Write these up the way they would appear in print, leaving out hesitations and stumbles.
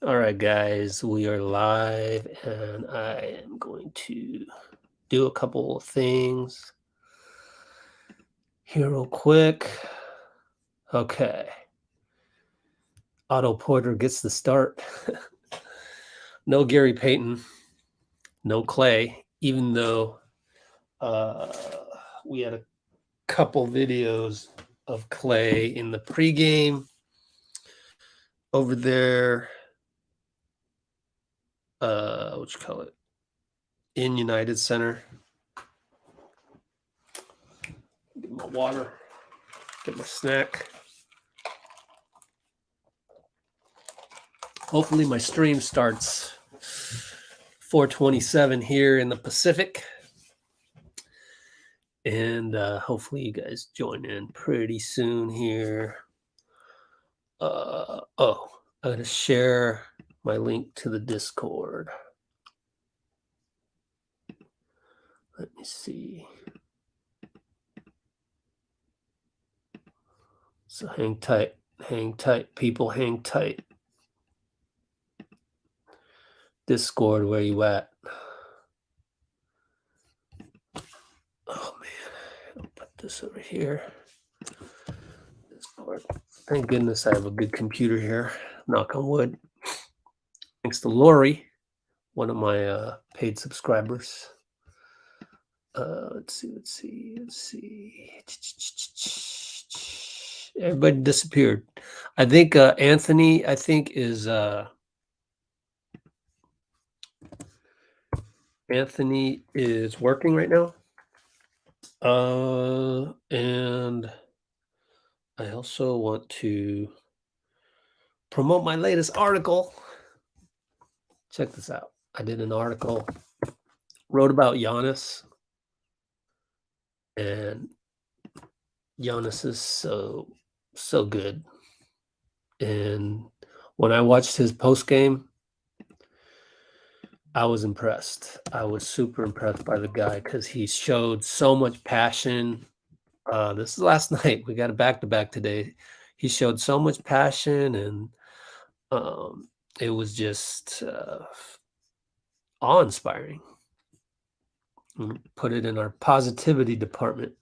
All right, guys, we are live, and I am going to do a couple of things here real quick. Okay. Otto Porter gets the start. No Gary Payton, no Klay, even though uh, we had a couple videos of Klay in the pregame over there. What you call it? In United Center. Get my water, get my snack. Hopefully my stream starts 4:27 here in the Pacific. And hopefully you guys join in pretty soon here. I'm going to share my link to the Discord. Let me see. So hang tight, people, hang tight. Discord, where you at? Oh man, I'll put this over here. Discord. Thank goodness I have a good computer here. Knock on wood. Thanks to Lori, one of my paid subscribers. Let's see. Everybody disappeared. I think Anthony, Anthony is working right now. And I also want to promote my latest article. Check this out. I did an article, wrote about Giannis. And Giannis is so good. And when I watched his post game, I was impressed. I was super impressed by the guy because he showed so much passion. This is last night. We got a back-to-back today. He showed so much passion, and it was just awe-inspiring. Put it in our positivity department.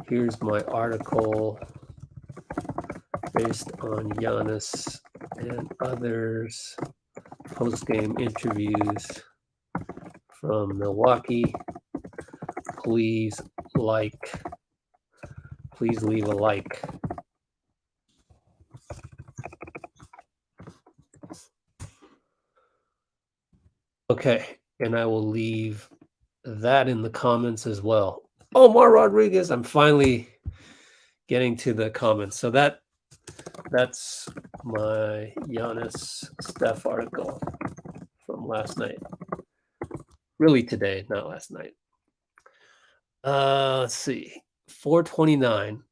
Here's my article based on Giannis and others' post-game interviews from Milwaukee. Please leave a like. Okay, and I will leave that in the comments as well. Omar Rodriguez, I'm finally getting to the comments. So that's my Giannis Steph article from last night. Really today, not last night. Let's see. 4:29.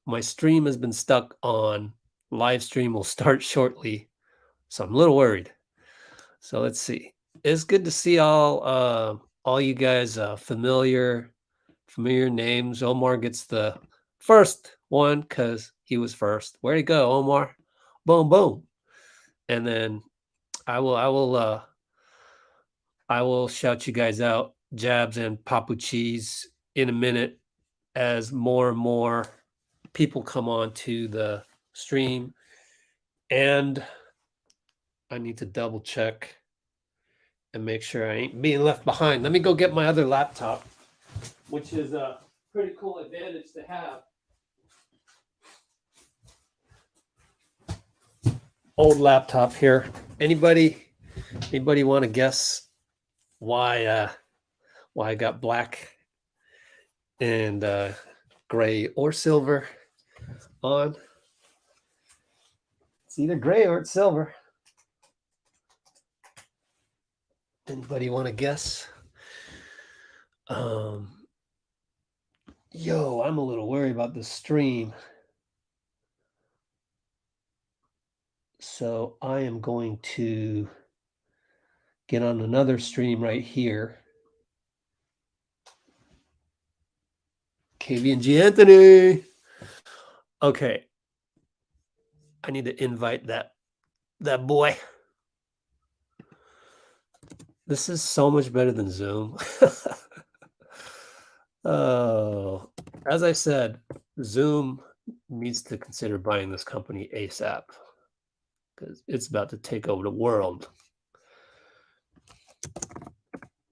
My stream has been stuck on. Live stream will start shortly. So I'm a little worried. So let's see. It's good to see all you guys familiar names. Omar gets the first one because he was first. Where'd he go, Omar? Boom, boom. And then I will shout you guys out, Jabs and Papu Cheese, in a minute as more and more people come on to the stream. And I need to double check and make sure I ain't being left behind. Let me go get my other laptop, which is a pretty cool advantage to have. Old laptop here. Anybody want to guess why I got black and gray or silver on? It's either gray or it's silver. Anybody want to guess? Yo, I'm a little worried about the stream. So I am going to get on another stream right here. KV and G Anthony. Okay. I need to invite that that boy. This is so much better than Zoom. Oh, as I said, Zoom needs to consider buying this company ASAP because it's about to take over the world.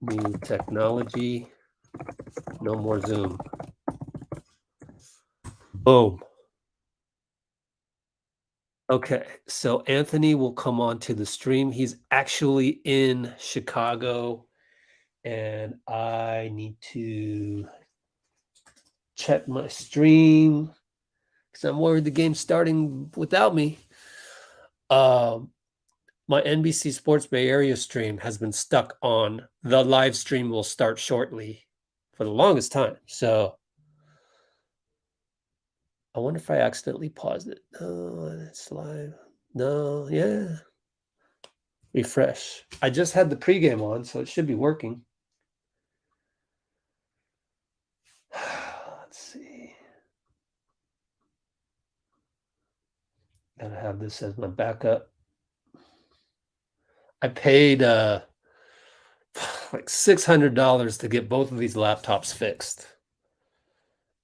New technology, no more Zoom. Boom. Okay, so Anthony will come on to the stream. He's actually in Chicago, and I need to check my stream because I'm worried the game's starting without me. My NBC Sports Bay Area stream has been stuck on the live stream will start shortly for the longest time. So I wonder if I accidentally paused it. No, it's live. No, yeah. Refresh. I just had the pregame on, so it should be working. Let's see. Gotta have this as my backup. I paid like $600 to get both of these laptops fixed.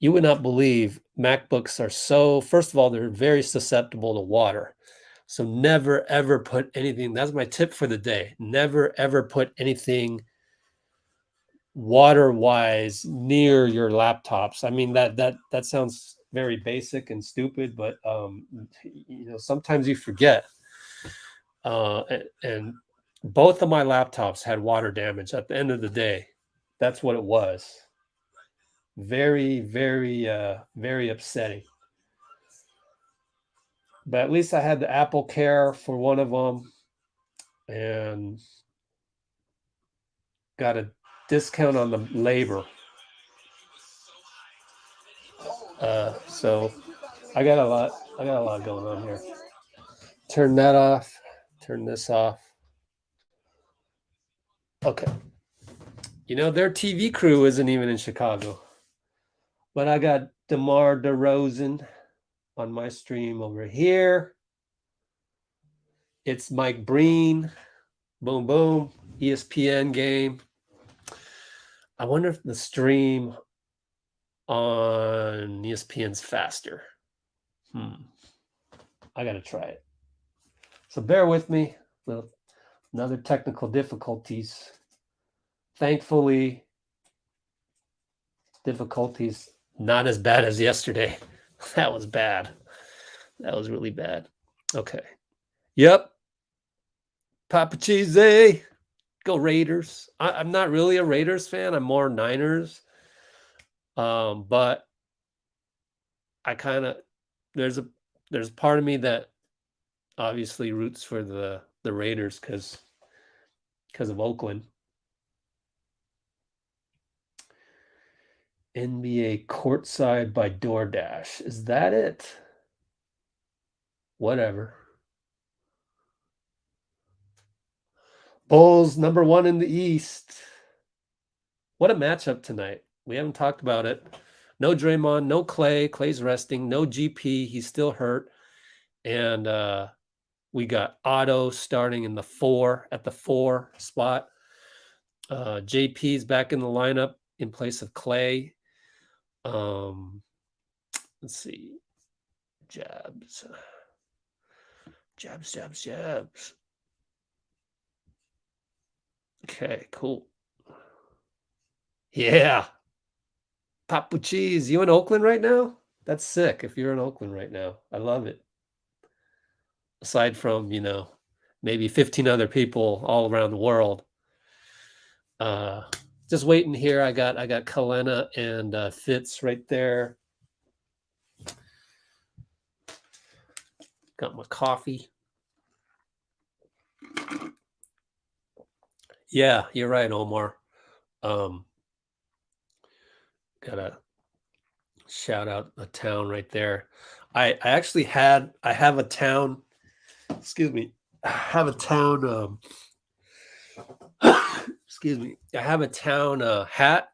You would not believe MacBooks are so, first of all, they're very susceptible to water. So never, ever put anything, that's my tip for the day. Never, ever put anything water-wise near your laptops. I mean, that sounds very basic and stupid, but sometimes you forget. And both of my laptops had water damage at the end of the day. That's what it was. Very, very, very upsetting. But at least I had the Apple Care for one of them and got a discount on the labor. So I got a lot going on here. Turn that off. Turn this off. Okay. Their TV crew isn't even in Chicago. But I got DeMar DeRozan on my stream over here. It's Mike Breen. Boom, boom. ESPN game. I wonder if the stream on ESPN's faster. I got to try it. So bear with me. Another technical difficulties. Thankfully, difficulties not as bad as yesterday. That was bad. That was really bad. Okay. Yep. Papa Cheese. Go Raiders. I'm not really a Raiders fan. I'm more Niners. But I kind of there's a part of me that obviously roots for the Raiders because of Oakland. NBA courtside by DoorDash. Is that it? Whatever. Bulls number 1 in the East. What a matchup tonight. We haven't talked about it. No Draymond, no Klay. Klay's resting. No GP. He's still hurt. And we got Otto starting in the 4 at the 4 spot. JP's back in the lineup in place of Klay. Let's see. Jabs. Okay, cool. Yeah. Papu Cheese. You in Oakland right now? That's sick if you're in Oakland right now. I love it. Aside from, maybe 15 other people all around the world. Just waiting here. I got Kalena and Fitz right there. Got my coffee. Yeah, you're right, Omar. Gotta shout out a town right there. I have a town. Excuse me. I have a town. Excuse me. I have a town hat,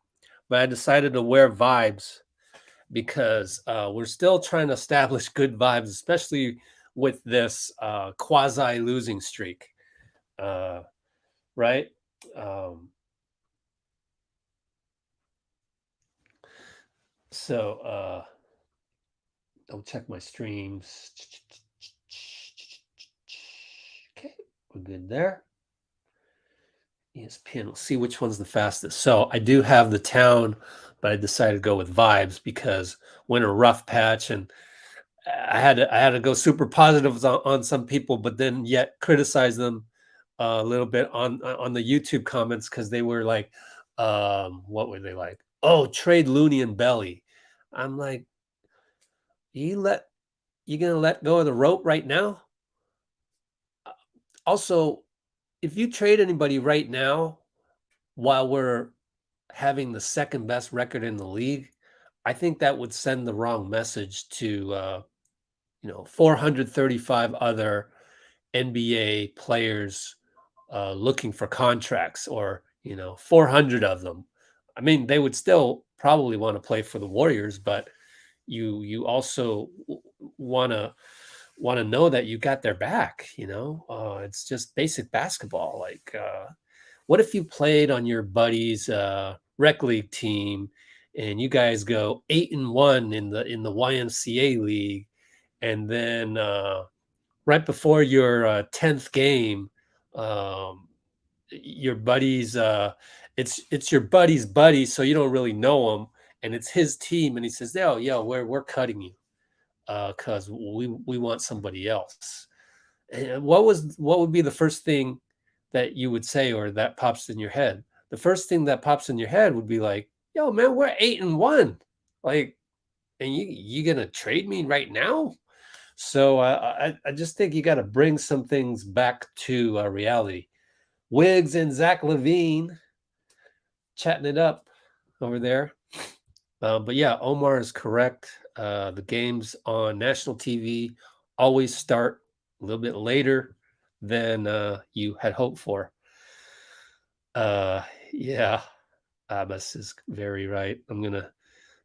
but I decided to wear vibes because we're still trying to establish good vibes, especially with this quasi losing streak, right? Um, so I'll check my streams. Okay, we're good there. ESPN, we'll see which one's the fastest. So I do have the town, but I decided to go with vibes because went a rough patch, and I had to go super positive on some people, but then yet criticize them a little bit on the YouTube comments because they were like, what were they like? Oh, trade Looney and Belly. I'm like, you gonna let go of the rope right now? Also, if you trade anybody right now while we're having the second best record in the league, I think that would send the wrong message to 435 other NBA players looking for contracts, or 400 of them. I mean, they would still probably want to play for the Warriors, but you also want to know that you got their back. It's just basic basketball. Like, what if you played on your buddy's rec league team, and you guys go 8-1 in the YMCA league, and then right before your 10th game, um, your buddy's it's your buddy's buddy, so you don't really know him, and it's his team, and he says, "Oh, yeah, we're cutting you because we want somebody else." And what would be the first thing that you would say, or that pops in your head? The first thing that pops in your head would be like, "Yo, man, we're 8-1, like, and you gonna trade me right now?" So I just think you got to bring some things back to reality. Wiggs and Zach Levine chatting it up over there. But yeah, Omar is correct. The games on national TV always start a little bit later than you had hoped for. Yeah, Abbas is very right.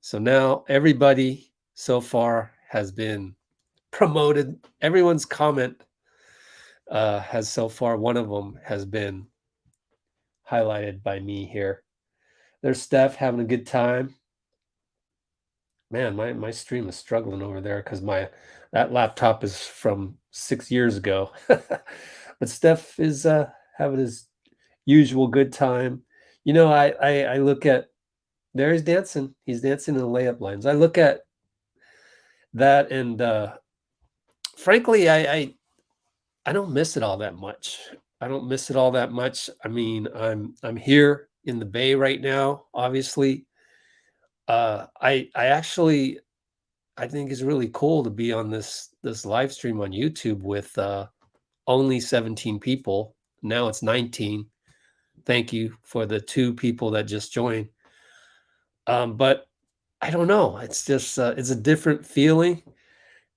So now everybody so far has been promoted. Everyone's comment has so far, one of them has been highlighted by me here. There's Steph having a good time. Man, my stream is struggling over there because that laptop is from 6 years ago. But Steph is having his usual good time. I look at, there he's dancing. He's dancing in the layup lines. I look at that, and frankly, I don't miss it all that much. I don't miss it all that much. I mean, I'm here in the Bay right now, obviously. I actually, I think it's really cool to be on this live stream on YouTube with only 17 people. Now it's 19. Thank you for the 2 people that just joined. But I don't know. It's just it's a different feeling.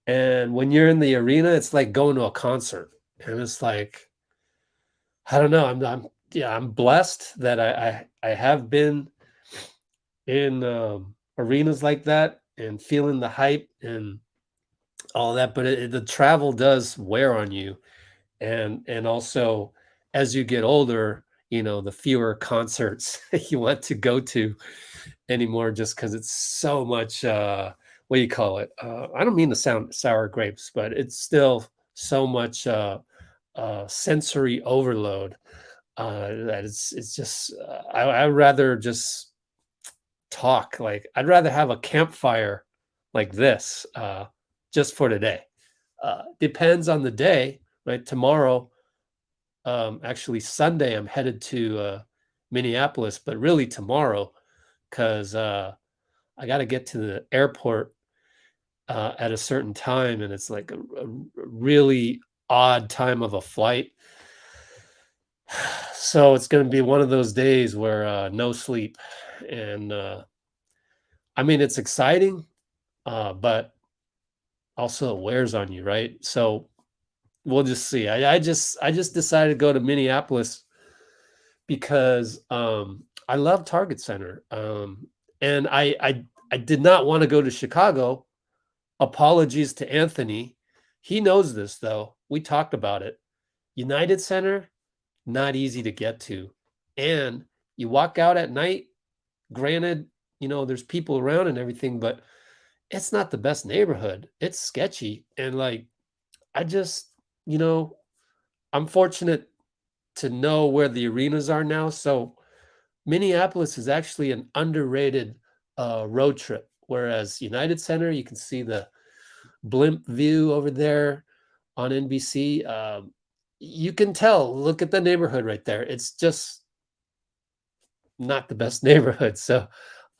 And when you're in the arena, it's like going to a concert. And it's like, I don't know. I'm blessed that I have been in arenas like that and feeling the hype and all that, but the travel does wear on you, and also as you get older, the fewer concerts you want to go to anymore, just because it's so much. What do you call it? I don't mean to sound sour grapes, but it's still so much sensory overload that it's just I'd rather just talk. Like, I'd rather have a campfire like this just for today. Depends on the day, right? Tomorrow, actually Sunday, I'm headed to Minneapolis, but really tomorrow, because I got to get to the airport at a certain time, and it's like a really odd time of a flight. So it's going to be one of those days where no sleep. And I mean, it's exciting, but also it wears on you, right? So we'll just see. I just decided to go to Minneapolis because I love Target Center, and I did not want to go to Chicago. Apologies to Anthony, He knows this, though. We talked about it. United Center, not easy to get to. And you walk out at night, granted, there's people around and everything, but it's not the best neighborhood. It's sketchy. And like, I just, you know, I'm fortunate to know where the arenas are now. So Minneapolis is actually an underrated road trip. Whereas United Center, you can see the blimp view over there on NBC. You can tell, look at the neighborhood right there. It's just not the best neighborhood. So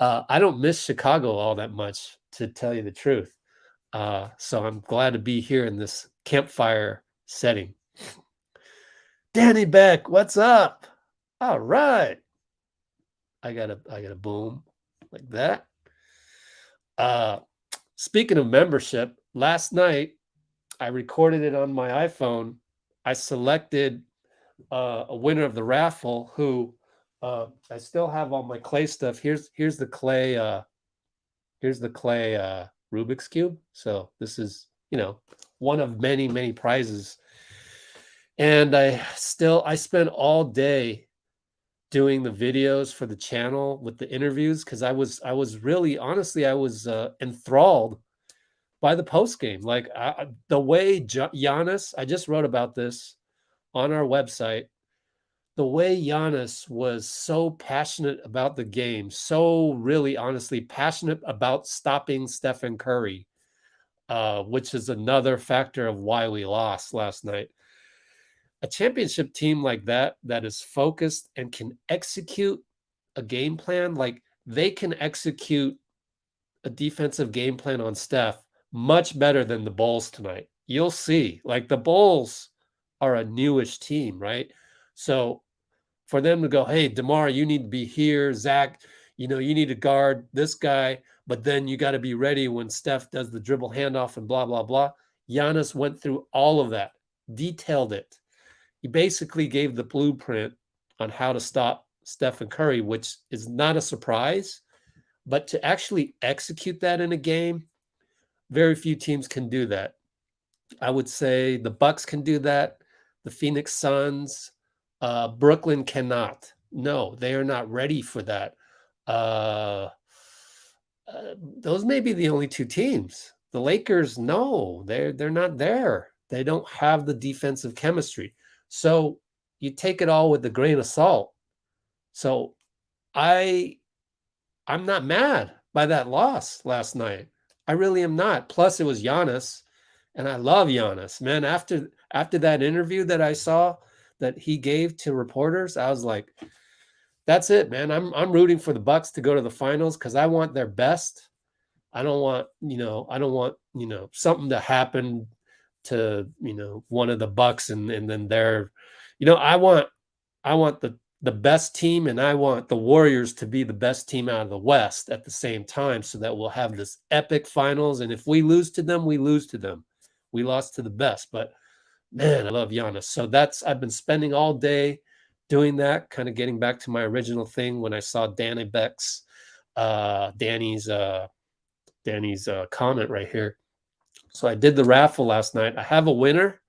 I don't miss Chicago all that much, to tell you the truth. So I'm glad to be here in this campfire setting. Danny Beck, what's up? All right. I got a boom like that. Speaking of membership, last night I recorded it on my iPhone. I selected a winner of the raffle who I still have all my Klay stuff. Here's the Klay Rubik's Cube. So this is, one of many prizes. And I spent all day doing the videos for the channel with the interviews, because I was really, honestly, I was enthralled by the post game. Like the way Giannis, I just wrote about this on our website. The way Giannis was so passionate about the game, so really honestly passionate about stopping Stephen Curry, which is another factor of why we lost last night. A championship team like that is focused and can execute a game plan, like they can execute a defensive game plan on Steph much better than the Bulls tonight. You'll see. Like the Bulls are a newish team, right? So for them to go, hey, DeMar, you need to be here. Zach, you need to guard this guy, but then you got to be ready when Steph does the dribble handoff and blah, blah, blah. Giannis went through all of that, detailed it. He basically gave the blueprint on how to stop Stephen Curry, which is not a surprise, but to actually execute that in a game, very few teams can do that. I would say the Bucks can do that. The Phoenix Suns, Brooklyn cannot. No, they are not ready for that. Those may be the only two teams. The Lakers, no, they're not there. They don't have the defensive chemistry. So you take it all with a grain of salt. So I'm not mad by that loss last night. I really am not. Plus, it was Giannis, and I love Giannis, man. After that interview that I saw that he gave to reporters, I was like, that's it, man. I'm rooting for the Bucks to go to the finals because I want their best. I don't want, something to happen to, one of the Bucks and then they're, I want the best team, and I want the Warriors to be the best team out of the West at the same time, so that we'll have this epic finals. And if we lose to them, we lose to them. We lost to the best, but man, I love Giannis. So I've been spending all day doing that, kind of getting back to my original thing when I saw Danny Beck's, Danny's comment right here. So I did the raffle last night. I have a winner,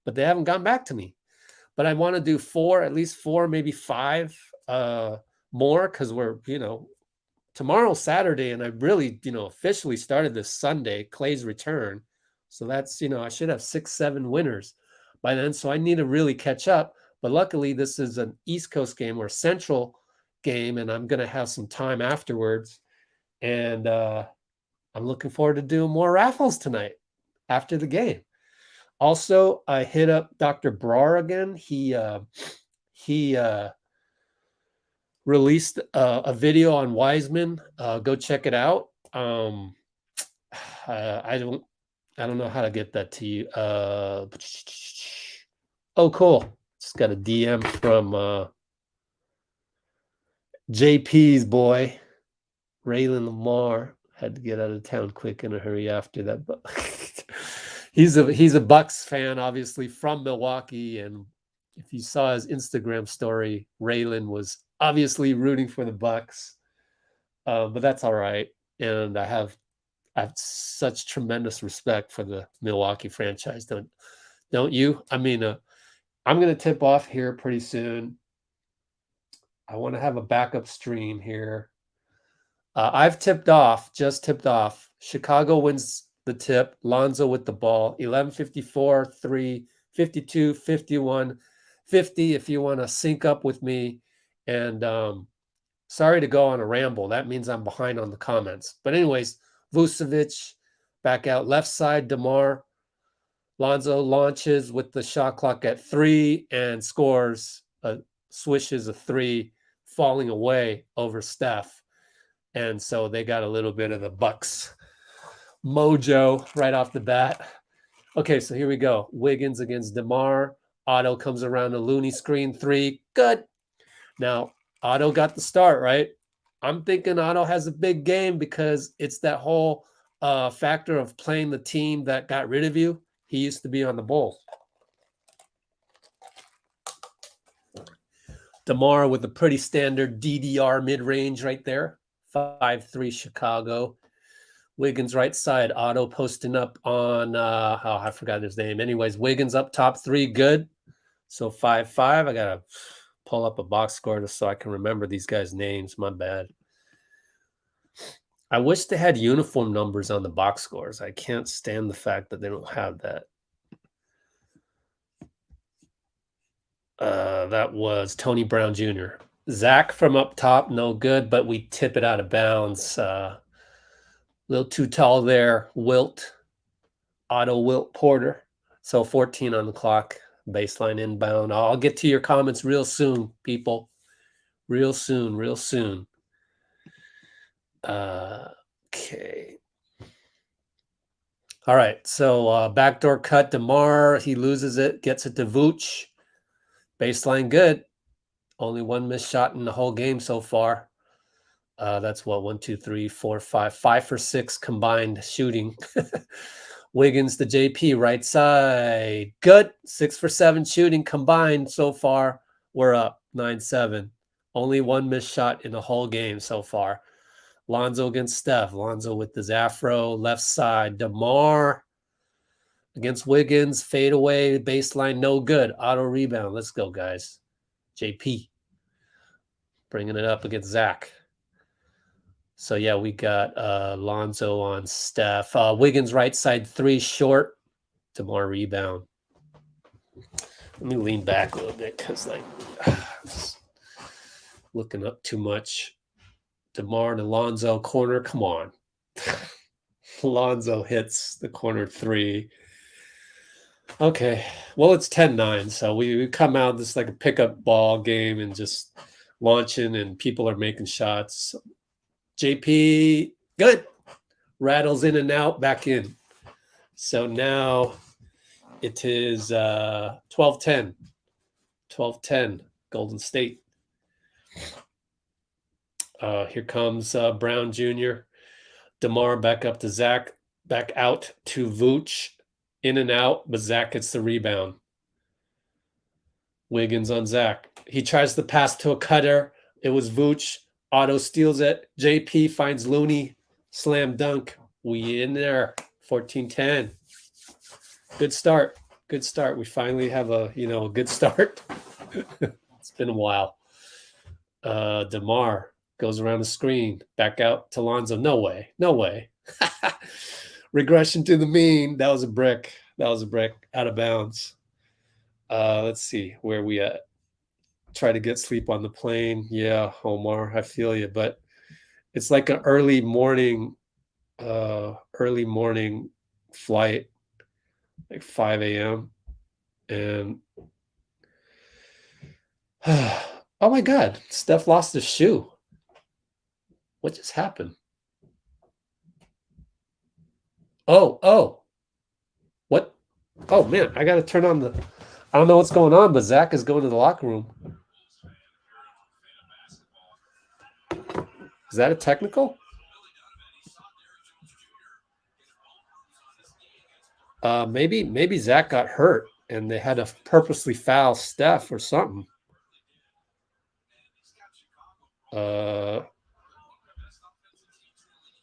but they haven't gotten back to me. But I want to do at least four, maybe five more, because we're, tomorrow's Saturday, and I really, officially started this Sunday, Klay's return. So that's, I should have 6, 7 winners by then. So I need to really catch up. But luckily, this is an East Coast game or Central game, and I'm going to have some time afterwards. And I'm looking forward to doing more raffles tonight after the game. Also, I hit up Dr. Brar again. He released a video on Wiseman. Go check it out. I don't know how to get that to you. Oh, cool. Just got a DM from JP's boy, Raylan Lamar. Had to get out of town quick in a hurry after that, but he's a Bucks fan, obviously from Milwaukee, and if you saw his Instagram story, Raylan was obviously rooting for the Bucks, but that's all right. And I have I have such tremendous respect for the Milwaukee franchise. Don't you? I mean, I'm going to tip off here pretty soon. I want to have a backup stream here. I've just tipped off. Chicago wins the tip. Lonzo with the ball. 11:54, 3, 52, 51, 50 if you want to sync up with me. And sorry to go on a ramble. That means I'm behind on the comments. But anyways, Vucevic back out left side, DeMar. Lonzo launches with the shot clock at 3 and scores, swishes a 3, falling away over Steph. And so they got a little bit of the Bucks mojo right off the bat. Okay, so here we go. Wiggins against DeMar. Otto comes around the Looney screen 3. Good. Now, Otto got the start, right? I'm thinking Otto has a big game because it's that whole factor of playing the team that got rid of you. He used to be on the Bulls. DeMar with a pretty standard DDR mid-range right there. 5-3 Chicago. Wiggins right side. Otto posting up on, I forgot his name. Anyways, Wiggins up top 3. Good. So 5-5. I got to pull up a box score just so I can remember these guys' names. My bad. I wish they had uniform numbers on the box scores. I can't stand the fact that they don't have that. That was Tony Brown Jr. Zach from up top, no good, but we tip it out of bounds. A little too tall there. Otto Wilt Porter. So 14 on the clock. Baseline inbound. I'll get to your comments real soon, people. Real soon. Okay. All right. So backdoor cut. DeMar. He loses it. Gets it to Vooch. Baseline good. Only one missed shot in the whole game so far. That's what, 1, 2, 3, 4, 5 for 6 combined shooting. Wiggins to JP right side. Good. 6 for 7 shooting combined so far. We're up 9-7. Only one missed shot in the whole game so far. Lonzo against Steph. Lonzo with his afro. Left side. DeMar against Wiggins. Fade away. Baseline. No good. Auto rebound. Let's go, guys. JP bringing it up against Zach. So, yeah, we got Lonzo on Steph. Wiggins right side 3 short. DeMar rebound. Let me lean back a little bit because, looking up too much. DeMar to Lonzo corner. Come on. Lonzo hits the corner 3. Okay. Well, it's 10-9. So we come out this like a pickup ball game and just launching and people are making shots. JP, good. Rattles in and out, back in. So now it is 12-10. 12-10, Golden State. Here comes Brown Jr. DeMar back up to Zach. Back out to Vooch. In and out, but Zach gets the rebound. Wiggins on Zach. He tries to pass to a cutter. It was Vooch. Otto steals it. JP finds Looney. Slam dunk. We in there. 14-10. Good start. We finally have a good start. It's been a while. DeMar goes around the screen. Back out to Lonzo. No way. Regression to the mean. That was a brick. Out of bounds. Let's see where we at. Try to get sleep on the plane. Yeah, Omar, I feel you. But it's like an early morning flight, like 5 a.m. And oh my God, Steph lost his shoe. What just happened? Oh. What? Oh, man, I got to turn on I don't know what's going on, but Zach is going to the locker room. Is that a technical? Maybe Zach got hurt and they had to purposely foul Steph or something.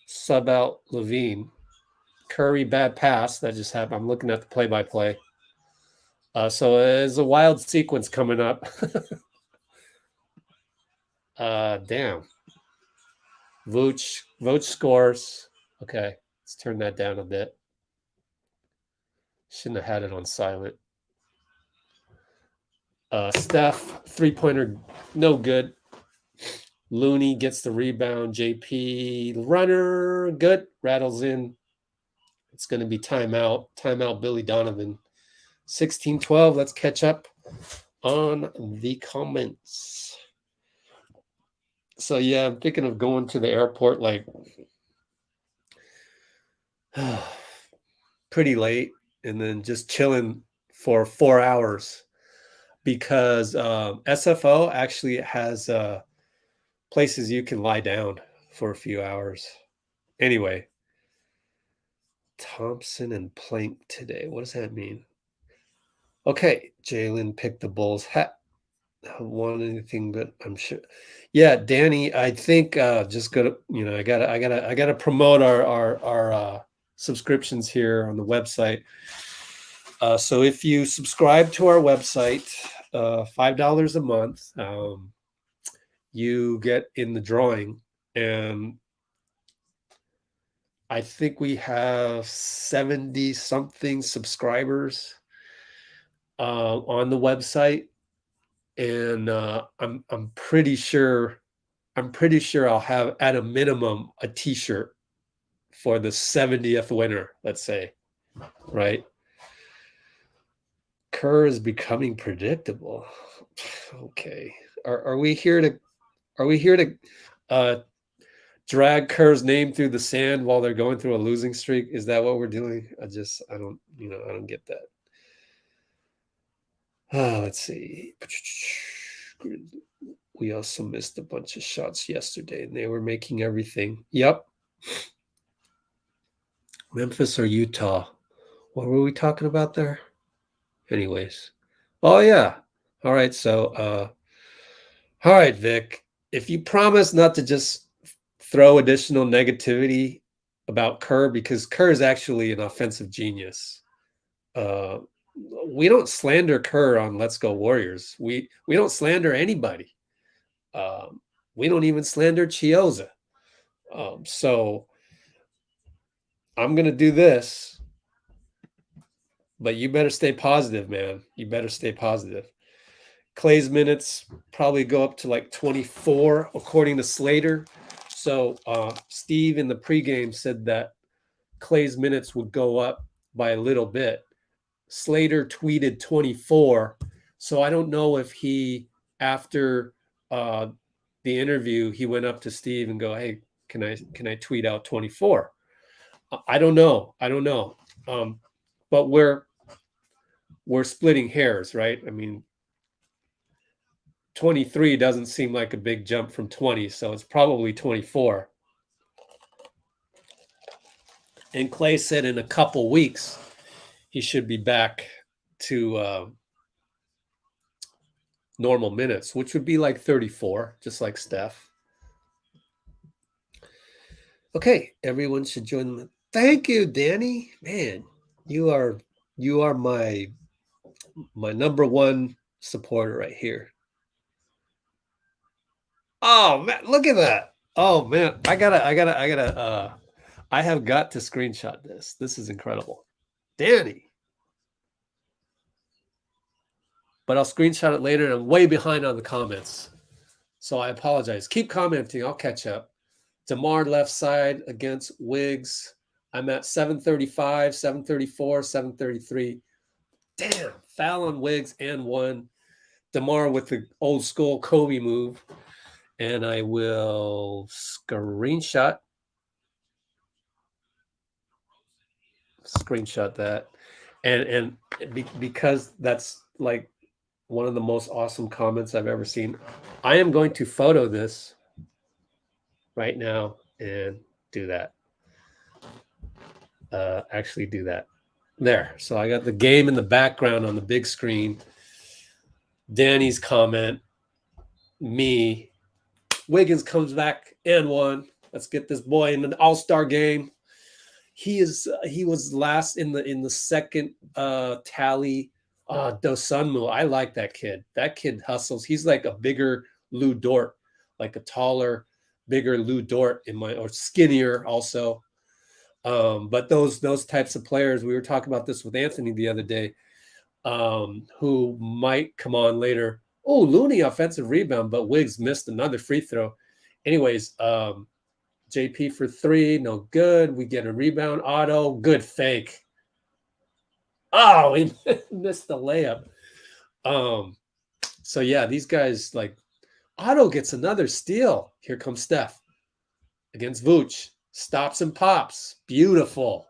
Sub out Levine. Curry bad pass that just happened. I'm looking at the play-by-play. So there's a wild sequence coming up. Damn. Vooch scores. Okay, let's turn that down a bit. Shouldn't have had it on silent. Steph, three-pointer, no good. Looney gets the rebound. JP, runner, good. Rattles in. It's going to be timeout. Timeout, Billy Donovan. 16-12. Let's catch up on the comments. So, yeah, I'm thinking of going to the airport like pretty late and then just chilling for 4 hours because SFO actually has places you can lie down for a few hours. Anyway, Thompson and Plank today. What does that mean? Okay, Jalen picked the Bulls. I don't want anything, but I'm sure. Yeah, Danny, I think just go to, I gotta promote our subscriptions here on the website. So if you subscribe to our website, $5 a month, you get in the drawing, and I think we have 70 something subscribers on the website, and I'm pretty sure I'll have at a minimum a T-shirt for the 70th winner. Let's say, right? Kerr is becoming predictable. Okay, are we here to drag Kerr's name through the sand while they're going through a losing streak? Is that what we're doing? I don't get that. Let's see. We also missed a bunch of shots yesterday, and they were making everything. Yep. Memphis or Utah? What were we talking about there? Anyways. Oh, yeah. All right. So, all right, Vic. If you promise not to just throw additional negativity about Kerr, because Kerr is actually an offensive genius. We don't slander Kerr on Let's Go Warriors. We don't slander anybody. We don't even slander Chioza. So I'm going to do this, but you better stay positive, man. You better stay positive. Klay's minutes probably go up to like 24, according to Slater. So Steve in the pregame said that Klay's minutes would go up by a little bit. Slater tweeted 24. So I don't know if he, after the interview, he went up to Steve and go, "Hey, can I tweet out 24?" I don't know. But we're splitting hairs, right? I mean, 23 doesn't seem like a big jump from 20, so it's probably 24. And Klay said in a couple weeks he should be back to normal minutes, which would be like 34, just like Steph. Okay, everyone should join them. Thank you, Danny. Man, you are my number one supporter right here. Oh man, look at that. Oh man, I have got to screenshot this. This is incredible. Danny. But I'll screenshot it later, and I'm way behind on the comments. So I apologize. Keep commenting. I'll catch up. DeMar left side against Wiggs. I'm at 735, 734, 733. Damn, foul on Wiggs and one. DeMar with the old school Kobe move. And I will screenshot that. And because that's like one of the most awesome comments I've ever seen, I am going to photo this right now and do that. Actually do that. There. So I got the game in the background on the big screen. Danny's comment. Me. Wiggins comes back and one. Let's get this boy in an all-star game. he was last in the second tally. Dosunmu, I like that kid. That kid hustles. He's like a bigger Lou Dort, like a taller, bigger Lou Dort or skinnier also. But those types of players, we were talking about this with Anthony the other day, who might come on later. Oh, Looney offensive rebound, but Wiggs missed another free throw. Anyways, JP for 3, no good. We get a rebound. Otto, good fake. Oh, he missed the layup. So yeah, these guys, like, Otto gets another steal. Here comes Steph against Vooch. Stops and pops. Beautiful.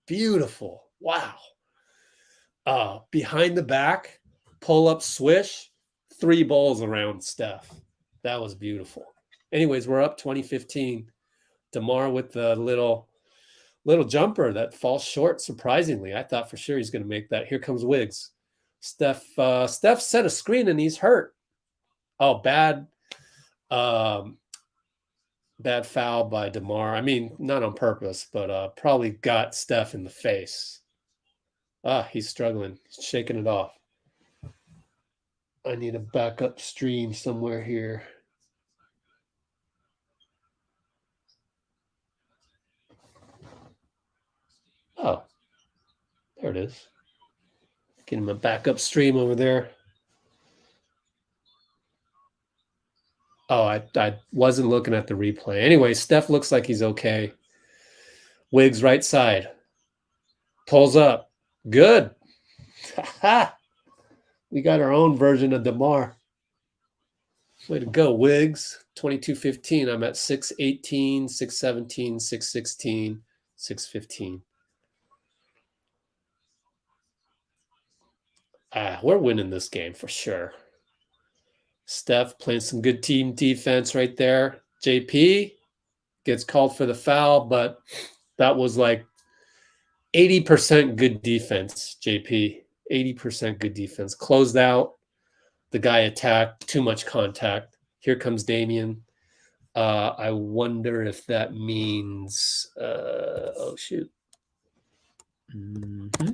Beautiful. Wow. Behind the back, pull up swish, 3 balls around Steph. That was beautiful. Anyways, we're up 2015. DeMar with the little jumper that falls short, surprisingly. I thought for sure he's going to make that. Here comes Wiggs. Steph set a screen and he's hurt. Oh, bad foul by DeMar. I mean, not on purpose, but probably got Steph in the face. He's struggling. He's shaking it off. I need a backup stream somewhere here. Oh, there it is. Get him a backup stream over there. Oh, I wasn't looking at the replay. Anyway, Steph looks like he's okay. Wiggs right side. Pulls up. Good. We got our own version of DeMar. Way to go, Wiggs. 22-15. I'm at 6-18, 6-17, 6-16, 6-15. We're winning this game for sure. Steph playing some good team defense right there. JP gets called for the foul, but that was like 80% good defense, JP. 80% good defense. Closed out. The guy attacked. Too much contact. Here comes Damian. I wonder if that means... oh, shoot. Mm-hmm.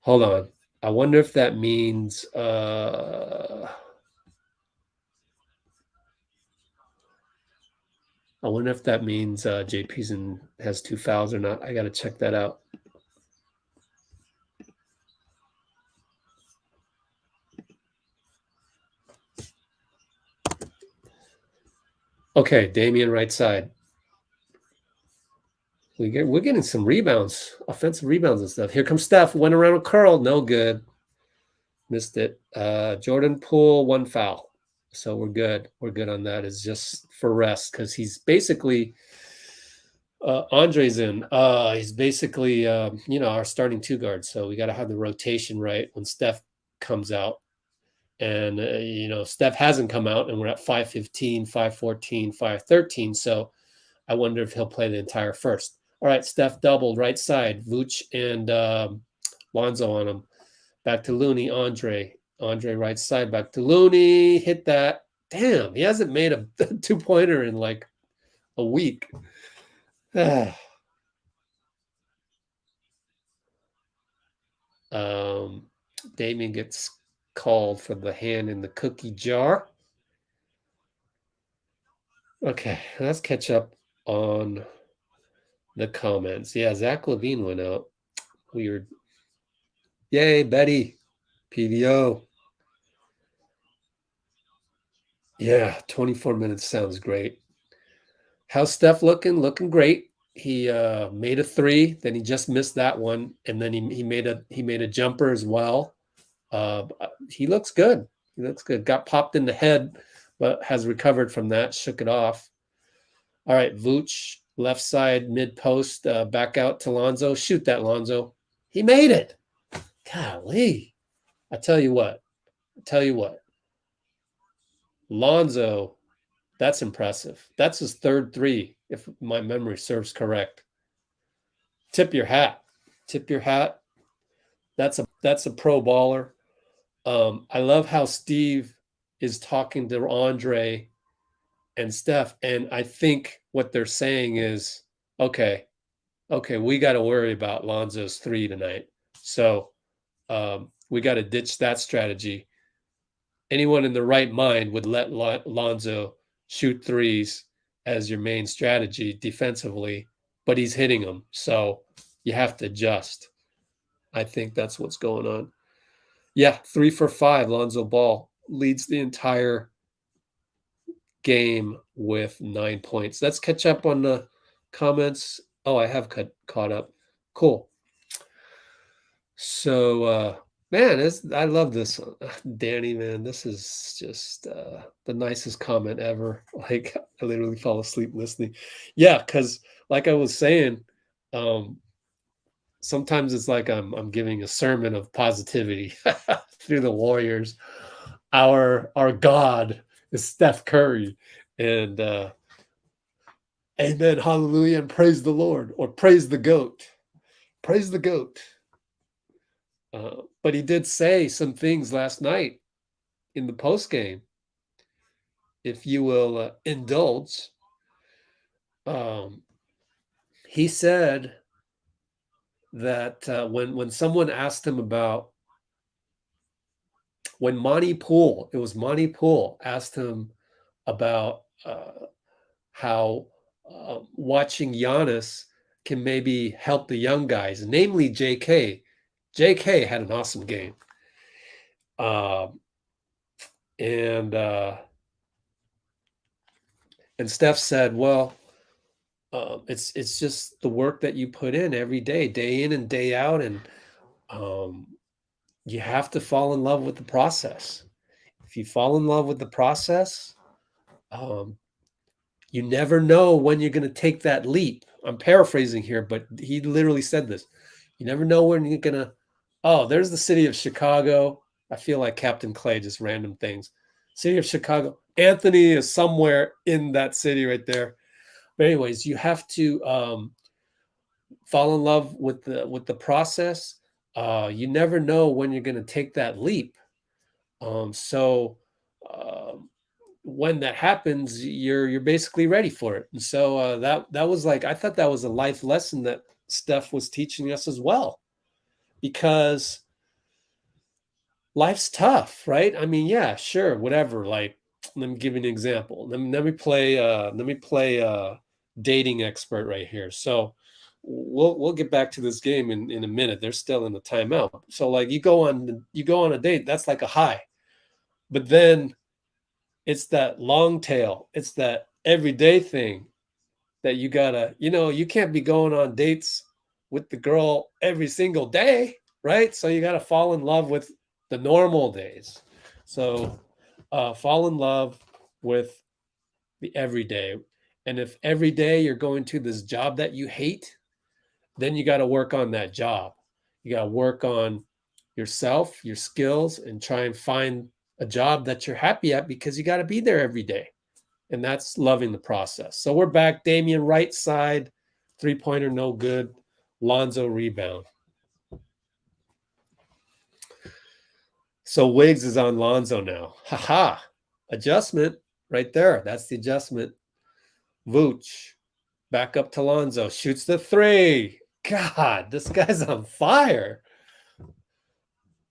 Hold on. I wonder if that means... I wonder if that means JP's has 2 fouls or not. I got to check that out. Okay, Damian right side. We're getting some rebounds, offensive rebounds and stuff. Here comes Steph. Went around a curl. No good. Missed it. Jordan Poole, 1 foul. So we're good. We're good on that. It's just for rest because he's basically Andre's in. He's basically our starting 2 guard. So we got to have the rotation right when Steph comes out. And Steph hasn't come out, and we're at 5-15, 5-14, 5-13. So I wonder if he'll play the entire first. All right, Steph doubled right side. Vooch and Lonzo on him. Back to Looney, Andre right side, back to Looney. Hit that. Damn, he hasn't made a 2-pointer in like a week. Damian gets called for the hand in the cookie jar. Okay, let's catch up on the comments. Yeah, Zach Levine went out. Weird. Yay, Betty. PVO. Yeah, 24 minutes sounds great. How's Steph looking? Looking great. He made a 3, then he just missed that one, and then he made a jumper as well. He looks good. He looks good. Got popped in the head, but has recovered from that. Shook it off. All right, Vooch, left side, mid post, back out to Lonzo. Shoot that, Lonzo. He made it. Golly. I tell you what. Lonzo, that's impressive. That's his 3rd 3, if my memory serves correct. Tip your hat. That's a pro baller. I love how Steve is talking to Andre and Steph, and I think what they're saying is Okay. Okay, we gotta worry about Lonzo's 3 tonight. So, we gotta ditch that strategy. Anyone in the right mind would let Lonzo shoot threes as your main strategy defensively, but he's hitting them. So you have to adjust. I think that's what's going on. Yeah, 3 for 5. Lonzo Ball leads the entire game with 9 points. Let's catch up on the comments. Oh, I have caught up. Cool. So, man, I love this, Danny, man. This is just the nicest comment ever. Like, I literally fell asleep listening. Yeah, because like I was saying, um, sometimes it's like I'm giving a sermon of positivity through the Warriors. Our God is Steph Curry, and amen, hallelujah, and praise the Lord, or praise the goat, praise the goat. But he did say some things last night in the post game. If you will indulge, um, he said that when someone asked him about when it was Monty Poole asked him about how watching Giannis can maybe help the young guys, namely JK. JK had an awesome game. And Steph said, well, it's just the work that you put in every day in and day out, and you have to fall in love with the process. If you fall in love with the process, um, you never know when you're going to take that leap. I'm paraphrasing here, but he literally said this. You never know when you're going to. Oh, there's the city of Chicago. I feel like Captain Klay, just random things. City of Chicago. Anthony is somewhere in that city right there. But anyways, you have to fall in love with the process. You never know when you're going to take that leap. So when that happens, you're basically ready for it. And so that was like, I thought that was a life lesson that Steph was teaching us as well, because life's tough, right? I mean, yeah, sure, whatever. Like, let me give you an example. Let me play dating expert right here. So we'll get back to this game in a minute. They're still in the timeout. So like you go on a date, that's like a high. But then it's that long tail, it's that everyday thing that you gotta, you can't be going on dates with the girl every single day, right? So you gotta fall in love with the normal days. So fall in love with the everyday. And if every day you're going to this job that you hate, then you got to work on that job. You got to work on yourself, your skills, and try and find a job that you're happy at, because you got to be there every day. And that's loving the process. So we're back. Damian right side, 3-pointer, no good. Lonzo rebound. So Wiggs is on Lonzo now. Haha. Adjustment right there. That's the adjustment. Vooch back up to Lonzo. Shoots the 3. God, this guy's on fire.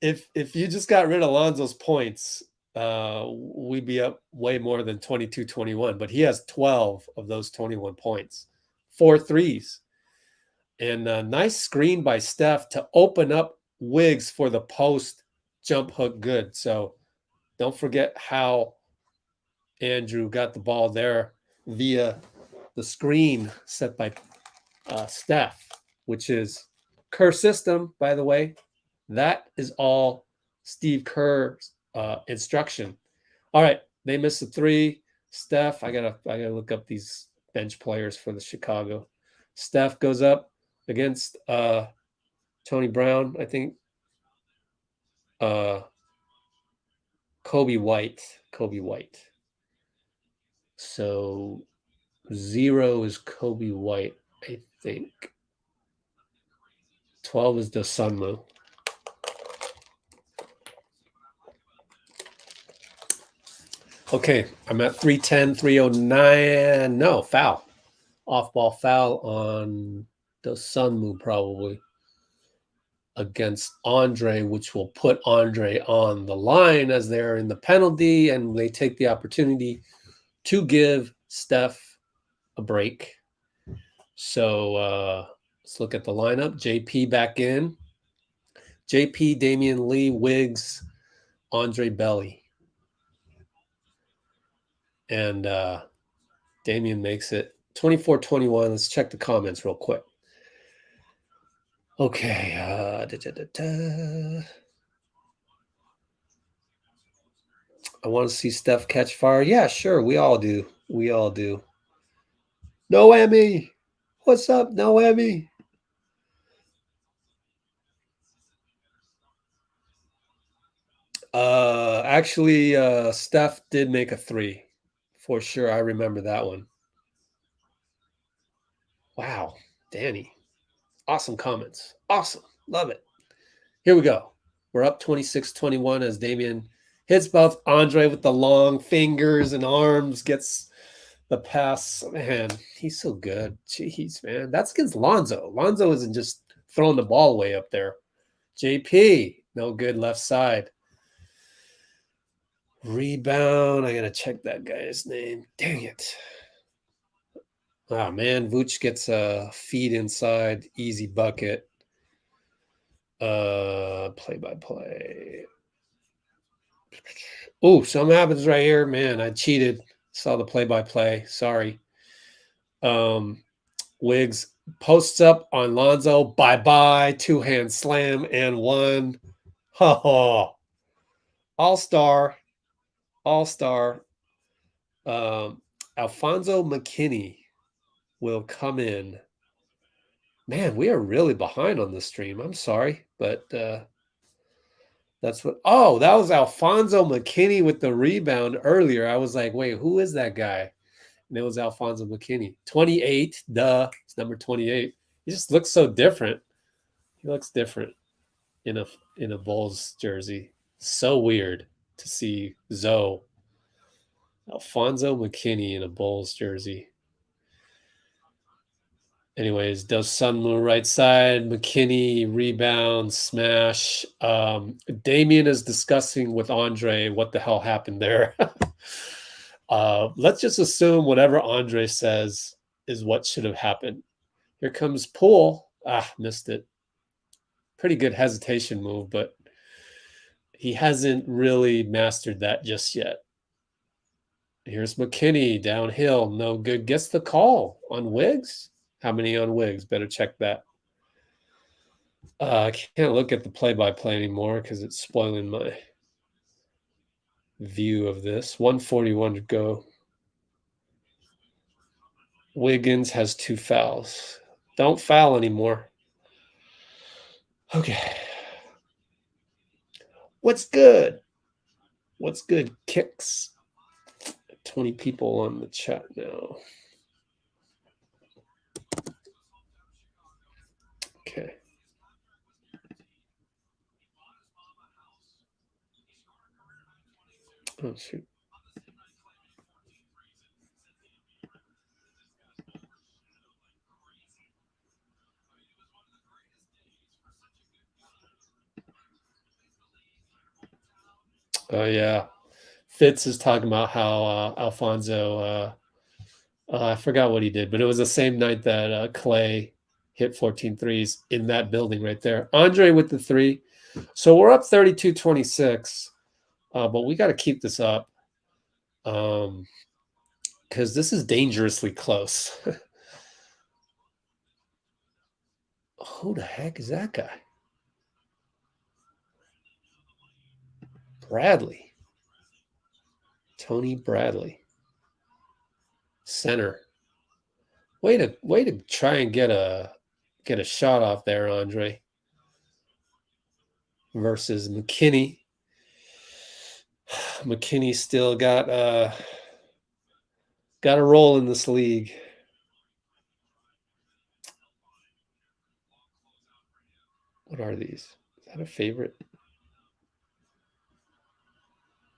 If you just got rid of Lonzo's points, we'd be up way more than 22-21. But he has 12 of those 21 points. 4 threes. And a nice screen by Steph to open up Wiggs for the post jump hook good. So don't forget how Andrew got the ball there via the screen set by Steph, which is Kerr system, by the way. That is all Steve Kerr's instruction. All right, they missed a 3. Steph, I gotta look up these bench players for the Chicago. Steph goes up against Tony Brown, I think. Kobe White. So 0 is Kobe White, I think. 12 is Dosunmu. Okay, I'm at 310, 309. No, foul. Off-ball foul on the Sunmu probably against Andre, which will put Andre on the line as they're in the penalty, and they take the opportunity to give Steph a break. So let's look at the lineup. JP back in. JP, Damian Lee, Wiggs, Andre Belly. And Damian makes it 24-21. Let's check the comments real quick. Okay. I want to see Steph catch fire. Yeah, sure. We all do. We all do. Noemi. What's up, Noemi? Actually, Steph did make a three. For sure. I remember that one. Wow. Danny. Awesome comments. Awesome. Love it. Here we go. We're up 26-21 as Damian hits both Andre with the long fingers and arms, gets the pass. Man, he's so good. Jeez, man. That's against Lonzo. Lonzo isn't just throwing the ball way up there. JP, no good left side. Rebound. I got to check that guy's name. Dang it. Oh, man. Vooch gets a feed inside. Easy bucket. Play-by-play. Oh, something happens right here. Man, I cheated. Saw the play-by-play. Sorry. Wiggs posts up on Lonzo. Bye-bye. Two-hand slam and one. Oh, all-star. All-star. Alfonso McKinney will come in. Man, we are really behind on this stream. I'm sorry, but that's what. Oh, that was Alfonso McKinney with the rebound earlier. I was like, wait, who is that guy? And it was Alfonso McKinney. 28, duh. It's number 28. He just looks so different. He looks different in a Bulls jersey. So weird to see Zoe. Alfonso McKinney in a Bulls jersey. Anyways, does Sunmu right side, McKinney rebound, smash. Damian is discussing with Andre what the hell happened there. Let's just assume whatever Andre says is what should have happened. Here comes Poole. Missed it. Pretty good hesitation move, but he hasn't really mastered that just yet. Here's McKinney downhill. No good. Gets the call on Wiggs. How many on Wiggs? Better check that. I can't look at the play-by-play anymore because it's spoiling my view of this. 141 to go. Wiggins has 2 fouls. Don't foul anymore. Okay. What's good? What's good? Kicks. 20 people on the chat now. Okay. Oh, shoot. Oh, yeah. Fitz is talking about how Alfonso, I forgot what he did, but it was the same night that Klay hit 14 threes in that building right there. Andre with the 3. So we're up 32-26, but we got to keep this up because this is dangerously close. Who the heck is that guy? Bradley. Tony Bradley. Center. Way to try and get a shot off there, Andre. Versus McKinney. McKinney still got a role in this league. What are these? Is that a favorite?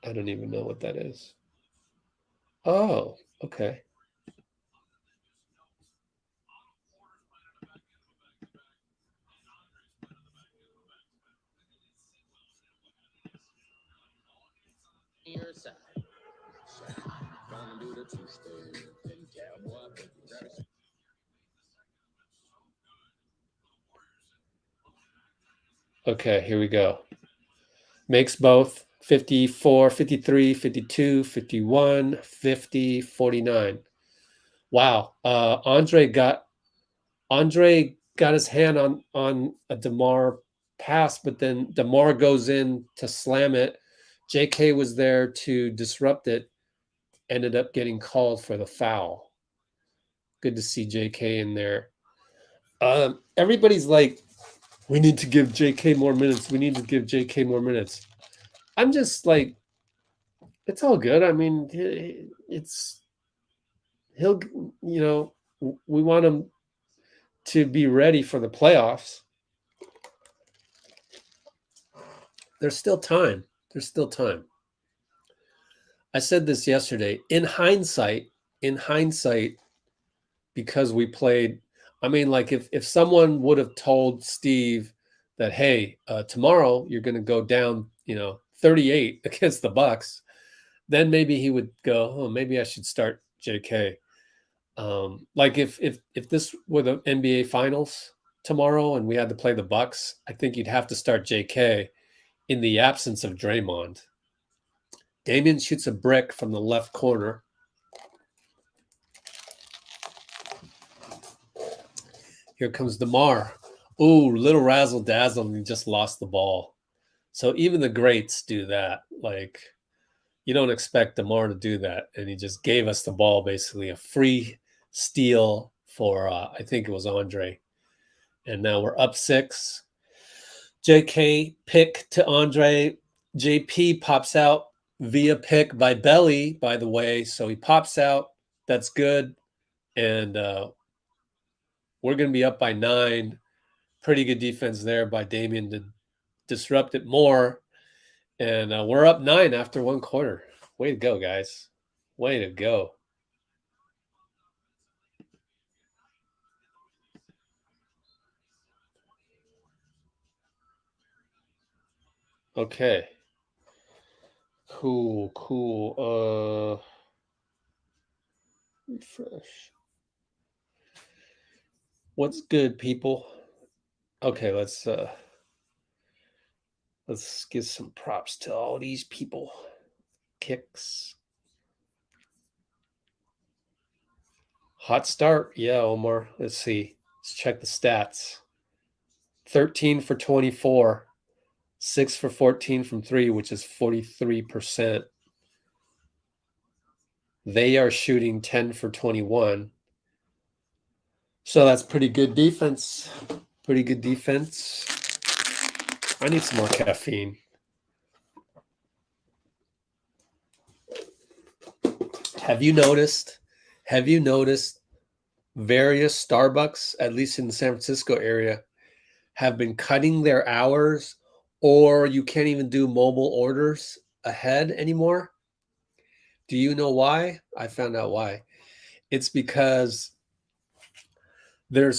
I don't even know what that is. Oh, okay. Okay, here we go. Makes both 54, 53, 52, 51, 50, 49. Wow. Andre got his hand on a DeMar pass, but then DeMar goes in to slam it. JK was there to disrupt it, ended up getting called for the foul. Good to see JK in there. Everybody's like, we need to give JK more minutes. We need to give JK more minutes. I'm just like, it's all good. I mean, he'll, we want him to be ready for the playoffs. There's still time. There's still time. I said this yesterday. In hindsight, because we played, I mean, like if someone would have told Steve that, hey, tomorrow you're going to go down, 38 against the Bucks, then maybe he would go, oh, maybe I should start JK. Like if this were the NBA Finals tomorrow and we had to play the Bucks, I think you'd have to start JK in the absence of Draymond. Damian shoots a brick from the left corner. Here comes DeMar. Ooh, little razzle dazzle, and he just lost the ball. So even the greats do that. Like, you don't expect DeMar to do that, and he just gave us the ball, basically a free steal for I think it was Andre. And now we're up 6. JK pick to Andre. JP pops out via pick by Belly, by the way. So he pops out. That's good. And we're going to be up by 9. Pretty good defense there by Damian to disrupt it more. And we're up 9 after 1 quarter. Way to go, guys. Way to go. Okay. Cool. Refresh. What's good, people? Okay, let's give some props to all these people. Kicks. Hot start. Yeah, Omar. Let's see. Let's check the stats. 13 for 24. 6 for 14 from 3, which is 43%. They are shooting 10 for 21. So that's pretty good defense. Pretty good defense. I need some more caffeine. Have you noticed various Starbucks, at least in the San Francisco area, have been cutting their hours, or you can't even do mobile orders ahead anymore? Do you know why? I found out why. It's because their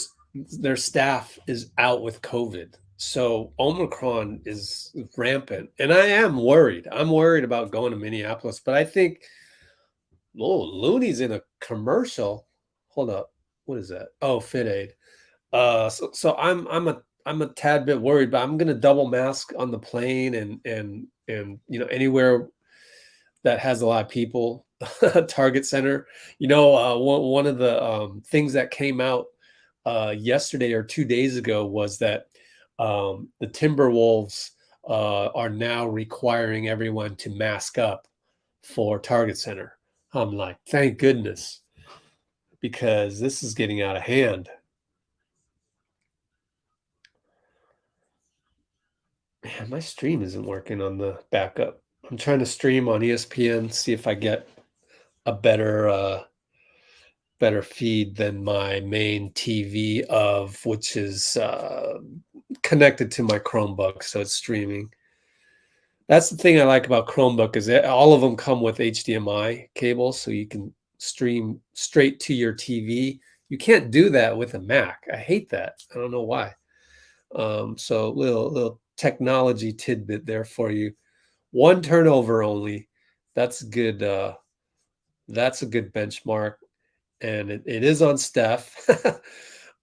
staff is out with COVID. So Omicron is rampant. And I am worried. I'm worried about going to Minneapolis, but I think, Looney's in a commercial. Hold up. What is that? Oh, Fit Aid. So I'm a tad bit worried, but I'm gonna double mask on the plane and anywhere that has a lot of people. Target Center. One of the things that came out yesterday or 2 days ago was that the Timberwolves are now requiring everyone to mask up for Target Center. I'm like, thank goodness, because this is getting out of hand. Man, my stream isn't working on the backup. I'm trying to stream on ESPN, see if I get a better feed than my main TV which is connected to my Chromebook, so it's streaming. That's the thing I like about Chromebook, is that all of them come with HDMI cables, so you can stream straight to your TV. You can't do that with a Mac. I hate that. I don't know why. So little technology tidbit there for you. 1 turnover only. That's good. That's a good benchmark, and it is on Steph.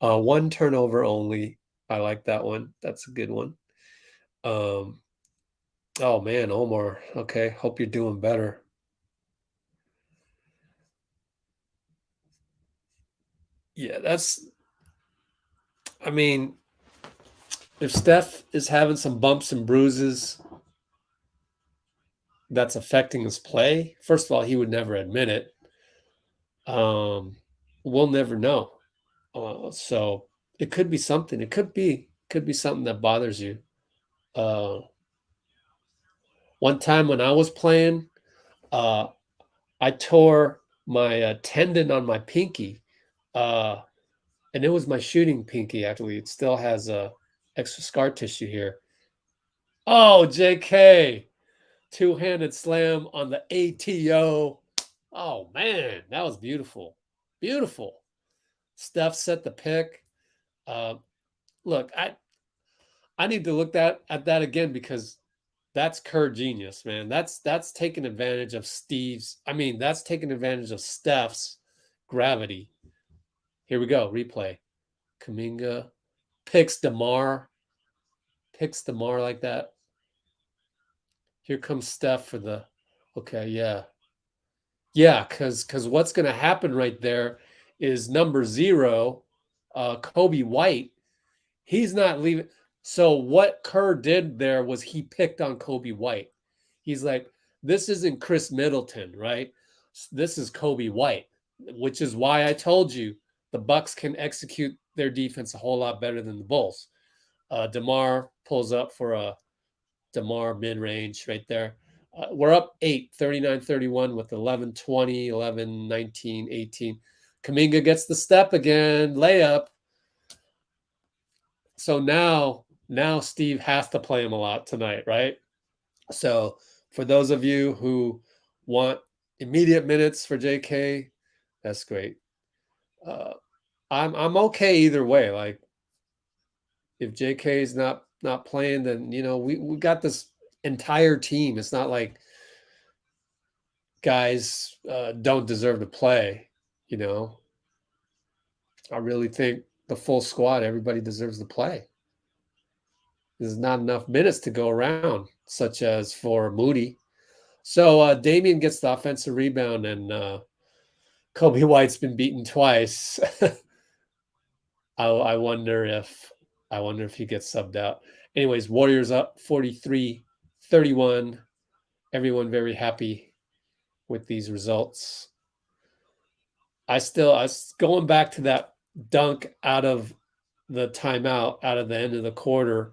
One turnover only. I like that one. That's a good one. Um, oh man, Omar. Okay, hope you're doing better. Yeah, that's. I mean, if Steph is having some bumps and bruises that's affecting his play, first of all, he would never admit it. Um, we'll never know. So it could be something. It could be something that bothers you. Uh, one time when I was playing, uh, I tore my tendon on my pinky, uh, and it was my shooting pinky. Actually, it still has extra scar tissue here. Oh, JK, two-handed slam on the ATO. Oh man, that was beautiful, beautiful. Steph set the pick. Uh, look, I need to look at that again because that's Kerr genius, man. That's taking advantage of Steve's. I mean, that's taking advantage of Steph's gravity. Here we go. Replay. Kuminga picks DeMar like that. Here comes Steph for the. Okay, yeah, yeah. Because what's going to happen right there is number 0, Kobe White. He's not leaving. So what Kerr did there was he picked on Kobe White. He's like, this isn't Chris Middleton, right? This is Kobe White, which is why I told you the Bucks can execute their defense a whole lot better than the Bulls. DeMar pulls up for a DeMar mid-range right there. We're up 8, 39-31 with 11-20, 11-19, 18. Kuminga gets the step again, layup. So now Steve has to play him a lot tonight, right? So for those of you who want immediate minutes for JK, that's great. Uh, I'm okay either way. Like if JK is not playing, then we got this entire team. It's not like guys don't deserve to play. You know, I really think the full squad, everybody deserves to play. There's not enough minutes to go around, such as for Moody. So Damian gets the offensive rebound, and Kobe White's been beaten twice. I wonder if he gets subbed out. Anyways, Warriors up 43-31. Everyone very happy with these results. I was going back to that dunk out of the timeout, out of the end of the quarter.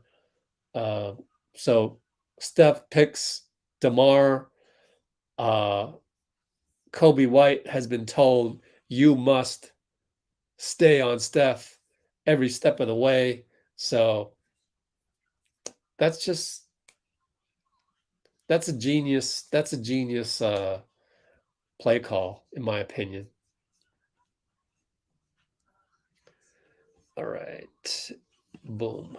Uh, so Steph picks DeMar. Uh, Kobe White has been told, you must stay on Steph every step of the way. So that's just that's a genius play call, in my opinion. All right. Boom.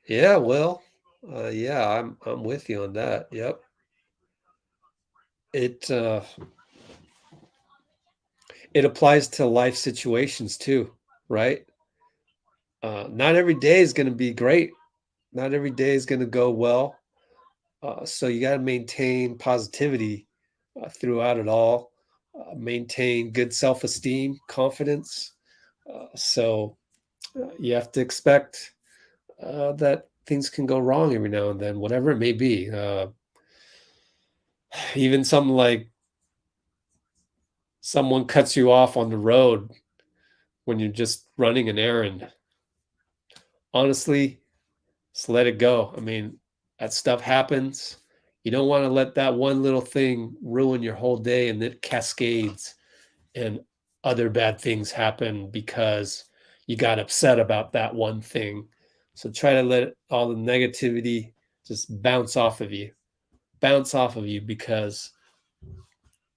Yeah, well, yeah, I'm with you on that. Yep. It it applies to life situations too, right? Not every day is going to be great. Not every day is going to go well. So you got to maintain positivity throughout it all. Maintain good self-esteem, confidence. So you have to expect that things can go wrong every now and then, whatever it may be. Even something like someone cuts you off on the road when you're just running an errand. Honestly, just let it go. I mean, that stuff happens. You don't want to let that one little thing ruin your whole day, and it cascades and other bad things happen because you got upset about that one thing. So try to let all the negativity just bounce off of you because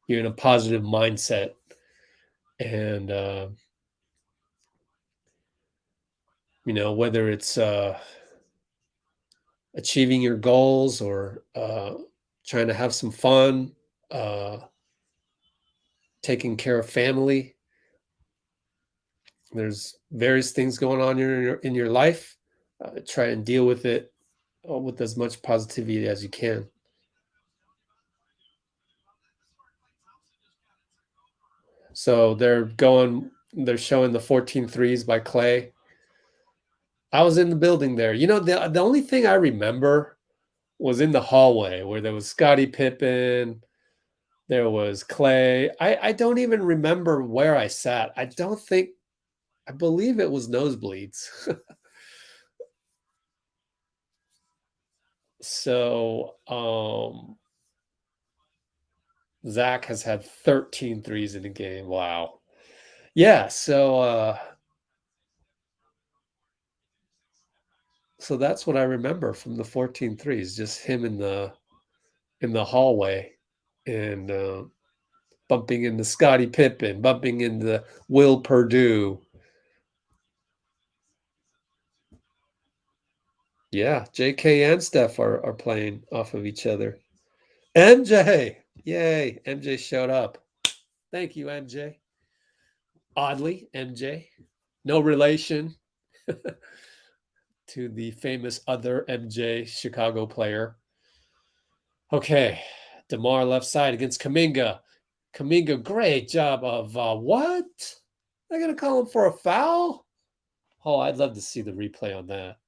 you're in a positive mindset. And, whether it's achieving your goals or trying to have some fun, uh, taking care of family. There's various things going on in your life. Try and deal with it with as much positivity as you can. So they're showing the 14 threes by Klay. I was in the building there. You know, the only thing I remember was in the hallway where there was Scottie Pippen, there was Klay. I don't even remember where I sat. I believe it was nosebleeds. So, Zach has had 13 threes in a game. Wow. Yeah, so that's what I remember from the 14 threes, just him in the hallway and bumping into Scottie Pippen, bumping into Will Perdue. Yeah, JK and Steph are playing off of each other. MJ, yay! MJ showed up. Thank you, MJ. Oddly, MJ, no relation to the famous other MJ Chicago player. Okay, DeMar left side against Kuminga. Kuminga, great job of what? They're gonna call him for a foul? Oh, I'd love to see the replay on that.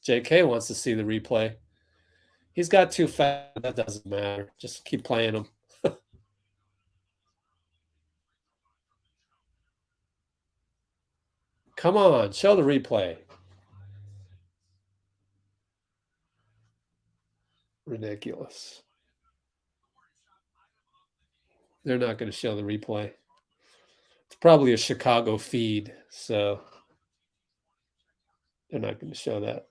JK wants to see the replay. He's got 2 fouls. That doesn't matter. Just keep playing him. Come on, show the replay. Ridiculous. They're not going to show the replay. It's probably a Chicago feed, so they're not going to show that.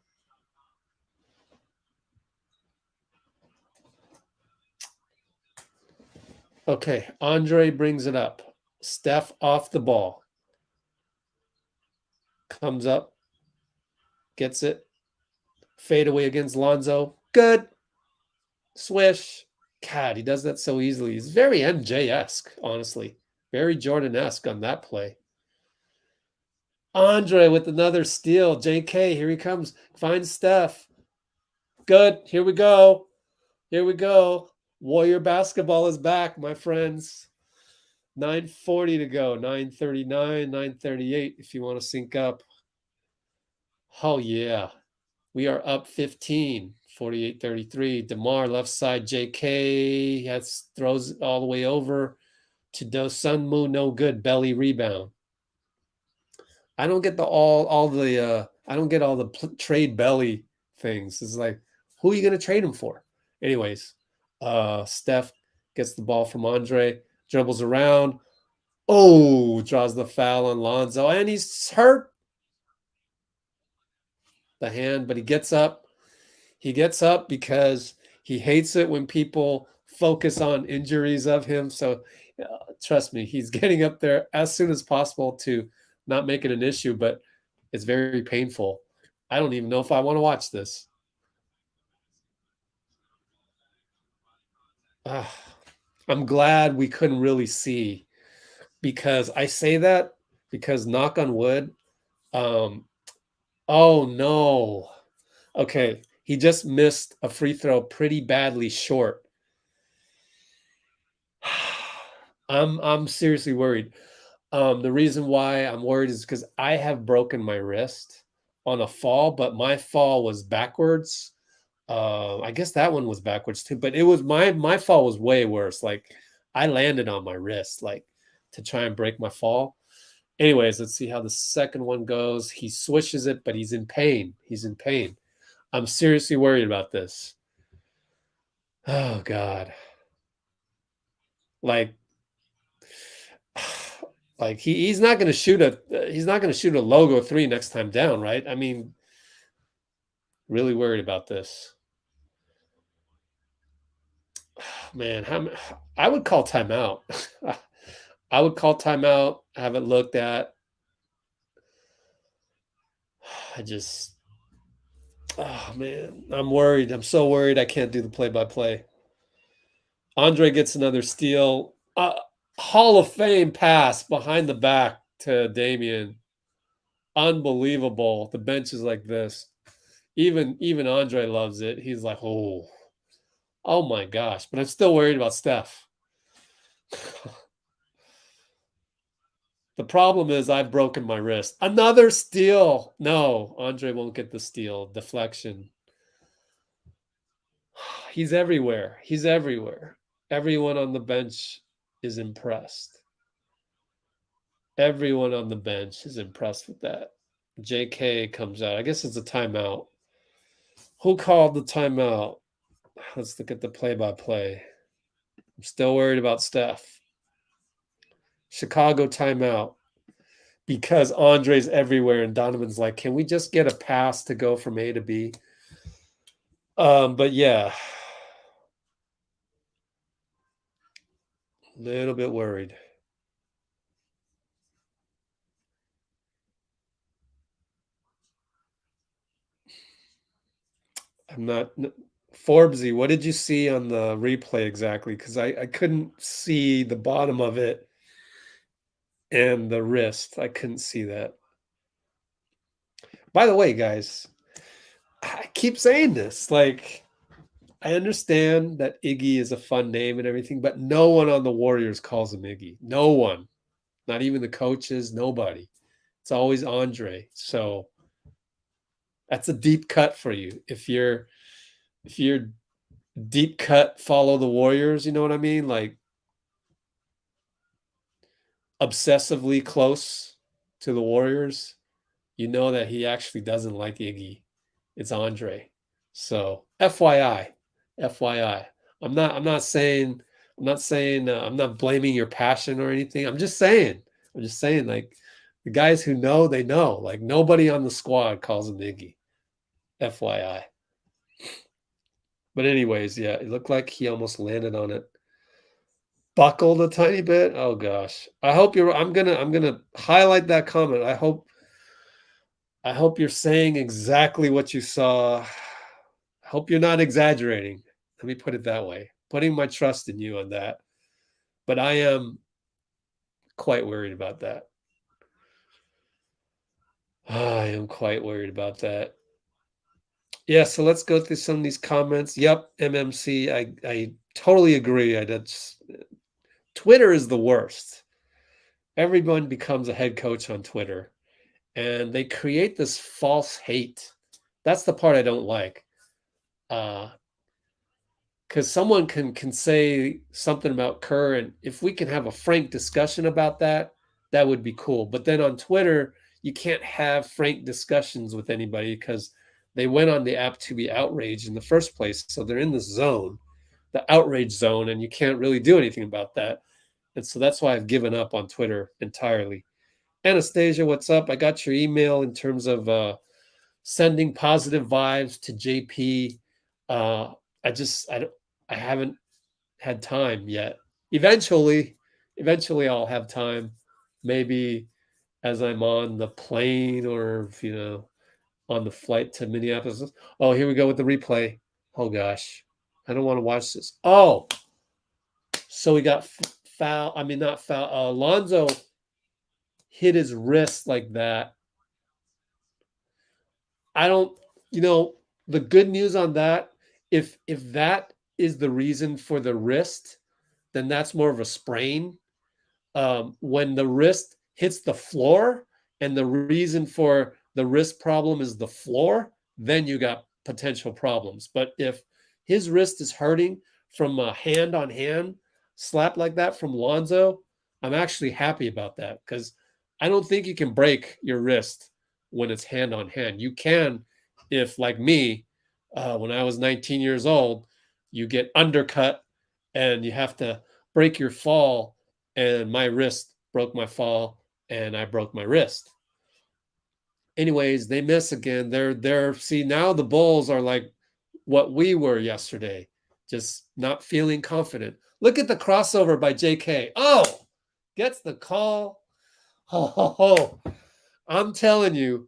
Okay, Andre brings it up. Steph off the ball. Comes up, gets it. Fade away against Lonzo. Good. Swish. God, he does that so easily. He's very MJ-esque, honestly. Very Jordan-esque on that play. Andre with another steal. JK, here he comes. Finds Steph. Good. Here we go. Here we go. Warrior basketball is back, my friends. 9:40 to go. 9:39, 9:38 if you want to sync up. Oh, yeah. We are up 15, 48-33. DeMar left side. JK throws it all the way over to Dosunmu. No good. Belly rebound. I don't get I don't get all the trade belly things. It's like, who are you going to trade him for? Anyways, Steph gets the ball from Andre, dribbles around. Oh, draws the foul on Lonzo, and he's hurt. The hand, but he gets up. He gets up because he hates it when people focus on injuries of him. So trust me, he's getting up there as soon as possible to not make it an issue, but it's very painful. I don't even know if I want to watch this. I'm glad we couldn't really see, because I say that because knock on wood. Um, oh no. Okay, he just missed a free throw pretty badly short. I'm seriously worried. The reason why I'm worried is because I have broken my wrist on a fall, but my fall was backwards. I guess that one was backwards too, but it was my fall was way worse. Like I landed on my wrist, like to try and break my fall. Anyways, let's see how the second one goes. He swishes it, but he's in pain. He's in pain. I'm seriously worried about this. Oh God. Like like he's not going to shoot a logo three next time down, right? I mean, really worried about this. Man, I would call timeout. I would call timeout, have it looked at. I just Oh, man. I'm worried. I'm so worried I can't do the play-by-play. Andre gets another steal. Hall of Fame pass behind the back to Damian. Unbelievable. The bench is like this. Even Andre loves it. He's like, oh my gosh. But I'm still worried about Steph. The problem is I've broken my wrist. Another steal. No, Andre won't get the steal. Deflection. He's everywhere. He's everywhere. Everyone on the bench is impressed. Everyone on the bench is impressed with that. JK comes out. I guess it's a timeout. Who called the timeout? Let's look at the play-by-play. I'm still worried about Steph. Chicago timeout. Because Andre's everywhere and Donovan's like, can we just get a pass to go from A to B? But yeah, a little bit worried. I'm not Forbesy. What did you see on the replay exactly? Because I couldn't see the bottom of it and the wrist. I couldn't see that. By the way, guys, I keep saying this. Like, I understand that Iggy is a fun name and everything, but no one on the Warriors calls him Iggy. No one. Not even the coaches, nobody. It's always Andre. So that's a deep cut for you. If you're deep cut follow the Warriors, you know what I mean? Like obsessively close to the Warriors, you know that he actually doesn't like Iggy. It's Andre. So FYI, FYI. I'm not saying I'm not blaming your passion or anything. I'm just saying like the guys who know, they know. Like nobody on the squad calls him Iggy. FYI. But anyways, yeah, it looked like he almost landed on it. Buckled a tiny bit. Oh gosh. I hope you're I'm gonna highlight that comment. I hope you're saying exactly what you saw. I hope you're not exaggerating. Let me put it that way. Putting my trust in you on that. But I am quite worried about that. I am quite worried about that. Yeah, so let's go through some of these comments. Yep, MMC. I totally agree. That's Twitter is the worst. Everyone becomes a head coach on Twitter and they create this false hate. That's the part I don't like. Because someone can say something about Kerr, and if we can have a frank discussion about that, that would be cool. But then on Twitter, you can't have frank discussions with anybody because they went on the app to be outraged in the first place. So they're in the zone, the outrage zone, and you can't really do anything about that. And so that's why I've given up on Twitter entirely. Anastasia, what's up? I got your email in terms of sending positive vibes to JP. I haven't had time yet. Eventually I'll have time. Maybe as I'm on the plane or on the flight to Minneapolis. Oh, here we go with the replay. Oh gosh, I don't want to watch this. Oh, so we got foul. I mean, not foul. Alonzo hit his wrist like that. I don't, the good news on that, if that is the reason for the wrist, then that's more of a sprain. When the wrist hits the floor and the reason for the wrist problem is the floor, then you got potential problems. But if his wrist is hurting from a hand on hand slap like that from Lonzo, I'm actually happy about that because I don't think you can break your wrist when it's hand on hand. You can, if like me, when I was 19 years old, you get undercut and you have to break your fall, and my wrist broke my fall and I broke my wrist. Anyways, they miss again. They're see, now the Bulls are like what we were yesterday, just not feeling confident. Look at the crossover by JK. Oh, gets the call. Oh. I'm telling you.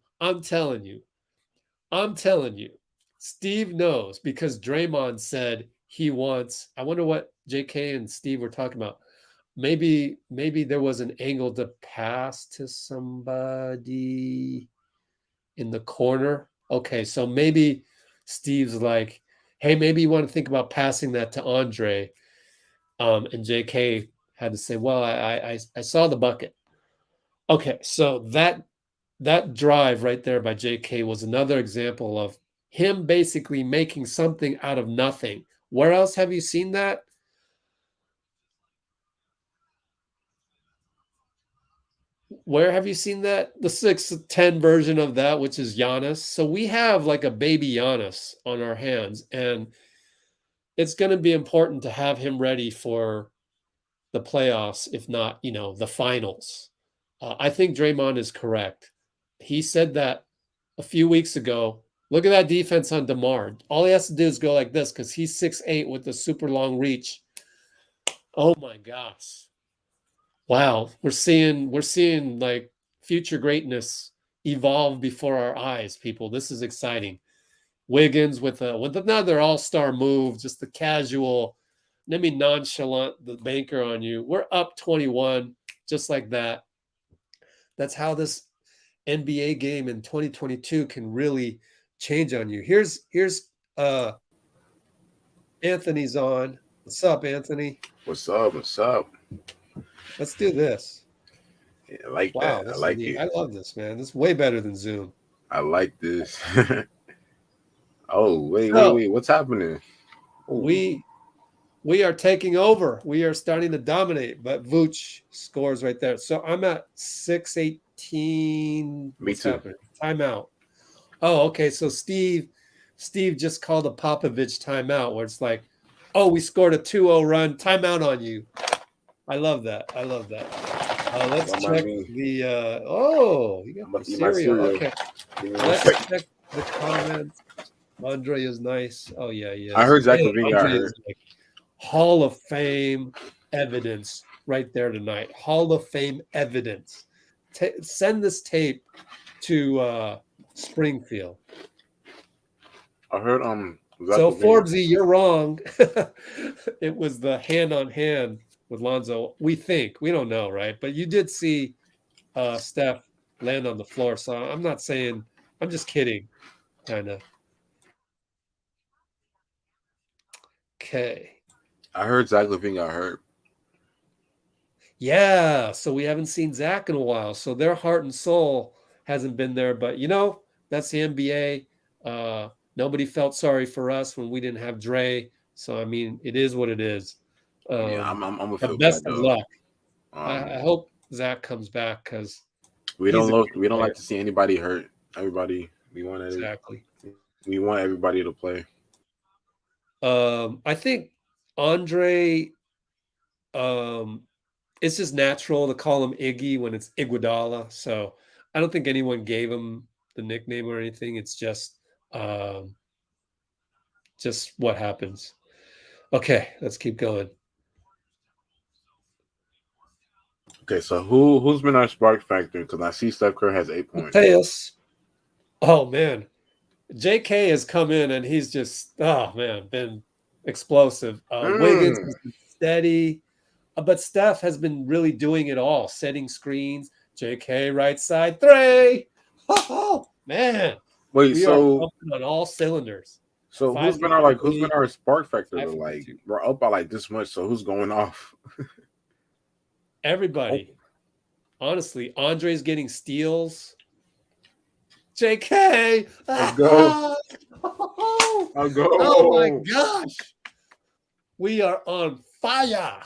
Steve knows because Draymond said he wants. I wonder what JK and Steve were talking about. Maybe there was an angle to pass to somebody in the corner. Okay, so maybe Steve's like, hey, maybe you want to think about passing that to Andre. And JK had to say, well, I saw the bucket. Okay, so that drive right there by JK was another example of him basically making something out of nothing. Where else have you seen that? Where have you seen that? The 6'10" version of that, which is Giannis. So we have like a baby Giannis on our hands, and it's going to be important to have him ready for the playoffs, if not, the finals. I think Draymond is correct. He said that a few weeks ago. Look at that defense on DeMar. All he has to do is go like this because he's 6'8" with a super long reach. Oh my gosh. Wow. We're seeing like future greatness evolve before our eyes, people. This is exciting. Wiggins with another all-star move, just the casual, let me nonchalant the banker on you. We're up 21, just like that. That's how this NBA game in 2022 can really change on you. Here's Anthony's on. What's up, Anthony? What's up? What's up? Let's do this. Yeah, I like Wow, that. I this is like neat. it. I love this, man. This is way better than Zoom. I like this. Oh, So wait. What's happening? Oh, we are taking over. We are starting to dominate, but Vooch scores right there. So I'm at 6:18. me What's too. happening? Timeout. Oh, okay. So Steve just called a Popovich timeout where it's like, oh, we scored a 2-0 run. Timeout on you. I love that. I love that. Let's Don't mind check me. the you I'm got about the to eat my cereal. cereal. Okay. Give me one Let's second. check the comments. Andre is nice. Oh yeah, he I is. heard Zach Man, Levine got Andre is hurt. like Hall of Fame evidence right there tonight. Hall of Fame evidence. Send this tape to Springfield. I heard Zach So Levine. Forbesy, you're wrong. It was the hand on hand with Lonzo. We think. We don't know, right? But you did see Steph land on the floor. So I'm not saying, I'm just kidding, kind of. Okay. I heard Zach Levine got hurt. Yeah. So we haven't seen Zach in a while. So their heart and soul hasn't been there. But that's the NBA. Nobody felt sorry for us when we didn't have Dre. So I mean, it is what it is. Yeah, I'm gonna But feel bad best of though. luck. Um, I hope Zach comes back because we he's don't a love. great We don't player. like to see anybody hurt. Everybody. Exactly. We want everybody to play. I think Andre, um, it's just natural to call him Iggy when it's Iguodala. So I don't think anyone gave him the nickname or anything. It's um, just what happens. Okay, let's keep going. Okay, so who's been our spark factor? Because I see Steph Curry has 8 points. Mateus. Oh man, JK has come in and he's just been explosive. Wiggins Mm. has been steady. But Steph has been really doing it all, setting screens. JK right side three. Oh man, Wait, we are pumping on all cylinders. so who's been our 5-2 who's been lead, our spark factor? To 5-2. we're up by like this much, so who's going off? Oh, Everybody, honestly, Andre's getting steals. JK, let's go. I'll oh my go. gosh, we are on fire,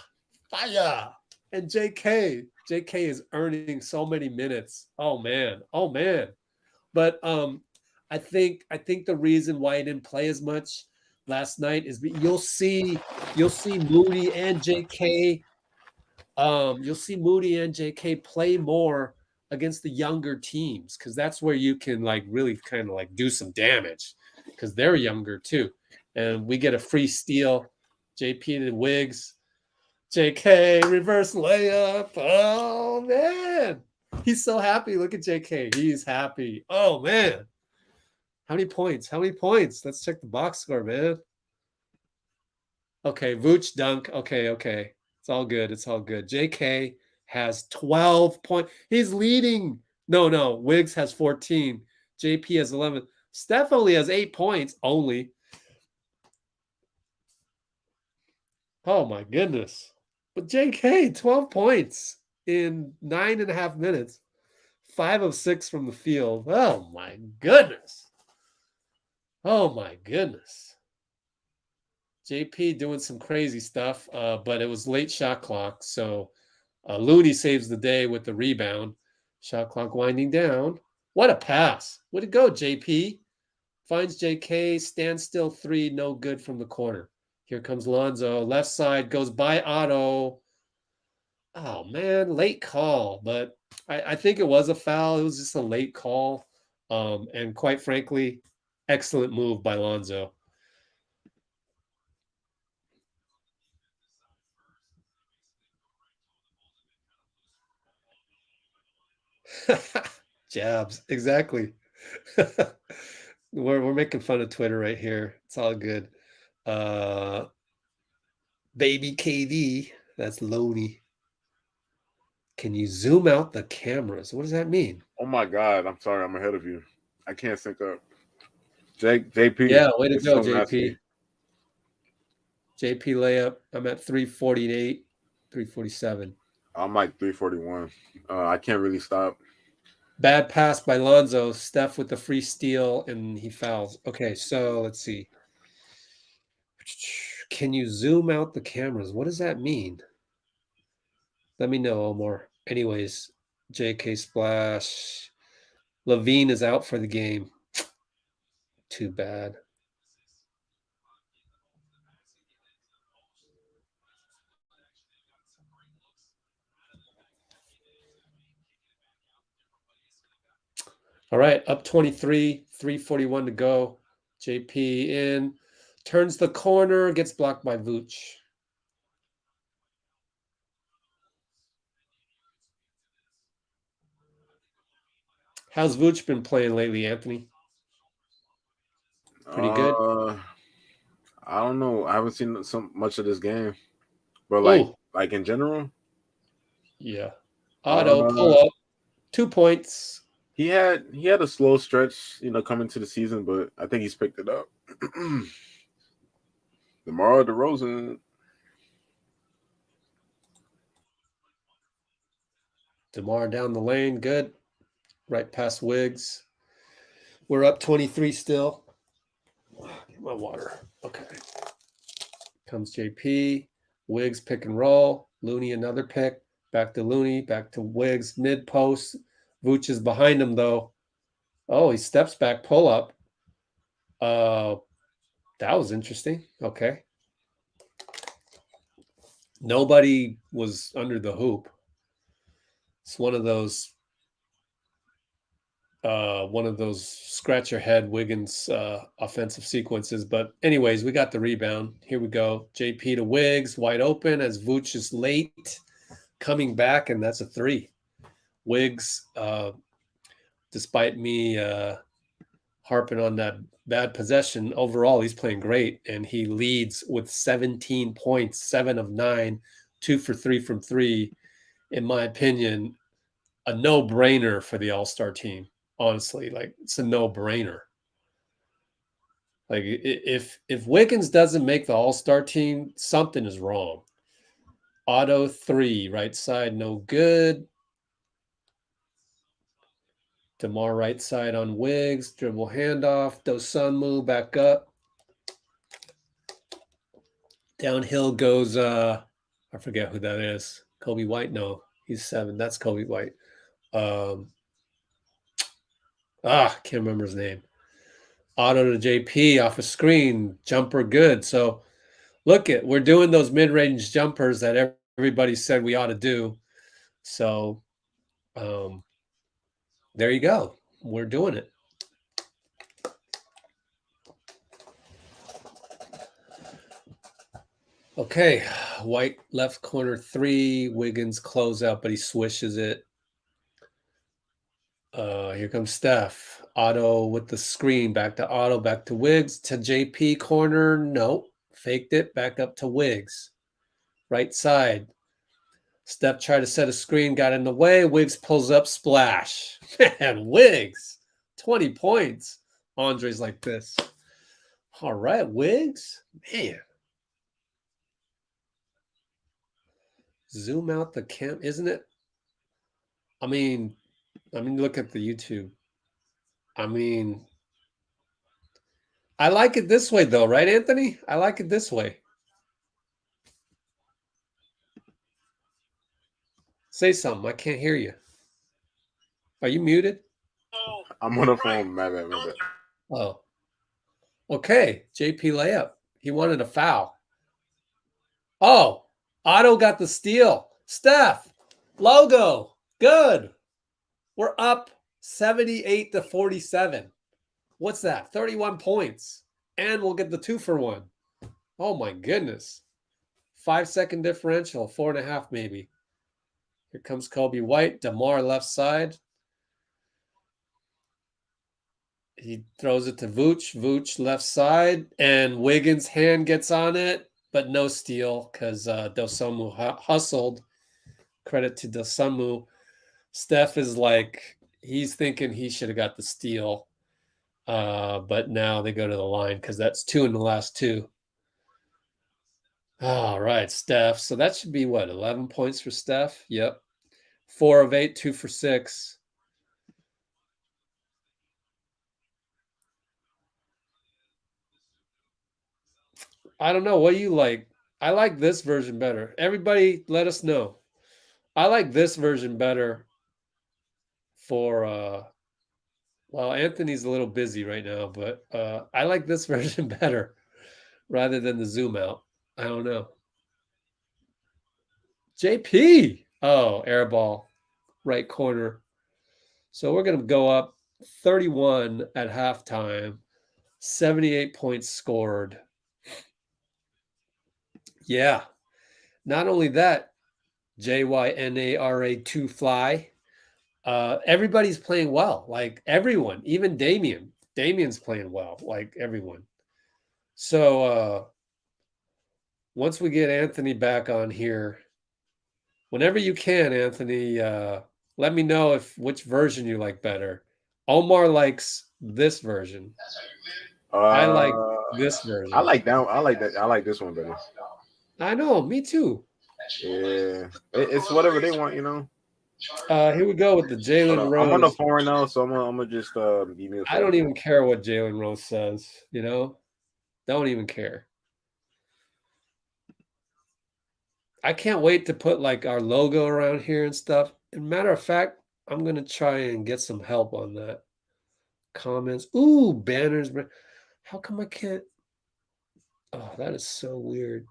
and JK is earning so many minutes. Oh man, but I think the reason why he didn't play as much last night is you'll see Moody and JK. You'll see Moody and JK play more against the younger teams because that's where you can like really kind of like do some damage because they're younger too. And we get a free steal. JP to Wiggs. JK reverse layup. Oh man. He's so happy. Look at JK. He's happy. Oh man. How many points? How many points? Let's check the box score, man. Okay, Vooch dunk. Okay. It's all good. It's all good. JK has 12 points. He's leading. No. Wiggs has 14. JP has 11. Steph only has 8 points. Only. Oh my goodness. But JK, 12 points in 9.5 minutes. 5 of 6 from the field. Oh my goodness. Oh my goodness. JP doing some crazy stuff, but it was late shot clock. So Looney saves the day with the rebound. Shot clock winding down. What a pass. Way to go, JP. Finds JK. Standstill three. No good from the corner. Here comes Lonzo. Left side goes by Otto. Oh, man. Late call. But I think it was a foul. It was just a late call. And quite frankly, excellent move by Lonzo. Jabs. Exactly. We're making fun of Twitter right here. It's all good. Baby KD. That's Loney. Can you zoom out the cameras? What does that mean? Oh my God! I'm sorry, I'm ahead of you. I can't sync up. JP. Yeah, way to it's go, so nasty. JP. JP layup. I'm at 348, 347. I'm like 341. I can't really stop. Bad pass by Lonzo. Steph with the free steal, and he fouls. Okay, so let's see. Can you zoom out the cameras? What does that mean? Let me know, Omar. Anyways, JK splash. Levine is out for the game. Too bad. All right, up 23, 341 to go. JP in, turns the corner, gets blocked by Vooch. How's Vooch been playing lately, Anthony? Pretty good. I don't know. I haven't seen so much of this game, but Oh, like in general, yeah. Otto uh, pull up, 2 points. he had a slow stretch, coming to the season, but I think he's picked it up. DeMar DeRozan. DeMar down the lane, good. Right past Wiggs. We're up 23 still. Get my water. Okay. Comes JP. Wiggs pick and roll. Looney another pick. Back to Looney. Back to Wiggs. Mid post. Vooch is behind him though. Oh, he steps back. Pull up. That was interesting. Okay. Nobody was under the hoop. It's one of those scratch your head Wiggins offensive sequences. But anyways, we got the rebound. Here we go. JP to Wiggs, wide open as Vooch is late, coming back, and that's a three. Wiggs, despite me harping on that bad possession, overall he's playing great, and he leads with 17 points, 7 of 9, 2 for 3 from 3. In my opinion, a no-brainer for the All-Star team. Honestly, like it's a no-brainer. Like if Wiggins doesn't make the All-Star team, something is wrong. Otto 3, right side, no good. DeMar right side on Wiggs, dribble handoff. Dosun move back up. Downhill goes I forget who that is. Kobe White? No, he's 7. That's Kobe White. Can't remember his name. Otto to JP off a screen, jumper good. So look we're doing those mid-range jumpers that everybody said we ought to do. So there you go. We're doing it. Okay, White left corner 3, Wiggins close out, but he swishes it. Here comes Steph. Otto with the screen. Back to Otto. Back to Wiggs. To JP corner. Nope. Faked it. Back up to Wiggs. Right side. Steph tried to set a screen. Got in the way. Wiggs pulls up. Splash. Man, Wiggs. 20 points. Andre's like this. All right, Wiggs. Man. Zoom out the cam. Isn't it? I mean, look at the YouTube. I mean, I like it this way, though, right, Anthony? I like it this way. Say something. I can't hear you. Are you muted? I'm on the phone. My bad. Oh. Okay. JP layup. He wanted a foul. Oh. Otto got the steal. Steph. Logo. Good. We're up 78-47. What's that? 31 points. And we'll get the 2-for-1. Oh, my goodness. 5-second differential. 4.5 maybe. Here comes Kobe White. DeMar left side. He throws it to Vooch. Vooch left side. And Wiggins' hand gets on it, but no steal because Dosunmu hustled. Credit to Dosunmu. Steph is like, he's thinking he should have got the steal. But now they go to the line because that's 2 in the last 2. All right, Steph. So that should be what, 11 points for Steph? Yep. 4 of 8, 2 for 6. I don't know. What do you like? I like this version better. Everybody let us know. I like this version better for well, Anthony's a little busy right now, but I like this version better rather than the zoom out. I don't know. JP. Oh, air ball, right corner. So we're going to go up 31 at halftime, 78 points scored. Yeah. Not only that, JYNARA2 fly. Everybody's playing well. Like everyone, even Damian. Damian's playing well, like everyone. So once we get Anthony back on here, whenever you can, Anthony, let me know which version you like better. Omar likes this version. I like this version. I like that. I like that. I like this one better. I know, me too. Yeah, it's whatever they want, you know. Here we go with the Jalen Rose. I'm on the phone right now, so I'm gonna just be mute. I don't even care what Jalen Rose says, you know. Don't even care. I can't wait to put like our logo around here and stuff. And matter of fact, I'm gonna try and get some help on that. Comments. Ooh, banners. How come I can't? Oh, that is so weird.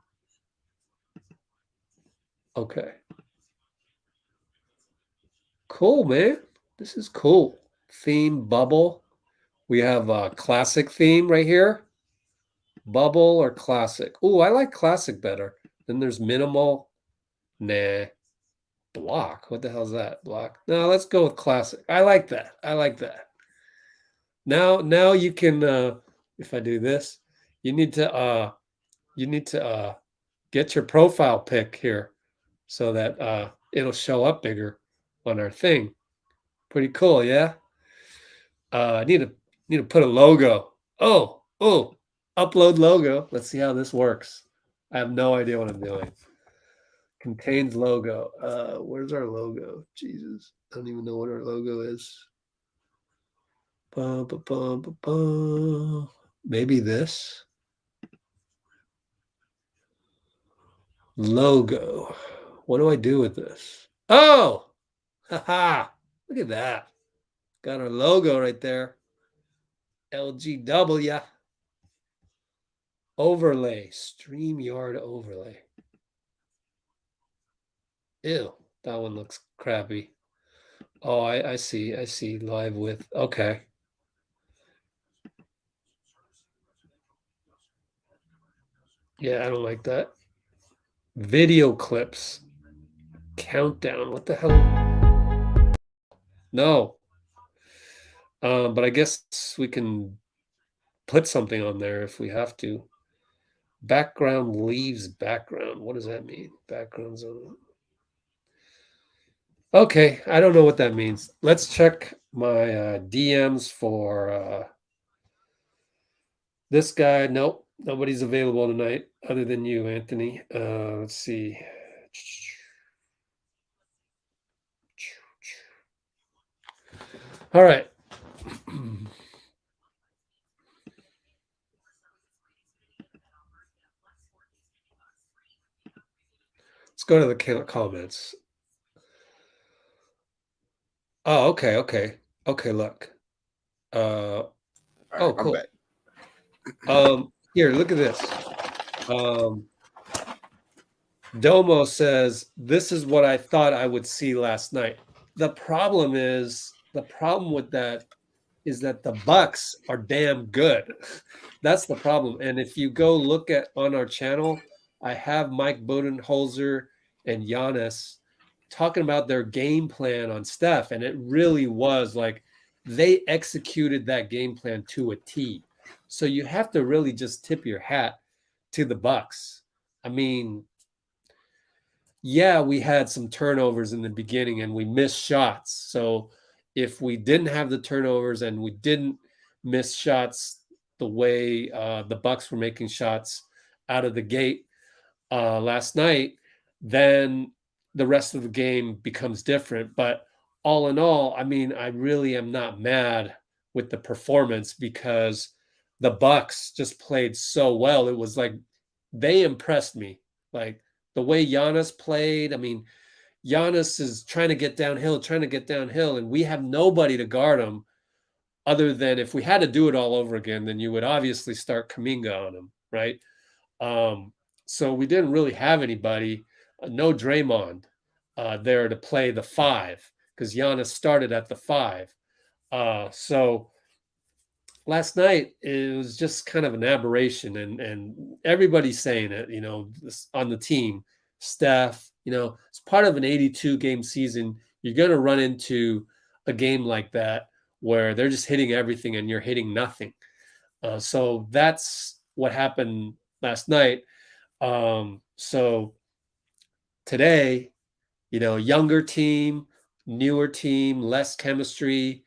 Okay. Cool, man. This is cool. Theme bubble. We have a classic theme right here. Bubble or classic. Ooh, I like classic better. Then there's minimal. Nah. Block. What the hell is that? Block. No, let's go with classic. I like that. I like that. Now you can if I do this, you need to get your profile pic here so that it'll show up bigger on our thing. Pretty cool, yeah? I need to put a logo. Oh, upload logo. Let's see how this works. I have no idea what I'm doing. Contains logo. Where's our logo? Jesus, I don't even know what our logo is. Maybe this logo. What do I do with this? Oh, haha! Look at that. Got our logo right there. LGW overlay, StreamYard overlay. Ew, that one looks crappy. Oh, I see. I see live with. Okay. Yeah, I don't like that. Video clips. Countdown. What the hell? No. But I guess we can put something on there if we have to. Background leaves background. What does that mean? Background zone. Okay, I don't know what that means. Let's check my DMs for this guy. Nope, nobody's available tonight other than you, Anthony. Let's see. All right. Let's go to the comments. Oh, okay, okay. Okay, look. All right, Oh, I'm cool. back. Here, look at this. Domo says, "This is what I thought I would see last night." The problem with that is that the Bucks are damn good. That's the problem. And if you go look at on our channel, I have Mike Budenholzer and Giannis talking about their game plan on Steph, and it really was like they executed that game plan to a T. So you have to really just tip your hat to the Bucks. I mean, yeah, we had some turnovers in the beginning and we missed shots. So if we didn't have the turnovers and we didn't miss shots the way the Bucks were making shots out of the gate last night, then the rest of the game becomes different. But all in all, I mean, I really am not mad with the performance because the Bucks just played so well. It was like they impressed me. Like the way Giannis played. I mean, Giannis is trying to get downhill, and we have nobody to guard him other than if we had to do it all over again, then you would obviously start Kuminga on him, right? Um, so we didn't really have anybody, no Draymond there to play the five because Giannis started at the five. So last night it was just kind of an aberration, and everybody's saying it, on the team. Steph, it's part of an 82 game season. You're going to run into a game like that where they're just hitting everything and you're hitting nothing. So that's what happened last night. So today, younger team, newer team, less chemistry,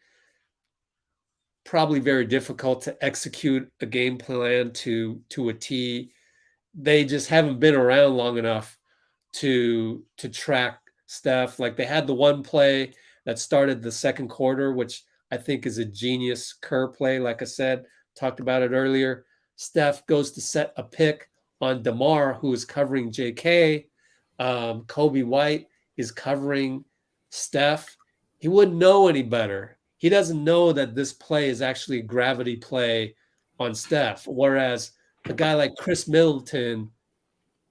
probably very difficult to execute a game plan to a T. They just haven't been around long enough to track Steph. Like they had the one play that started the second quarter, which I think is a genius Kerr play. Like I said, talked about it earlier. Steph goes to set a pick on DeMar, who is covering JK. Kobe White is covering Steph. He wouldn't know any better. He doesn't know that this play is actually a gravity play on Steph. Whereas a guy like Chris Middleton,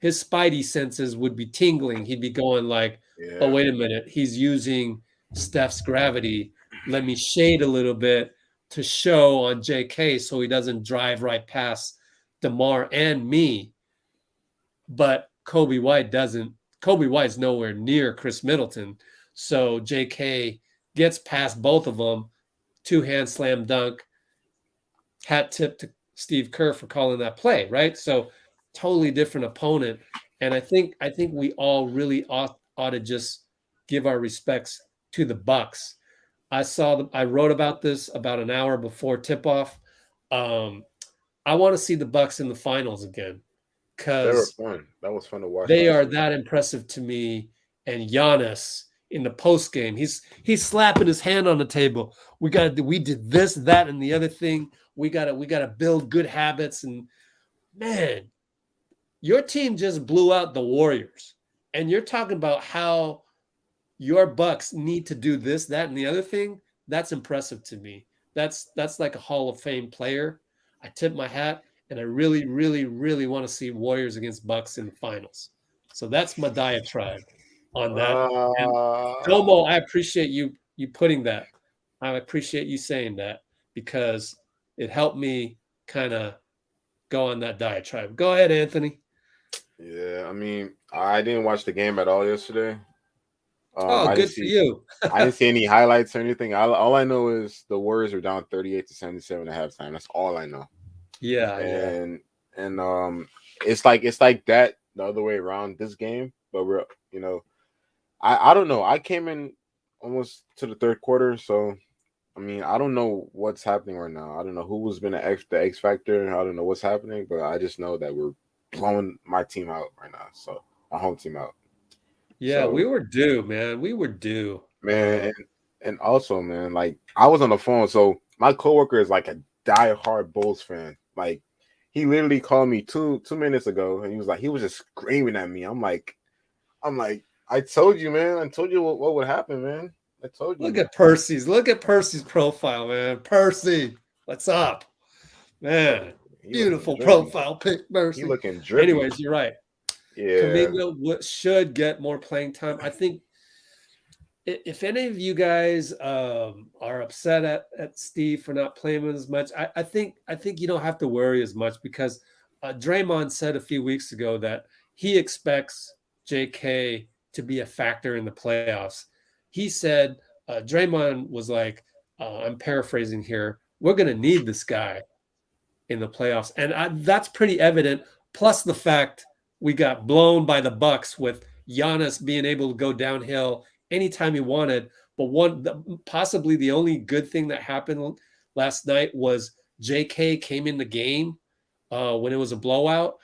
his spidey senses would be tingling. He'd be going like, oh, Yeah. wait a minute. He's using Steph's gravity. Let me shade a little bit to show on JK so he doesn't drive right past DeMar and me. But Kobe White doesn't. Kobe White's nowhere near Chris Middleton. So JK gets past both of them, two-hand slam dunk, hat tip to Steve Kerr for calling that play, right? So totally different opponent. And I think we all really ought to just give our respects to the Bucks. I wrote about this about an hour before tip off. I want to see the Bucks in the finals again They were because fun. That was fun to watch they last are night. that impressive to me. And Giannis in the post game, he's slapping his hand on the table. We did this, that, and the other thing. We gotta build good habits. And man, your team just blew out the Warriors. And you're talking about how your Bucks need to do this, that, and the other thing. That's impressive to me. That's like a Hall of Fame player. I tip my hat, and I really, really, really want to see Warriors against Bucks in the finals. So that's my diatribe on that. And Uh, Domo, I appreciate you putting that. I appreciate you saying that because it helped me kind of go on that diatribe. Go ahead, Anthony. yeah, I mean, I didn't watch the game at all yesterday. Oh, I didn't good for see you. I didn't see any highlights or anything. All I know is the Warriors are down 38-77 at halftime. That's all I know. Yeah, yeah. And it's like that the other way around this game, but we're I don't know. I came in almost to the third quarter, so I mean I don't know what's happening right now. I don't know who's been the X factor. I don't know what's happening, but I just know that we're blowing my team out right now. So my home team out. Yeah, we So were due, man. We were due. man, and also man, like I was on the phone. So my coworker is like a diehard Bulls fan. Like he literally called me two minutes ago, and he was just screaming at me. I'm like, I told you, man. I told you what would happen, man. I told Look you. at Percy's. Look at Percy's profile, man. Percy, what's up? Man, He looking beautiful drippy. profile pic, He Percy. looking drippy. Anyways, you're right. Yeah, Kuminga should get more playing time. I think if any of you guys are upset at Steve for not playing him as much, I think you don't have to worry as much because Draymond said a few weeks ago that he expects JK to be a factor in the playoffs. He said Draymond was like, I'm paraphrasing here, we're going to need this guy in the playoffs, and that's pretty evident. Plus the fact we got blown by the Bucks with Giannis being able to go downhill anytime he wanted. But possibly the only good thing that happened last night was J.K. came in the game when it was a blowout.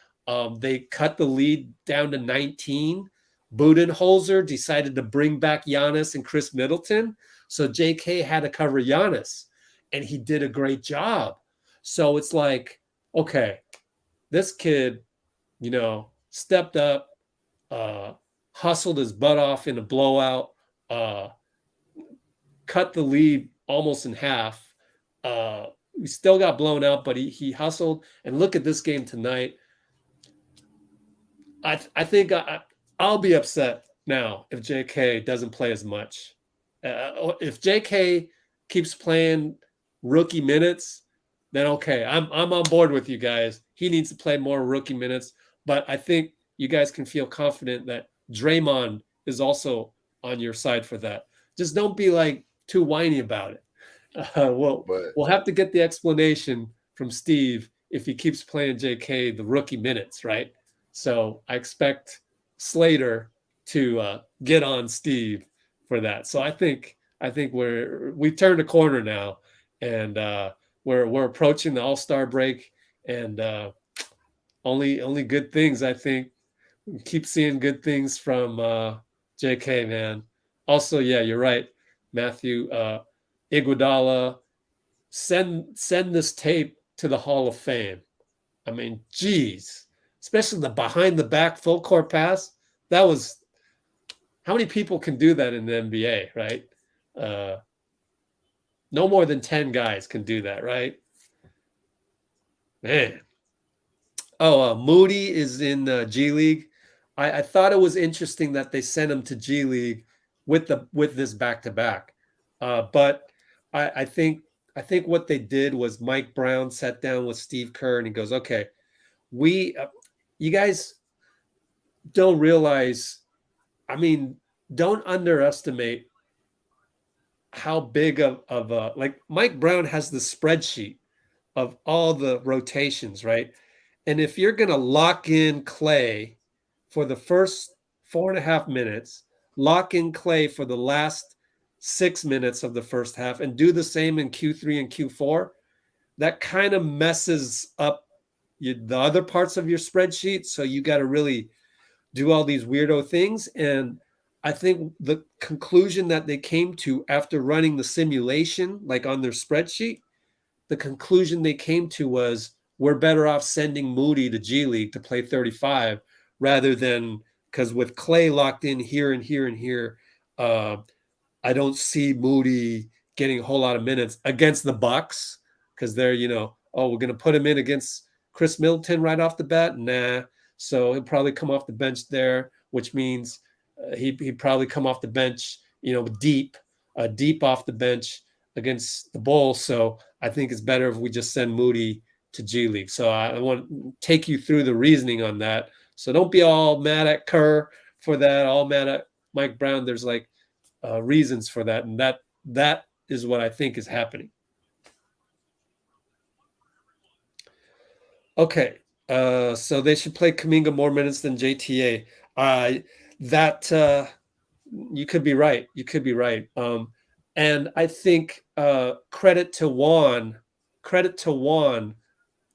They cut the lead down to 19. Budenholzer decided to bring back Giannis and Chris Middleton, so J.K. had to cover Giannis, and he did a great job. So it's like, okay, this kid, stepped up, uh, hustled his butt off in a blowout, uh, cut the lead almost in half. We still got blown out, but he hustled. And look at this game tonight. I think I'll be upset now if JK doesn't play as much. If JK keeps playing rookie minutes, then okay, I'm on board with you guys. He needs to play more rookie minutes, but I think you guys can feel confident that Draymond is also on your side for that. Just don't be like too whiny about it. Well, but we'll have to get the explanation from Steve if he keeps playing JK the rookie minutes, right? So I expect Slater to get on Steve for that. So I think we turned a corner now, and we're approaching the All-Star break, and only good things. I think we keep seeing good things from JK, man. Also, yeah, you're right, Matthew. Iguodala, send this tape to the Hall of Fame. I mean, geez, especially the behind the back full court pass. That was how many people can do that in the NBA, right? Uh, no more than 10 guys can do that, right? Man. Oh, Moody is in G League. I thought it was interesting that they sent him to G League with this back to back, but I think what they did was Mike Brown sat down with Steve Kerr and he goes, "Okay, we you guys don't realize. I mean, don't underestimate how big of a like Mike Brown has the spreadsheet of all the rotations, right? And if you're going to lock in Klay for the first 4.5 minutes, lock in Klay for the last 6 minutes of the first half, and do the same in Q3 and Q4, that kind of messes up the other parts of your spreadsheet. So you got to really do all these weirdo things. And I think the conclusion that they came to after running the simulation, like on their spreadsheet, the conclusion they came to was we're better off sending Moody to G League to play 35 rather than because with Klay locked in here and here and here, uh, I don't see Moody getting a whole lot of minutes against the Bucks because they're, oh, we're going to put him in against Chris Middleton right off the bat. Nah. So he'll probably come off the bench there, which means he'd probably come off the bench, deep off the bench against the Bulls. So I think it's better if we just send Moody to G League. So I want to take you through the reasoning on that. So don't be all mad at Kerr for that, all mad at Mike Brown. There's like reasons for that, and that is what I think is happening. Okay, so they should play Kuminga more minutes than JTA. That you could be right. You could be right. And I think credit to Juan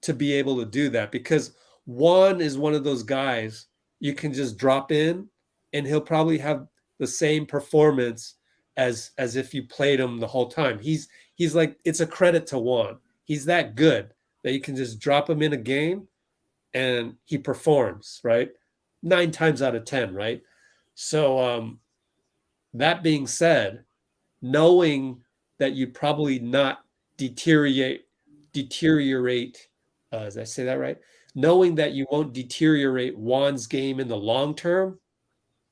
to be able to do that, because Juan is one of those guys you can just drop in and he'll probably have the same performance as if you played him the whole time. He's like, it's a credit to Juan. He's that good that you can just drop him in a game and he performs, right? 9 times out of 10, right? So that being said, knowing that you probably not deteriorate, did I say that right? Knowing that you won't deteriorate Juan's game in the long term,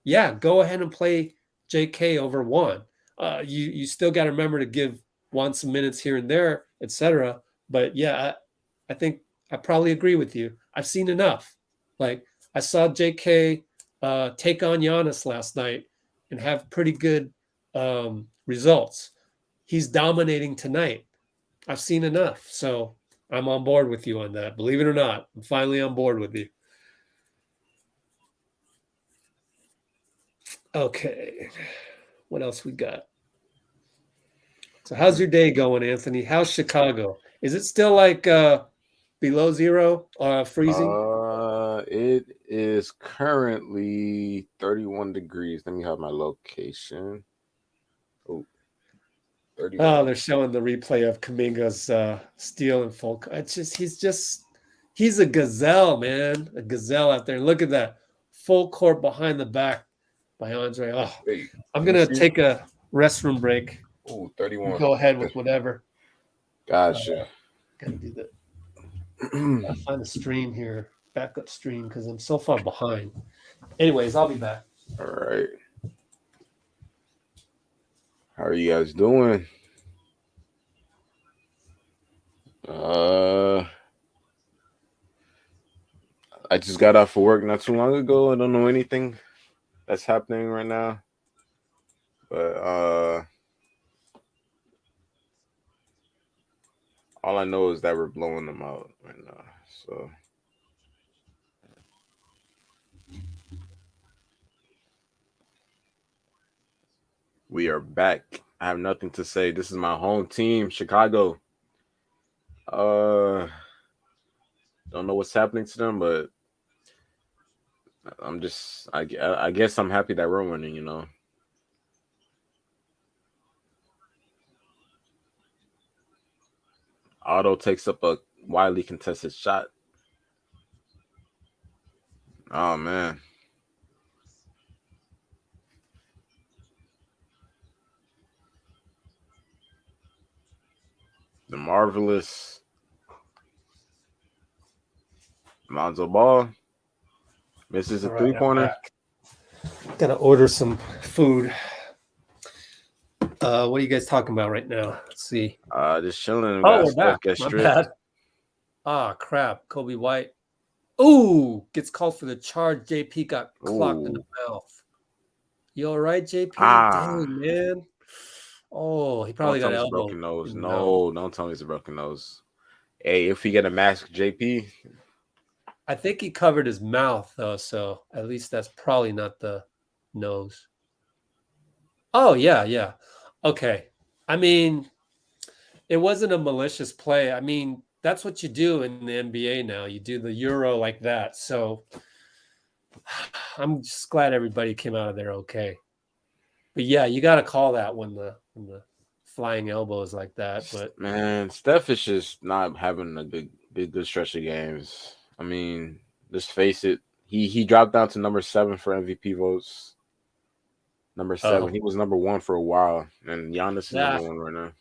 yeah, go ahead and play JK over Juan. You still got to remember to give Juan some minutes here and there, etc. But yeah, I think I probably agree with you. I've seen enough. Like, I saw JK take on Giannis last night and have pretty good results. He's dominating tonight. I've seen enough. So I'm on board with you on that. Believe it or not, I'm finally on board with you. Okay. What else we got? So how's your day going, Anthony? How's Chicago? Is it still like below zero, freezing? It is currently 31 degrees. Let me have my location. Oh, 31. Oh, they're showing the replay of Kuminga's steal and full. It's just he's a gazelle, man. A gazelle out there. Look at that. Full court behind the back by Andre. Oh, Hey, I'm gonna take a restroom break. Oh, 31. Go ahead with whatever. Gotcha. Gotta do that. I'll find the stream here, backup stream, because I'm so far behind. Anyways, I'll be back. All right. How are you guys doing? I just got off of work not too long ago. I don't know anything that's happening right now. But all I know is that we're blowing them out right now. So we are back. I have nothing to say. This is my home team, Chicago. Don't know what's happening to them, but I'm just I guess I'm happy that we're winning, you know. Otto takes up a widely contested shot. Oh man. The marvelous Lonzo Ball misses a three-pointer. Gotta order some food. What are you guys talking about right now? Let's see. Just chilling. Oh, we're back. My bad. Ah, crap. Kobe White. Ooh, gets called for the charge. JP got clocked in the mouth. You all right, JP? Dang, man. Oh, he probably got elbow. Broken nose. No, don't tell me it's a broken nose. Hey, if he get a mask, JP. I think he covered his mouth though, so at least that's probably not the nose. Oh yeah. Okay. I mean, it wasn't a malicious play. I mean, that's what you do in the NBA now. You do the Euro like that. So I'm just glad everybody came out of there okay. But yeah, you got to call that when the flying elbow is like that. But man, Steph is just not having a good stretch of games. I mean, let's face it. He dropped down to number 7 for MVP votes. Number 7. He was number 1 for a while, and Giannis is number 1 right now.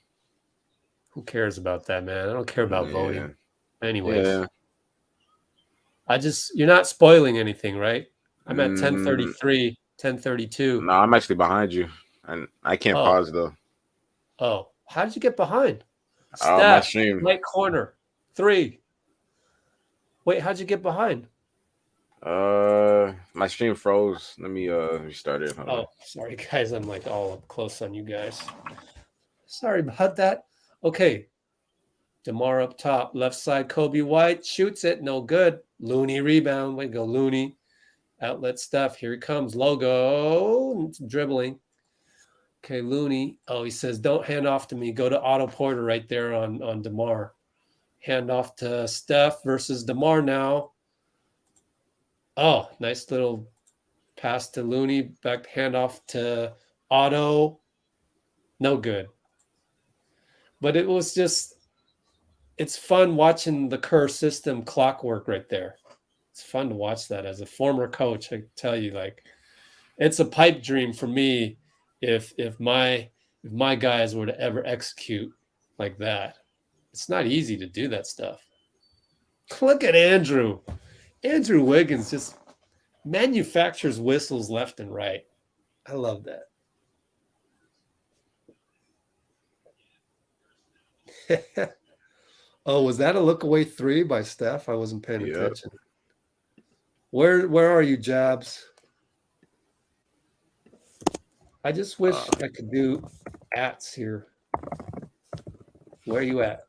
Who cares about that, man? I don't care about voting. Anyways, you're not spoiling anything, right? I'm at 10:33, 10:32. No, I'm actually behind you, and I can't pause though. Oh, how did you get behind? My stream. Right corner, 3. Wait, how'd you get behind? My stream froze. Let me restart it. Hold on. Oh, sorry, guys. I'm like all up close on you guys. Sorry about that. Okay. DeMar up top. Left side, Kobe White shoots it. No good. Looney rebound. Way to go, Looney. Outlet Steph. Here he comes. Logo. Dribbling. Okay, Looney. Oh, he says, don't hand off to me. Go to Otto Porter right there on DeMar. Hand off to Steph versus DeMar now. Oh, nice little pass to Looney. Back handoff to Otto. No good. But it was just, it's fun watching the Kerr system clockwork right there. It's fun to watch that. As a former coach, I tell you, like, it's a pipe dream for me if my guys were to ever execute like that. It's not easy to do that stuff. Look at Andrew. Andrew Wiggins just manufactures whistles left and right. I love that. Oh, was that a look away three by Steph? I wasn't paying attention. Where are you, Jabs? I just wish I could do ats here. Where are you at?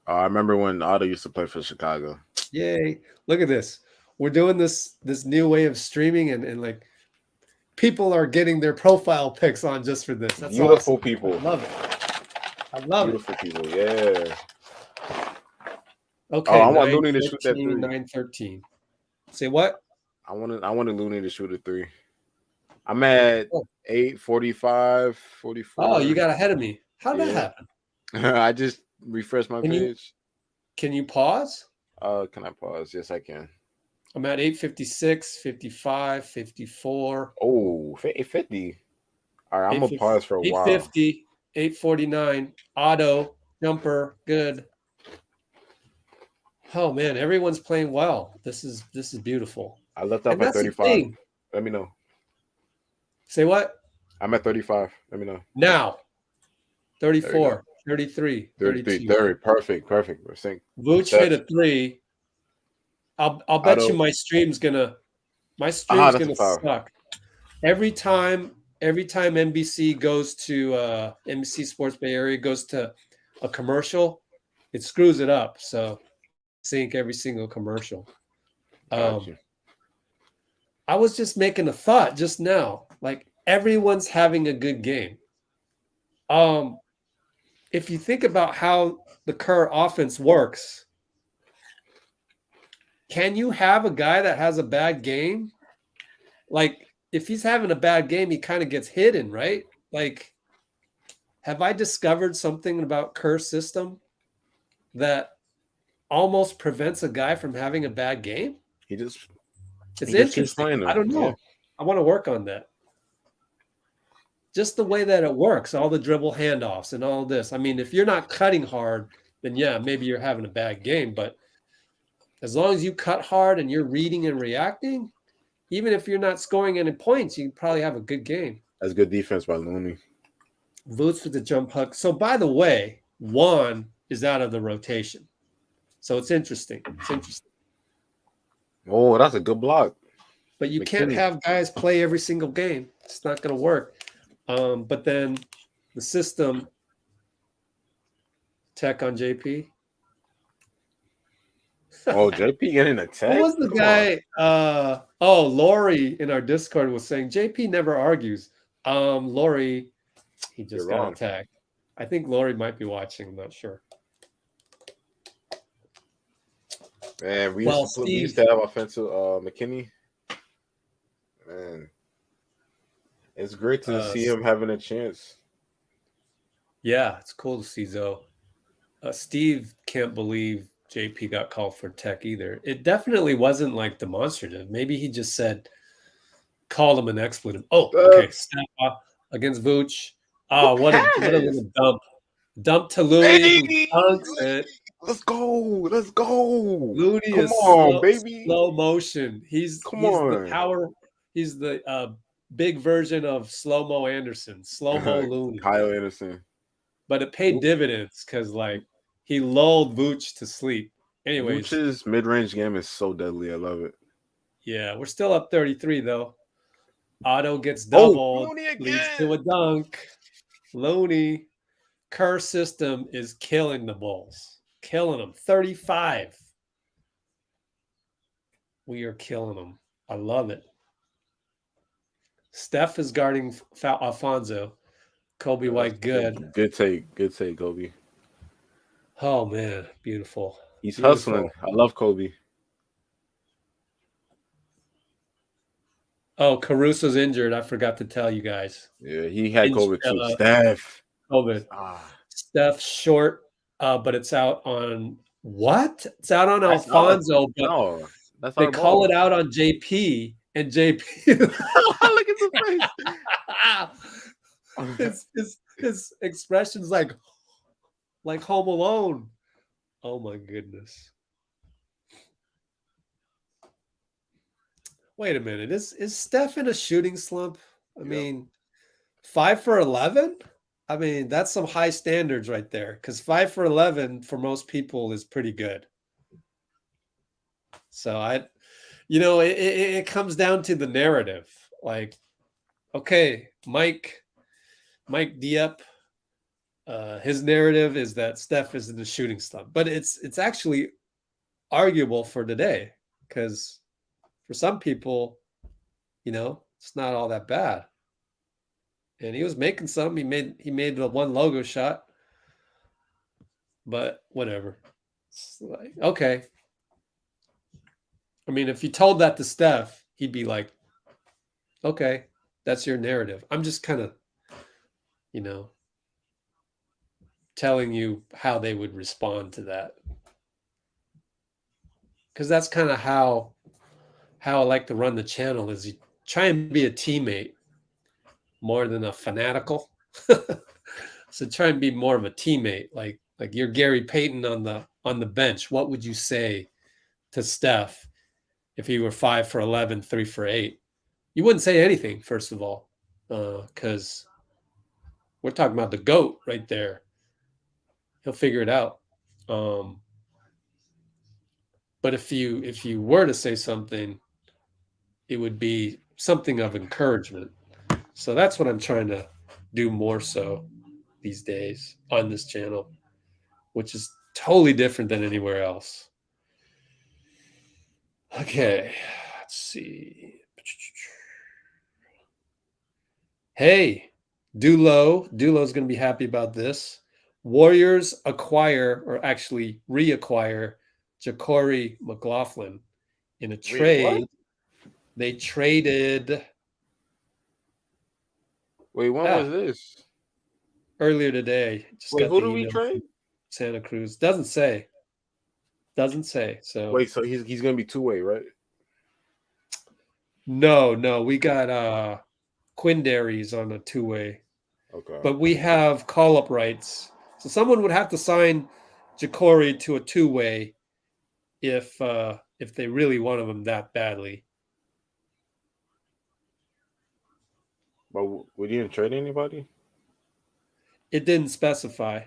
I remember when Otto used to play for Chicago. Yay. Look at this. We're doing this new way of streaming and like people are getting their profile pics on just for this. That's beautiful awesome. people. I love it. I love beautiful people. Yeah. Okay. Oh, I want Looney to shoot that 3. 9-13. Say what? I wanted Looney to shoot a 3. I'm at 8:45, 44. Oh, you got ahead of me. How did that happen? I just refreshed my page. Can you pause? Can I pause? Yes, I can. I'm at 8:56, 55, 54. Oh, 8:50. All right, I'm going to pause for a while. 8:50, 8:49. Otto, jumper, good. Oh, man, everyone's playing well. This is beautiful. I left off at 35. Let me know. Say what? I'm at 35. Let me know. Now. 34, 33, 33, 30. Perfect. We're synced. Vooch hit a 3. I'll bet you my stream's gonna suck. Every time NBC goes to NBC Sports Bay Area goes to a commercial, it screws it up. So sync every single commercial. I was just making a thought just now. Like, everyone's having a good game. If you think about how the Kerr offense works, can you have a guy that has a bad game? Like, if he's having a bad game, he kind of gets hidden, right? Like, have I discovered something about Kerr's system that almost prevents a guy from having a bad game? It's interesting. I don't know. Yeah. I want to work on that. Just the way that it works, all the dribble handoffs and all this. I mean, if you're not cutting hard, then yeah, maybe you're having a bad game. But as long as you cut hard and you're reading and reacting, even if you're not scoring any points, you probably have a good game. That's good defense by Looney. Vooch with the jump hook. So, by the way, Juan is out of the rotation. So it's interesting. Oh, that's a good block. But you can't have guys play every single game. It's not going to work. But then the system tech on JP. Oh, JP getting a tech? Who was the guy? Lori in our Discord was saying JP never argues. Lori, he just got attacked. I think Lori might be watching. I'm not sure. Man, we used to have offensive McKinney. Man. It's great to see him having a chance. Yeah, it's cool to see Zoe. Steve can't believe JP got called for tech either. It definitely wasn't like demonstrative. Maybe he just called him an expletive. Oh, okay. Step up against Vooch. Oh, what a little dump. Dump to Looney. Let's go. Looney is slow motion. He's the power. He's the big version of Slow-Mo Anderson. Slow-Mo Looney. Kyle Anderson. but it paid dividends because like he lulled Vooch to sleep. Anyways, Vooch's mid-range game is so deadly. I love it. yeah, we're still up 33 though. Otto gets Oh, doubled, Looney leads to a again. dunk. Looney, Kerr system is killing the Bulls, killing them. 35. We are killing them. I love it. Steph is guarding Alfonso. Kobe That's White, good. good take. Good take, Kobe. Oh man, beautiful, He's hustling. beautiful. I love Kobe. Oh, Caruso's injured. I forgot to tell you guys. Yeah, he had Inj- COVID too. Steph. COVID. Ah, Steph short, but it's out on what? It's out on that's our Alfonso, but no. That's they our call it ball. out on JP, and JP Look at the face. his expressions like Home Alone. Oh my goodness. Wait a minute. Is Steph in a shooting slump? I Yep. mean, 5 for 11? I mean, that's some high standards right there because 5 for 11 for most people is pretty good. So it comes down to the narrative. Like, okay, Mike Dieppe, his narrative is that Steph is in the shooting slump, but it's actually arguable for today because for some people, it's not all that bad. And he was making some. He made the one logo shot, but whatever. It's like, okay. I mean, if you told that to Steph, he'd be like, okay, that's your narrative. I'm just kind of, you know, telling you how they would respond to that. Because that's kind of how I like to run the channel is you try and be a teammate more than a fanatical. So try and be more of a teammate. Like you're Gary Payton on the bench. What would you say to Steph if he were 5 for 11, 3 for 8? You wouldn't say anything, first of all, because we're talking about the GOAT right there. He'll figure it out. But if you were to say something, it would be something of encouragement. So that's what I'm trying to do more so these days on this channel, which is totally different than anywhere else. Okay, let's see. Hey, Dulo's going to be happy about this. Warriors acquire, or actually reacquire, Ja'Cory McLaughlin in a Wait, what? trade. They traded Wait, when was this? earlier today. Just Wait, got who the do we email trade? from Santa Cruz. Doesn't say. Doesn't say. So Wait, so he's gonna be two-way, right? no, we got Quindaries on a two-way, Okay. but we have call-up rights. So someone would have to sign Ja'Cory to a two-way if they really wanted him that badly. But we didn't trade anybody? It didn't specify.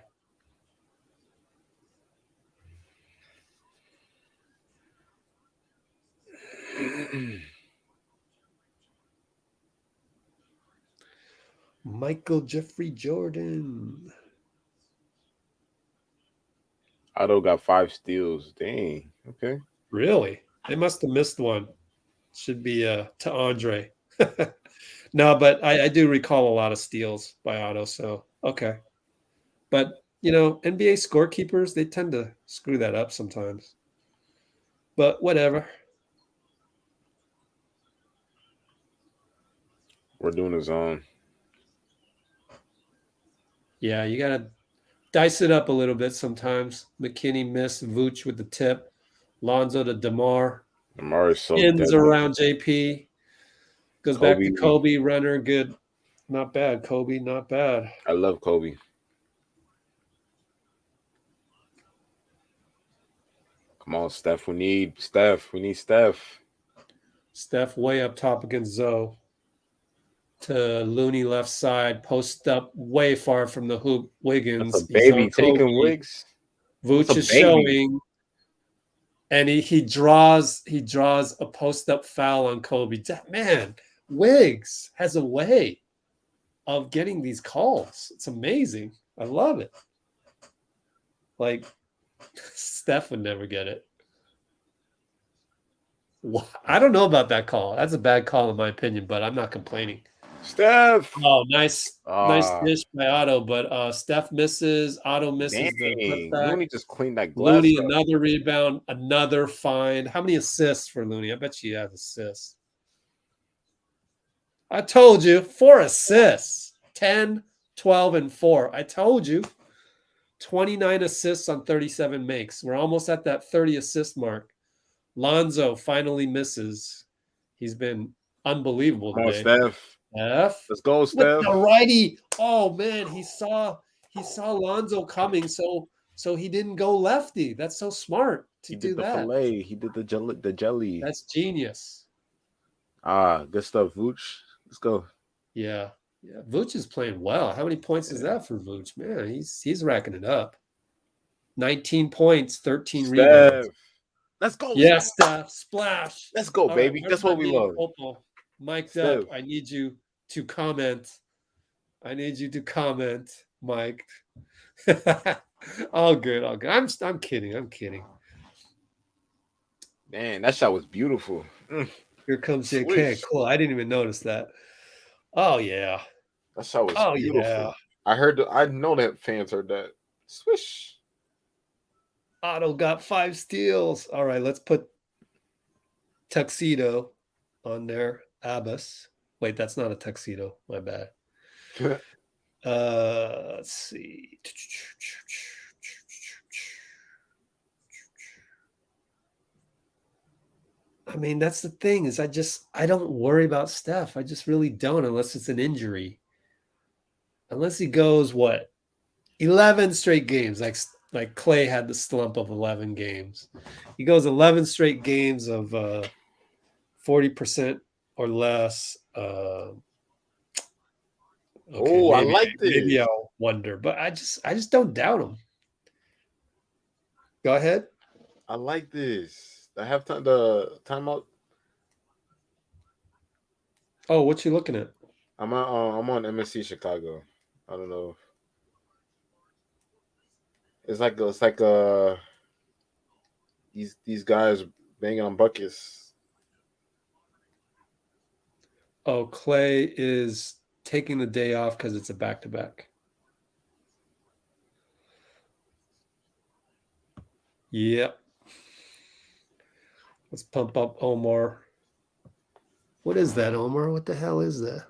Michael Jeffrey Jordan. Otto got 5 steals. Dang. Okay. Really? They must have missed one. Should be to Andre. No, but I do recall a lot of steals by Otto. So okay, but NBA scorekeepers, they tend to screw that up sometimes. But whatever. We're doing his own. Yeah, you gotta dice it up a little bit sometimes. McKinney missed Vooch with the tip. Lonzo to DeMar. Lamar is so Ends deadly. around JP. Goes back Kobe. to Kobe. Runner, good. Not bad, Kobe. Not bad. I love Kobe. Come on, Steph. We need Steph. We need Steph. Steph way up top against Zoe. to Looney left side, post up way far from the hoop. That's a Wiggins, he's on baby Kobe. taking Wiggs. That's Vooch a is baby. showing, and he draws a post up foul on Kobe. Man, Wiggs has a way of getting these calls. It's amazing. I love it. Like Steph would never get it. I don't know about that call. That's a bad call in my opinion, but I'm not complaining. Steph. Oh, nice dish by Otto, but Steph misses. Otto misses the putback. Looney just cleaned that glass. Looney, another rebound, another find. How many assists for Looney? I bet you has assists. I told you, 4 assists. 10, 12, and 4. I told you. 29 assists on 37 makes. We're almost at that 30 assist mark. Lonzo finally misses. He's been unbelievable today. Steph. Let's go, Steph. With the righty. Oh man, he saw Lonzo coming, so he didn't go lefty. That's so smart to do that. Fillet. He did the jelly. That's genius. Good stuff, Vooch. Let's go. Yeah. Vooch is playing well. How many points is that for Vooch? Man, he's racking it up. 19 points, 13 rebounds. Let's go. Yeah, Steph. Splash. Let's go, all baby. Right, that's what we love. Mic'd up. I need you to comment. Mike. all good. I'm kidding. Man, that shot was beautiful. Here comes JK. Cool. I didn't even notice that. Oh yeah. That shot was beautiful. Yeah. I know that fans heard that. Swish. Otto got 5 steals. All right, let's put tuxedo on there. Abbas. Wait, that's not a tuxedo. My bad. Let's see. I mean, that's the thing is I don't worry about Steph. I just really don't unless it's an injury. Unless he goes 11 straight games like Klay had the slump of 11 games. He goes 11 straight games of 40% or less. Okay, I like this. Maybe I'll wonder, but I just don't doubt him. Go ahead. I like this. I have the timeout. Oh, what you looking at? I'm on MSC Chicago. I don't know. It's like these guys banging on buckets. Oh, Klay is taking the day off because it's a back-to-back. Yep. Let's pump up Omar. What is that, Omar? What the hell is that?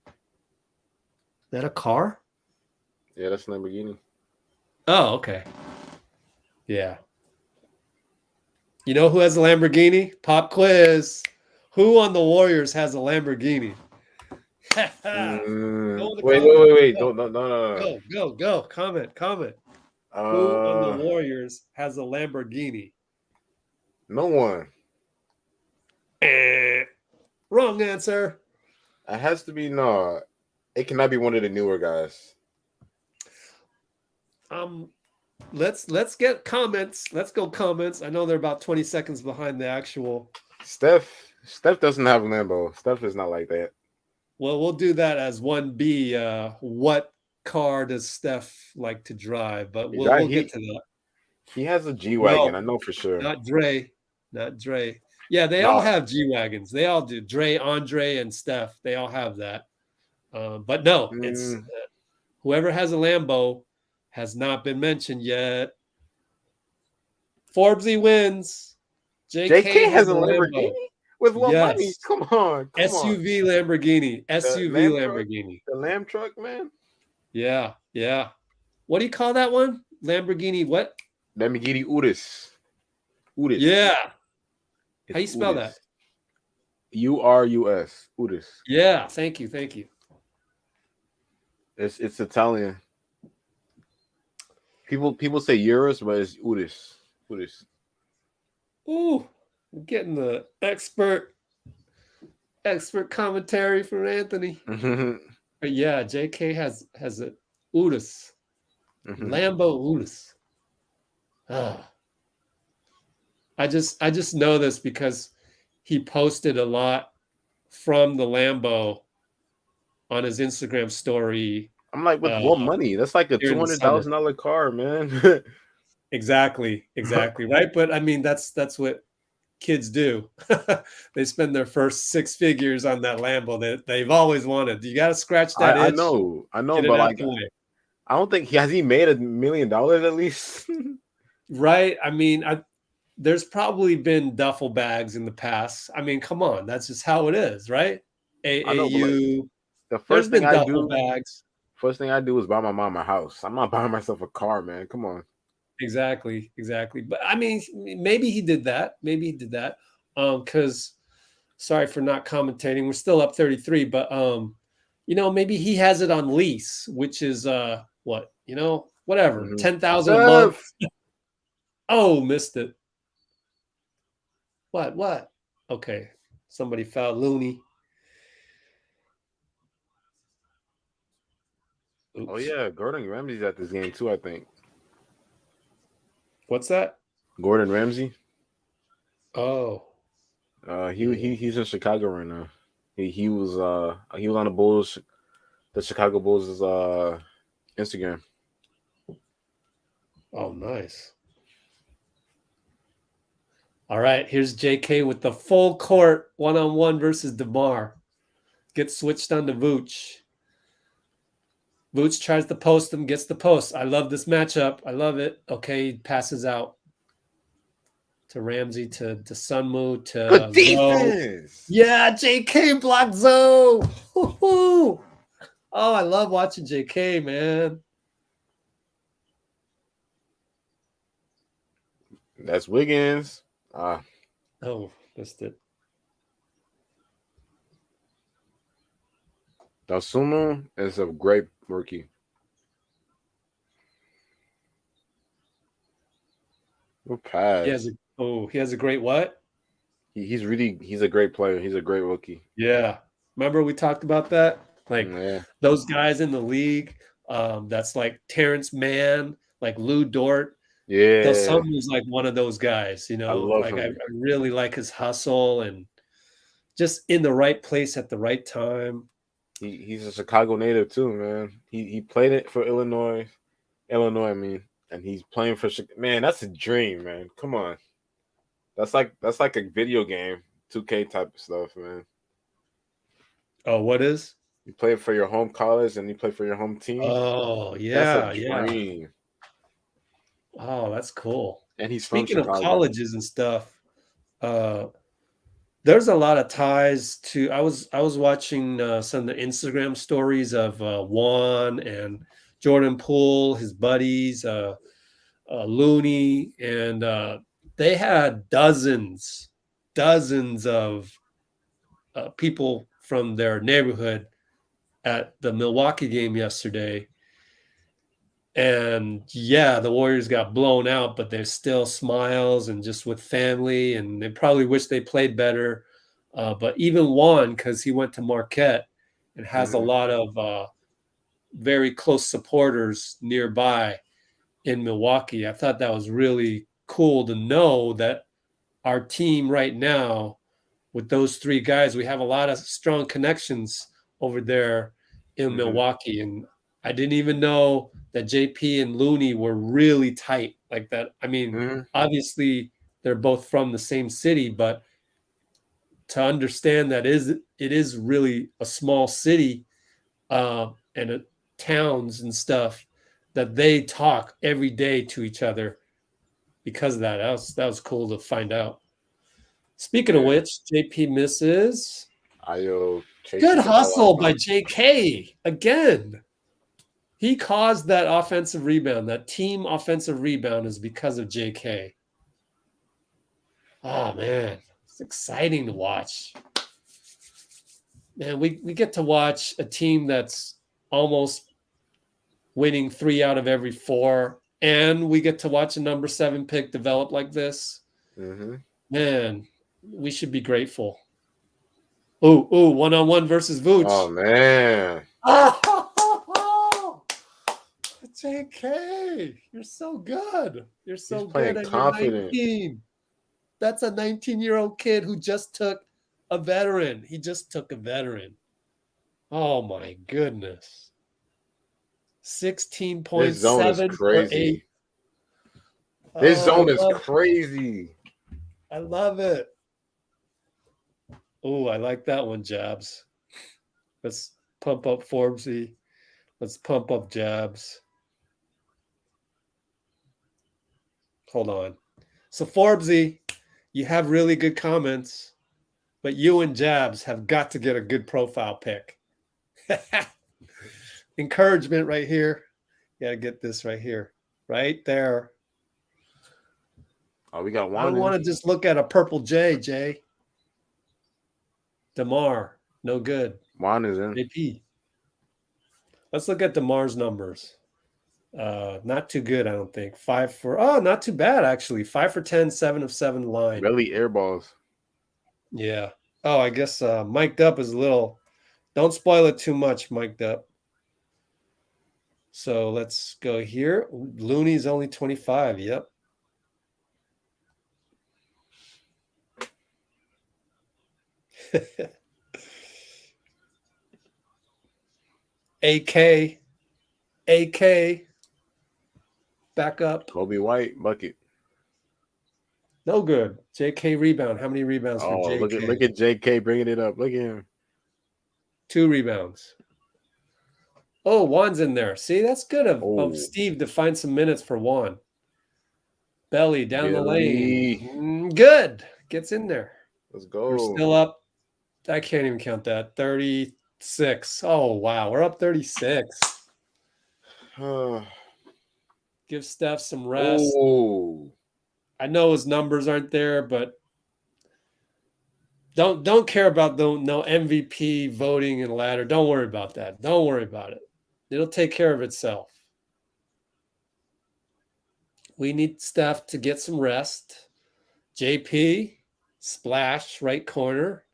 Is that a car? Yeah, that's Lamborghini. Oh, okay. Yeah. You know who has a Lamborghini? Pop quiz. Who on the Warriors has a Lamborghini? Wait. No. Go. Comment. Who on the Warriors has a Lamborghini? No one. Wrong answer. It has to be no. It cannot be one of the newer guys. Let's get comments. Let's go comments. I know they're about 20 seconds behind the actual. Steph doesn't have a Lambo. Steph is not like that. Well, we'll do that as 1B. What car does Steph like to drive? But we'll get to that. He has a G-Wagon, I know for sure. Not Dre. Yeah, they all have G-Wagons. They all do. Dre, Andre, and Steph, they all have that. But no, it's whoever has a Lambo has not been mentioned yet. Forbesy wins. JK has a Lamborghini with what money? Come on. SUV Lamborghini. Lamborghini. The Lamb truck, man. Yeah. What do you call that one? Lamborghini what? Lamborghini Urus. Yeah. How do you spell that? URUS. Urus. Yeah. Thank you. It's Italian. People say Urus, but it's Urus. Ooh, I'm getting the expert Expert commentary from Anthony. But yeah, JK has a Udis. Lambo Udis. Ah. I just know this because he posted a lot from the Lambo on his Instagram story. I'm like, with what money? That's like a During the summer. $200,000 car, man. Exactly, right. But I mean, that's what kids do. They spend their first six figures on that Lambo that they've always wanted. You got to scratch that I itch. know, Get it but out like, the way. I don't think has he made $1 million at least. Right. I mean, there's probably been duffel bags in the past. I mean, come on, that's just how it is, right? I know, but like AAU. the There's first thing been I duffel do, bags. is buy my mom a house. I'm not buying myself a car, man. Come on. Exactly. But I mean, maybe he did that. Because sorry for not commentating. We're still up 33, but maybe he has it on lease, which is what, whatever, 10,000 a month. Steph! Oh, missed it. What? Okay. Somebody fouled Looney. Oh Oops. yeah, Gordon Ramsay's at this game too, I think. What's that? Gordon Ramsay. Oh. He's in Chicago right now. He was on the Bulls, the Chicago Bulls' Instagram. Oh, nice. All right, here's JK with the full court one-on-one versus DeMar. Gets switched on to Vooch. Vooch tries to post him, gets the post. I love this matchup. I love it. Okay, passes out to Ramsey, to Sunmu, to Good Zoe. defense. Yeah, JK blocked Zoe. Woo-hoo. Oh, I love watching JK, man. That's Wiggins. Oh, missed it. Dalsumo is a great rookie. Good pass. He has a great what? He's a great player. He's a great rookie. Yeah. Remember we talked about that? Like Yeah. those guys in the league, that's like Terrence Mann, like Lou Dort. Yeah. Dalsumo's like one of those guys, I love like I him. really like his hustle and just in the right place at the right time. He's a Chicago native too, man. He played it for Illinois, I mean, and he's playing for man. That's a dream, man. Come on, that's like a video game, 2K type of stuff, man. Oh, what is? You play for your home college and you play for your home team. Oh, That's a yeah. dream. Oh, that's cool. And he's from Speaking of Chicago. colleges and stuff, there's a lot of ties to. I was watching some of the Instagram stories of Juan and Jordan Poole, his buddies, Looney, and they had dozens of people from their neighborhood at the Milwaukee game yesterday. And yeah, the Warriors got blown out, but there's still smiles and just with family, and they probably wish they played better. But even Juan, because he went to Marquette and has a lot of very close supporters nearby in Milwaukee. I thought that was really cool to know that our team right now, with those three guys, we have a lot of strong connections over there in Milwaukee. And I didn't even know that JP and Looney were really tight like that. I mean, obviously they're both from the same city, but to understand that it is really a small city and towns and stuff, that they talk every day to each other because of that. That was cool to find out. Speaking of which, JP misses. Good hustle by JK again. He caused that offensive rebound. That team offensive rebound is because of JK. Oh man, it's exciting to watch. Man, we get to watch a team that's almost winning 3 out of every 4, and we get to watch a number 7 pick develop like this. Man, we should be grateful. Oh, one-on-one versus Oh Vooch. man, Oh, JK, you're so good. You're he's so good, playing and you're confident. 19. That's a 19-year-old kid who just took a veteran. He just took a veteran. Oh my goodness. This zone is 16.7 for 8. crazy. This Oh, zone is crazy. I love it. Oh, I like that one, Jabs. Let's pump up Forbesy. Let's pump up Jabs. Hold on. So, Forbesy, you have really good comments, but you and Jabs have got to get a good profile pic. Encouragement right here. You got to get this right here. Right there. Oh, we got I don't one want in. to just look at a purple J, Jay. DeMar, no good. Juan is in. JP. Let's look at DeMar's numbers. Not too good, I don't think. Not too bad, actually. 5 for 10, 7 of 7 line. Belly air balls. Yeah. Oh, I guess mic'd up is a little. Don't spoil it too much, mic'd up. So let's go here. Looney's only 25. Yep. AK. AK. Back up. Kobe White bucket. No good. JK rebound. How many rebounds for Oh, JK? look at JK bringing it up. Look at him. 2 rebounds. Oh, Juan's in there. See, that's good of Oh, Steve to find some minutes for Juan. Belly down the Billy. lane. Good. Gets in there. Let's We're go. still up. I can't even count that. 36. Oh, wow. We're up 36. Give Steph some rest. Oh, I know his numbers aren't there, but don't care about no MVP voting and ladder. Don't worry about that. Don't worry about it. It'll take care of itself. We need Steph to get some rest. JP, splash, right corner.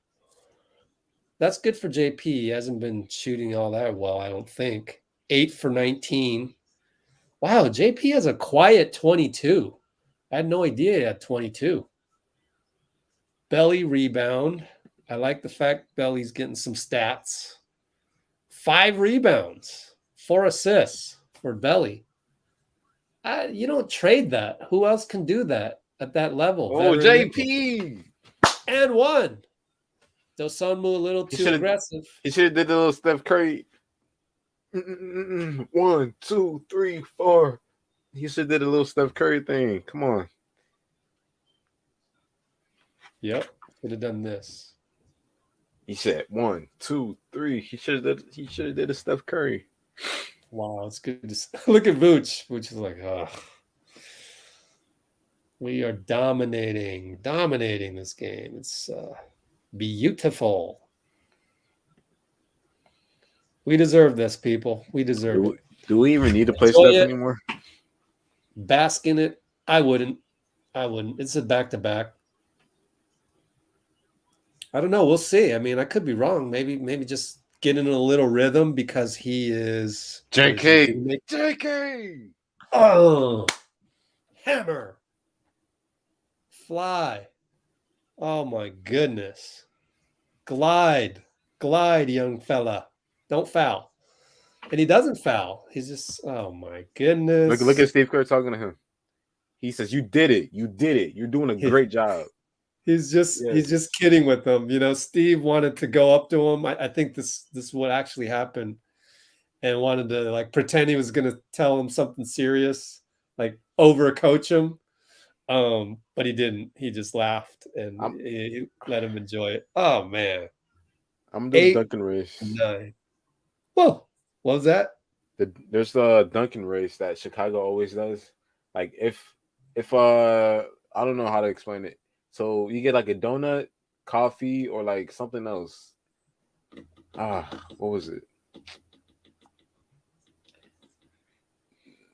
That's good for JP. He hasn't been shooting all that well, I don't think. 8 for 19. Wow, JP has a quiet 22. I had no idea he had 22. Belly rebound. I like the fact Belly's getting some stats. 5 rebounds, 4 assists for Belly. You don't trade that. Who else can do that at that level? oh, Veteran level. JP. And 1. Dosunmu a little too aggressive. He should have did the little Steph Curry. 1, 2, 3, 4. He should have did a little Steph Curry thing. Come on. Yep, could have done this. He said 1, 2, 3. He should have did a Steph Curry. Wow, it's good to look at Vooch. Vooch is like, ugh. We are dominating this game. It's beautiful. We deserve this, people. We deserve it. Do we even need to play Enjoy Steph it. anymore? Bask in it. I wouldn't. It's a back-to-back. I don't know. We'll see. I mean, I could be wrong. Maybe just get in a little rhythm because he is JK. Oh, hammer. Fly. Oh my goodness. Glide, young fella. Don't foul. And he doesn't foul. He's just, oh my goodness. Look at Steve Kerr talking to him. He says, "You did it. You did it. You're doing a great job." He's just kidding with them. You know, Steve wanted to go up to him. I think this is what actually happened, and wanted to like pretend he was gonna tell him something serious, like overcoach him. But he didn't. He just laughed and he let him enjoy it. Oh man. I'm gonna do the Duncan race. 9. Whoa, what was that? There's the Duncan race that Chicago always does. Like if I don't know how to explain it. So you get like a donut, coffee, or like something else. What was it?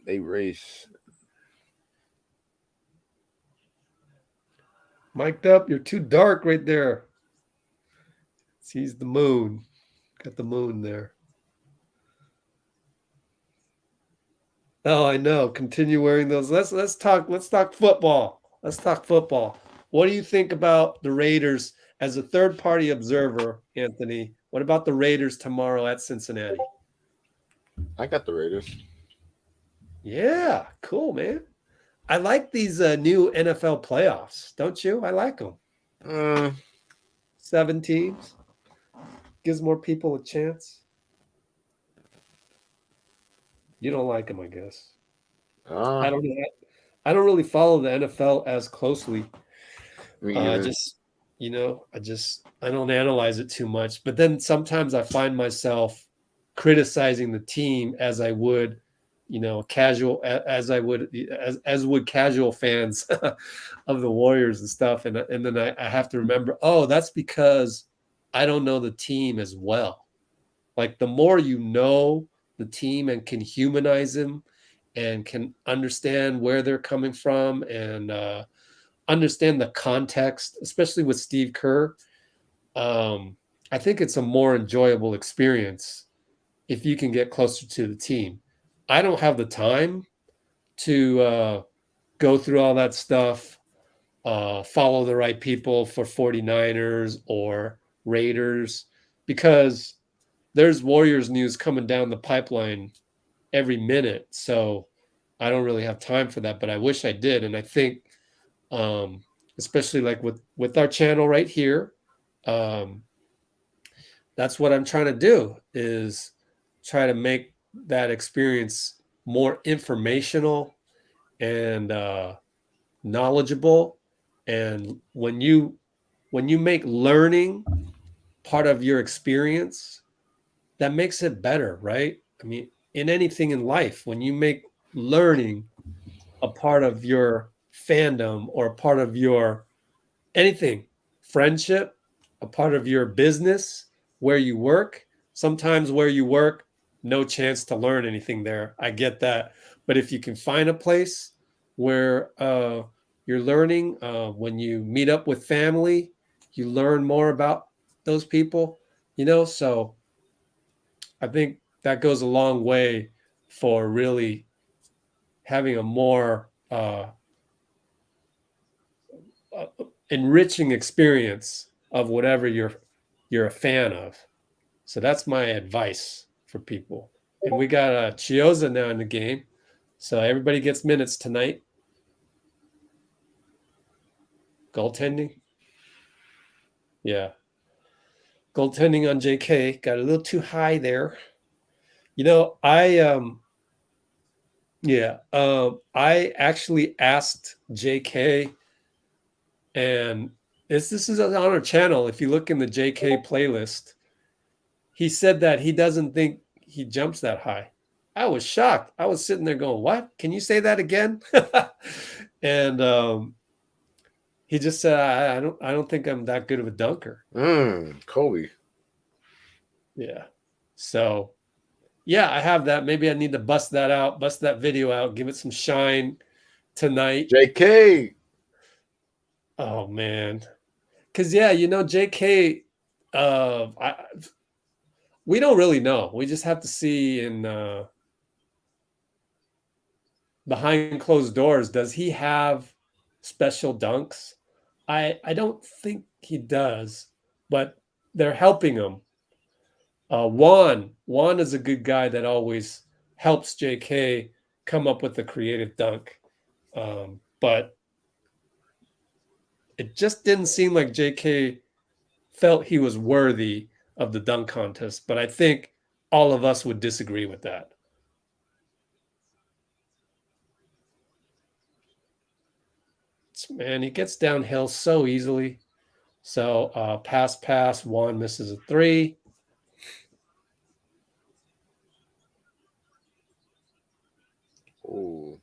They race. Mic'd up. You're too dark right there. Sees the moon. Got the moon there. Oh, I know. Continue wearing those. Let's talk football. Let's talk football. What do you think about the Raiders as a third party observer, Anthony? What about the Raiders tomorrow at Cincinnati? I got the Raiders. Yeah, cool, man. I like these new NFL playoffs, don't you? I like them. Uh, 7 teams gives more people a chance. You don't like them, I guess. uh, I don't know. I don't really follow the NFL as closely. me I either. just, I don't analyze it too much. But then sometimes I find myself criticizing the team as I would, as I would as would casual fans of the Warriors and stuff. And then I have to remember, oh, that's because I don't know the team as well. Like the more you know the team and can humanize them and can understand where they're coming from and understand the context, especially with Steve Kerr, I think it's a more enjoyable experience if you can get closer to the team. I don't have the time to go through all that stuff, follow the right people for 49ers or Raiders, because there's Warriors news coming down the pipeline every minute. So I don't really have time for that, but I wish I did. And I think, um, especially like with our channel right here, um, that's what I'm trying to do is try to make that experience more informational and knowledgeable. And when you make learning part of your experience, that makes it better, right? I mean, in anything in life, when you make learning a part of your fandom or a part of your anything, friendship, a part of your business, where you work. Sometimes where you work, no chance to learn anything there. I get that. But if you can find a place where you're learning, when you meet up with family, you learn more about those people, So I think that goes a long way for really having a more uh, enriching experience of whatever you're a fan of. So that's my advice for people. And we got Chioza now in the game, so everybody gets minutes tonight. Goaltending, yeah, goaltending on JK got a little too high there. I actually asked JK, and this is on our channel. If you look in the JK playlist, he said that he doesn't think he jumps that high. I was shocked. I was sitting there going, "What? Can you say that again?" And he just said, "I don't think I'm that good of a dunker." Kobe. Yeah. So yeah, I have that. Maybe I need to bust that out, bust that video out, give it some shine tonight. JK. Oh man, because yeah, JK. We don't really know. We just have to see in behind closed doors. Does he have special dunks? I don't think he does, but they're helping him. Juan is a good guy that always helps JK come up with a creative dunk. But it just didn't seem like JK felt he was worthy of the dunk contest. But I think all of us would disagree with that. Man, he gets downhill so easily. So pass. Juan misses a three. Ooh.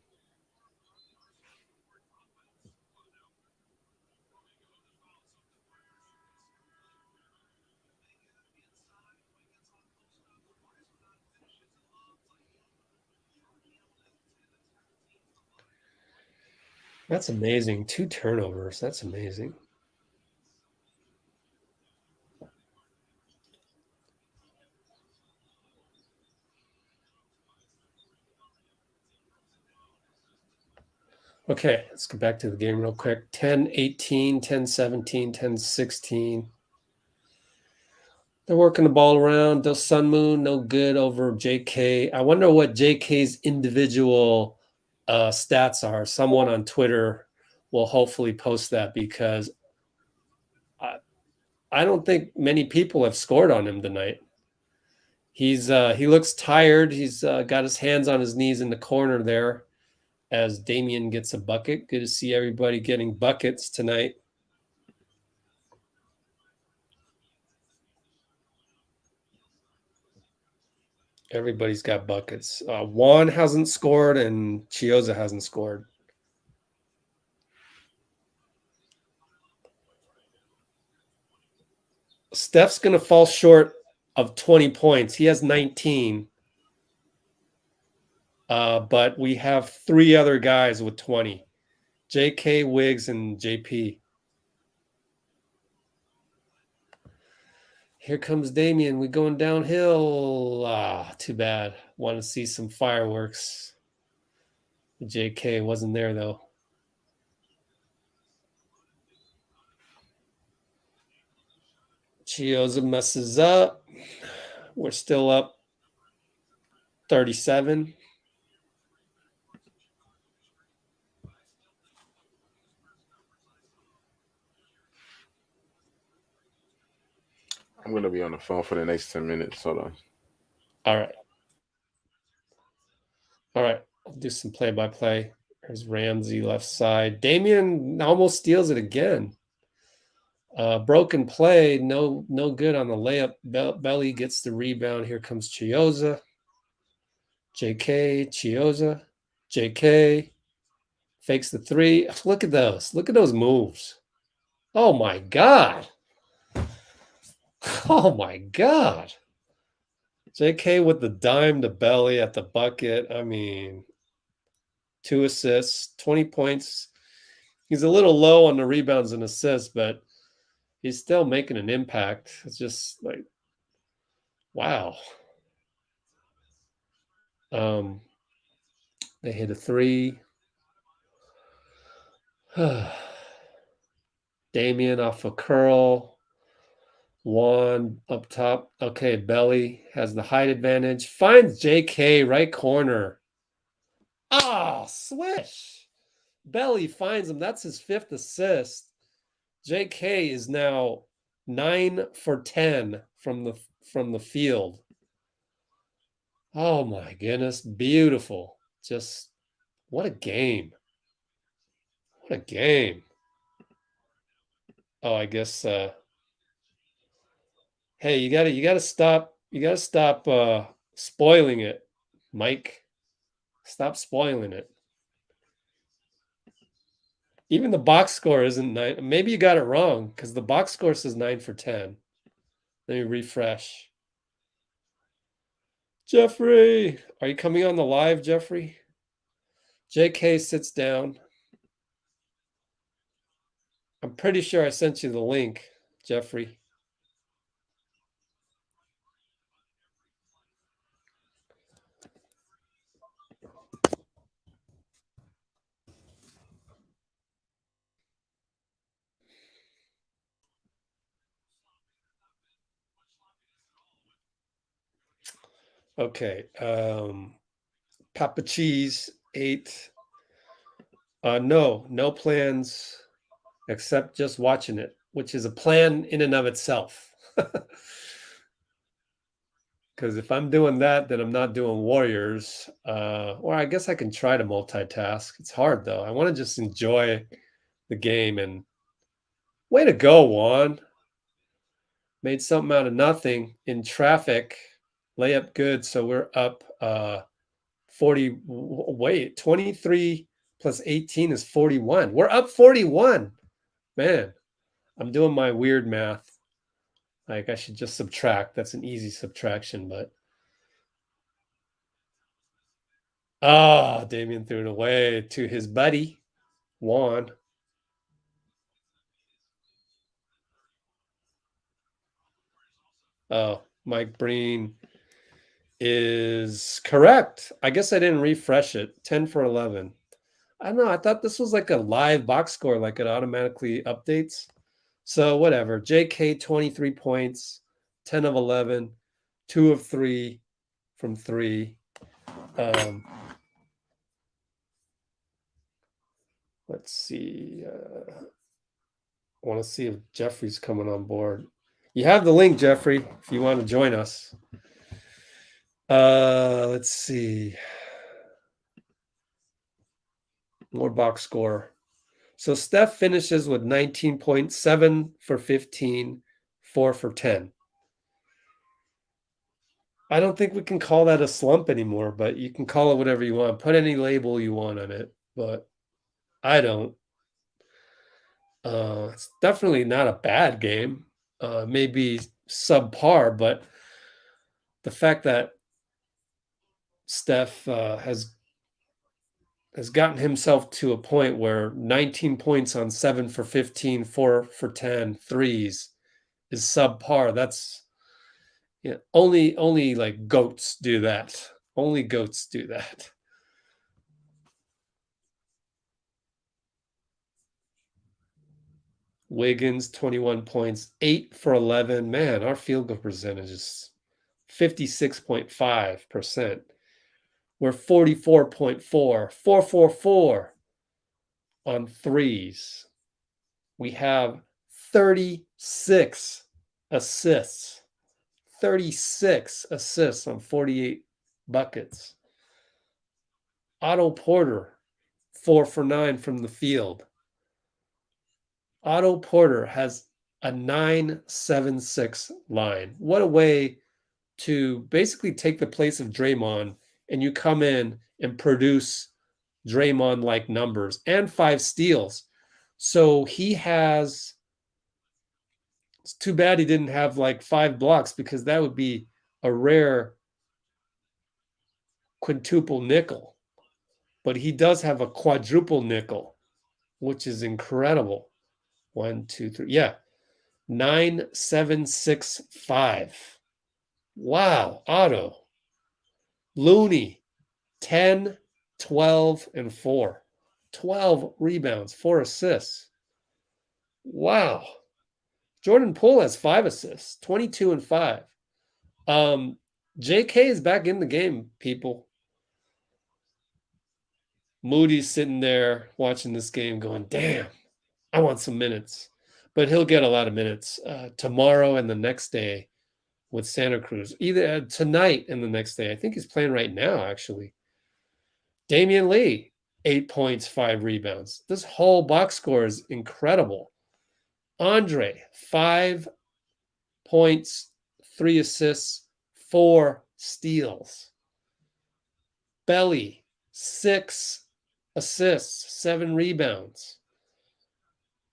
That's amazing. 2 turnovers. That's amazing. Okay, let's go back to the game real quick. 10-18, 10-17, 10-16. They're working the ball around. The Sun Moon, no good over JK. I wonder what JK's individual stats are. Someone on Twitter will hopefully post that because I don't think many people have scored on him tonight. He looks tired. He's got his hands on his knees in the corner there as Damian gets a bucket. Good to see everybody getting buckets tonight. Everybody's got buckets. Juan hasn't scored and Chioza hasn't scored. Steph's going to fall short of 20 points. He has 19. But we have three other guys with 20. JK, Wiggs, and JP. Here comes Damian. We're going downhill. Too bad. Want to see some fireworks. JK wasn't there, though. Chioza messes up. We're still up 37. I'm gonna be on the phone for the next 10 minutes. Hold on. All right. All right. I'll do some play-by-play. There's Ramsey left side. Damian almost steals it again. Broken play, no good on the layup. Belly gets the rebound. Here comes Chioza. JK, Chioza, JK fakes the three. Look at those. Look at those moves. Oh my God. Oh my God. JK with the dime to Belly at the bucket. I mean, 2 assists, 20 points. He's a little low on the rebounds and assists, but he's still making an impact. It's just like, wow. They hit a three. Damian off a curl. Juan up top. Okay, Belly has the height advantage. Finds JK right corner. Ah, swish. Belly finds him. That's his 5th assist. JK is now 9 for 10 from the field. Oh my goodness, beautiful. Just what a game. What a game. Oh, I guess hey, you gotta stop spoiling it, Mike. Stop spoiling it. Even the box score isn't 9. Maybe you got it wrong because the box score says 9 for 10. Let me refresh. Jeffrey, are you coming on the live, Jeffrey? JK sits down. I'm pretty sure I sent you the link, Jeffrey. Okay. Papa Cheese 8. No plans except just watching it, which is a plan in and of itself. Because if I'm doing that, then I'm not doing Warriors. Or I guess I can try to multitask. It's hard though. I want to just enjoy the game. And way to go, Juan. Made something out of nothing in traffic. Layup good. So we're up 40. Wait, 23 plus 18 is 41. We're up 41. Man, I'm doing my weird math. Like I should just subtract. That's an easy subtraction, but Damian threw it away to his buddy, Juan. Oh, Mike Breen is correct. I guess I didn't refresh it. 10 for 11. I don't know. I thought this was like a live box score, like it automatically updates. So whatever. JK 23 points, 10 of 11, 2 of 3 from 3. Let's see. I want to see if Jeffrey's coming on board. You have the link, Jeffrey, if you want to join us. Let's see. More box score. So Steph finishes with 19.7 for 15, 4 for 10. I don't think we can call that a slump anymore, but you can call it whatever you want. Put any label you want on it, but I don't. It's definitely not a bad game. Maybe subpar, but the fact that Steph has gotten himself to a point where 19 points on 7 for 15, 4 for 10 threes is subpar. That's only like goats do that. Only goats do that. Wiggins, 21 points, 8 for 11. Man, our field goal percentage is 56.5%. We're 44.4, 444 on threes. We have 36 assists. 36 assists on 48 buckets. Otto Porter, 4 for 9 from the field. Otto Porter has a 9.76 line. What a way to basically take the place of Draymond, and you come in and produce Draymond-like numbers and 5 steals. So he has, it's too bad he didn't have like 5 blocks, because that would be a rare quintuple nickel. But he does have a quadruple nickel, which is incredible. 1, 2, 3. Yeah. 9.765. Wow. Otto. Looney. 10, 12, and 4. 12 rebounds, 4 assists. Wow. Jordan Poole has 5 assists, 22 and 5. JK is back in the game, people. Moody's sitting there watching this game going, damn, I want some minutes. But he'll get a lot of minutes tomorrow and the next day with Santa Cruz. Either tonight and the next day. I think he's playing right now, actually. Damian Lee, 8 points, 5 rebounds. This whole box score is incredible. Andre, 5 points, 3 assists, 4 steals. Belly, 6 assists, 7 rebounds.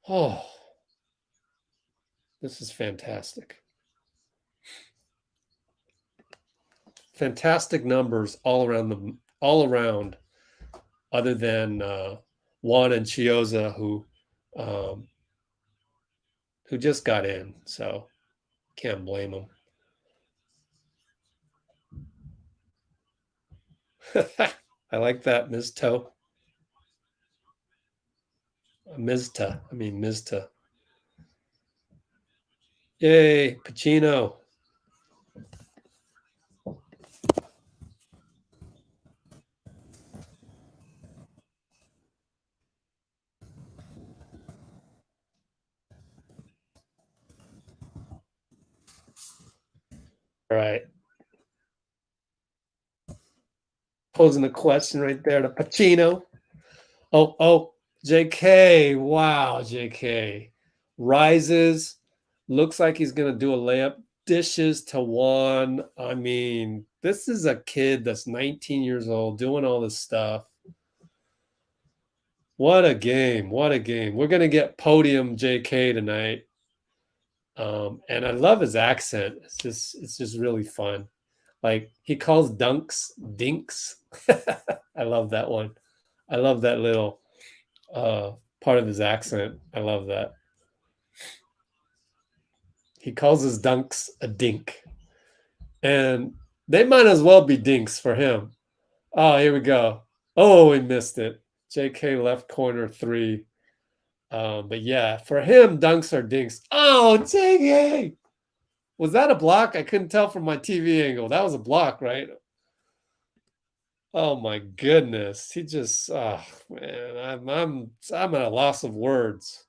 Oh, this is fantastic. Fantastic numbers all around, other than Juan and Chioza, who just got in, so can't blame them. I like that, Ms. Toe. Mizta. Yay, Pacino. All right. Posing a question right there to Pacino. Oh, JK. Wow, JK. Rises. Looks like he's going to do a layup. Dishes to Juan. I mean, this is a kid that's 19 years old doing all this stuff. What a game. What a game. We're going to get podium JK tonight. And I love his accent. It's just really fun. Like, he calls dunks dinks. I love that one. I love that little part of his accent. I love that. He calls his dunks a dink. And they might as well be dinks for him. Oh, here we go. Oh, we missed it. JK left corner 3. But yeah, for him, dunks are dinks. Oh, JK! Was that a block? I couldn't tell from my TV angle. That was a block, right? Oh my goodness. He just man, I'm at a loss of words.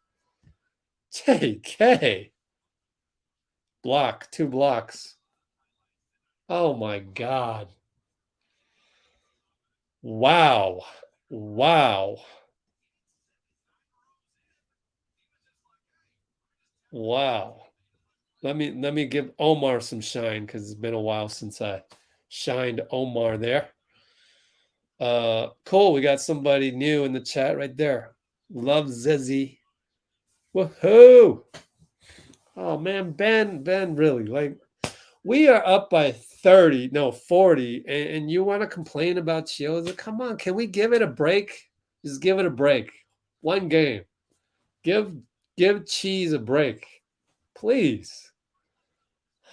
JK. Block, 2 blocks. Oh my God. Wow. Wow. Wow. Let me give Omar some shine because it's been a while since I shined Omar there. Cool. We got somebody new in the chat right there. Love Zezzy. Woohoo! Oh man, Ben, really, like, we are up by 30, no, 40, and you want to complain about Chiozza? Come on, can we give it a break? Just give it a break. One game. Give Cheese a break. Please.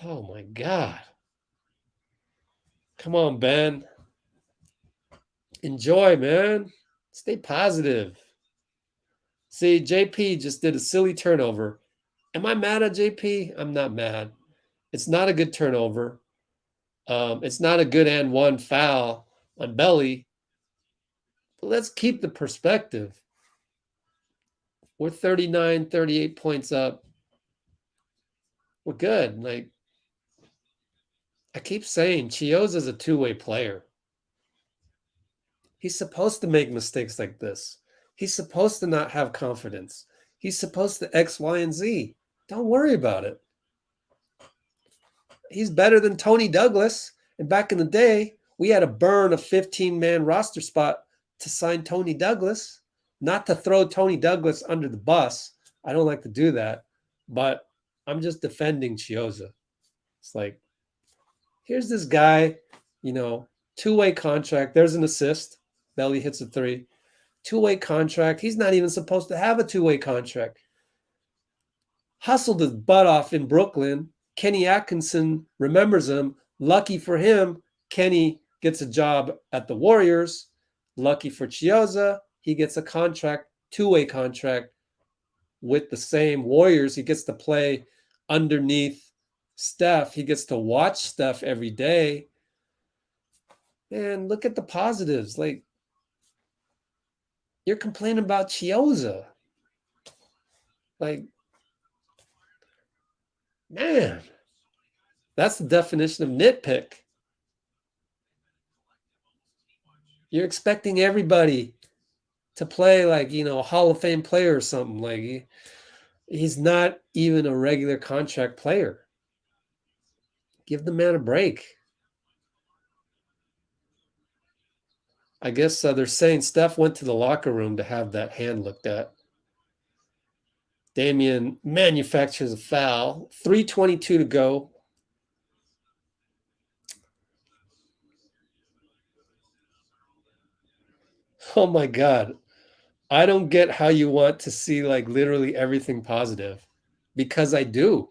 Oh my God. Come on, Ben. Enjoy, man. Stay positive. See, JP just did a silly turnover. Am I mad at JP? I'm not mad. It's not a good turnover. It's not a good and one foul on Belly. But let's keep the perspective. We're 39, 38 points up. We're good. Like, I keep saying, Chiozza is a two-way player. He's supposed to make mistakes like this. He's supposed to not have confidence. He's supposed to X, Y, and Z. Don't worry about it. He's better than Tony Douglas. And back in the day, we had to burn a 15-man roster spot to sign Tony Douglas, not to throw Tony Douglas under the bus. I don't like to do that, but I'm just defending Chiozza. It's like, here's this guy, two-way contract. There's an assist. Belly hits a 3. Two-way contract. He's not even supposed to have a two-way contract. Hustled his butt off in Brooklyn. Kenny Atkinson remembers him. Lucky for him, Kenny gets a job at the Warriors. Lucky for Chiozza, he gets a contract, two-way contract with the same Warriors. He gets to play underneath Steph. He gets to watch Steph every day. And look at the positives. Like, you're complaining about Chiozza. Like, man, that's the definition of nitpick. You're expecting everybody to play like, a Hall of Fame player or something. Like, he's not even a regular contract player. Give the man a break. I guess they're saying Steph went to the locker room to have that hand looked at. Damian manufactures a foul. 3:22 to go. Oh my God. I don't get how you want to see like literally everything positive, because I do.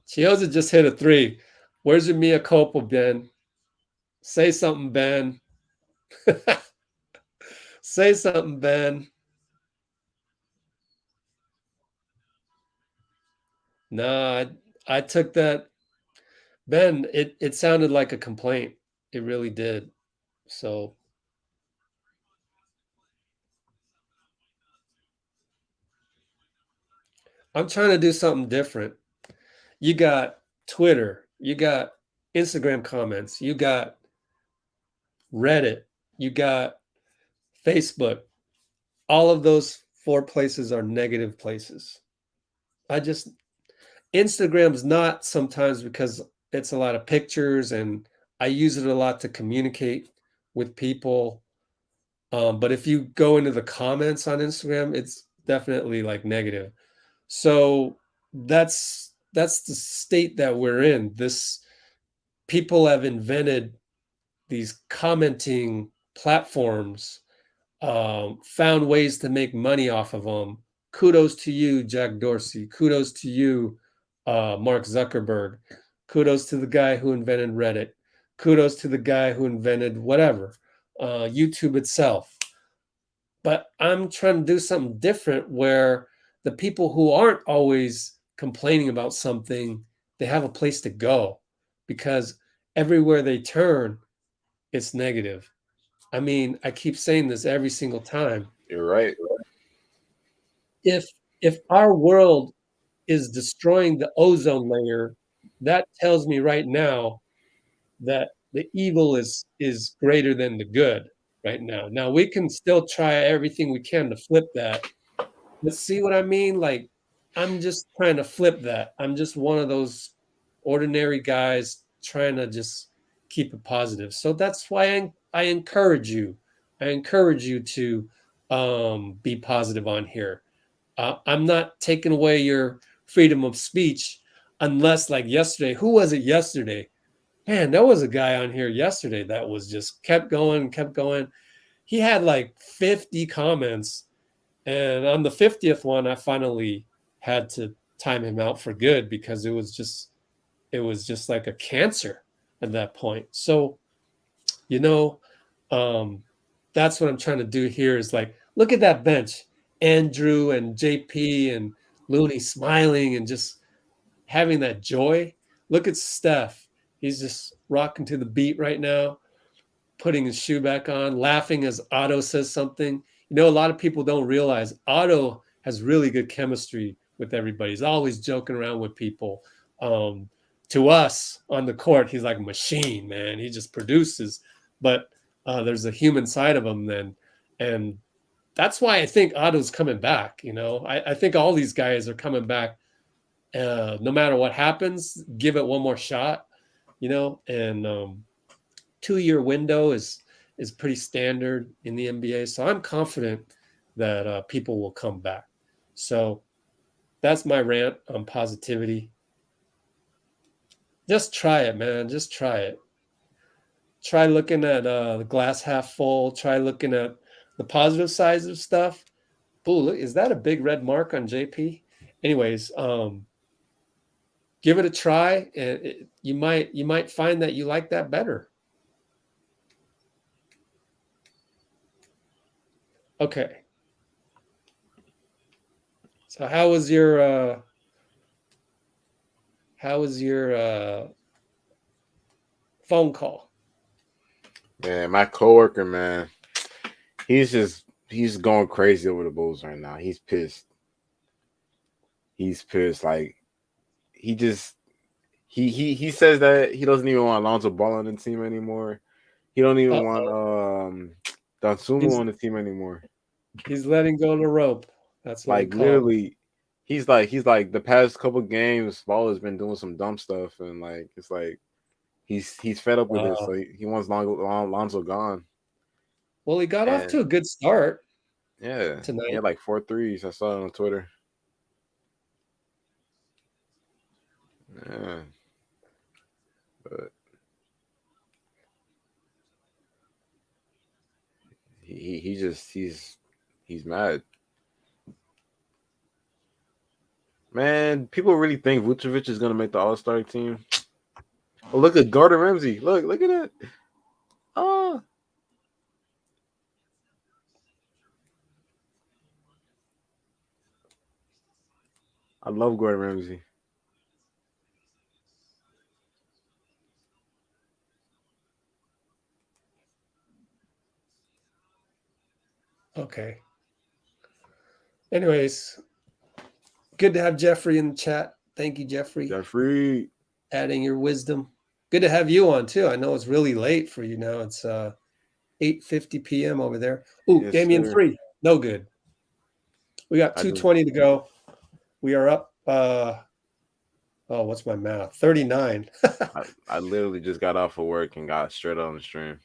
Chiozza just hit a 3. Where's your mea culpa, Ben? Say something, Ben. Say something, Ben. No, I took that. Ben, it sounded like a complaint. It really did. So I'm trying to do something different. You got Twitter, you got Instagram comments, you got Reddit, you got Facebook. All of those 4 places are negative places. Instagram's not sometimes because it's a lot of pictures and I use it a lot to communicate with people. But if you go into the comments on Instagram, it's definitely like negative. So that's the state that we're in. People have invented these commenting platforms found ways to make money off of them. Kudos to you, Jack Dorsey. Kudos to you, Mark Zuckerberg. Kudos to the guy who invented Reddit. Kudos to the guy who invented whatever, YouTube itself. But I'm trying to do something different where the people who aren't always complaining about something, they have a place to go, because everywhere they turn, it's negative. I mean, I keep saying this every single time. You're right. If if our world is destroying the ozone layer, that tells me right now that the evil is greater than the good right now. Now we can still try everything we can to flip that. But see what I mean? Like, I'm just trying to flip that. I'm just one of those ordinary guys trying to just keep it positive. So that's why I encourage you. I encourage you to be positive on here. I'm not taking away your freedom of speech unless, like yesterday, who was it yesterday? Man, there was a guy on here yesterday that was just kept going, kept going. He had like 50 comments. And on the 50th one, I finally had to time him out for good, because it was just like a cancer at that point. So, you know, that's what I'm trying to do here is like, look at that bench. Andrew and JP and Looney smiling and just having that joy. Look at Steph. He's just rocking to the beat right now, putting his shoe back on, laughing as Otto says something. You know, a lot of people don't realize Otto has really good chemistry with everybody. He's always joking around with people. To us on the court, he's like a machine, man. He just produces. But there's a human side of him then. And that's why I think Otto's coming back. You know, I think all these guys are coming back. No matter what happens, give it one more shot, you know, and 2-year window is pretty standard in the NBA. So I'm confident that people will come back. So that's my rant on positivity. Just try it, man. Just try it. Try looking at the glass half full. Try looking at the positive sides of stuff. Ooh, look, is that a big red mark on JP? Anyways, give it a try, and you might find that you like that better. Okay. So how was your phone call? Man, my coworker, man, he's going crazy over the Bulls right now. He's pissed. He's pissed. Like he just he says that he doesn't even want Alonzo Ball on the team anymore. He don't even want Donsumu on the team anymore. He's letting go of the rope. That's what like literally. He's like the past couple games, Ball has been doing some dumb stuff, and like it's like he's fed up with it. So he wants Lonzo gone. Well, he got off to a good start. Yeah, tonight. He had like 4 threes. I saw it on Twitter. Yeah, but he's mad. Man, people really think Vucevic is gonna make the All-Star team. Oh, look at Gordon Ramsay. Look at that. Oh. I love Gordon Ramsay. Okay. Anyways, good to have Jeffrey in the chat. Thank you, Jeffrey. Jeffrey. Adding your wisdom. Good to have you on, too. I know it's really late for you now. It's 8:50 p.m. over there. Ooh, Yes, Damian sir. Free. No good. We got 2:20 to go. We are up. What's my math? 39. I literally just got off of work and got straight on the stream.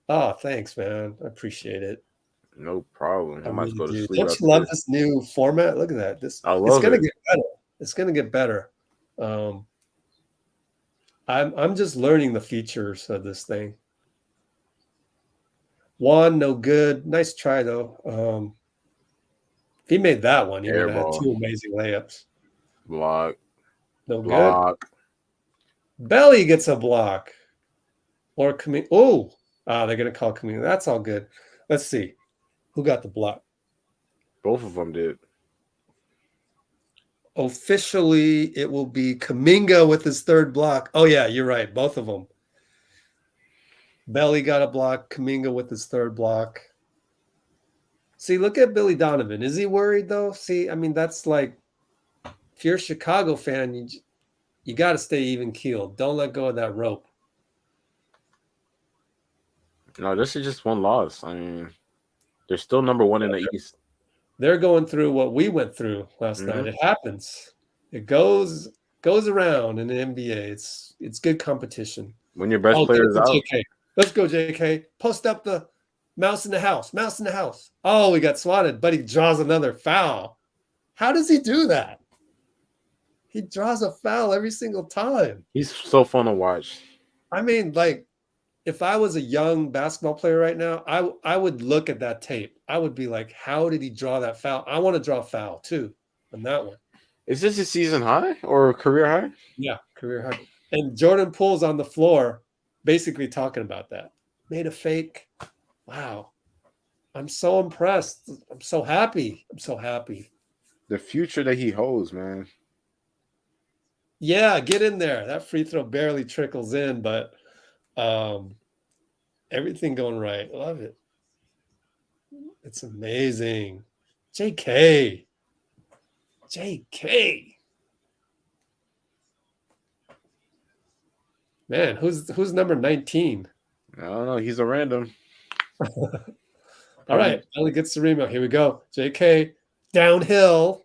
Oh, thanks, man. I appreciate it. No problem. I might really go to do. sleep. Don't you love this new format? Look at that. I love it's gonna it. get better. It's gonna get better. I'm just learning the features of this thing. Juan, no good. Nice try though. If he made that one, he would Air have had ball. 2 amazing layups. Block. No good. Block. Belly gets a block. Or Kuminga. Oh, they're gonna call Kuminga. That's all good. Let's see who got the block. Both of them did. Officially, it will be Kuminga with his 3rd block. Oh yeah, you're right. Both of them. Belly got a block. Kuminga with his 3rd block. See, look at Billy Donovan. Is he worried though? See, I mean, that's like, if you're a Chicago fan, you got to stay even keeled. Don't let go of that rope. No, this is just one loss. I mean, they're still number 1 in the East. They're going through what we went through last night. It happens. It goes around in the NBA. It's good competition. When your best player is out. JK. Let's go, JK. Post up the mouse in the house. Mouse in the house. Oh, we got swatted, but he draws another foul. How does he do that? He draws a foul every single time. He's so fun to watch. I mean, like, if I was a young basketball player right now, I would look at that tape. I would be like, how did he draw that foul? I want to draw a foul too on that one. Is this a season high or a career high? Yeah, career high. And Jordan Poole's on the floor basically talking about that. Made a fake. Wow. I'm so impressed. I'm so happy. I'm so happy. The future that he holds, man. Yeah, get in there. That free throw barely trickles in, but everything going right. Love it. It's amazing. JK. Man, who's number 19? I don't know. He's a random. All right, Ellie gets the rebound. Here we go. JK downhill.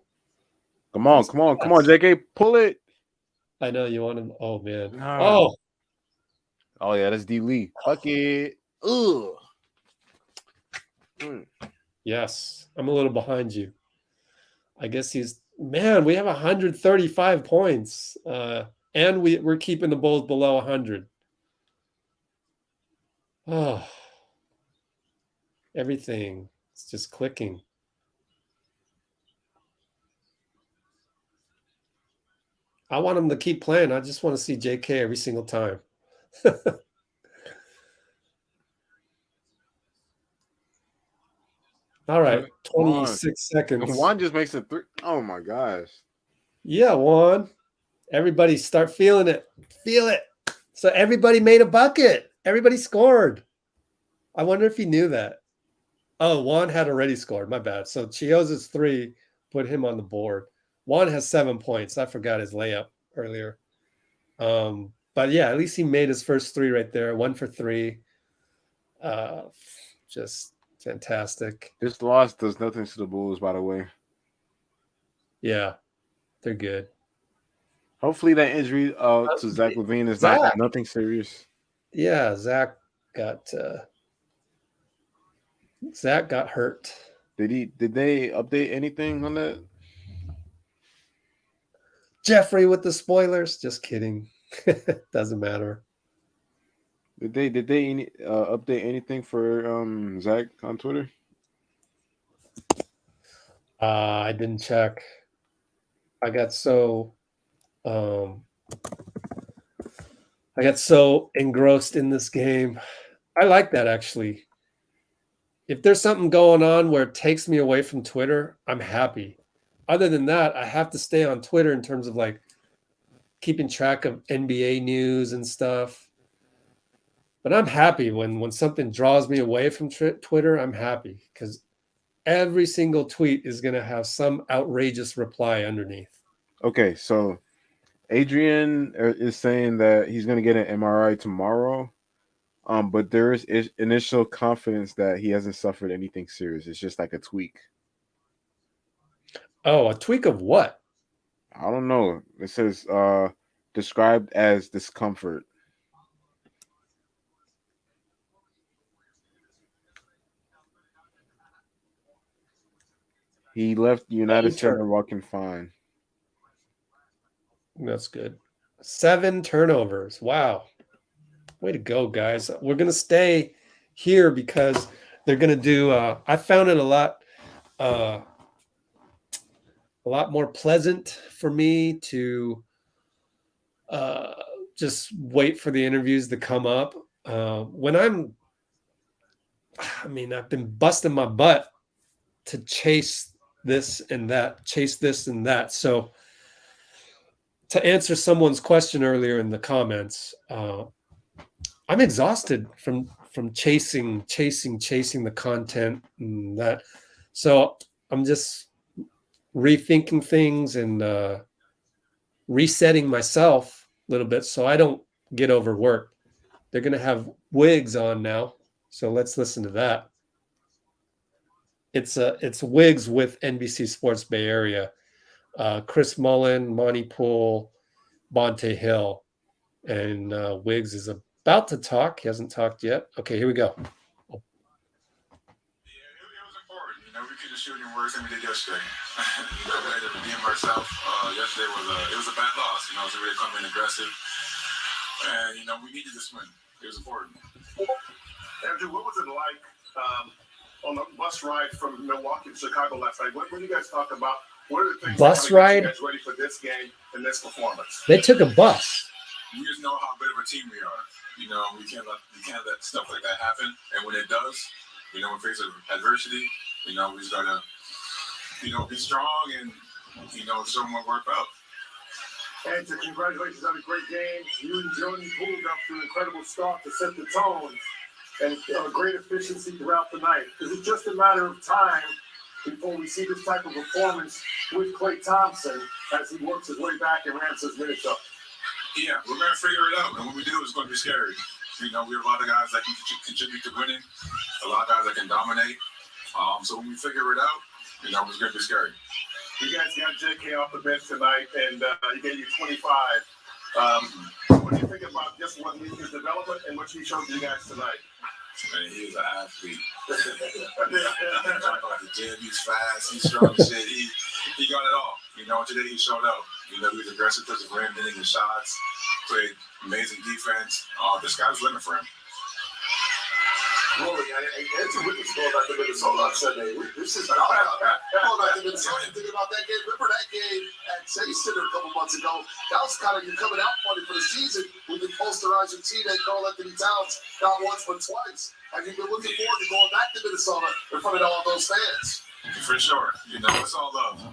Come on, JK, pull it. I know you want him. Oh man. Nah. Oh yeah, that's D Lee. Fuck it. Ugh. Yes, I'm a little behind you. I guess we have 135 points. And we're keeping the Bulls below 100. Oh, everything. It's just clicking. I want him to keep playing. I just want to see JK every single time. All right, 26 seconds. Juan just makes a 3. Oh my gosh. Yeah, Juan. Everybody start feeling it. Feel it. So everybody made a bucket. Everybody scored. I wonder if he knew that. Oh, Juan had already scored. My bad. So Chioz's 3 put him on the board. Juan has 7 points. I forgot his layup earlier. But yeah, at least he made his first 3 right there. 1 for 3. Just fantastic. This loss does nothing to the Bulls, by the way. Yeah, they're good. Hopefully that injury to Zach LaVine is not nothing serious. Yeah, Zach got hurt. Did they update anything on that? Jeffrey with the spoilers. Just kidding. Doesn't matter. Did they update anything for Zach on Twitter? I didn't check. I got so engrossed in this game. I like that actually. If there's something going on where it takes me away from Twitter, I'm happy. Other than that, I have to stay on Twitter in terms of like keeping track of NBA news and stuff. But I'm happy when something draws me away from Twitter. I'm happy because every single tweet is going to have some outrageous reply underneath. Okay, so Adrian is saying that he's going to get an MRI tomorrow, but there is initial confidence that he hasn't suffered anything serious. It's just like a tweak. Oh, a tweak of what? I don't know. It says described as discomfort. He left United Center walking fine. That's good. 7 turnovers. Wow. Way to go, guys. We're going to stay here because They're gonna do. I found it a lot more pleasant for me to uh, just wait for the interviews to come up. When I mean, I've been busting my butt to chase this and that, chase this and that. So, to answer someone's question earlier in the comments, I'm exhausted from chasing the content and that. So I'm just rethinking things and resetting myself a little bit so I don't get overworked. They're gonna have wigs on now, so let's listen to that. It's wigs with NBC Sports Bay Area. Chris Mullen, Monty Poole, Bonte Hill, and Wiggs is about to talk. He hasn't talked yet. Okay, here we go. It was important. We could have shooting worse than we did yesterday. We had to redeem ourselves. Yesterday was a bad loss. So we had to come in aggressive, and we needed this win. It was important. Andrew, what was it like on the bus ride from Milwaukee to Chicago last night? What do you guys talk about? What are the things bus that ride? Get you guys ready for this game and this performance? They took a bus. We just know how good of a team we are. We can't let stuff like that happen. And when it does, when faced with adversity, we just gotta, be strong and show them what we're about. And congratulations on a great game. You and Jordan pulled up to an incredible start to set the tone and great efficiency throughout the night. Is it just a matter of time before we see this type of performance with Klay Thompson as he works his way back and ramps his minutes up? Yeah, we're going to figure it out. And when we do, it's going to be scary. We have a lot of guys that can contribute to winning, a lot of guys that can dominate. So when we figure it out, it's going to be scary. You guys got JK off the bench tonight, and he gave you 25. What do you think about just what his development and what he showed you guys tonight? Man, he's an athlete. He's about the gym. He's fast. He's strong as shit. He got it all. Today he showed up. He was aggressive to the rim, hitting his shots. Played amazing defense. The sky's the limit for him. Really, it's a witness going back to Minnesota on Sunday. This is going back to Minnesota. Thinking about that game. Remember that game at Chase Center a couple months ago? That was kind of your coming out party for the season when you posterize your teammate Karl Anthony Towns not once but twice. Have you been looking forward to going back to Minnesota in front of all those fans? For sure. It's all love. I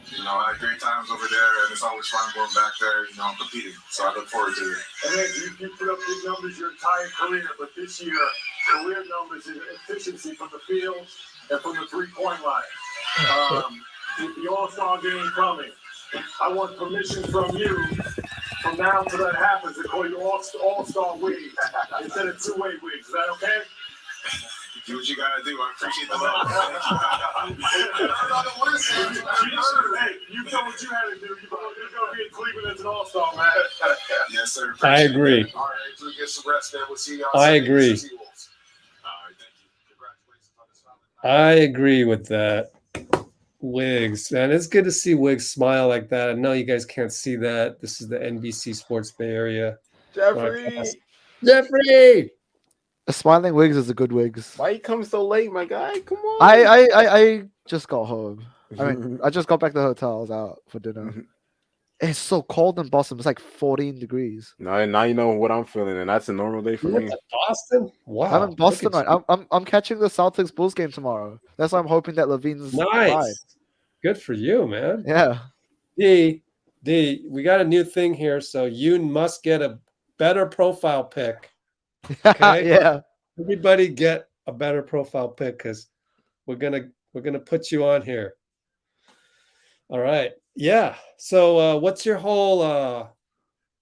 had great times over there, and it's always fun going back there, competing. So I look forward to it. And then you put up big numbers your entire career, but this year, career numbers in efficiency from the field and from the three-point line. With the All-Star game coming, I want permission from you from now until that happens to call you All-Star wigs instead of two-way wigs. Is that okay? Do what you gotta do. I appreciate the love. Hey, you know what you had to do. You're gonna be in Cleveland as an All-Star, man. Yes, sir. I agree. All right, so get some rest, man. We'll see you I agree. All right, thank you. Congratulations on this round. I agree with that. Wiggs, man, it's good to see Wiggs smile like that. I know you guys can't see that. This is the NBC Sports Bay Area. Jeffrey! A smiling Wiggs is a good Wiggs. Why you come so late, my guy? Come on. I just got home. I just got back to the hotel. I was out for dinner. It's so cold in Boston. It's like 14 degrees. Now you know what I'm feeling, and that's a normal day for me. Boston? Wow. I'm in Boston right. I'm catching the Celtics Bulls game tomorrow. That's why I'm hoping that Levine's nice. Fine. Good for you, man. Yeah. D, we got a new thing here, so you must get a better profile pic. Okay? Yeah. Everybody get a better profile pic because we're gonna put you on here. All right. Yeah. So what's your whole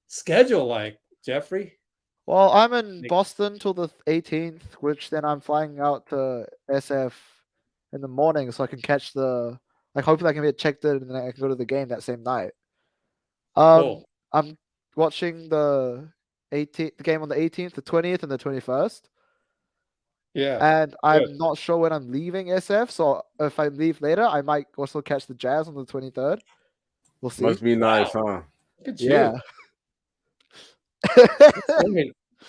schedule like, Jeffrey? Well, I'm in Boston till the 18th, which then I'm flying out to SF in the morning so I can catch hopefully I can get checked in and then I can go to the game that same night. Cool. I'm watching the game on the 18th, the 20th, and the 21st. Yeah. And I'm not sure when I'm leaving SF, so if I leave later, I might also catch the Jazz on the 23rd. We'll see. Must be nice, huh? Look at you. Yeah.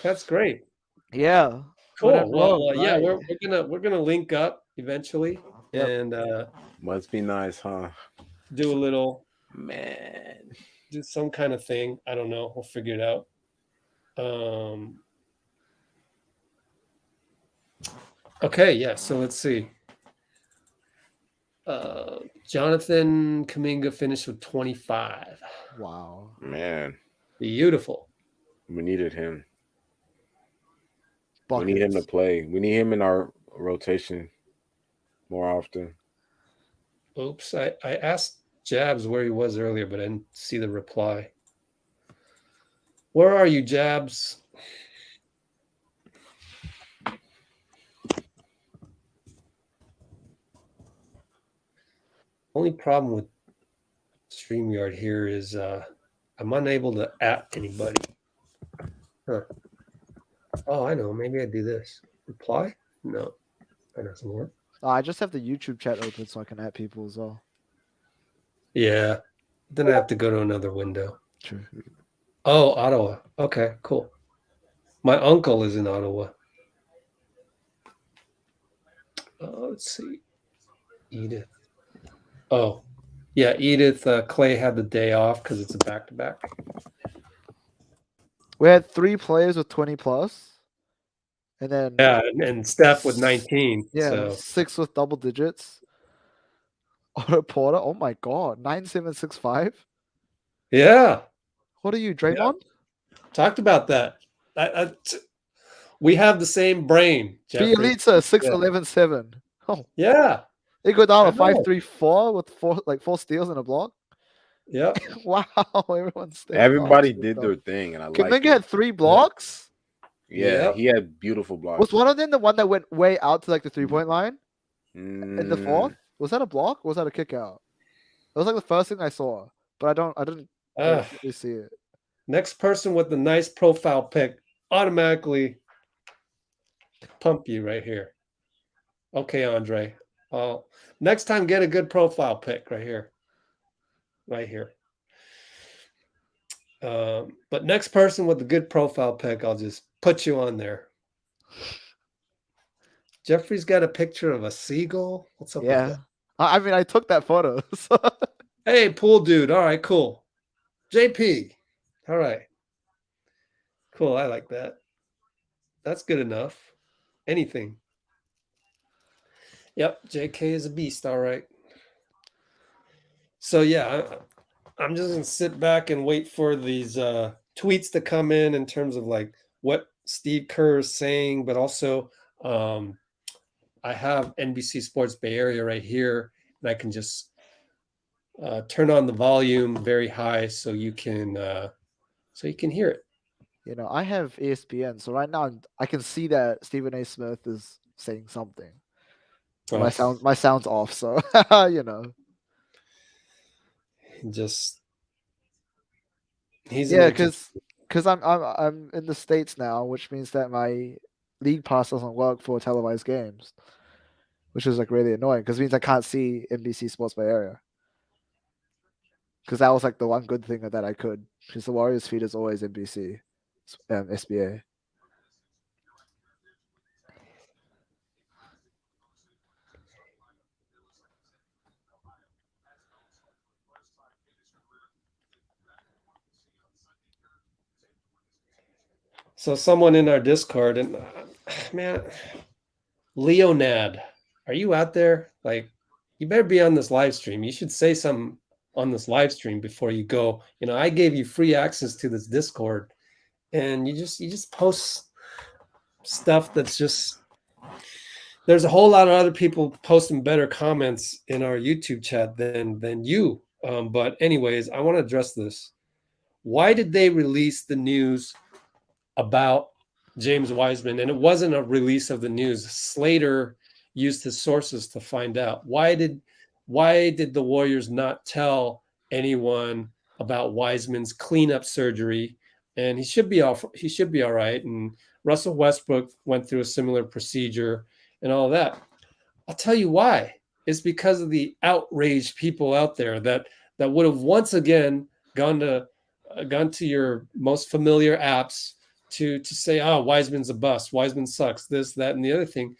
That's great. Yeah. Cool. Well, yeah, right. we're gonna link up eventually Yep. and Must be nice, huh? do a little, Man. do some kind of thing. I don't know. We'll figure it out. Okay, yeah. So let's see. Jonathan Kuminga finished with 25. Wow. Man. Beautiful. We needed him. Buckets. We need him to play. We need him in our rotation more often. Oops, I asked Jabs where he was earlier, but I didn't see the reply. Where are you, Jabs? Only problem with StreamYard here is I'm unable to at anybody. Huh. Oh, I know. Maybe I do this. Reply? No, that doesn't work. I just have the YouTube chat open so I can add people as well. Yeah. Then I have to go to another window. True. Oh, Ottawa. Okay, cool. My uncle is in Ottawa. Let's see. Edith. Oh, yeah, Edith. Klay had the day off because it's a back-to-back. We had 3 players with 20 plus. And then Yeah, and Steph with 19. yeah, So 6 with double digits. Otto Porter. Oh my god. 9765. yeah, What are you, Draymond? talked about that. We have the same brain, Jeffrey. Bielitsa 6'11'7". Oh Yeah. Iguodala I know. 5'3'4" with 4 steals and a block. Yep. Wow, everyone's Everybody did their thing, and I like Kuminga it. had 3 blocks. Yeah, Yep. he had beautiful blocks. Was one of them the one that went way out to like the 3-point line in the Mm, fourth? Was that a block? Or was that a kick out? It was like the first thing I saw, but I didn't really see it. Next person with the nice profile pic automatically pump you right here. Okay, Andre. Next time, get a good profile pic right here. Right here. But next person with a good profile pic, I'll just put you on there. Jeffrey's got a picture of a seagull. What's up with Yeah. that? I mean, I took that photo. So. Hey, pool dude. All right, cool. JP. All right. Cool. I like that. That's good enough. Anything. Yep. JK is a beast. All right. So, yeah, I'm just going to sit back and wait for these tweets to come in terms of like what Steve Kerr is saying, but also I have NBC Sports Bay Area right here, and I can just turn on the volume very high so you can hear it. You know, I have ESPN, so right now I can see that Stephen A. Smith is saying something. Oh. My sound's off, so you know. Just because I'm in the States now, which means that my league pass doesn't work for televised games, which is like really annoying because it means I can't see NBC Sports Bay Area. Because that was like the one good thing that I could, because the Warriors feed is always NBC, SBA. So someone in our Discord, and man, Leonad, are you out there? Like, you better be on this live stream. You should say something on this live stream before you go. You know, I gave you free access to this Discord, and you just post stuff that's just. There's a whole lot of other people posting better comments in our YouTube chat than you. But anyways, I want to address this. Why did they release the news about James Wiseman? And it wasn't a release of the news. Slater used his sources to find out. Why did the Warriors not tell anyone about Wiseman's cleanup surgery? And he should be all right. And Russell Westbrook went through a similar procedure and all that. I'll tell you why. It's because of the outraged people out there that would have once again gone to your most familiar apps, to say, oh, Wiseman's a bust, Wiseman sucks, this, that, and the other thing.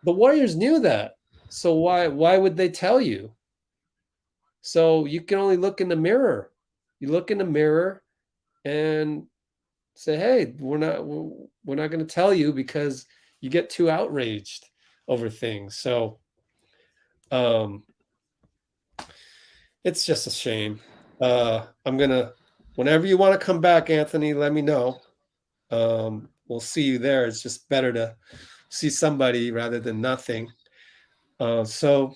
The Warriors knew that. So why would they tell you? So you can only look in the mirror. You look in the mirror and say, hey, we're not going to tell you because you get too outraged over things. So it's just a shame. Whenever you want to come back, Anthony, let me know. We'll see you there. It's just better to see somebody rather than nothing. So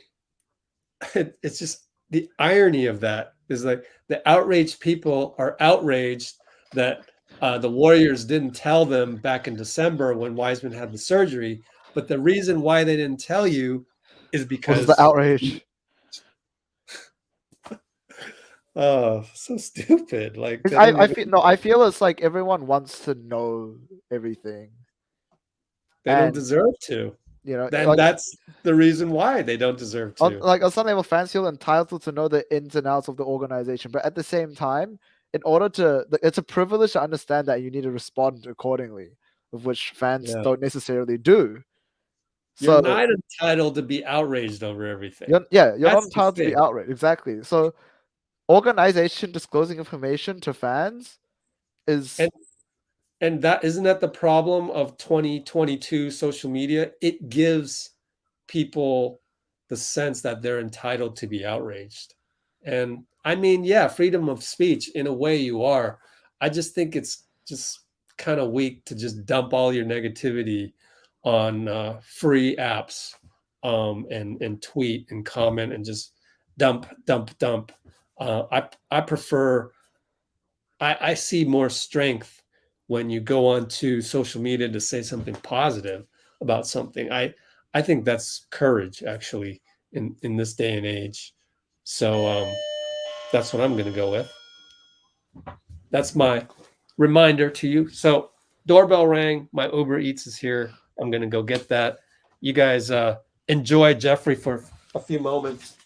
it's just the irony of that is like the outraged people are outraged that the Warriors didn't tell them back in December when Wiseman had the surgery. But the reason why they didn't tell you is Was because the outrage? oh, so stupid. Like they I don't even, feel no. I feel it's like everyone wants to know everything. they don't And deserve to. you know, Then like that's the reason why they don't deserve to. on some level, fans feel entitled to know the ins and outs of the organization, but at the same time, in order to, it's a privilege to understand that you need to respond accordingly, of which fans Yeah. don't necessarily do. You're So not entitled to be outraged over everything. you're not That's the entitled to be thing. outraged. Exactly. So organization disclosing information to fans is And that isn't that the problem of 2022 social media? It gives people the sense that they're entitled to be outraged. And I mean, yeah, freedom of speech in a way you are. I just think it's just kind of weak to just dump all your negativity on free apps and tweet and comment and just dump. I prefer. I see more strength when you go onto social media to say something positive about something. I think that's courage actually in this day and age. So that's what I'm going to go with. That's my reminder to you. So doorbell rang. My Uber Eats is here. I'm going to go get that. You guys enjoy Jeffrey for a few moments.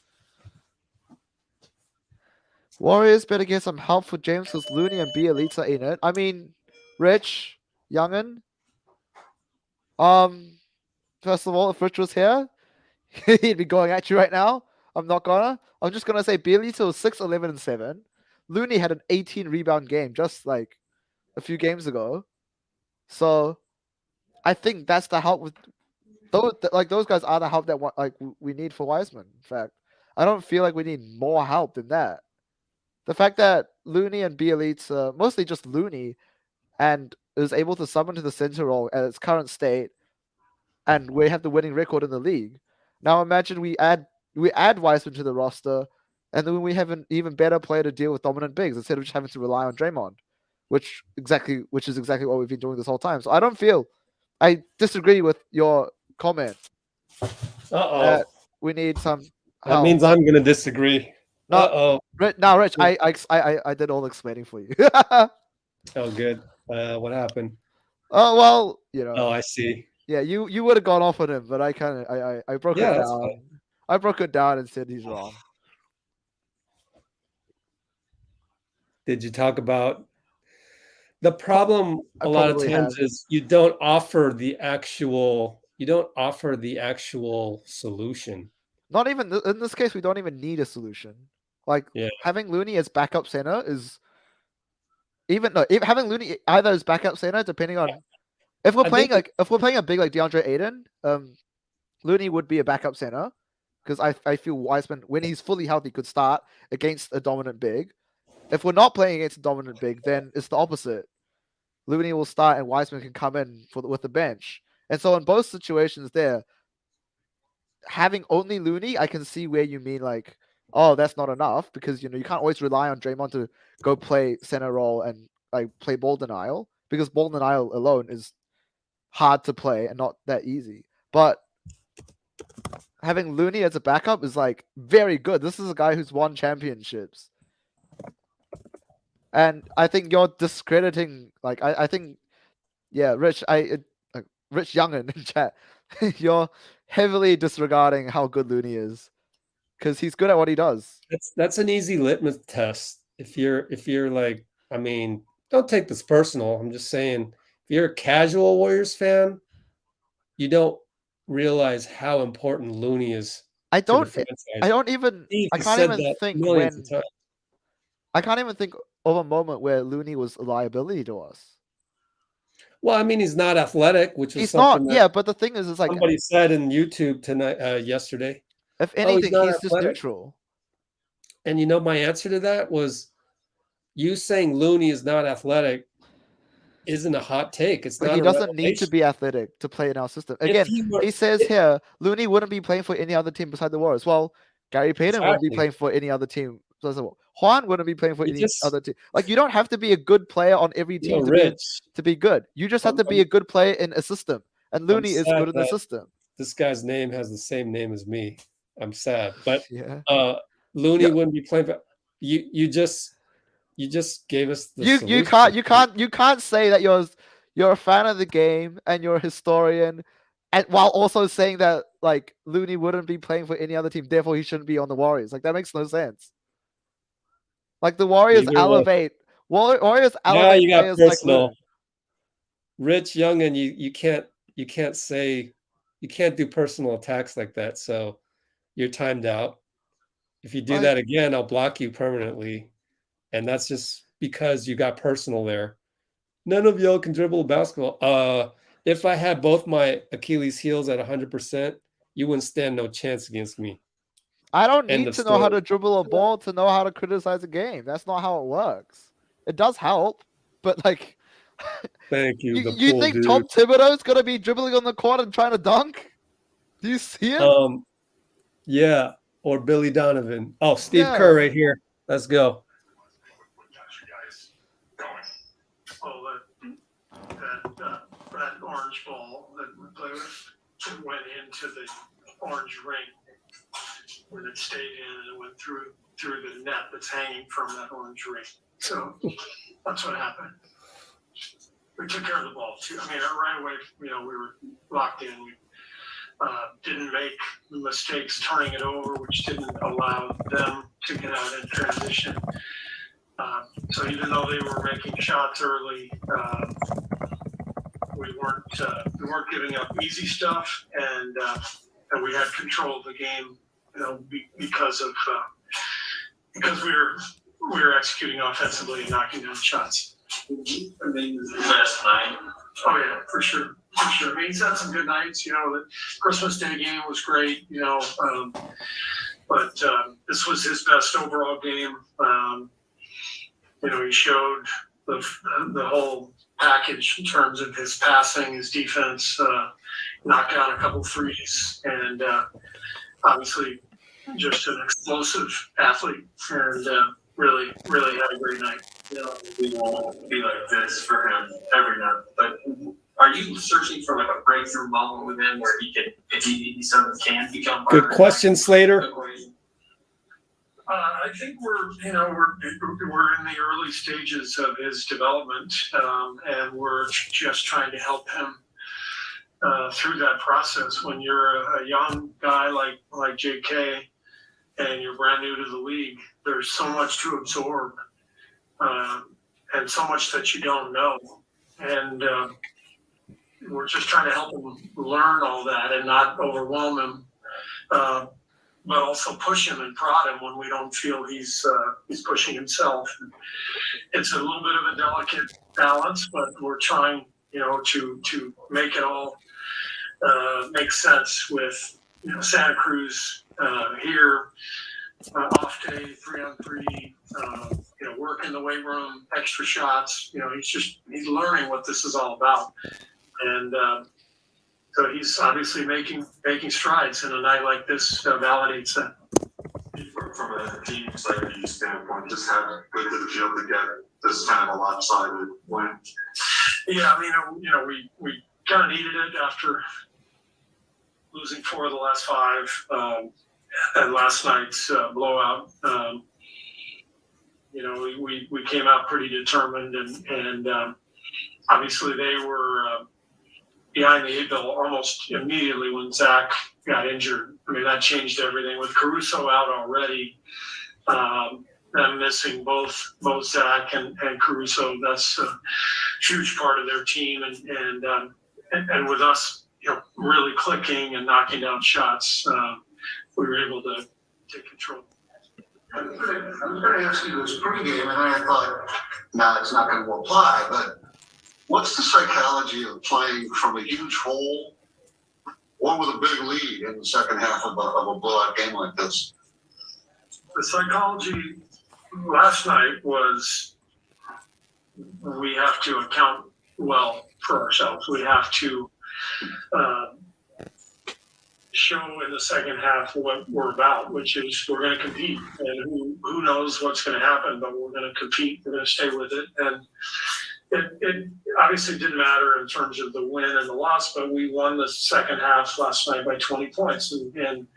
Warriors better get some help for James because Looney and Bielitsa in it. I mean, Rich, Youngin. First of all, if Rich was here, he'd be going at you right now. I'm not gonna. I'm just gonna say Bielitsa was 6, 11, and 7. Looney had an 18 rebound game just like a few games ago. So I think that's the help with those guys are the help that we need for Wiseman. In fact, I don't feel like we need more help than that. The fact that Looney and Bielitsa, mostly just Looney, and is able to summon to the center role at its current state, and we have the winning record in the league. Now imagine we add Wiseman to the roster, and then we have an even better player to deal with dominant bigs instead of just having to rely on Draymond, which is exactly what we've been doing this whole time. So I disagree with your comment that we need some That help. means I'm going to disagree. No, now, Rich, I did all the explaining for you. Oh, good. What happened? Oh well, Oh, I see. Yeah, you would have gone off on him, but I kind of I broke it that's down. fine. I broke it down and said he's wrong. Did you talk about the problem I a lot of probably times have. is you don't offer the actual solution. Not even in this case, we don't even need a solution. Like Yeah. having Looney as backup center is having Looney either as backup center, depending on if we're playing a big like DeAndre Ayton, Looney would be a backup center because I feel Wiseman when he's fully healthy could start against a dominant big. If we're not playing against a dominant big, then it's the opposite. Looney will start and Wiseman can come in with the bench. And so in both situations there, having only Looney, I can see where you mean like, oh, that's not enough because you can't always rely on Draymond to go play center role and like play ball denial because ball denial alone is hard to play and not that easy. But having Looney as a backup is like very good. This is a guy who's won championships. And I think you're discrediting I think Rich Rich Youngin in chat. You're heavily disregarding how good Looney is. Because he's good at what he does. That's an easy litmus test. If you're like, I mean, don't take this personal. I'm just saying you're a casual Warriors fan, you don't realize how important Looney is I to the don't. franchise. I don't even. Steve I has can't said even that think millions of when. times. I can't even think of a moment where Looney was a liability to us. Well, I mean, he's not athletic, which was He's something not. that Yeah, but the thing is, it's like somebody said in YouTube tonight, yesterday. if Oh, he's anything, not he's just athletic. neutral. And you know, my answer to that was you saying Looney is not athletic isn't a hot take. It's But not he a doesn't need to revelation. be athletic to play in our system. If Again, he were, he says if- here Looney wouldn't be playing for any other team beside the Warriors. Well, Gary Payton wouldn't be exactly. playing for any other team. Juan wouldn't be playing for You any just, other team. Like you don't have to be a good player on every you know, team Rich, to be good. You just have to be a good player in a system. And I'm Looney is sad good in the that system. this guy's name has the same name as me. I'm sad, but Yeah. Looney Yeah. wouldn't be playing for you. You just gave us the You solution. can't say that you're a fan of the game and you're a historian, and while also saying that like Looney wouldn't be playing for any other team, therefore he shouldn't be on the Warriors. Like that makes no sense. Like the Warriors Neither was. elevate Warriors Now elevate you got players like personal. Looney. Rich Young, and you can't do personal attacks like that. So you're timed out. If you do Like- that again, I'll block you permanently. And that's just because you got personal there. None of y'all can dribble a basketball. If I had both my Achilles heels at 100%, you wouldn't stand no chance against me. I don't End need of to know how story. to dribble a ball to know how to criticize a game. That's not how it works. It does help, but like Thank you, the you pool think dude. Tom Thibodeau's gonna be dribbling on the court and trying to dunk? Do you see it? Yeah, or Billy Donovan. Oh, Steve Yeah. Kerr right here. Let's go. Oh, that orange ball that we play with went into the orange ring when it stayed in and it went through the net that's hanging from that orange ring. So that's what happened. We took care of the ball too. I mean, right away, we were locked in. We didn't make mistakes turning it over, which didn't allow them to get out in transition. So even though they were making shots early, we weren't giving up easy stuff, and we had control of the game, because we were executing offensively and knocking down shots. I mean, last night. Oh yeah, for sure. I mean, he's had some good nights. The Christmas Day game was great. But this was his best overall game. He showed the whole package in terms of his passing, his defense, knocked down a couple threes, and obviously just an explosive athlete, and really had a great night. We won't be like this for him every night. But are you searching for like a breakthrough moment with him where he can, if he sort of can become? Good question, Slater. I think we're in the early stages of his development, and we're just trying to help him through that process. When you're a young guy like JK and you're brand new to the league, there's so much to absorb, and so much that you don't know, and we're just trying to help him learn all that and not overwhelm him. But also push him and prod him when we don't feel he's pushing himself. It's a little bit of a delicate balance, but we're trying, to make it all make sense with Santa Cruz here, off day, 3-on-3, work in the weight room, extra shots. He's learning what this is all about, and. So he's obviously making strides, and a night like this validates that. From a team strategy standpoint, just how good did it feel to get this kind of a lopsided win? Yeah, I mean, we kind of needed it after losing 4 of the last 5, and last night's blowout. We came out pretty determined, and obviously they were. Behind the 8 ball almost immediately when Zach got injured. I mean, that changed everything. With Caruso out already, them missing both Zach and Caruso. That's a huge part of their team, and with us, really clicking and knocking down shots, we were able to take control. I'm going to ask you this pregame, and I thought, nah, it's not going to apply, but what's the psychology of playing from a huge hole or with a big lead in the second half of a blowout game like this? The psychology last night was we have to account well for ourselves. We have to show in the second half what we're about, which is we're going to compete, and who knows what's going to happen, but we're going to compete. We're going to stay with it, and it obviously didn't matter in terms of the win and the loss, but we won the second half last night by 20 points, and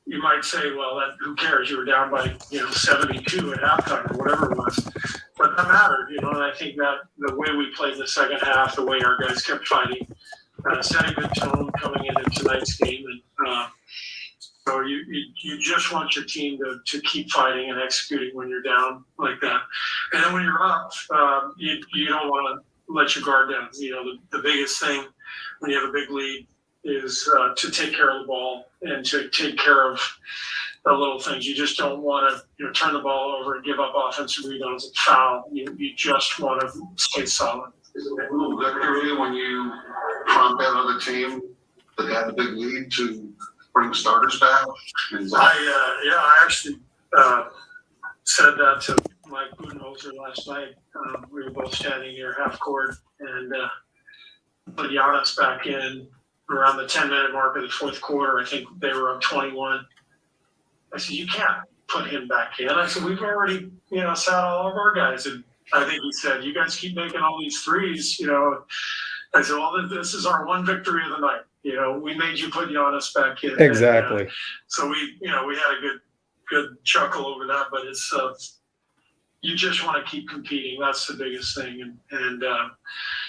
you might say, well, who cares? You were down by 72 at halftime or whatever it was, but that mattered, and I think that the way we played the second half, the way our guys kept fighting, set a good tone coming into tonight's game, and so you just want your team to keep fighting and executing when you're down like that, and then when you're up, you don't want to let your guard down. The biggest thing when you have a big lead is to take care of the ball and to take care of the little things. You just don't want to turn the ball over and give up offensive rebounds and foul. You just want to stay solid. Is it a little victory when you prompt that other team that had a big lead to bring starters back? I actually said that to Mike Budenholzer last night. We were both standing near half court and put Giannis back in around the 10-minute mark of the fourth quarter. I think they were up 21. I said, you can't put him back in. I said, we've already, sat all of our guys. And I think he said, you guys keep making all these threes, I said, well, this is our one victory of the night. We made you put Giannis back in. Exactly. And, so we had a good chuckle over that, but it's, you just want to keep competing. That's the biggest thing. And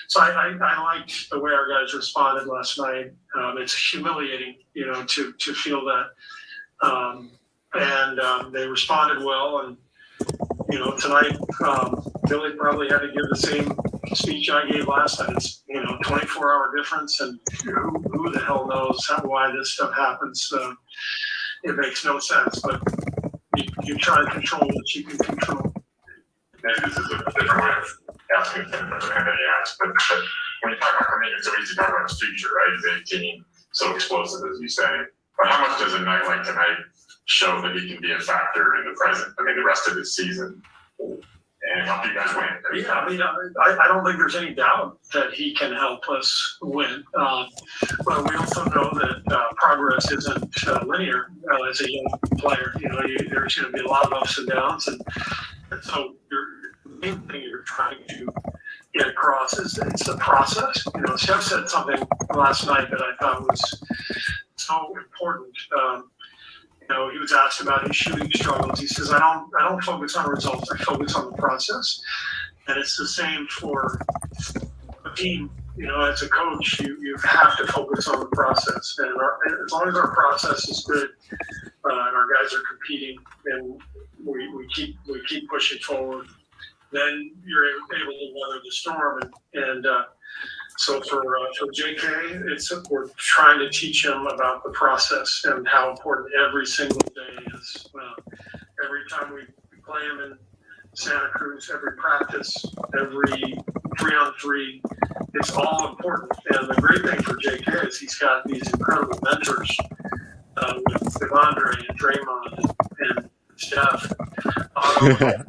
so I liked the way our guys responded last night. It's humiliating, to feel that. And they responded well. And, tonight, Billy probably had to give the same speech I gave last night. It's, 24-hour difference. And who the hell knows why this stuff happens. It makes no sense. But you try to control what you can control. Maybe this is a different way of asking him than he asked, but when you talk about Kuminga, it's so easy to talk about his future, right? He's 18, so explosive, as you say. But how much does a night like tonight show that he can be a factor in the present, the rest of this season, and help you guys win? Yeah, I don't think there's any doubt that he can help us win. But we also know that progress isn't linear as a young player. There's going to be a lot of ups and downs, and so the main thing you're trying to get across is it's the process. Steph said something last night that I thought was so important. He was asked about his shooting struggles. He says, I don't focus on results. I focus on the process. And it's the same for a team. As a coach, you have to focus on the process. And as long as our process is good and our guys are competing and we keep pushing forward, then you're able to weather the storm. And so for JK, we're trying to teach him about the process and how important every single day is. Every time we play him in Santa Cruz, every practice, every 3-on-3, it's all important. And the great thing for JK is he's got these incredible mentors with Andre and Draymond and Steph, Otto,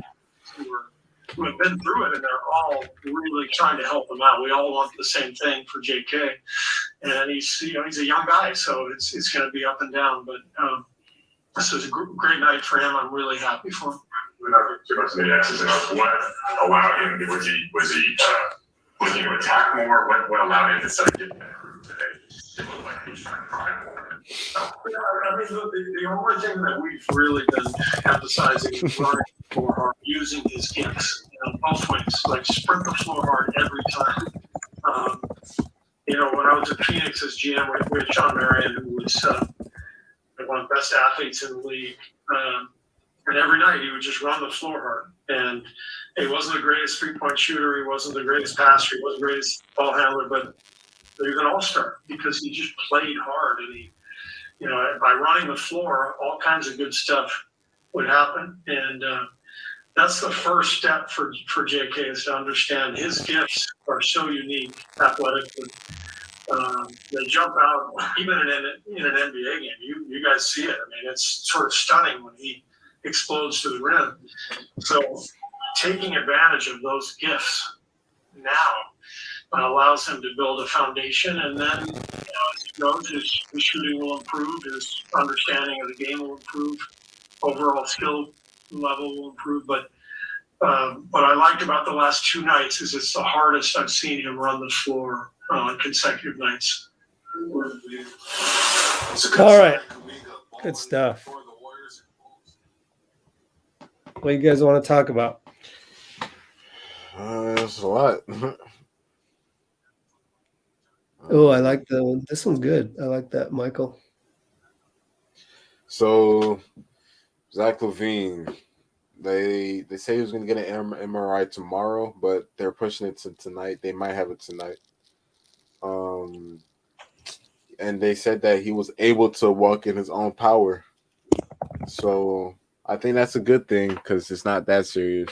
who have been through it, and they're all really trying to help him out. We all want the same thing for JK, and he's a young guy, so it's going to be up and down. But this was a great night for him. I'm really happy for him. Without too much of the X's and O's, what allowed him? Was he looking to attack more? What allowed him to start getting that group today? It looked like he was trying to try more. The only thing that we've really been emphasizing is running more hard, using his gifts, both ways, like sprint the floor hard every time. When I was at Phoenix as GM, we had Sean Marion, who was one of the best athletes in the league. And every night he would just run the floor hard. And he wasn't the greatest 3-point shooter. He wasn't the greatest passer. He wasn't the greatest ball handler, but he was an all-star because he just played hard. And he, by running the floor, all kinds of good stuff would happen. And that's the first step for JK, is to understand his gifts are so unique athletically. They jump out even in an NBA game. You guys see it. I mean, it's sort of stunning when he explodes to the rim. So taking advantage of those gifts now allows him to build a foundation, and then as he goes, his shooting will improve, his understanding of the game will improve, overall skill level will improve. But what I liked about the last 2 nights is it's the hardest I've seen him run the floor on consecutive nights. All right. Good stuff. What do you guys want to talk about? That's a lot. Oh, I like the one. This one's good. I like that, Michael. So, Zach LaVine, they say he was going to get an MRI tomorrow, but they're pushing it to tonight. They might have it tonight. And they said that he was able to walk in his own power. So I think that's a good thing because it's not that serious.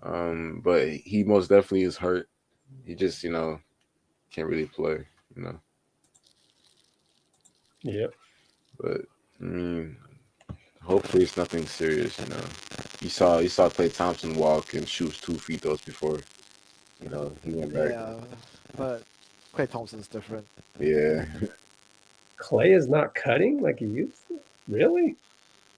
But he most definitely is hurt. He just, can't really play, Yep. But I mean, hopefully it's nothing serious, You saw Klay Thompson walk and shoot 2 free throws before, he went back. Yeah, but Klay Thompson's different. Yeah. Klay is not cutting like he used to? Really?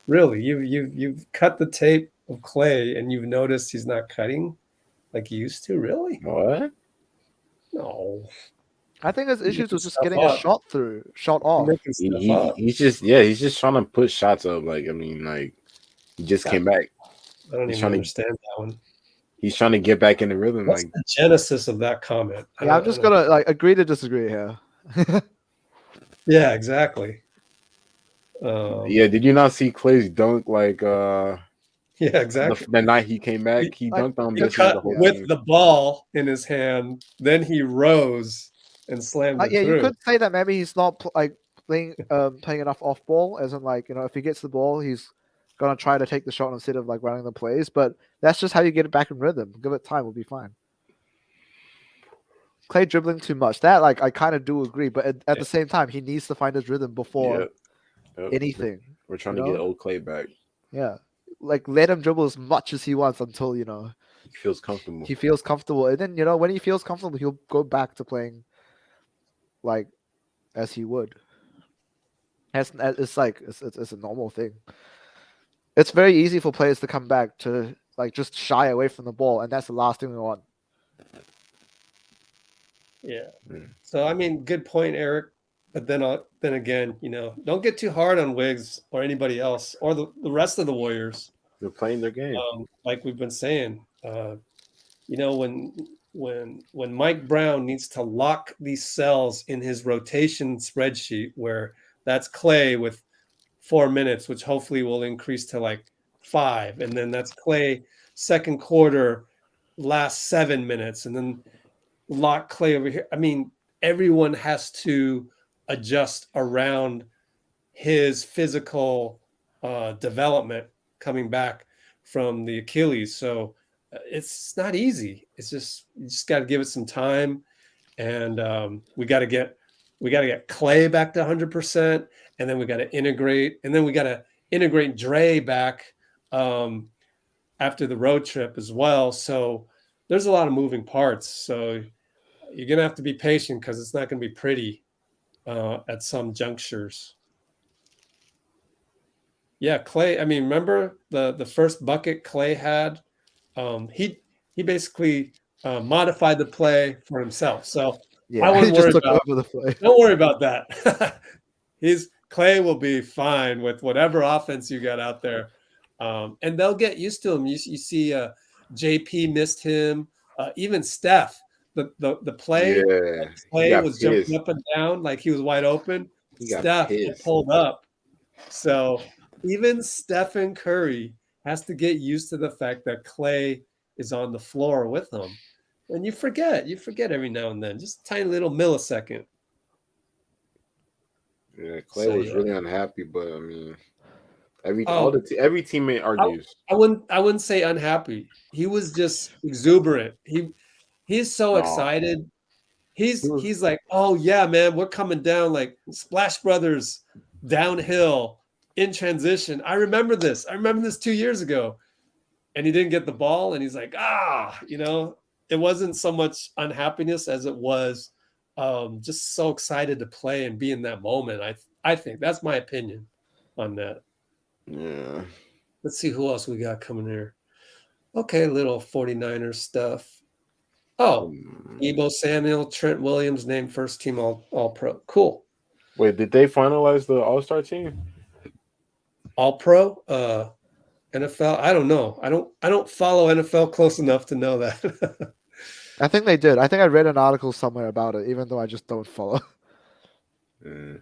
Really? You've cut the tape of Klay and you've noticed he's not cutting like he used to? Really? What? No. I think his issues was just stuff getting up. a shot off. Making stuff up. He's just trying to put shots up. He just came back. I don't even understand that one. He's trying to get back in the rhythm. What's the genesis of that comment? Yeah, I'm just gonna agree to disagree here. Yeah, exactly. Yeah, did you not see Klay's dunk? Yeah, exactly. The night he came back, he dunked on He cut with the ball in his hand, then he rose and slammed it through. You could say that maybe he's not playing enough off ball, as in if he gets the ball, he's gonna try to take the shot instead of running the plays. But that's just how you get it back in rhythm. Give it time, we'll be fine. Klay dribbling too much. That I kind of do agree, but at the same time, he needs to find his rhythm before anything. We're trying to get old Klay back. Yeah, let him dribble as much as he wants until he feels comfortable. He feels comfortable, and then when he feels comfortable, he'll go back to playing as he would. It's a normal thing. It's very easy for players to come back to just shy away from the ball, and that's the last thing we want. Yeah. So I mean, good point, Eric. But then again, don't get too hard on Wiggs or anybody else or the rest of the Warriors. They're playing their game. Like we've been saying, when Mike Brown needs to lock these cells in his rotation spreadsheet, where that's Klay with 4 minutes, which hopefully will increase to 5, and then that's Klay second quarter, last 7 minutes, and then lock Klay over here. I mean, everyone has to adjust around his physical development coming back from the Achilles. So it's not easy. It's just you just got to give it some time, and we got to get Klay back to 100%, and then we got to integrate, and then we got to integrate Dre back after the road trip as well. So there's a lot of moving parts. So you're gonna have to be patient because it's not gonna be pretty at some junctures. Yeah, Klay. I mean, remember the first bucket Klay had? He basically modified the play for himself. So yeah, I wouldn't worry about over the play. Don't worry about that. Klay will be fine with whatever offense you got out there, and they'll get used to him. You see, JP missed him. Even Steph, the play, Klay was jumping up and down like he was wide open. Steph pulled up. So even Stephen Curry has to get used to the fact that Klay is on the floor with him. And you forget every now and then, just a tiny little millisecond. Yeah, Klay So, was yeah. really unhappy, but I mean, every Oh. every teammate argues. I wouldn't say unhappy. He was just exuberant. He's so No. excited. He was- He's like, oh yeah, man, we're coming down like Splash Brothers downhill in transition. I remember this. I remember this 2 years ago. And he didn't get the ball, and he's like, it wasn't so much unhappiness as it was just so excited to play and be in that moment. I think that's my opinion on that. Yeah. Let's see who else we got coming here. Okay, little 49ers stuff. Oh, Debo Samuel, Trent Williams named first team all pro. Cool. Wait, did they finalize the All-Star team? All pro? NFL? I don't know. I don't follow NFL close enough to know that. I think they did. I think I read an article somewhere about it, even though I just don't follow. Mm.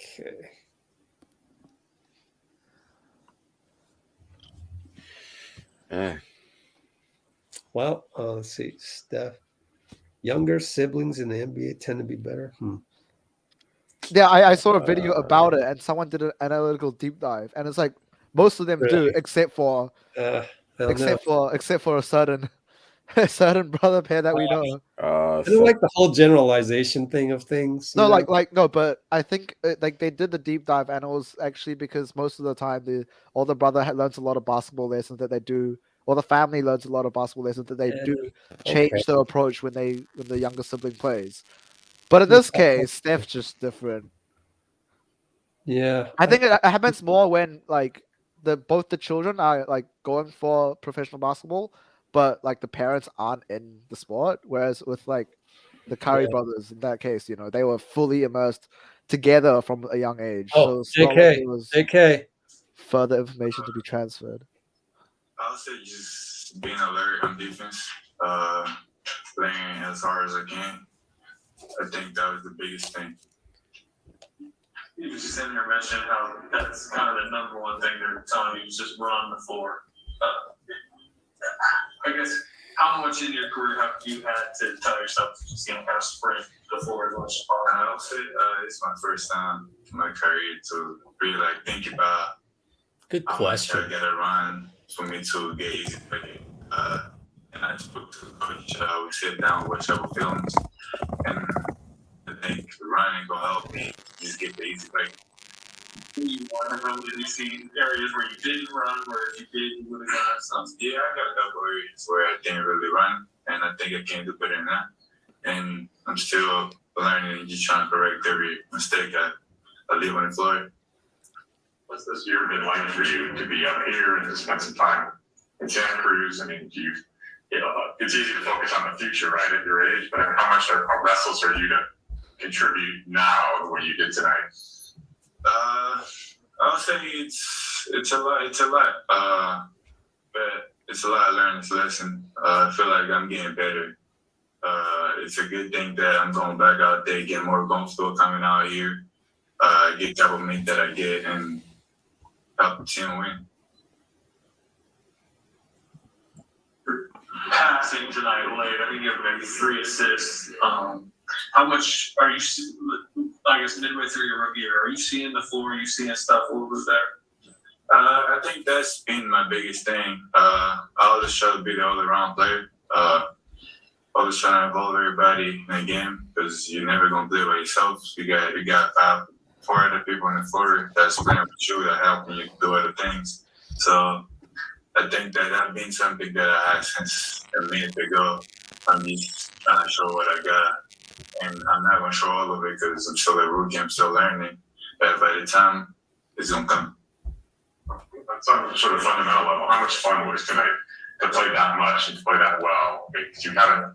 Okay. Well, let's see. Steph. Younger siblings in the NBA tend to be better. Yeah, I saw a video about it, and someone did an analytical deep dive, and it's like most of them do, Really? except for a certain brother pair that we know. I don't like the whole generalization thing of things. No, no, but I think like they did the deep dive, and it was actually because most of the time the older brother learns a lot of basketball lessons that they do, or the family learns a lot of basketball lessons that they do change their approach when the younger sibling plays. But in this case, Steph's just different. Yeah, I think it happens more when like both the children are like going for professional basketball, but like the parents aren't in the sport. Whereas with like the Curry brothers, in that case, they were fully immersed together from a young age. Oh, So it's not like there was JK. further information to be transferred. I would say just being alert on defense, playing as hard as I can. I think that was the biggest thing. You was just in there mentioning how that's kind of the number one thing they're telling you is just run the floor. I guess how much in your career have you had to tell yourself to just kind of sprint the floor as much as possible? I would say it's my first time in my career to really like think about Good how much question. I gotta run for me to get easy play. And I spoke to the coach. We sit down, watch our films, and I think running gonna help me just get the easy play. You want to run? Did you see areas where you didn't run, where if you did, you would have got something? Yeah, I got a couple areas where I didn't really run, and I think I can do better than that. And I'm still learning and just trying to correct every mistake I leave on the floor. What's this year been like for you to be up here and to spend some time in Santa Cruz? I mean, it's easy to focus on the future, right, at your age, but I mean, how much restless are you to contribute now the way you did tonight? I'll say it's a lot. But it's a lot of learning this lesson. I feel like I'm getting better. It's a good thing that I'm going back out there, getting more comfortable coming out here, get the compliment that I get, and help the team win. Passing tonight late, I think you have maybe 3 assists. How much are you, I guess, midway through your rookie year, are you seeing the floor? Are you seeing stuff? What was there? I think that's been my biggest thing. I always try to be the all-around player. Always trying to involve everybody in the game because you're never going to play by yourself. You got 4 other people on the floor that's playing with you that help you do other things. So I think that's been something that I had since a minute ago. I'm just trying to show what I got. And I'm not going to show all of it because I'm still a rookie. I'm still learning. But by the time, it's going to come. That's on a sort of fundamental level. How much fun was tonight to play that much and to play that well? Because you haven't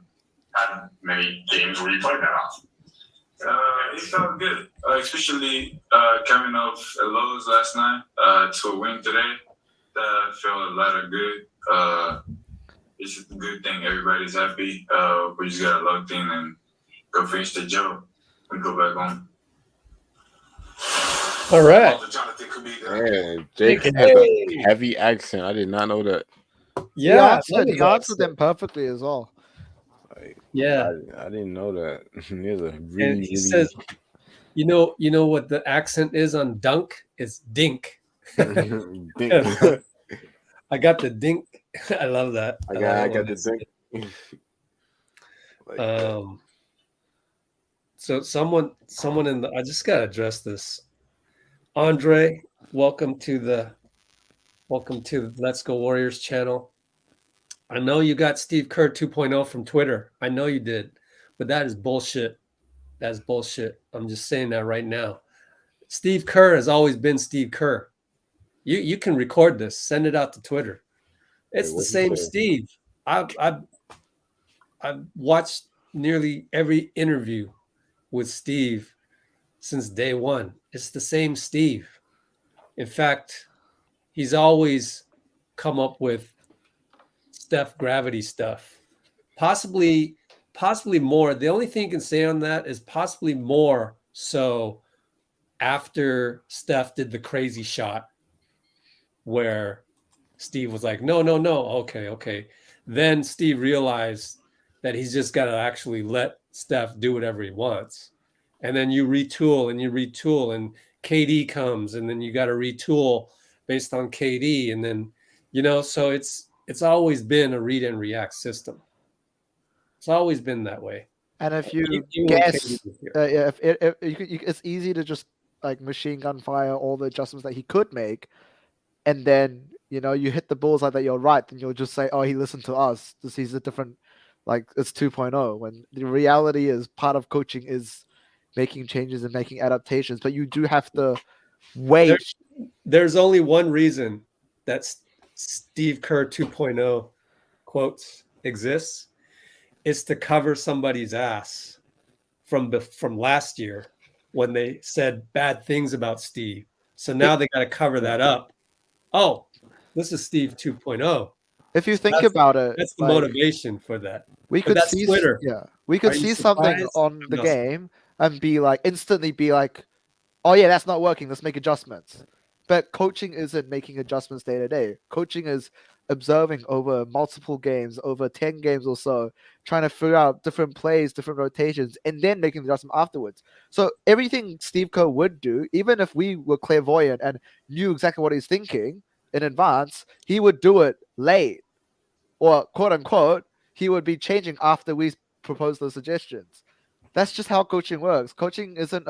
had many games where you played that often. It felt good, especially coming off a loss last night to a win today. That felt a lot of good. it's a good thing. Everybody's happy. We just got locked in and go finish the job and go back home. All right. Yeah, JK has a heavy accent. I did not know that. Yeah, he answered them perfectly as well. Like, yeah. I didn't know that. He has a And really, he says, you know what the accent is on dunk? It's dink. Dink. I got the dink. I love that. I got the dink. So someone in the, I just gotta address this. Andre, welcome to the Let's Go Warriors channel. I know you got Steve Kerr 2.0 from Twitter. I know you did, but that is bullshit. That's bullshit. I'm just saying that right now. Steve Kerr has always been Steve Kerr. You can record this, send it out to Twitter. It's the same Steve. I've watched nearly every interview with Steve since day one. It's the same Steve. In fact, he's always come up with Steph gravity stuff. Possibly more. The only thing you can say on that is possibly more so after Steph did the crazy shot where Steve was like, no, okay. Then Steve realized that he's just got to actually let Steph do whatever he wants. And then you retool, and KD comes, and then you got to retool based on KD. And then, so it's always been a read and react system. It's always been that way. And if you guess, it's easy to just like machine gun fire all the adjustments that he could make. And then, you hit the bullseye that you're right, then you'll just say, oh, he listened to us. He's a different, like, it's 2.0. When the reality is part of coaching is making changes and making adaptations, but you do have to wait. There's only one reason that Steve Kerr 2.0 quotes exists. It's to cover somebody's ass from last year when they said bad things about Steve. So now they got to cover that up. Oh, this is Steve 2.0. If you think about it, that's the motivation for that. We could see Twitter. Yeah, we could see something on the game and instantly be like, oh yeah, that's not working. Let's make adjustments. But coaching isn't making adjustments day to day. Coaching is observing over multiple games, over 10 games or so, trying to figure out different plays, different rotations, and then making the adjustment afterwards. So everything Steve Kerr would do, even if we were clairvoyant and knew exactly what he's thinking in advance, he would do it late. Or quote unquote, he would be changing after we propose those suggestions. That's just how coaching works. Coaching isn't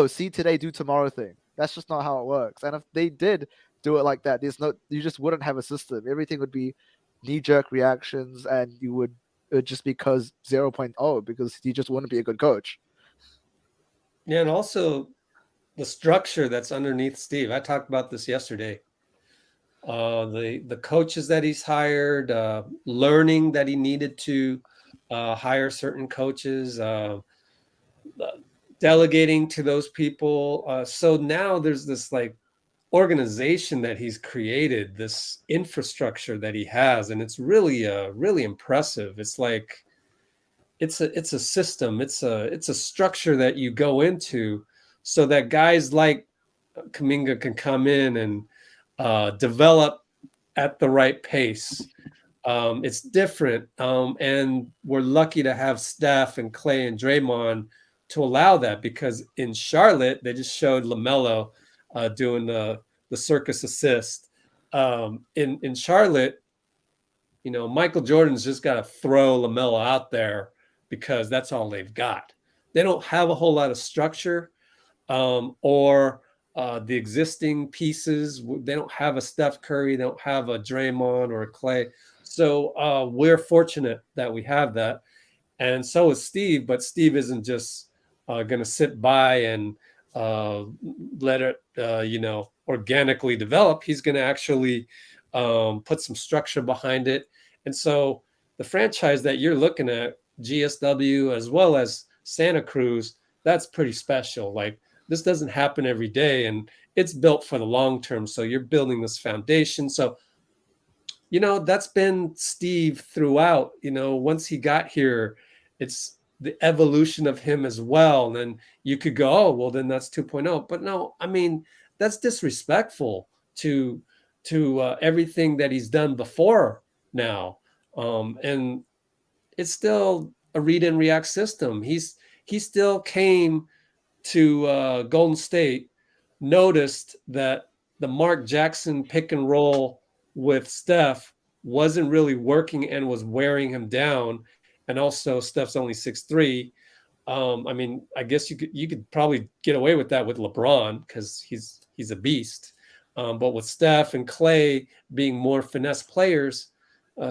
see today, do tomorrow thing. That's just not how it works. And if they did do it like that, you just wouldn't have a system. Everything would be knee-jerk reactions, and it would just because 0.0 because he just wouldn't be a good coach. Yeah, and also the structure that's underneath Steve. I talked about this yesterday. The coaches that he's hired, learning that he needed to hire certain coaches, delegating to those people. So now there's this like organization that he's created, this infrastructure that he has, and it's really really impressive. It's like it's a system, it's a structure that you go into so that guys like Kuminga can come in and develop at the right pace. It's different, and we're lucky to have Steph and Klay and Draymond to allow that, because in Charlotte they just showed LaMelo doing the circus assist. In Charlotte, Michael Jordan's just got to throw LaMelo out there because that's all they've got. They don't have a whole lot of structure or the existing pieces. They don't have a Steph Curry. They don't have a Draymond or a Klay. So we're fortunate that we have that. And so is Steve, but Steve isn't just going to sit by and let it, organically develop. He's going to actually put some structure behind it. And so the franchise that you're looking at, GSW as well as Santa Cruz, that's pretty special. Like, this doesn't happen every day, and it's built for the long term. So you're building this foundation. So that's been Steve throughout. Once he got here, it's the evolution of him as well. And then you could go, oh, well, then that's 2.0. But no, I mean, that's disrespectful to everything that he's done before now. And it's still a read and react system. He still came to Golden State, noticed that the Mark Jackson pick and roll with Steph wasn't really working and was wearing him down. And also, Steph's only 6'3". I mean, I guess you could probably get away with that with LeBron because he's a beast. But with Steph and Klay being more finesse players,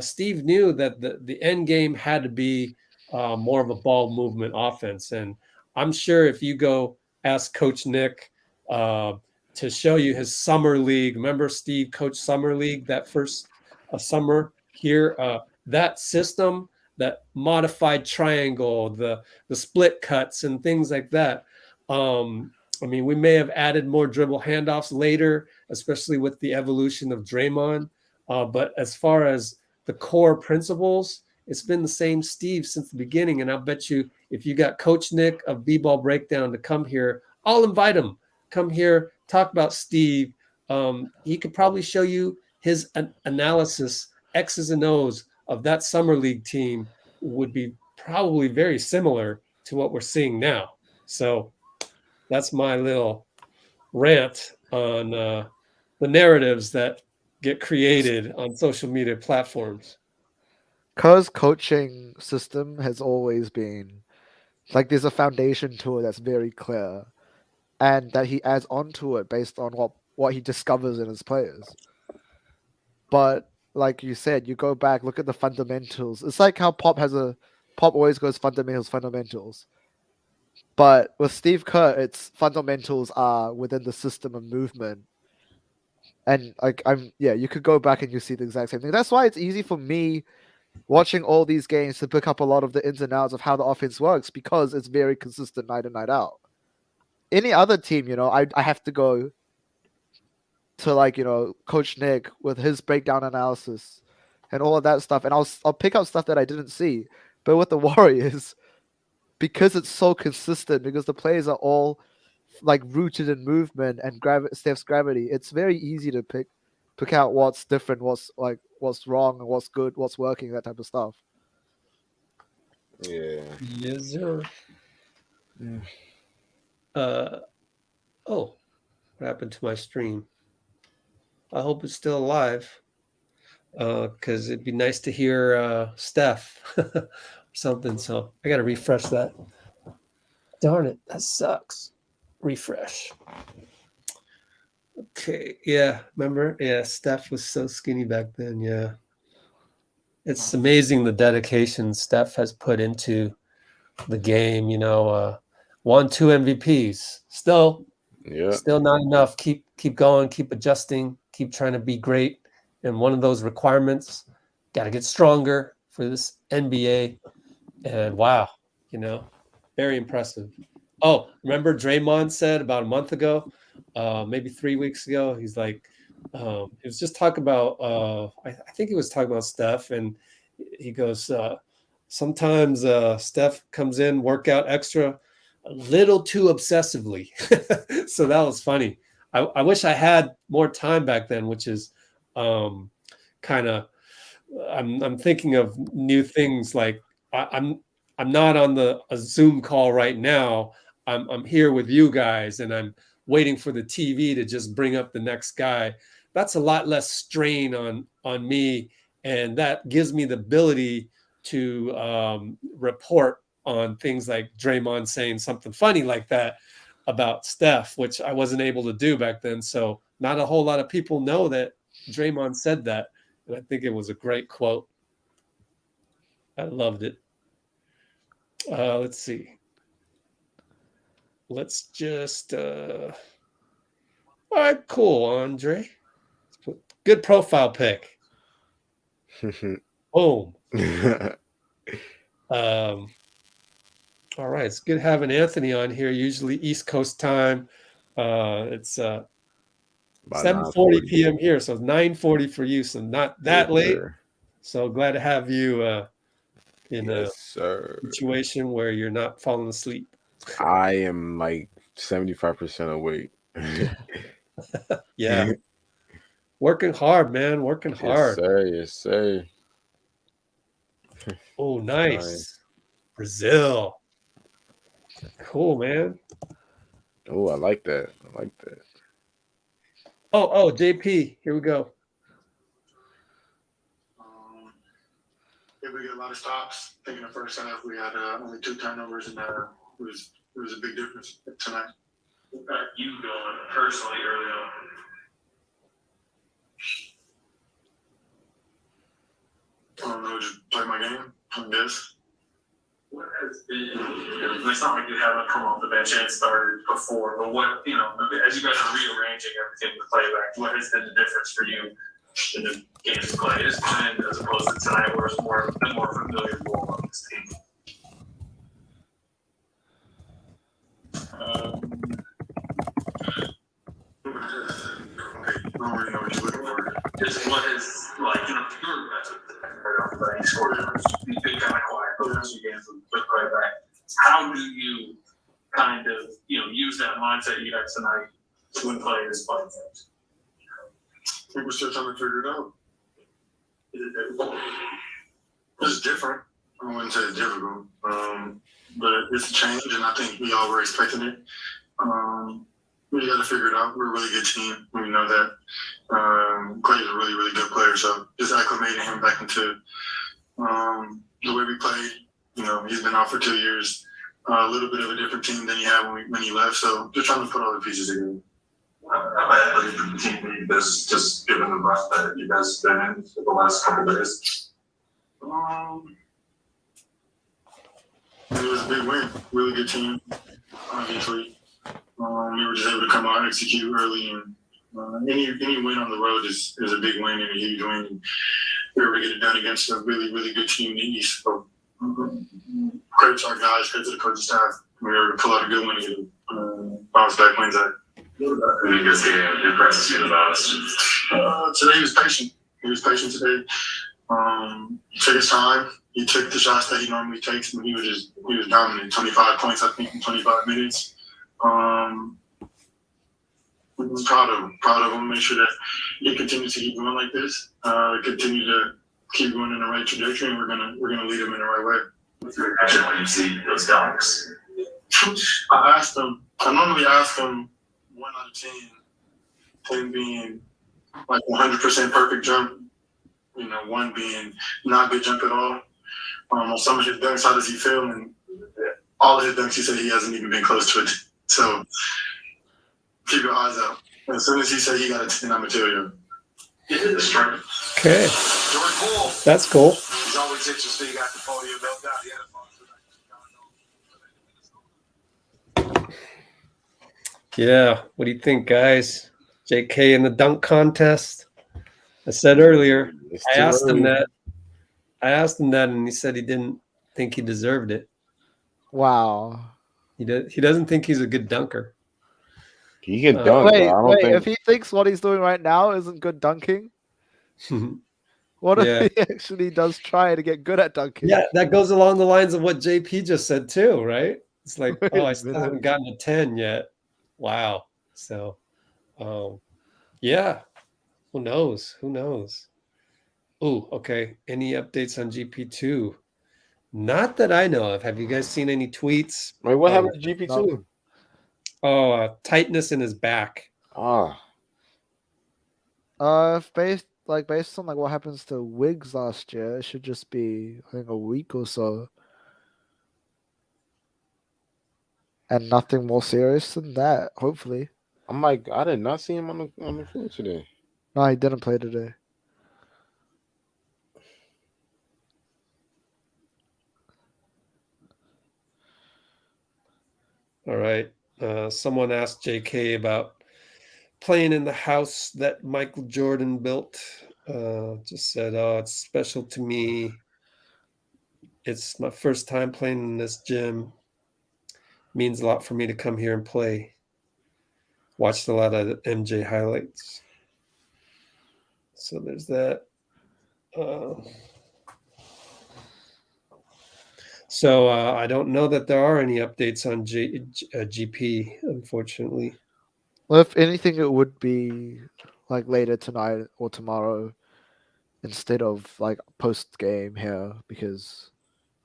Steve knew that the end game had to be more of a ball movement offense. And I'm sure if you go ask Coach Nick to show you his summer league, remember Steve coached summer league that first summer here, that system, that modified triangle, the split cuts and things like that. I mean, we may have added more dribble handoffs later, especially with the evolution of Draymond. But as far as the core principles, it's been the same Steve since the beginning. And I'll bet you if you got Coach Nick of B-Ball Breakdown to come here, I'll invite him. Come here, talk about Steve. He could probably show you his analysis, X's and O's of that summer league team would be probably very similar to what we're seeing now. So that's my little rant on the narratives that get created on social media platforms. Kerr's coaching system has always been like there's a foundation to it that's very clear, and that he adds onto it based on what he discovers in his players. But like you said, you go back, look at the fundamentals. It's like how Pop always goes fundamentals. But with Steve Kerr, its fundamentals are within the system of movement. And you could go back and you see the exact same thing. That's why it's easy for me watching all these games to pick up a lot of the ins and outs of how the offense works because it's very consistent night in, night out. Any other team, I have to go to Coach Nick with his breakdown analysis and all of that stuff, and I'll pick up stuff that I didn't see. But with the Warriors, because it's so consistent, because the players are all like rooted in movement and Steph's gravity, it's very easy to pick out what's different, what's wrong, and what's good, what's working, that type of stuff. Yeah. Yes, sir. What happened to my stream? I hope it's still alive. Because it'd be nice to hear Steph or something. So I got to refresh that. Darn it, that sucks. Refresh. Okay, yeah, remember? Yeah, Steph was so skinny back then. Yeah, it's amazing the dedication Steph has put into the game. Won 2 MVPs. Still not enough. Keep going. Keep adjusting. Keep trying to be great. And one of those requirements, got to get stronger for this NBA. And wow, very impressive. Oh, remember Draymond said about a month ago, maybe 3 weeks ago, he's like, he was just talking about, I think he was talking about Steph, and he goes, sometimes Steph comes in, workout extra, a little too obsessively. So that was funny. I wish I had more time back then, which is kind of, I'm thinking of new things. Like I'm not on a Zoom call right now. I'm here with you guys, and I'm waiting for the TV to just bring up the next guy. That's a lot less strain on me, and that gives me the ability to report on things like Draymond saying something funny like that about Steph, which I wasn't able to do back then. So not a whole lot of people know that Draymond said that, and I think it was a great quote. I loved it. Let's see. Let's just all right, cool, Andre. Good profile pic. Boom. All right, it's good having Anthony on here. Usually East Coast time. It's About 7:40 9:40. p.m. here, so 9:40 for you. So not that Yes, late. sir. So glad to have you in a Yes, sir. situation where you're not falling asleep. I am like 75% awake. Yeah, working hard, man. Working Yes, hard. sir. Yes, sir. Oh, Trying. nice. Brazil. Cool, man. Oh, I like that. I like that. Oh, JP. Here we go. Yeah, we get a lot of stops. I think in the first half we had only 2 turnovers, and it was a big difference tonight. What got you going personally early on? I don't know, just play my game, I guess. What has been, it's not like you haven't come off the bench and started before, but what, as you guys are rearranging everything to play back, what has been the difference for you in the games played as opposed to tonight, where it's the more familiar role on this team? I don't really know what you're looking for. Just what is, like, you're right off the bat, you scored it. You've been kind of quiet the last few games, but right back. How do you kind of, use that mindset you got tonight to win players play games? I think we're still trying to figure it out. Is it difficult? It's different. I wouldn't say it's difficult, but it's a change, and I think we all were expecting it. We got to figure it out. We're a really good team. We know that. Klay's a really, really good player, so just acclimating him back into the way we played. He's been out for 2 years. A little bit of a different team than he had when he left, so just trying to put all the pieces together. How bad of a team need this, just given the run that you guys have been in for the last couple of days? It was a big win. Really good team, obviously. We were just able to come out and execute early, and any win on the road is a big win and a huge win. And we were able to get it done against a really, really good team in the East. So, credit to our guys, credit to the coaching staff. We were able to pull out a good win and bounce back wins that. Who you guys impresses you the most? Today he was patient. He was patient today. He took his time. He took the shots that he normally takes, and he was dominant. 25 points, I think, in 25 minutes. I'm proud of him. Make sure that he continues to keep going like this. Continue to keep going in the right trajectory, and we're gonna lead him in the right way. What's your reaction when you see those dunks? I normally ask him 1 out of 10, 10 being like 100% perfect jump, 1 being not good jump at all. On some of his dunks, how does he feel? And all of his dunks, he said he hasn't even been close to it. So keep your eyes out. As soon as he said he got a 10, I'm going to tell you. Okay. Jordan Poole. That's cool. He's always interesting. He got the podium belt out. He had a fun. Yeah. What do you think, guys? JK in the dunk contest. I said earlier, I asked him that, and he said he didn't think he deserved it. Wow. He doesn't think he's a good dunker. He can dunk. Wait, but I don't think if he thinks what he's doing right now isn't good dunking, what Yeah. if he actually does try to get good at dunking? Yeah, that goes along the lines of what JP just said too, right? It's like, Wait oh, a I still minute. haven't gotten a 10 yet. Wow. So, yeah. Who knows? Oh, okay. Any updates on GP2? Not that I know of. Have you guys seen any tweets? Wait, what happened to GP2? Oh, tightness in his back. Based on like what happens to Wiggs last year, it should just be I think a week or so, and nothing more serious than that. Hopefully, I'm like, I did not see him on the floor today. no, he didn't play today. All right. Someone asked JK about playing in the house that Michael Jordan built. Just said, oh, it's special to me. It's my first time playing in this gym. Means a lot for me to come here and play. Watched a lot of MJ highlights. So there's that. So I don't know that there are any updates on GP, unfortunately. Well, if anything, it would be like later tonight or tomorrow instead of like post game here because,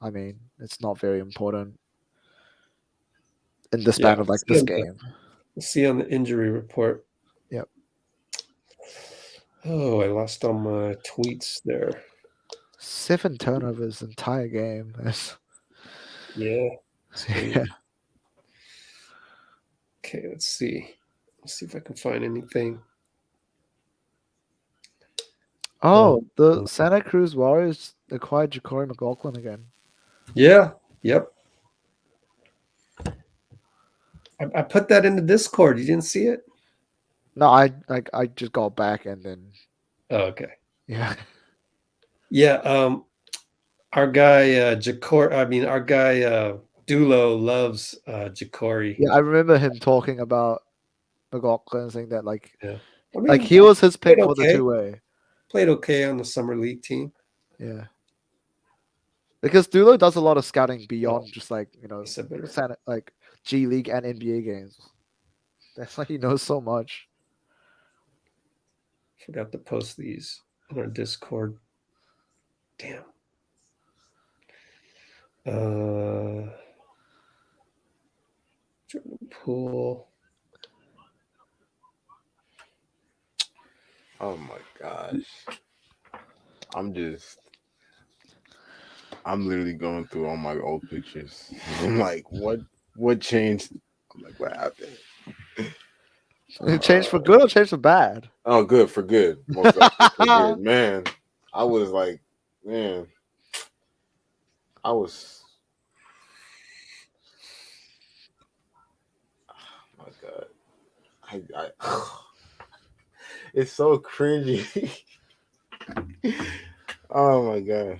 I mean, it's not very important in the span of like this game. We'll see on the injury report. Yep. Oh, I lost all my tweets there. 7 turnovers entire game. Yeah. Yeah. Okay, let's see. Let's see if I can find anything. Oh, the Santa Cruz Warriors acquired Ja'Cory McLaughlin again. Yeah. Yep. I put that in the Discord. You didn't see it? No, I just got back and then. Oh, okay. Yeah. Yeah. Our guy our guy Dulo loves Ja'Cory. Yeah, I remember him talking about McLaughlin, saying that like, Yeah. I mean, like he was his pick for the okay. two-way. Played okay on the summer league team. Yeah. Because Dulo does a lot of scouting beyond just like, like G League and NBA games. That's like he knows so much. Forgot to post these in our Discord. Damn. Jordan Poole. Oh my gosh. I'm literally going through all my old pictures. I'm like, what changed? I'm like, what happened? It changed for good or changed for bad? Oh, good, for good. Most likely for good. Man, I was like, man, I was. Oh my God. It's so cringy. Oh my God.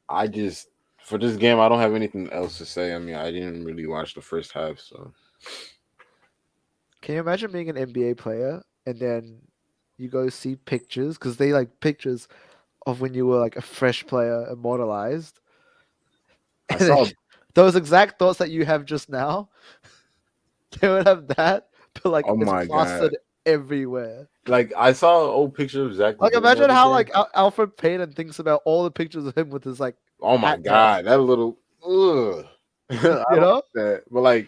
I just, for this game, I don't have anything else to say. I mean, I didn't really watch the first half, so. Can you imagine being an NBA player and then you go see pictures because they like pictures of when you were like a fresh player immortalized. I And saw those exact thoughts that you have just now. They would have that, but like Oh my it's plastered everywhere. Like I saw an old picture of Zach. Like Levine imagine the how game. like Alfred Payton thinks about all the pictures of him with his like. Oh my hat God, that little. Ugh. I don't know? like that, but like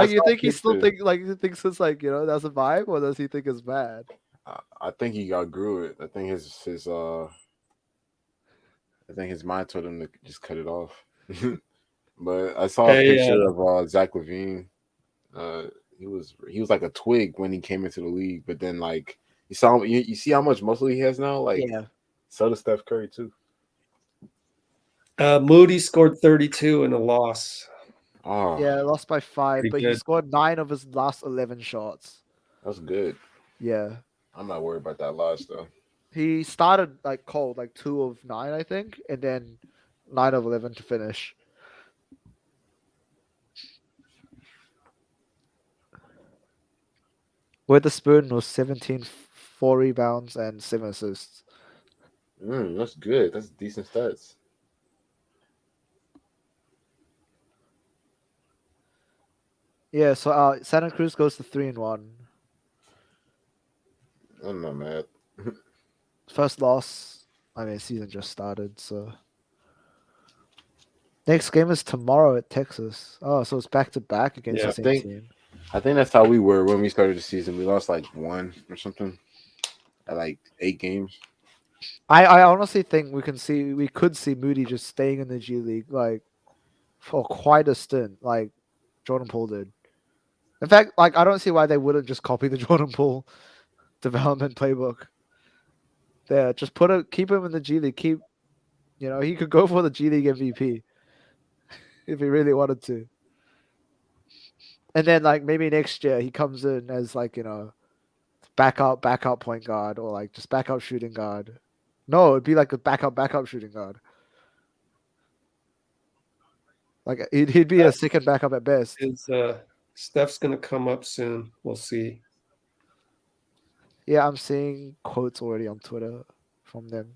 you think he still think like he thinks it's like that's a vibe, or does he think it's bad? I think he outgrew it. I think his mind told him to just cut it off. But I saw a picture of Zach Levine. He was like a twig when he came into the league, but then like you saw him, you see how much muscle he has now. Like so does Steph Curry too. Moody scored 32 in a loss. Oh, yeah, lost by 5, but good. he scored 9 of his last 11 shots. That's good. Yeah, I'm not worried about that loss though. he started like cold, like 2 of 9, I think, and then 9 of 11 to finish. Witherspoon was 17, 4 rebounds and 7 assists. That's good. That's decent stats. Yeah, so Santa Cruz goes to 3-1. I'm not mad. First loss. I mean, season just started, so. Next game is tomorrow at Texas. Oh, so it's back to back against the same team. I think that's how we were when we started the season. We lost like 1 or something at like 8 games. I honestly think we could see Moody just staying in the G League like for quite a stint, like Jordan Poole did. In fact, like I don't see why they wouldn't just copy the Jordan Poole development playbook. There, just keep him in the G League. He could go for the G League MVP if he really wanted to. And then like maybe next year he comes in as like, backup point guard or like just backup shooting guard. No, it'd be like a backup shooting guard. Like he'd be a second backup at best. Steph's gonna come up soon. We'll see. Yeah, I'm seeing quotes already on Twitter from them.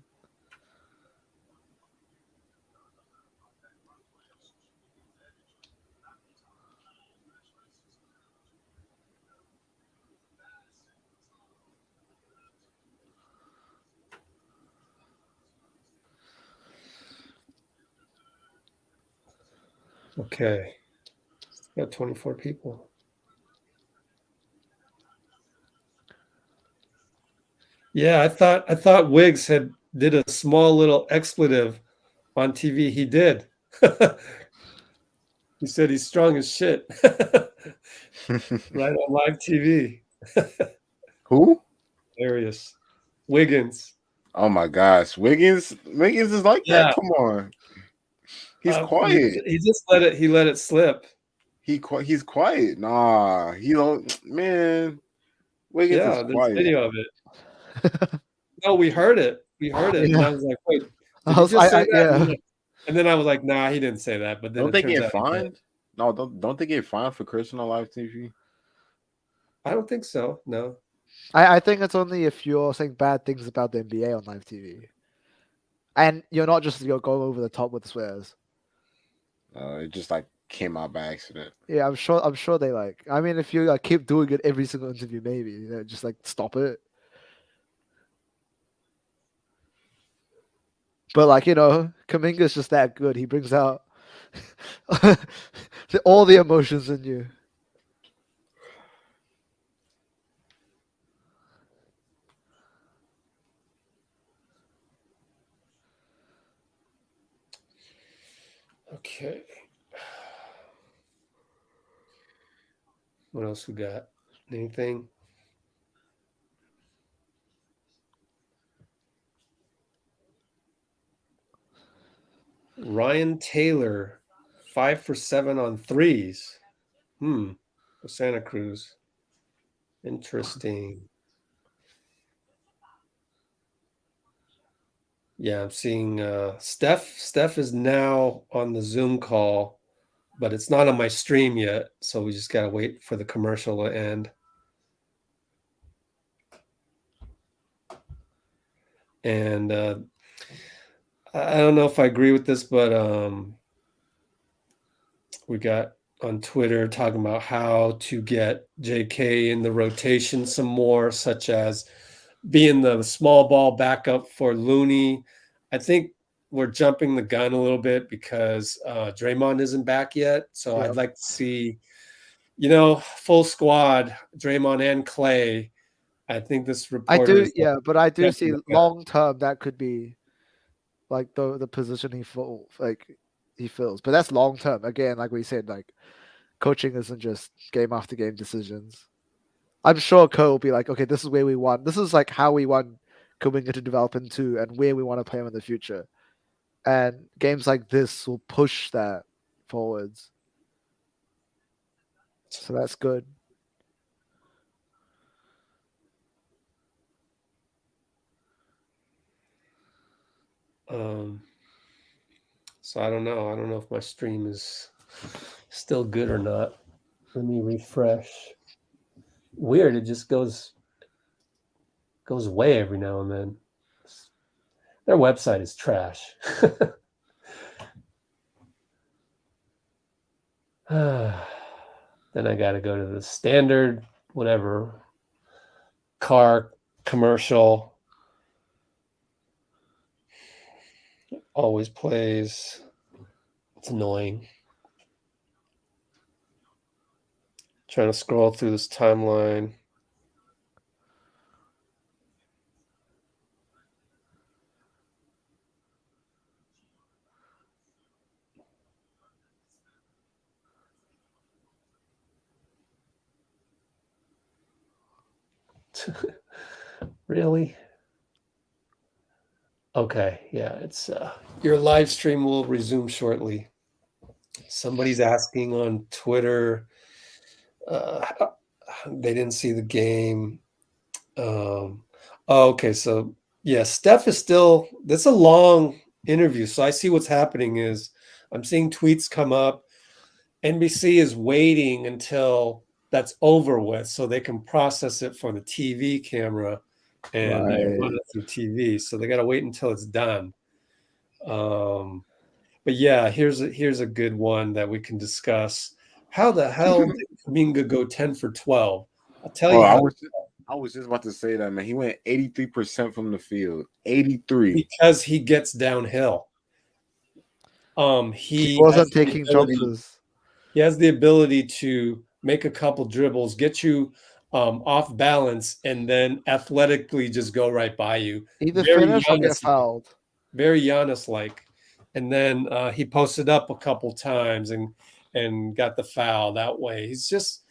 Okay. Got 24 people. Yeah, I thought Wiggs did a small little expletive on TV. He did. He said he's strong as shit. Right on live TV. Who? Hilarious. Wiggins. Oh my gosh, Wiggins is like Yeah. that. Come on, he's quiet. He just let it slip. He's quiet. Nah, he don't. Man, Wiggins Yeah, is there's quiet. video of it. No, we heard it. We heard it, and Yeah. I was like, "Wait, did I he was- just say I- that?" yeah. And then I was like, "Nah, he didn't say that." But then Don't they turns get out he did. fined? No, don't they get fined for cursing on live TV? I don't think so. No. I think it's only if you're saying bad things about the NBA on live TV, and you're not just going over the top with swears. It just like came out by accident. Yeah, I'm sure they like. I mean, if you keep doing it every single interview, maybe just like stop it. But like Kuminga's just that good. He brings out all the emotions in you. Okay. What else we got? Anything? Ryan Taylor, 5 for 7 on threes. For Santa Cruz. Interesting. Yeah, I'm seeing Steph. Steph is now on the Zoom call, but it's not on my stream yet. So we just gotta wait for the commercial to end. And I don't know if I agree with this, but we got on Twitter talking about how to get JK in the rotation some more, such as being the small ball backup for Looney. I think we're jumping the gun a little bit because Draymond isn't back yet. So Yep. I'd like to see, full squad, Draymond and Klay. I think this report. I do, yeah, but I do see jumping the gun. long term that could be like the position he fills. But that's long term. Again, like we said, like coaching isn't just game after game decisions. I'm sure Co will be like, okay, this is where we want. This is like how we want Kuminga to develop into and where we want to play him in the future. And games like this will push that forwards. So that's good. So I don't know. I don't know if my stream is still good or not. Let me refresh. Weird. It just goes away every now and then. Their website is trash. Then I got to go to the standard, whatever, car commercial. Always plays. It's annoying. Trying to scroll through this timeline. Really? Okay, yeah, it's your live stream will resume shortly. Somebody's asking on Twitter. They didn't see the game. Okay, so yeah, Steph is still. That's a long interview, so I see what's happening is I'm seeing tweets come up, NBC is waiting until that's over with so they can process it for the TV camera and run it through TV. So they got to wait until it's done. But yeah, here's a good one that we can discuss. How the hell did Kuminga go 10 for 12? I'll tell you how. I was just about to say that, man. He went 83% from the field. 83. Because he gets downhill. He wasn't taking jumpers. He has the ability to make a couple dribbles, get you off balance, and then athletically just go right by you. Either finish or get fouled. Very Giannis-like. And then he posted up a couple times and got the foul that way. He's just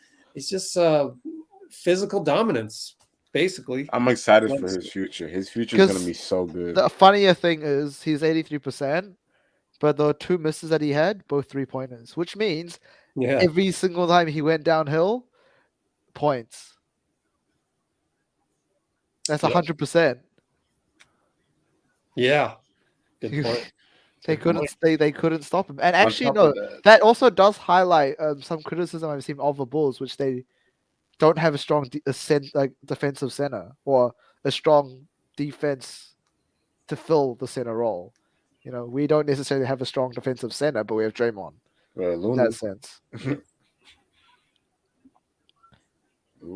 physical dominance, basically. I'm excited for his future. His future is going to be so good. The funnier thing is he's 83%, but the 2 misses that he had, both 3-pointers, which means every single time he went downhill, points. That's 100%. Yeah. Good point. They couldn't stop him. And actually, no, that also does highlight some criticism I've seen of the Bulls, which they don't have a strong defensive center or a strong defense to fill the center role. You know, we don't necessarily have a strong defensive center, but we have Draymond in that sense.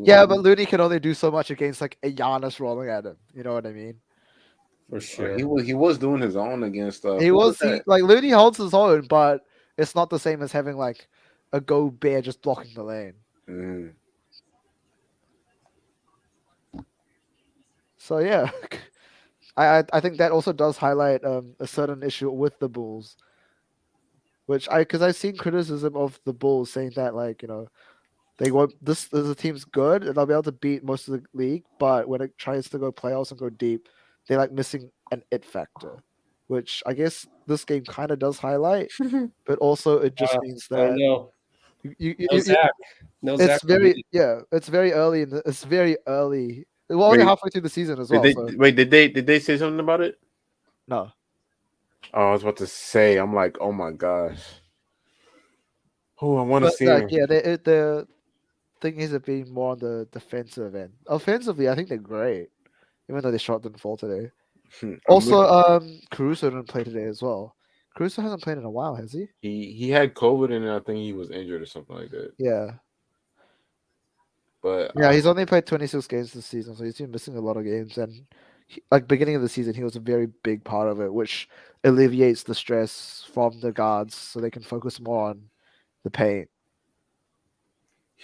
Yeah, but Looney can only do so much against like a Giannis rolling at him. You know what I mean? For sure. He was doing his own against like Looney holds his own, but it's not the same as having like a Gobert just blocking the lane. Mm. So yeah, I think that also does highlight a certain issue with the Bulls, because I've seen criticism of the Bulls saying that like, you know, they won't. This the team's good and they'll be able to beat most of the league, but when it tries to go playoffs and go deep, they're like missing an it factor, which I guess this game kind of does highlight, but also it just means that it's very early it's very early. We're only halfway through the season as well. Did they say something about it? No. Oh, I was about to say. I'm like, oh my gosh. Oh, I want to see him. Yeah, the thing is it being more on the defensive end. Offensively, I think they're great, even though their shot didn't fall today. Also, Caruso didn't play today as well. Caruso hasn't played in a while, has he? He had COVID and I think he was injured or something like that. Yeah. But yeah, he's only played 26 games this season, so he's been missing a lot of games. And beginning of the season, he was a very big part of it, which alleviates the stress from the guards, so they can focus more on the paint.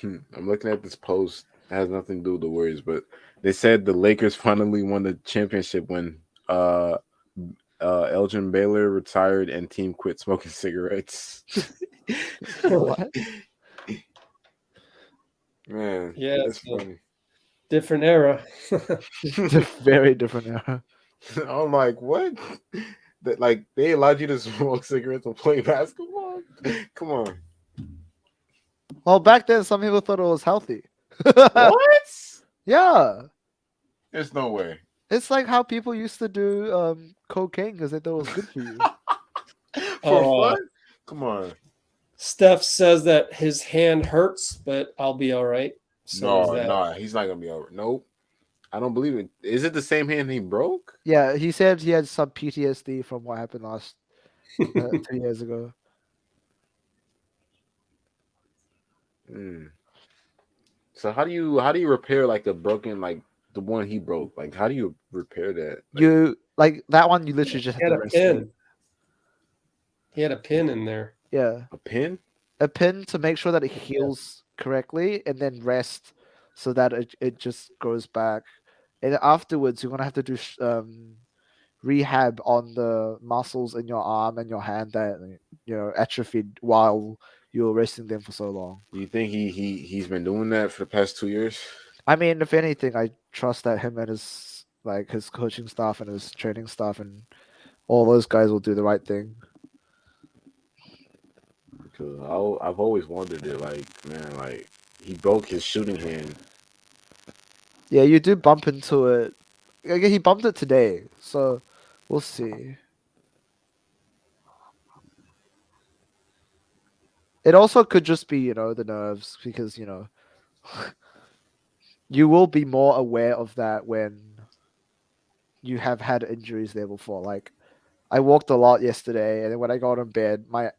I'm looking at this post. It has nothing to do with the Warriors, but they said the Lakers finally won the championship when Elgin Baylor retired and team quit smoking cigarettes. What? Man, yeah, that's funny. Different era. Very different era. I'm like, what? Like they allowed you to smoke cigarettes and play basketball? Come on. Well, back then, some people thought it was healthy. What? Yeah. There's no way. It's like how people used to do cocaine because they thought it was good for you. For fun? Come on. Steph says that his hand hurts, but I'll be all right. So no, he's not gonna be all right. Nope. I don't believe it. Is it the same hand he broke? Yeah, he said he had some PTSD from what happened last 2 years ago. So how do you repair like a broken, like the one he broke? Like how do you repair that? You like that one? You literally just had to rest it. He had a pin in there. Yeah, a pin to make sure that it heals correctly, and then rest so that it just goes back. And afterwards, you're gonna have to do rehab on the muscles in your arm and your hand that atrophied while you were resting them for so long. Do you think he's been doing that for the past 2 years? I mean, if anything, I trust that him and his coaching staff and his training staff and all those guys will do the right thing. Because I've always wondered it, like, man, like he broke his shooting hand. Yeah, you do bump into it. He bumped it today, so we'll see. It also could just be, the nerves because, you will be more aware of that when you have had injuries there before. Like I walked a lot yesterday, and then when I got in bed, my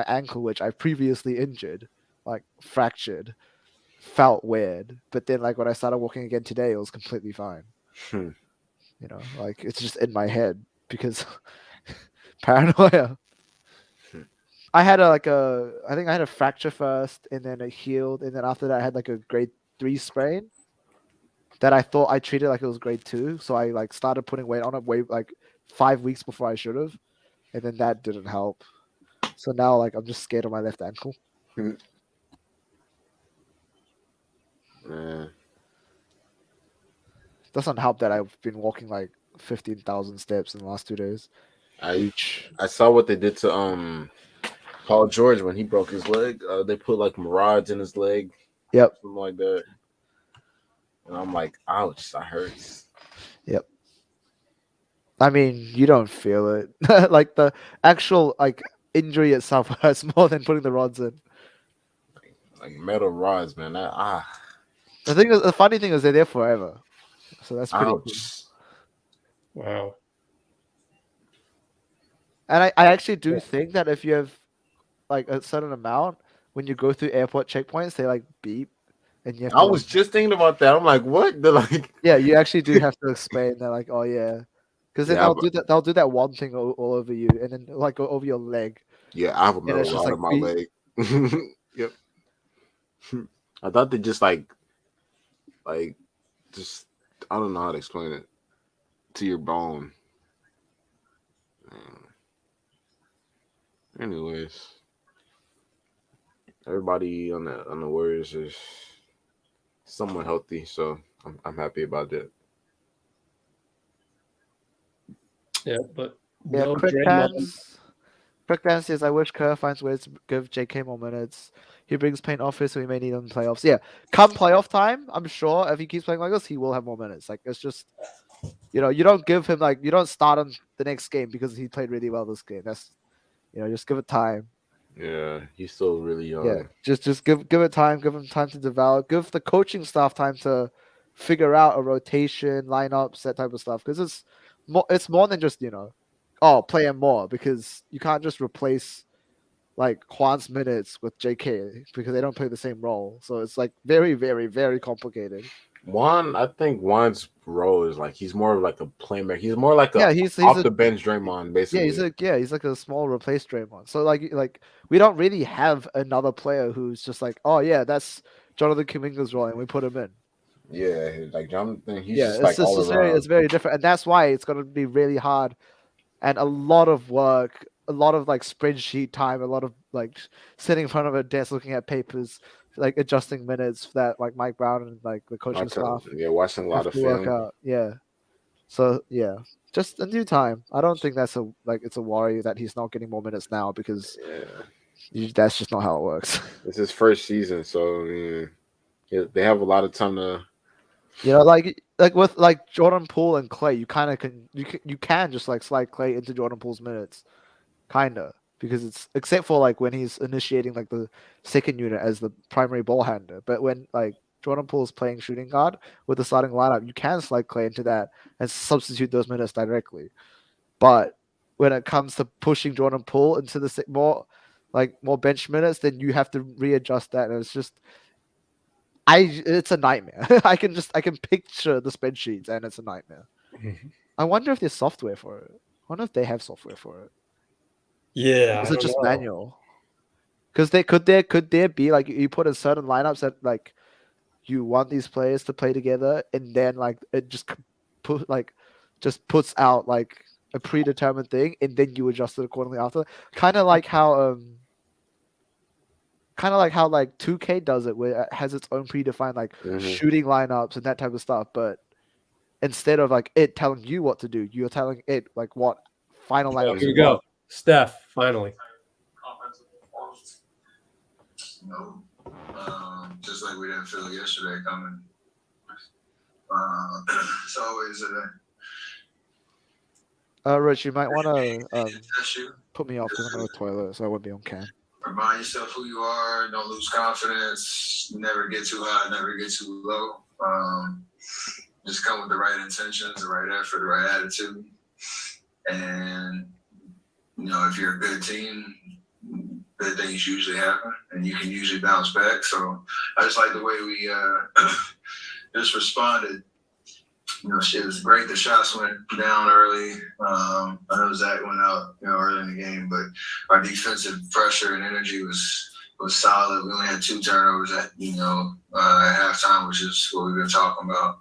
ankle, which I previously injured, like fractured, felt weird. But then like when I started walking again today, it was completely fine. Hmm. Like it's just in my head because paranoia. I had I think I had a fracture first, and then it healed, and then after that I had like a grade 3 sprain that I thought I treated like it was grade 2. So I like started putting weight on it way like 5 weeks before I should have, and then that didn't help. So now like I'm just scared of my left ankle. Yeah. Doesn't help that I've been walking like 15,000 steps in the last 2 days. I saw what they did to Paul George when he broke his leg. They put like rods in his leg. Yep. Something like that. And I'm like, ouch, that hurts. Yep. I mean, you don't feel it. Like the actual like injury itself hurts more than putting the rods in. Like metal rods, man. The funny thing is they're there forever. So that's pretty cool. Ouch. Wow. And I actually do think that if you have like a certain amount, when you go through airport checkpoints, they like beep, and you have I to. was just thinking about that. I'm like, what? They're like, Yeah, you actually do have to explain. They're like, oh yeah, because then Yeah, they'll but- do that. They'll do that one thing all over you, and then like go over your leg. yeah, I have a And metal it's just rod like in my beep. leg. Yep. I thought they just like just I don't know how to explain it to your bone. Anyways, everybody on the Warriors is somewhat healthy, so I'm happy about that. Yeah, but Yeah, no quick Draymond. pans. Quick pan says, I wish Kerr finds ways to give JK more minutes. He brings pain off so we may need him in playoffs. Yeah, come playoff time, I'm sure if he keeps playing like this, he will have more minutes. Like it's just, you don't give him you don't start him the next game because he played really well this game. That's, just give it time. Yeah, he's still really young. Yeah, just give it time. Give him time to develop. Give the coaching staff time to figure out a rotation, lineups, that type of stuff. Because it's more than just play him more, because you can't just replace like Juan's minutes with JK because they don't play the same role. So it's like very, very, very complicated. I think Juan's role is like he's more of like a playmaker. He's more like He's off a the bench Draymond, basically. he's like a small replace Draymond. So like we don't really have another player who's just like, oh yeah, that's Jonathan Kuminga's role and we put him in. Yeah, like Jonathan, he's Yeah, just like all around. it's very different, and that's why it's gonna be really hard and a lot of work, a lot of like spreadsheet time, a lot of like sitting in front of a desk looking at papers, like adjusting minutes that like Mike Brown and like the coaching staff Watching a lot have of to work film. out. Yeah. So yeah, just in due time. I don't think that's it's a worry that he's not getting more minutes now, because that's just not how it works. It's his first season, so I mean, they have a lot of time to. Like with like Jordan Poole and Klay, you kind of can just like slide Klay into Jordan Poole's minutes, kinda, because it's except for like when he's initiating like the second unit as the primary ball handler. But when like Jordan Poole's playing shooting guard with the starting lineup, you can slide Klay into that and substitute those minutes directly. But when it comes to pushing Jordan Poole into the more bench minutes, then you have to readjust that, and it's just it's a nightmare. I can picture the spreadsheets, and it's a nightmare. I wonder if there's software for it. I wonder if they have software for it. Yeah, Is it just manual? Because could there be like you put in certain lineups that like you want these players to play together, and then like it just puts out like a predetermined thing, and then you adjust it accordingly after. Kind of like how like 2K does it, where it has its own predefined like shooting lineups and that type of stuff. But instead of like it telling you what to do, you're telling it like what final lineups. Here we go, Steph. Finally. No, just like we didn't feel yesterday coming. It's always Rich, you might want to put me off because I'm on the toilet, so I won't be on cam. remind yourself who you are. Don't lose confidence. Never get too high. Never get too low. Just come with the right intentions, the right effort, the right attitude. And, if you're a good team, good things usually happen, and you can usually bounce back. So I just like the way we just responded. It was great. The shots went down early. I know Zach went out, early in the game, but our defensive pressure and energy was solid. We only had 2 turnovers at halftime, which is what we've been talking about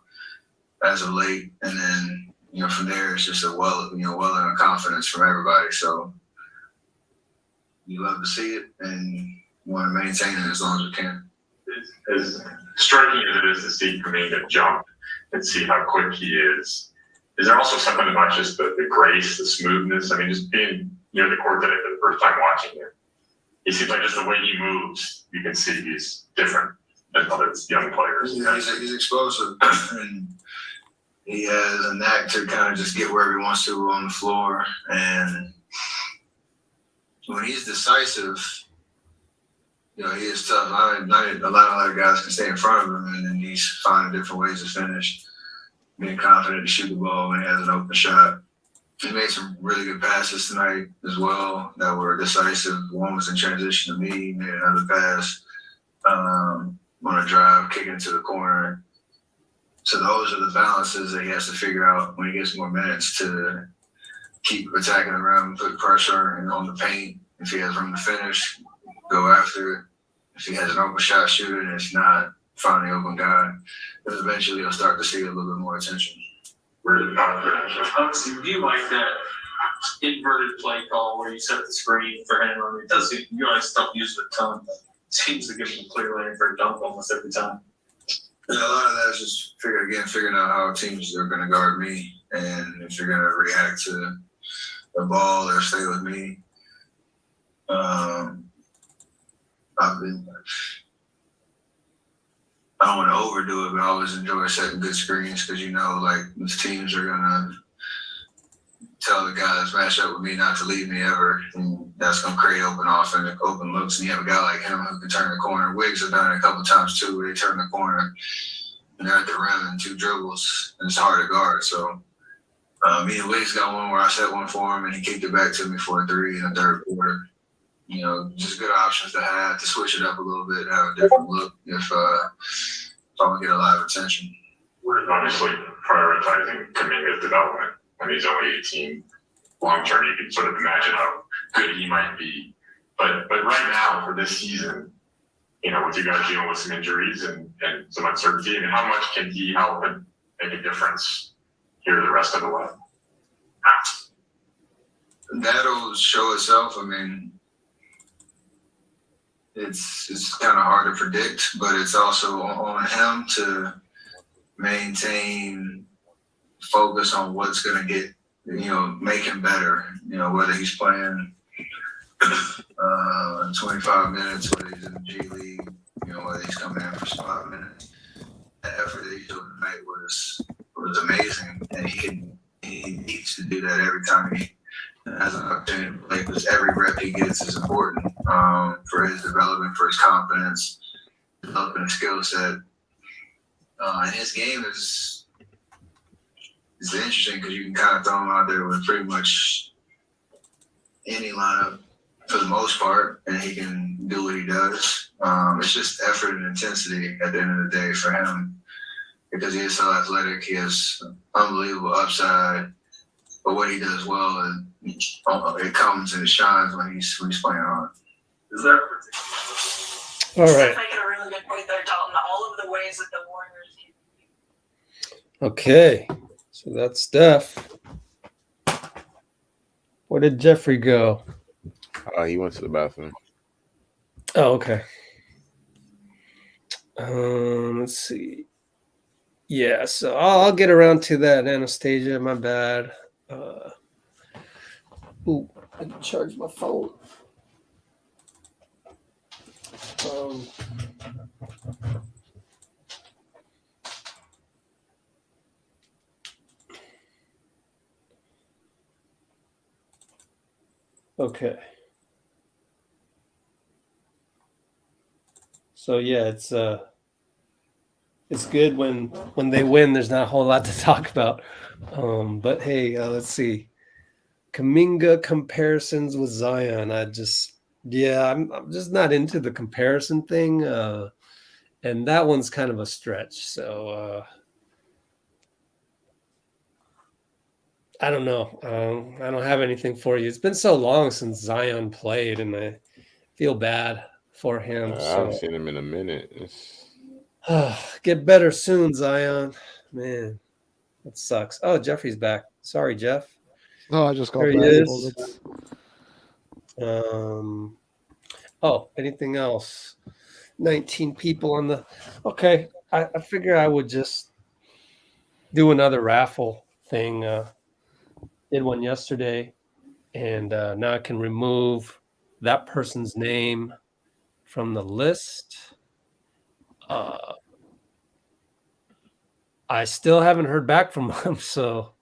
as of late. And then, from there, it's just a welling of confidence from everybody. So you love to see it, and you want to maintain it as long as we can. As striking as it is to see Kuminga jump and see how quick he is there also something about just the grace, the smoothness? I mean, just being near the court today for the first time watching him, he seems like just the way he moves, you can see he's different than other young players. Yeah, he's explosive, and he has a knack to kind of just get wherever he wants to on the floor. And when he's decisive, he is tough. Not a lot of other guys can stay in front of him, and then he's finding different ways to finish, being confident to shoot the ball when he has an open shot. He made some really good passes tonight as well that were decisive. One was in transition to me. He made another pass on a drive, kicking to the corner. So those are the balances that he has to figure out when he gets more minutes to keep attacking the rim, put pressure on the paint. If he has room to finish, go after it. If he has an open shot, shoot it. And if not, find the open guy. Because eventually he'll start to see a little bit more attention. Really confident. Honestly, do you like that inverted play call where you set the screen for him? I mean, it does seem you guys don't use it a ton, but it seems to give him a clear lane for a dunk almost every time. And a lot of that is just figuring out how teams are going to guard me, and if you're going to react to the ball or stay with me. I don't want to overdo it, but I always enjoy setting good screens because these teams are gonna tell the guy that's matched up with me not to leave me ever, and that's gonna create open looks. And you have a guy like him who can turn the corner. Wiggs have done it a couple times too, where they turn the corner and they're at the rim in 2 dribbles, and it's hard to guard. So me and Wiggs got one where I set one for him, and he kicked it back to me for a 3 in the third quarter. Just good options to have to switch it up a little bit, have a different look if I want to get a lot of attention. We're obviously prioritizing Kuminga's development when he's only 18. Long term, you can sort of imagine how good he might be. But right now, for this season, with you guys dealing with some injuries and some uncertainty, I mean, how much can he help and make a difference here the rest of the way? That'll show itself. I mean, it's kind of hard to predict, but it's also on him to maintain focus on what's going to get, make him better, whether he's playing 25 minutes, whether he's in the G League, whether he's coming in for 5 minutes. The effort that he showed tonight was amazing, and he needs to do that every time he has an opportunity to play, because every rep he gets is important for his development, for his confidence, developing a skill set. And his game is interesting because you can kind of throw him out there with pretty much any lineup for the most part, and he can do what he does. It's just effort and intensity at the end of the day for him, because he is so athletic. He has unbelievable upside, but what he does well, it comes and it shines when he's playing hard. Is there? All right. Making a really good point there, Dalton. All of the ways that the Warriors can. Okay. So that's Steph. Where did Jeffrey go? He went to the bathroom. Oh, okay. Let's see. Yeah, so I'll get around to that, Anastasia. My bad. I didn't charge my phone. Okay. So yeah, it's good when they win. There's not a whole lot to talk about. But hey, let's see. Kuminga comparisons with Zion. I'm just not into the comparison thing. And that one's kind of a stretch. So I don't know. I don't have anything for you. It's been so long since Zion played, and I feel bad for him. I So haven't seen him in a minute. get better soon, Zion. Man, that sucks. Oh, Jeffrey's back. Sorry, Jeff. No, I just got There he back. is. All Oh, anything else? 19 people on the. Okay, I figure I would just do another raffle thing. Did one yesterday, and now I can remove that person's name from the list. I still haven't heard back from them, so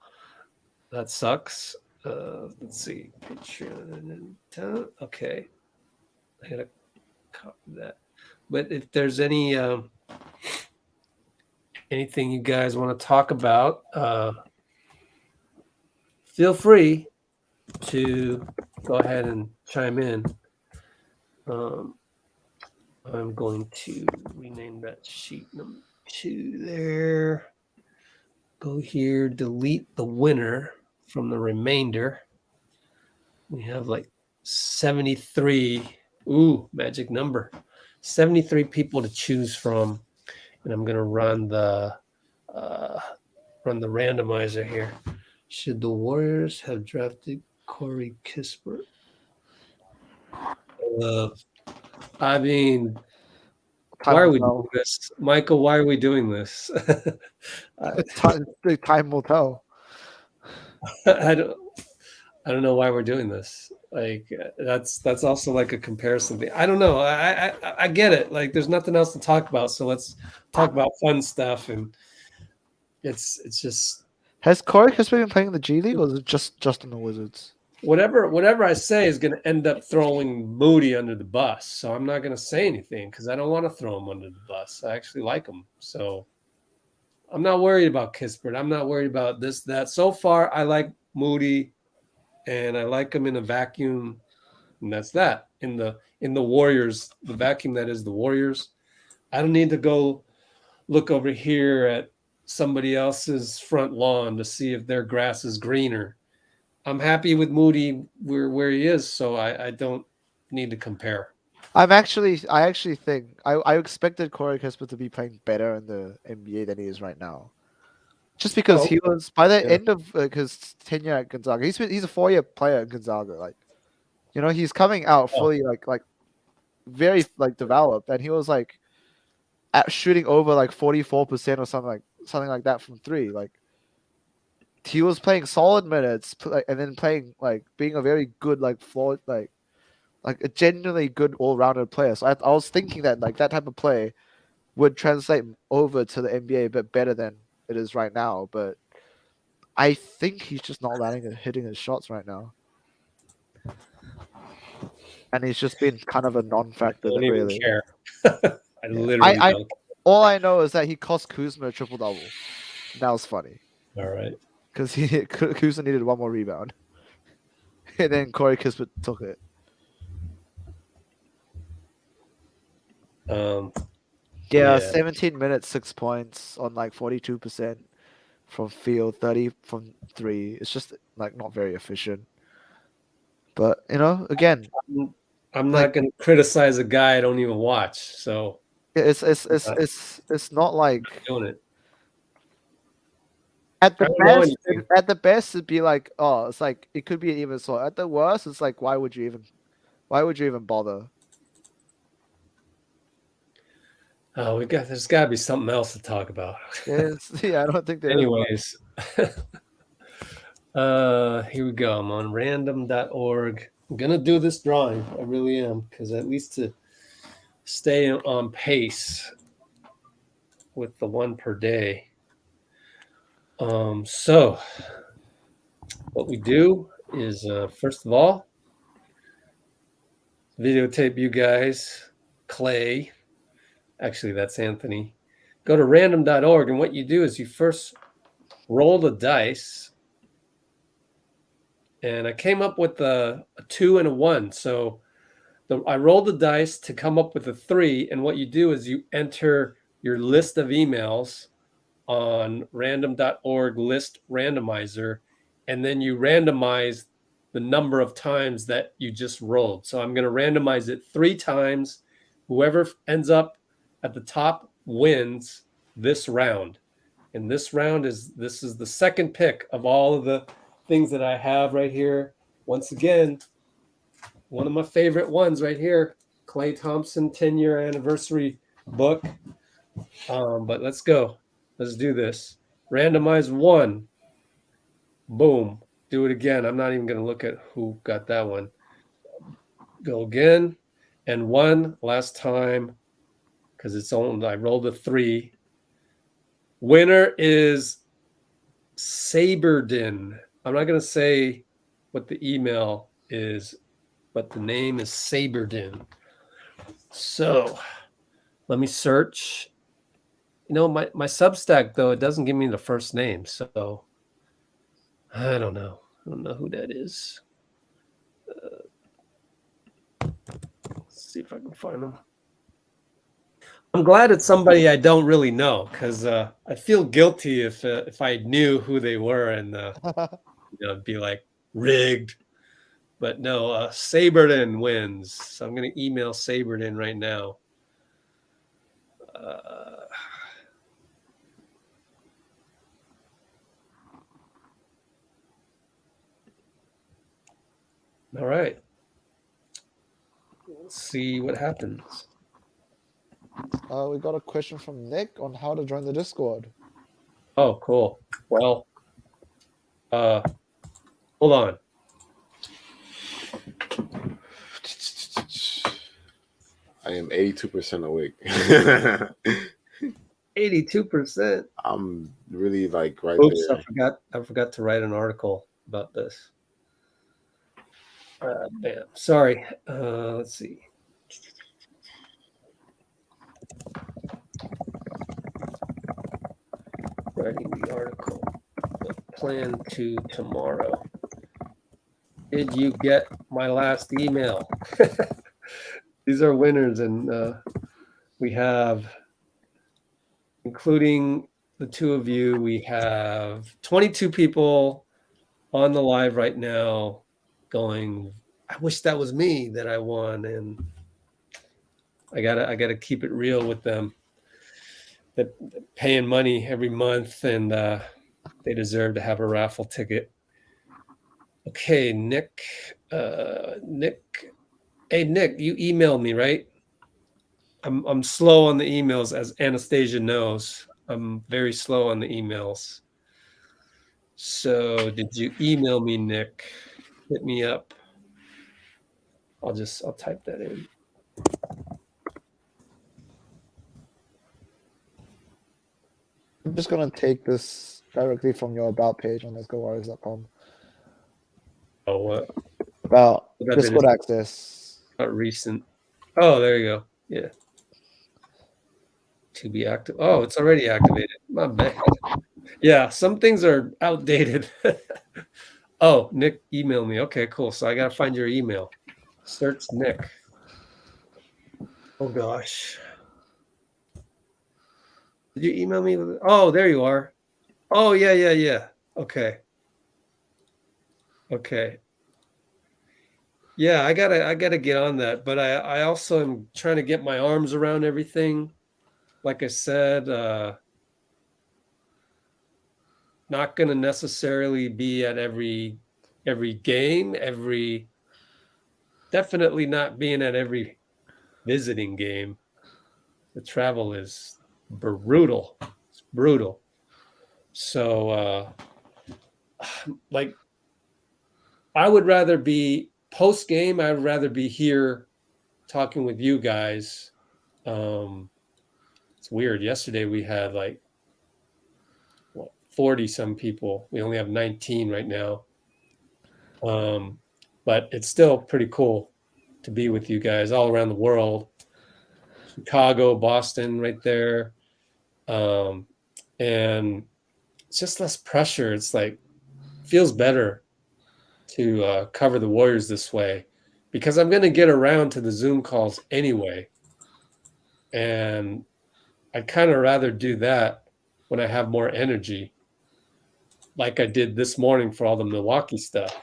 that sucks. Let's see. Okay, I gotta copy that. But if there's anything you guys want to talk about, feel free to go ahead and chime in. I'm going to rename that sheet number 2 there. Go here, delete the winner from the remainder. We have like 73. Ooh, magic number. 73 people to choose from. And I'm going to run the randomizer here. Should the Warriors have drafted Corey Kispert? I mean, why are we doing this? Michael, why are we doing this? Time will tell. I don't know why we're doing this. Like that's also like a comparison thing. I don't know. I get it. Like there's nothing else to talk about, so let's talk about fun stuff. And it's just. Has Corey been playing in the G League, or is it just in the Wizards? Whatever I say is going to end up throwing Moody under the bus. So I'm not going to say anything because I don't want to throw him under the bus. I actually like him. So I'm not worried about Kispert. I'm not worried about this, that. So far, I like Moody, and I like him in a vacuum, and that's that. In the Warriors, the vacuum that is the Warriors. I don't need to go look over here at somebody else's front lawn to see if their grass is greener. I'm happy with Moody where he is, so I don't need to compare. I actually think I expected Corey Kispert to be playing better in the NBA than he is right now, just because he was by the end of his tenure at Gonzaga. He's a 4-year player at Gonzaga. Like, he's coming out fully like very like developed, and he was like at shooting over like 44% or something like that from 3. Like, he was playing solid minutes, and then playing like being a very good like floor like a genuinely good all-rounded player. So I was thinking that like that type of play would translate over to the NBA a bit better than it is right now. But I think he's just not hitting his shots right now, and he's just been kind of a non-factor. I don't even really care. I literally don't. All I know is that he cost Kuzma a triple-double. That was funny. All right. Because Kuzma needed one more rebound, and then Corey Kispert took it. 17 minutes, 6 points on like 42% from field, 30 from 3. It's just like not very efficient. But again, I'm not going to criticize a guy I don't even watch. So it's not like doing it. At the best, it'd be like, oh, it's like it could be an even sort. At the worst, it's like, why would you even bother? Oh, there's got to be something else to talk about. Yes, yeah, I don't think there. Anyways, here we go. I'm on random.org. I'm gonna do this drawing. I really am, because at least to stay on pace with the one per day. So what we do is, first of all, videotape you guys Klay Actually, that's Anthony. Go to random.org, and what you do is you first roll the dice. And I came up with a 2 and a 1. So I rolled the dice to come up with a 3. And what you do is you enter your list of emails on random.org list randomizer, and then you randomize the number of times that you just rolled. So I'm going to randomize it 3 times. Whoever ends up at the top wins this round. And this round is the second pick of all of the things that I have right here. Once again, one of my favorite ones right here, Klay Thompson 10-year anniversary book. But let's go. Let's do this. Randomize 1. Boom. Do it again. I'm not even going to look at who got that one. Go again. And 1 last time, because it's only, I rolled a 3. Winner is Saberdin. I'm not going to say what the email is, but the name is Saberdin. So let me search. You know, my Substack, though, it doesn't give me the first name. So I don't know. I don't know who that is. Let's see if I can find them. I'm glad it's somebody I don't really know, because I feel guilty if I knew who they were and be like rigged. But no, Saberdin wins. So I'm going to email Saberdin right now. All right. Let's see what happens. We got a question from Nick on how to join the Discord. Oh, cool. Well, hold on. I am 82% awake. 82%. I'm really like right Oops, there. I forgot to write an article about this. Bam. Sorry. Let's see. Writing the article. Plan to tomorrow. Did you get my last email? These are winners, and we have, including the 2 of you, we have 22 people on the live right now going, I wish that was me that I won. And I gotta keep it real with them. That paying money every month, and they deserve to have a raffle ticket. Okay, Nick. Hey, Nick, you emailed me, right? I'm slow on the emails, as Anastasia knows. I'm very slow on the emails. So did you email me, Nick? Hit me up. I'll type that in. I'm just going to take this directly from your about page on LetsGoWarriors.com. Oh, what? About Discord access. Not recent. Oh, there you go. Yeah. To be active. Oh, it's already activated. My bad. Yeah, some things are outdated. Oh, Nick emailed me. Okay, cool. So I got to find your email. Search Nick. Oh, gosh. Did you email me? Oh, there you are. Oh, yeah. Okay. Yeah, I gotta get on that. But I also am trying to get my arms around everything. Like I said, not gonna necessarily be at every game, definitely not being at every visiting game. The travel is brutal. It's brutal. So like I would rather be post game, I would rather be here talking with you guys. It's weird. Yesterday we had like 40 some people. We only have 19 right now. But it's still pretty cool to be with you guys all around the world. Chicago, Boston, right there, and it's just less pressure. It's like feels better to cover the Warriors this way because I'm going to get around to the Zoom calls anyway, and I'd kind of rather do that when I have more energy, like I did this morning for all the Milwaukee stuff.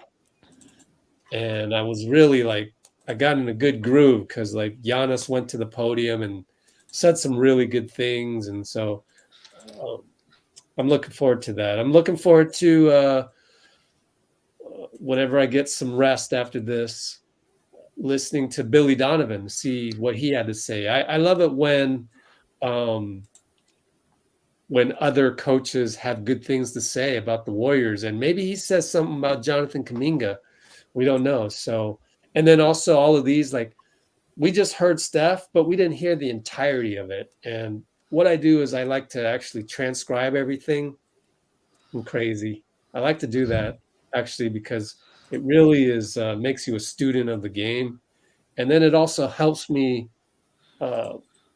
And I was really like, I got in a good groove because like Giannis went to the podium and said some really good things. And so I'm looking forward to that. I'm looking forward to whenever I get some rest after this, listening to Billy Donovan, see what he had to say. I love it when other coaches have good things to say about the Warriors. And maybe he says something about Jonathan Kuminga. We don't know. So, and then also all of these, like we just heard Steph, but we didn't hear the entirety of it. And what I do is I like to actually transcribe everything. I'm crazy. I like to do that actually because it really is makes you a student of the game. And then it also helps me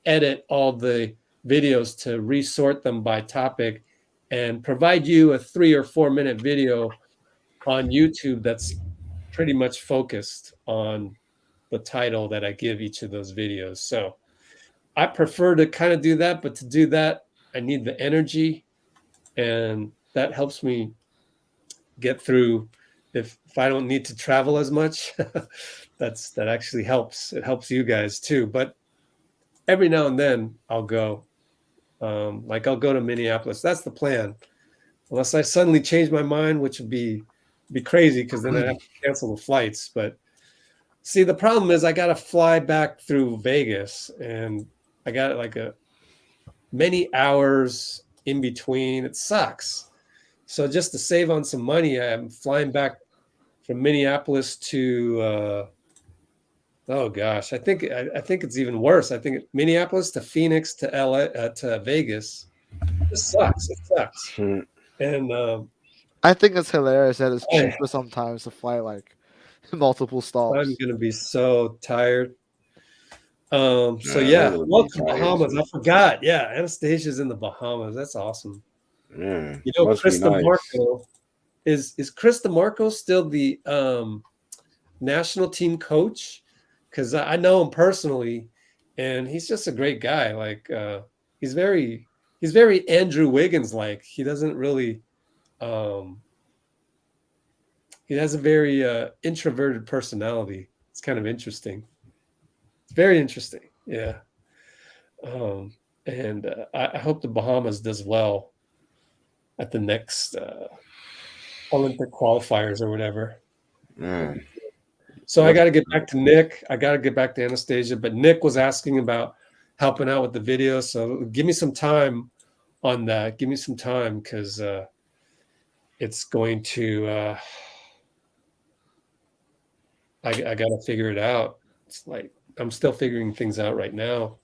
edit all the videos to resort them by topic and provide you a 3 or 4 minute video on YouTube that's pretty much focused on the title that I give each of those videos. So I prefer to kind of do that, but to do that, I need the energy, and that helps me get through if I don't need to travel as much. that actually helps. It helps you guys too. But every now and then I'll go. Like I'll go to Minneapolis. That's the plan. Unless I suddenly change my mind, which would be crazy because then I'd have to cancel the flights. But see, the problem is I got to fly back through Vegas, and I got like many hours in between. It sucks. So just to save on some money, I'm flying back from Minneapolis to oh gosh, I think it's even worse. I think Minneapolis to Phoenix to LA to Vegas. This sucks. It sucks. And I think it's hilarious that it's cheaper sometimes to fly like multiple stops. I'm gonna be so tired. So yeah, welcome to Bahamas. I forgot. Yeah, Anastasia's in the Bahamas. That's awesome. Yeah, you know, Chris nice. DeMarco is Chris DeMarco still the national team coach? Because I know him personally, and he's just a great guy. Like he's very Andrew Wiggins like. He doesn't really he has a very introverted personality. It's kind of interesting. It's very interesting. Yeah. And I hope the Bahamas does well at the next Olympic qualifiers or whatever. So I got to get back to Nick. I got to get back to Anastasia. But Nick was asking about helping out with the video. So give me some time on that. Give me some time because it's going to I got to figure it out. It's like I'm still figuring things out right now.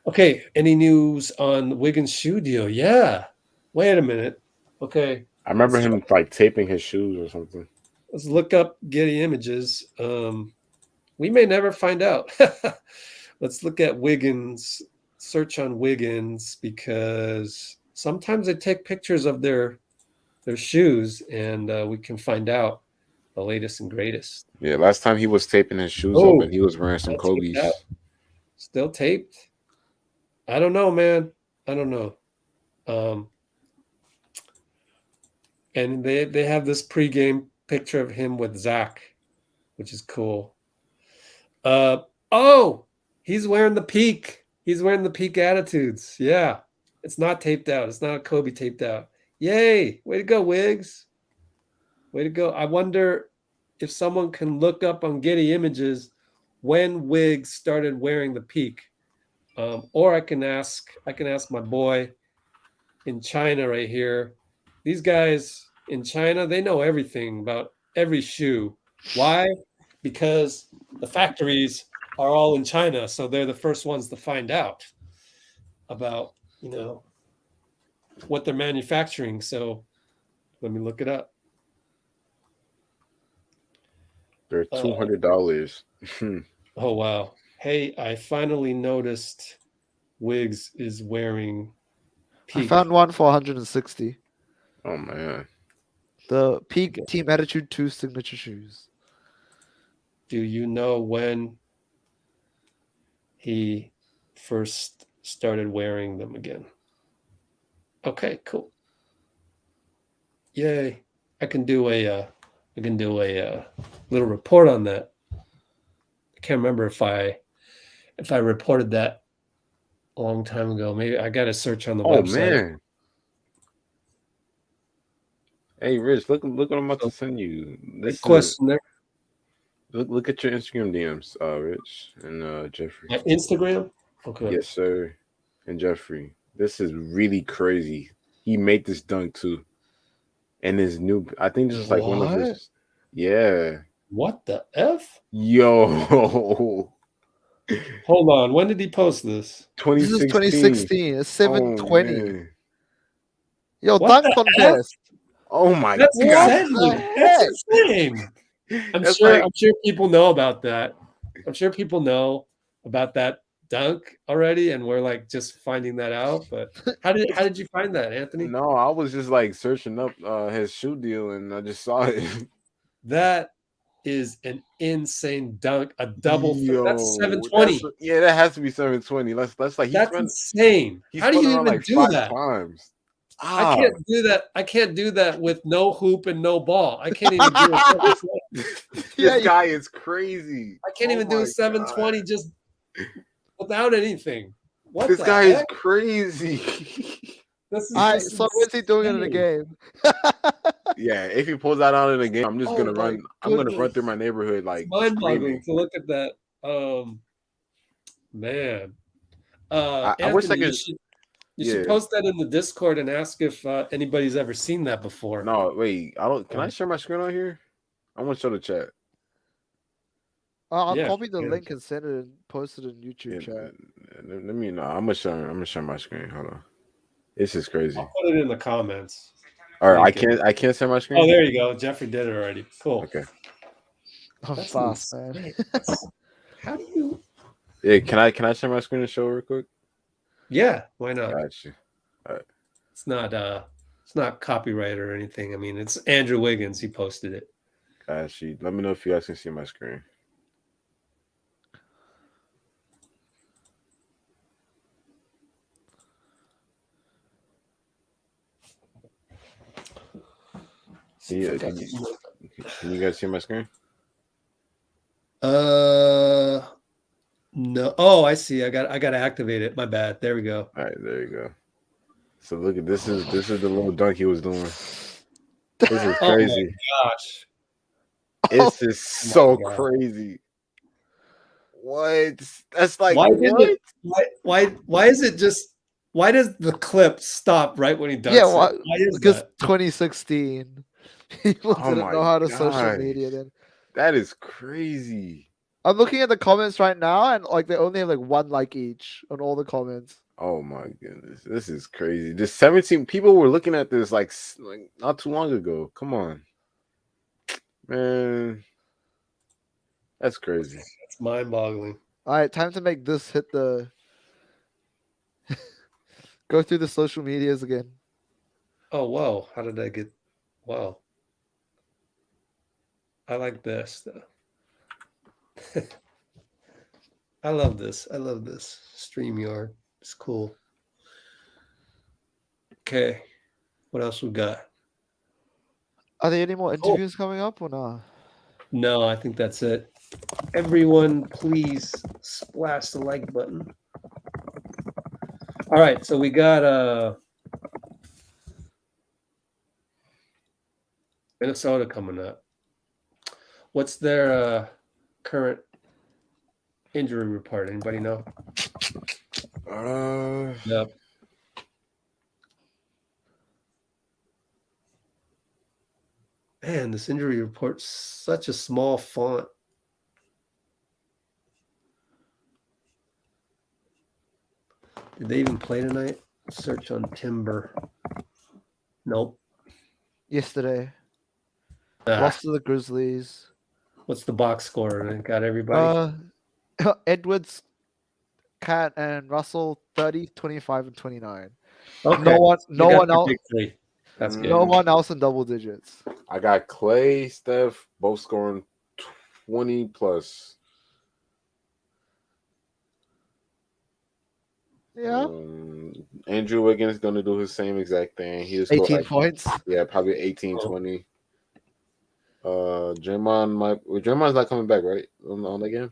Okay, any news on the Wiggins shoe deal? Yeah. Wait a minute. Okay. I remember him like taping his shoes or something. Let's look up Getty Images. We may never find out. Let's look at Wiggins, search on Wiggins, because sometimes they take pictures of their shoes and we can find out the latest and greatest. Yeah, last time he was taping his shoes up and he was wearing some Kobe's. Still taped? I don't know, man. I don't know. And they have this pregame picture of him with Zach, which is cool. Oh, he's wearing the peak. He's wearing the peak attitudes. Yeah. It's not taped out. It's not a Kobe taped out. Yay. Way to go, Wiggs. Way to go. I wonder if someone can look up on Getty Images when Wiggs started wearing the peak. Or I can ask my boy in China right here. These guys in China, they know everything about every shoe. Why? Because the factories are all in China, so they're the first ones to find out about, what they're manufacturing. So let me look it up. They're $200. Oh wow. Hey, I finally noticed Wiggs is wearing I Peak. found one for 160. Oh man. The Peak Okay. Team Attitude 2 signature shoes. Do you know when he first started wearing them again? Okay, cool. Yay! I can do a little report on that. I can't remember if I reported that a long time ago. Maybe I got to search on the Oh website. man. Hey Rich, look what I'm about to send you. Great question there. Look at your Instagram DMs, Rich and Jeffrey. My Instagram? Okay. Yes, sir. And Jeffrey. This is really crazy. He made this dunk too. And his new I think this is like one of What? his Yeah. What the F? Yo. Hold on. When did he post this? This is 2016. It's 720. man. Yo, What dunk the contest. Oh my That's god. insane. That's insane. I'm That's sure. like- I'm sure people know about that. I'm sure people know about that dunk already, and we're like just finding that out. But how did you find that, Anthony? No, I was just like searching up his shoe deal and I just saw it. That is an insane dunk. A double. That's 720. Yeah, that has to be 720. That's like That's insane. How do you even like do 5 that? times. I can't do that. I can't do that with no hoop and no ball. I can't even do it. This guy is crazy. I can't even do a 720 just without anything. What This the guy heck? is crazy. This is Alright, just so when's he doing it in the insane. game? Yeah, if he pulls that out in a game, I'm just Oh gonna my run. I'm gonna run goodness. through my neighborhood like Mind-boggling screaming. to look at that. Man. I wish I Anthony, could. you should post that in the Discord and ask if anybody's ever seen that before. No, wait. I don't. Can I share my screen on here? I want to show the chat. I'll Yeah, copy the yeah. link and send it and post it in YouTube chat. Let me know. I'm gonna share my screen. Hold on. This is crazy. I'll put it in the comments. All right, Link it. I can't share my screen. Oh, there you go. Jeffrey did it already. Cool. Okay. I'm That's fast, man. insane. How do you? Yeah, can I share my screen and show real quick? Yeah, why not? Gotcha. All right. It's not copyright or anything. I mean, it's Andrew Wiggins. He posted it. Gotcha. Let me know if you guys can see my screen. Yeah, can you guys see my screen? No. Oh, I see. I got to activate it. My bad. There we go. All right, there you go. So look at this is the little dunk he was doing. This is crazy. Oh my gosh. This is so crazy. What? That's like why is it just why does the clip stop right when he dunks? Yeah, why is because that? 2016. People didn't know how to social media gosh. then. That is crazy. I'm looking at the comments right now, and like they only have like 1 like each on all the comments. Oh my goodness, this is crazy. This 17 people were looking at this like not too long ago. Come on, man, that's crazy. It's mind-boggling. All right, time to make this hit the. Go through the social medias again. Oh wow! How did I get? Wow. I like this though. I love this. I love this. StreamYard. It's cool. Okay. What else we got? Are there any more interviews coming up or not? No, I think that's it. Everyone, please splash the like button. All right, so we got Minnesota coming up. What's their current injury report? Anybody know? Yep. Man, this injury report's such a small font. Did they even play tonight? Search on Timber. Nope. Yesterday. Lost to the Grizzlies. What's the box score? I got everybody. Edwards, Cat, and Russell 30, 25, and 29. Okay. No one, so you no got one your else, big three. That's good. no one else in double digits. I got Klay, Steph, both scoring 20 plus. Yeah, Andrew Wiggins is going to do his same exact thing. He'll score 18 like, points. yeah, probably 18, 20. Draymond's not coming back, right? On the game?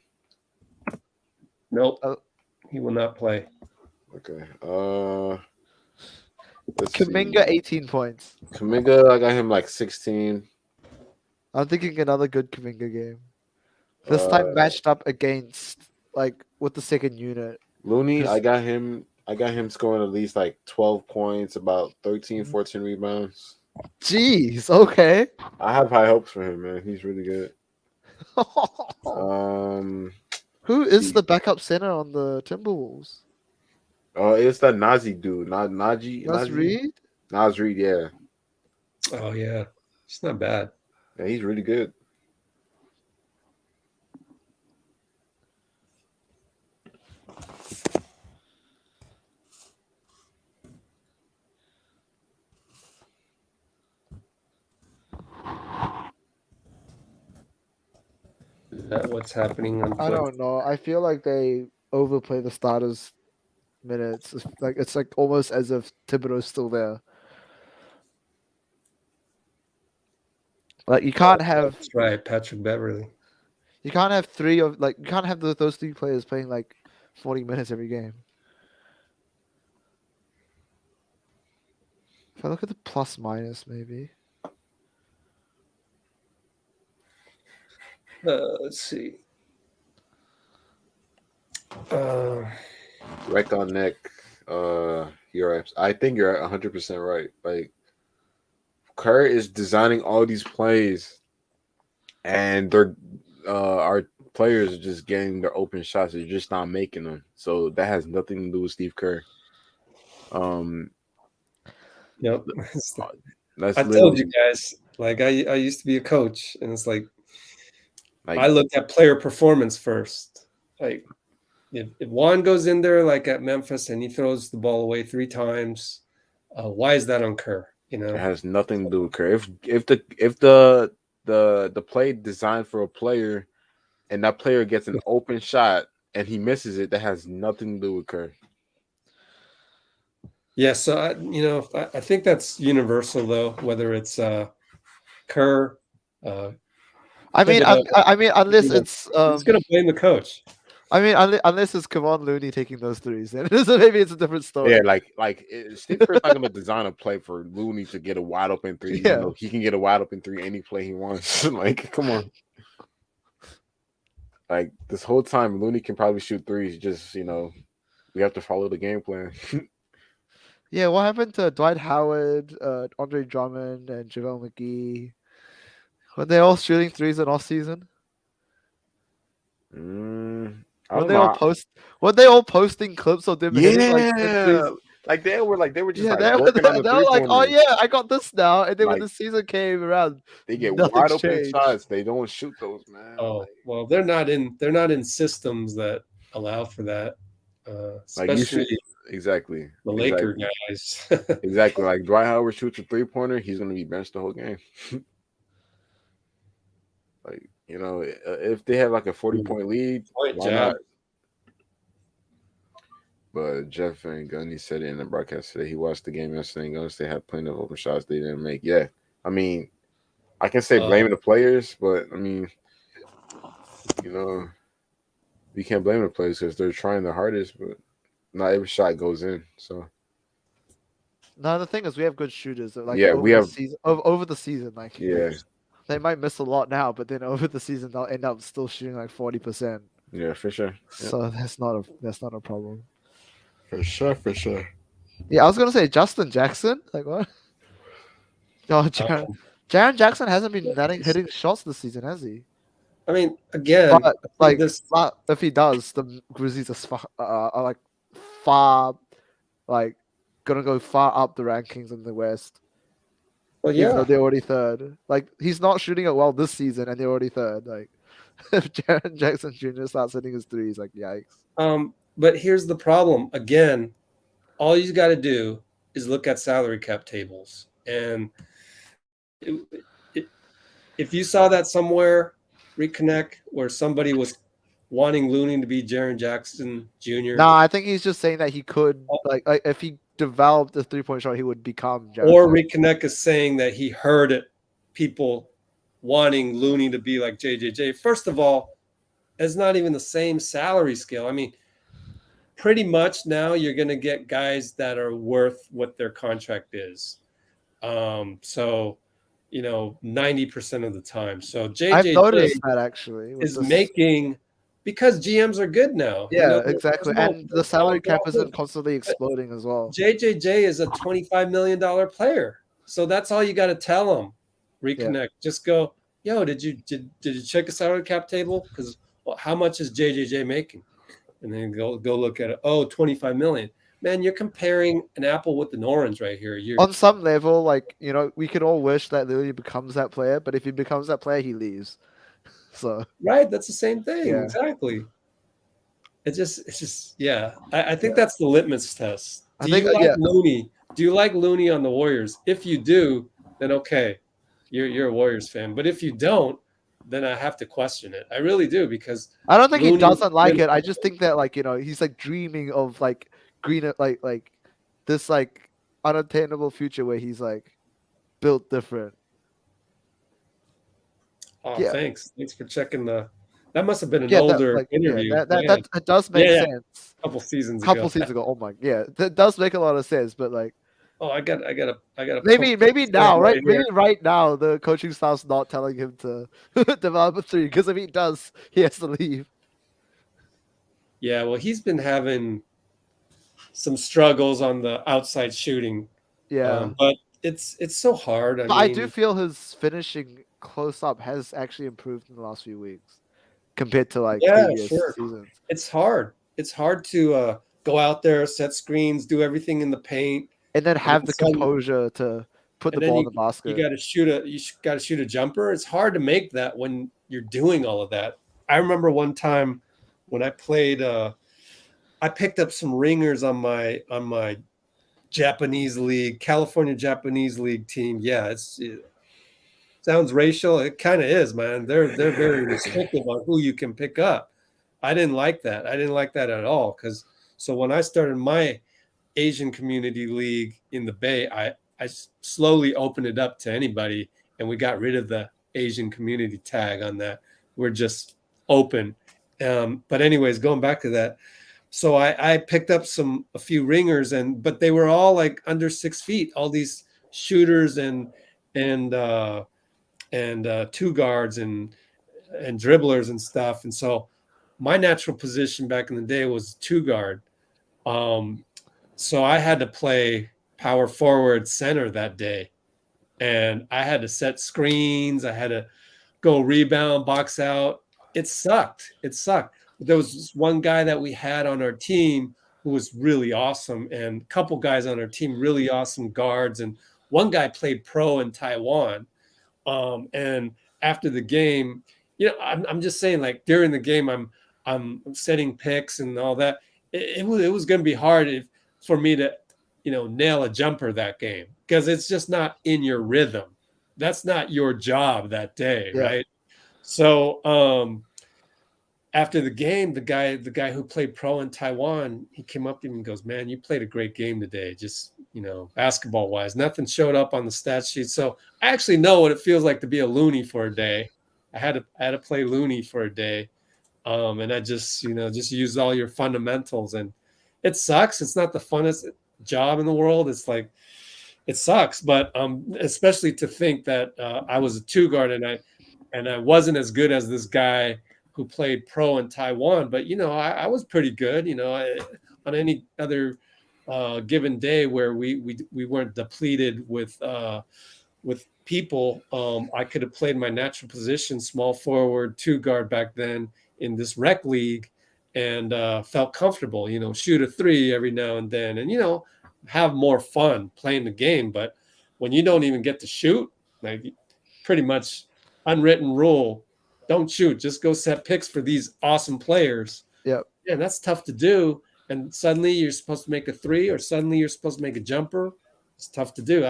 Nope. Oh. He will not play. Okay. Let's Kuminga, see. 18 points. Kuminga, I got him like 16. I'm thinking another good Kuminga game. This time matched up against like with the second unit. Looney, Just- I got him scoring at least like 12 points, about 13, 14 rebounds. Jeez, okay. I have high hopes for him, man. He's really good. Who is the backup center on the Timberwolves? It's that Nazi dude, Najee. Nas Reed? Nas Reed, yeah. Oh yeah, it's not bad. Yeah, he's really good. Is that what's happening on I Twitch? don't know. I feel like they overplay the starters minutes. It's like almost as if Thibodeau's still there. Like you can't have That's right, Patrick Beverly. you can't have those three players playing like 40 minutes every game. If I look at the plus minus, maybe. Let's see. Wreck on neck. I think you're 100% right. Like Kerr is designing all these plays, and they're our players are just getting their open shots. They're just not making them. So that has nothing to do with Steve Kerr. Yep. That's I told you guys. Like I used to be a coach, and it's like I look at player performance first. Like if Juan goes in there like at Memphis and he throws the ball away 3 times, why is that on Kerr? You know, it has nothing to do with Kerr. If the play designed for a player, and that player gets an open shot and he misses it, that has nothing to do with Kerr. Yeah, so I think that's universal though, whether it's Kerr. I mean, unless it's who's going to blame the coach? I mean, unless it's Kevon Looney taking those threes, then so maybe it's a different story. Yeah, Steve Kerr's not going to design a play for Looney to get a wide open three. Yeah. You know, he can get a wide open three any play he wants. Like, come on. Like this whole time, Looney can probably shoot threes. Just we have to follow the game plan. Yeah, what happened to Dwight Howard, Andre Drummond, and JaVale McGee? Were they all shooting threes in off season? Were they all posting clips of them hitting like 10 threes? Like they were just they were like, oh yeah, I got this now. And then when the season came around, they get wide open shots. They don't shoot those, man. Oh well, they're not in systems that allow for that. Especially exactly the Laker guys. Exactly. Like Dwight Howard shoots a 3-pointer, he's gonna be benched the whole game. Like if they have like a 40-point lead, why not? But Jeff Van Gundy said it in the broadcast today. He watched the game yesterday and Golden State had plenty of open shots they didn't make. Yeah. I mean, I can say blaming the players, but I mean, you can't blame the players because they're trying their hardest, but not every shot goes in. So no, the thing is we have good shooters. Like over the season, like they might miss a lot now, but then over the season they'll end up still shooting like 40%. Yeah, for sure. So that's not a problem. For sure. Yeah, I was gonna say Justin Jackson. Like what? No, Jaren Jackson hasn't been hitting shots this season, has he? I mean, again, but if he does, the Grizzlies are like far, like gonna go far up the rankings in the West. Well, yeah, even though they're already third. Like he's not shooting it well this season, and they're already third. Like if Jaren Jackson Jr. starts hitting his threes, like yikes. But here's the problem. Again, all you got to do is look at salary cap tables, and if you saw that somewhere, reconnect where somebody was wanting Looney to be Jaren Jackson Jr. No, I think he's just saying that he could like if he developed a 3-point shot, he would become Jaren Or Jackson. reconnect is saying that he heard it, people wanting Looney to be like JJJ. First of all, it's not even the same salary scale. I mean, pretty much now you're going to get guys that are worth what their contract is. So, 90% of the time. So I've noticed JJJ that actually is making, because GMs are good now. Yeah, exactly. And the salary cap isn't constantly exploding as well. JJJ is a $25 million player. So that's all you got to tell them. Reconnect. Just go, yo, did you check the salary cap table? Because how much is JJJ making? And then go look at it. Oh, 25 million. Man, you're comparing an apple with an orange right here. On some level, like, we could all wish that Lily becomes that player, but if he becomes that player, he leaves. So right, that's the same thing. Yeah. Exactly. It's just yeah. I think that's the litmus test. Do you like Looney on the Warriors? If you do, then okay, you're a Warriors fan. But if you don't, then I have to question it. I really do, because I don't think Looney he doesn't like it. I just think that he's like dreaming of like greener like this like unattainable future where he's like built different. Oh, yeah. Thanks for checking the. That must have been an older interview. That does make sense. A couple seasons ago. Oh my, yeah, that does make a lot of sense. But like, I got. Maybe now, right? Maybe right now the coaching staff's not telling him to develop a 3, because if he does, he has to leave. Yeah, well, he's been having some struggles on the outside shooting. Yeah, but it's so hard. I do feel his finishing close up has actually improved in the last few weeks compared to previous seasons. It's hard. It's hard to go out there, set screens, do everything in the paint, and then have the composure to put the ball in the basket. You got to shoot a jumper. It's hard to make that when you're doing all of that. I remember one time when I played, I picked up some ringers on my Japanese league, California Japanese league team. Yeah, it sounds racial. It kind of is, man. They're very restrictive on who you can pick up. I didn't like that. I didn't like that at all. So when I started my Asian community league in the Bay, I slowly opened it up to anybody, and we got rid of the Asian community tag on that. We're just open. But anyways, going back to that. So I picked up a few ringers, but they were all like under 6 feet, all these shooters and two guards and dribblers and stuff. And so my natural position back in the day was 2 guard. So I had to play power forward center that day, and I had to set screens. I had to go rebound, box out. It sucked. There was this one guy that we had on our team who was really awesome, and a couple guys on our team, really awesome guards. And one guy played pro in Taiwan. And after the game, I'm just saying, like, during the game, I'm setting picks and all that. It was going to be hard for me to, nail a jumper that game, because it's just not in your rhythm. That's not your job that day, right? So after the game, the guy who played pro in Taiwan, he came up to me and goes, "Man, you played a great game today. Just, basketball wise, nothing showed up on the stat sheet." So I actually know what it feels like to be a loony for a day. I had to play loony for a day. And I just use all your fundamentals, and it sucks. It's not the funnest job in the world. It's like, it sucks. But especially to think that I was a 2 guard and I wasn't as good as this guy who played pro in Taiwan, but I was pretty good. On any other given day where we weren't depleted with people, I could have played my natural position, small forward, 2 guard back then in this rec league, and felt comfortable, shoot a 3 every now and then, and have more fun playing the game. But when you don't even get to shoot, like, pretty much unwritten rule, don't shoot, just go set picks for these awesome players. Yep. Yeah, that's tough to do. And suddenly you're supposed to make a three, or suddenly you're supposed to make a jumper. It's tough to do.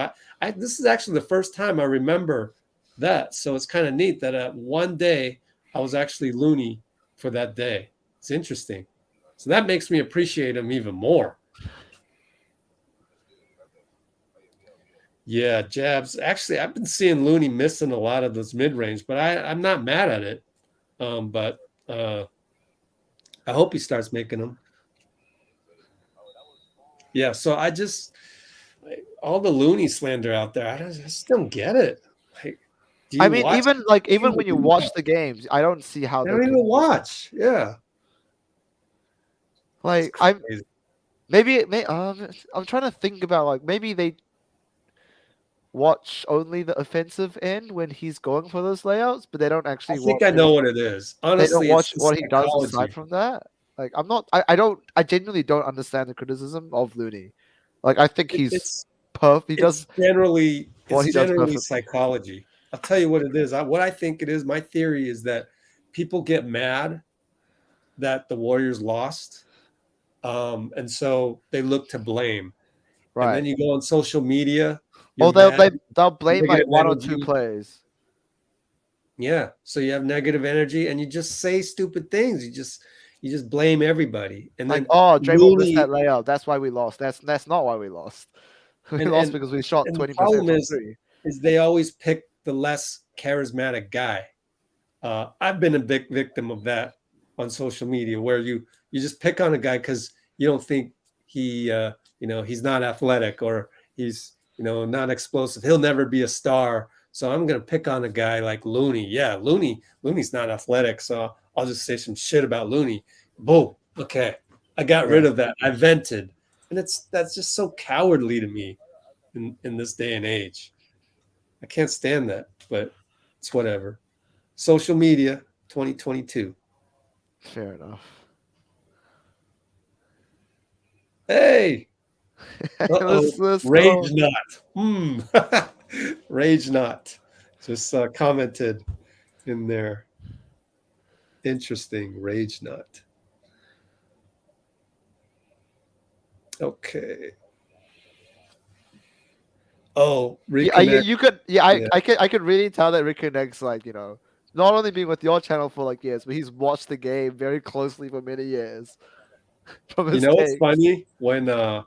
This is actually the first time I remember that. So it's kind of neat that one day I was actually loony for that day. It's interesting. So that makes me appreciate him even more. Yeah, jabs. Actually, I've been seeing Looney missing a lot of those mid-range, but I'm not mad at it. But I hope he starts making them. Yeah, so all the Looney slander out there, I just don't get it. Like, I mean, even when you watch the games, I don't see how I don't even watch. Yeah, like I'm trying to think about like maybe they watch only the offensive end when he's going for those layouts, but they don't actually. I think I know what it is. Honestly, they don't watch it's what he does psychology. aside from that. Like I genuinely don't understand the criticism of Looney. Like I think he's perfect. He does generally perfectly. Psychology. I'll tell you what it is. What I think it is. My theory is that people get mad that the Warriors lost, and so they look to blame. Right. And then you go on social media. They'll blame like one or two plays. Yeah. So you have negative energy, and you just say stupid things. You just blame everybody. And like, then Draymond missed that layout. That's why we lost. That's not why we lost. We lost because we shot 20% from three. Is they always pick the less charismatic guy. I've been a big victim of that on social media, where you just pick on a guy because you don't think he he's not athletic, or he's not explosive. He'll never be a star. So I'm gonna pick on a guy like Looney. Yeah, Looney's not athletic, so I'll just say some shit about Looney. Boom. Okay, I got rid of that. I vented, and that's just so cowardly to me in this day and age. I can't stand that, but it's whatever. Social media 2022. Fair enough. Hey. Rage not. Rage not. Just commented in there. Interesting. Rage not. Okay. Oh, reconnect. You could. I could really tell that Reconnect's like not only been with your channel for like years, but he's watched the game very closely for many years. What's funny? When I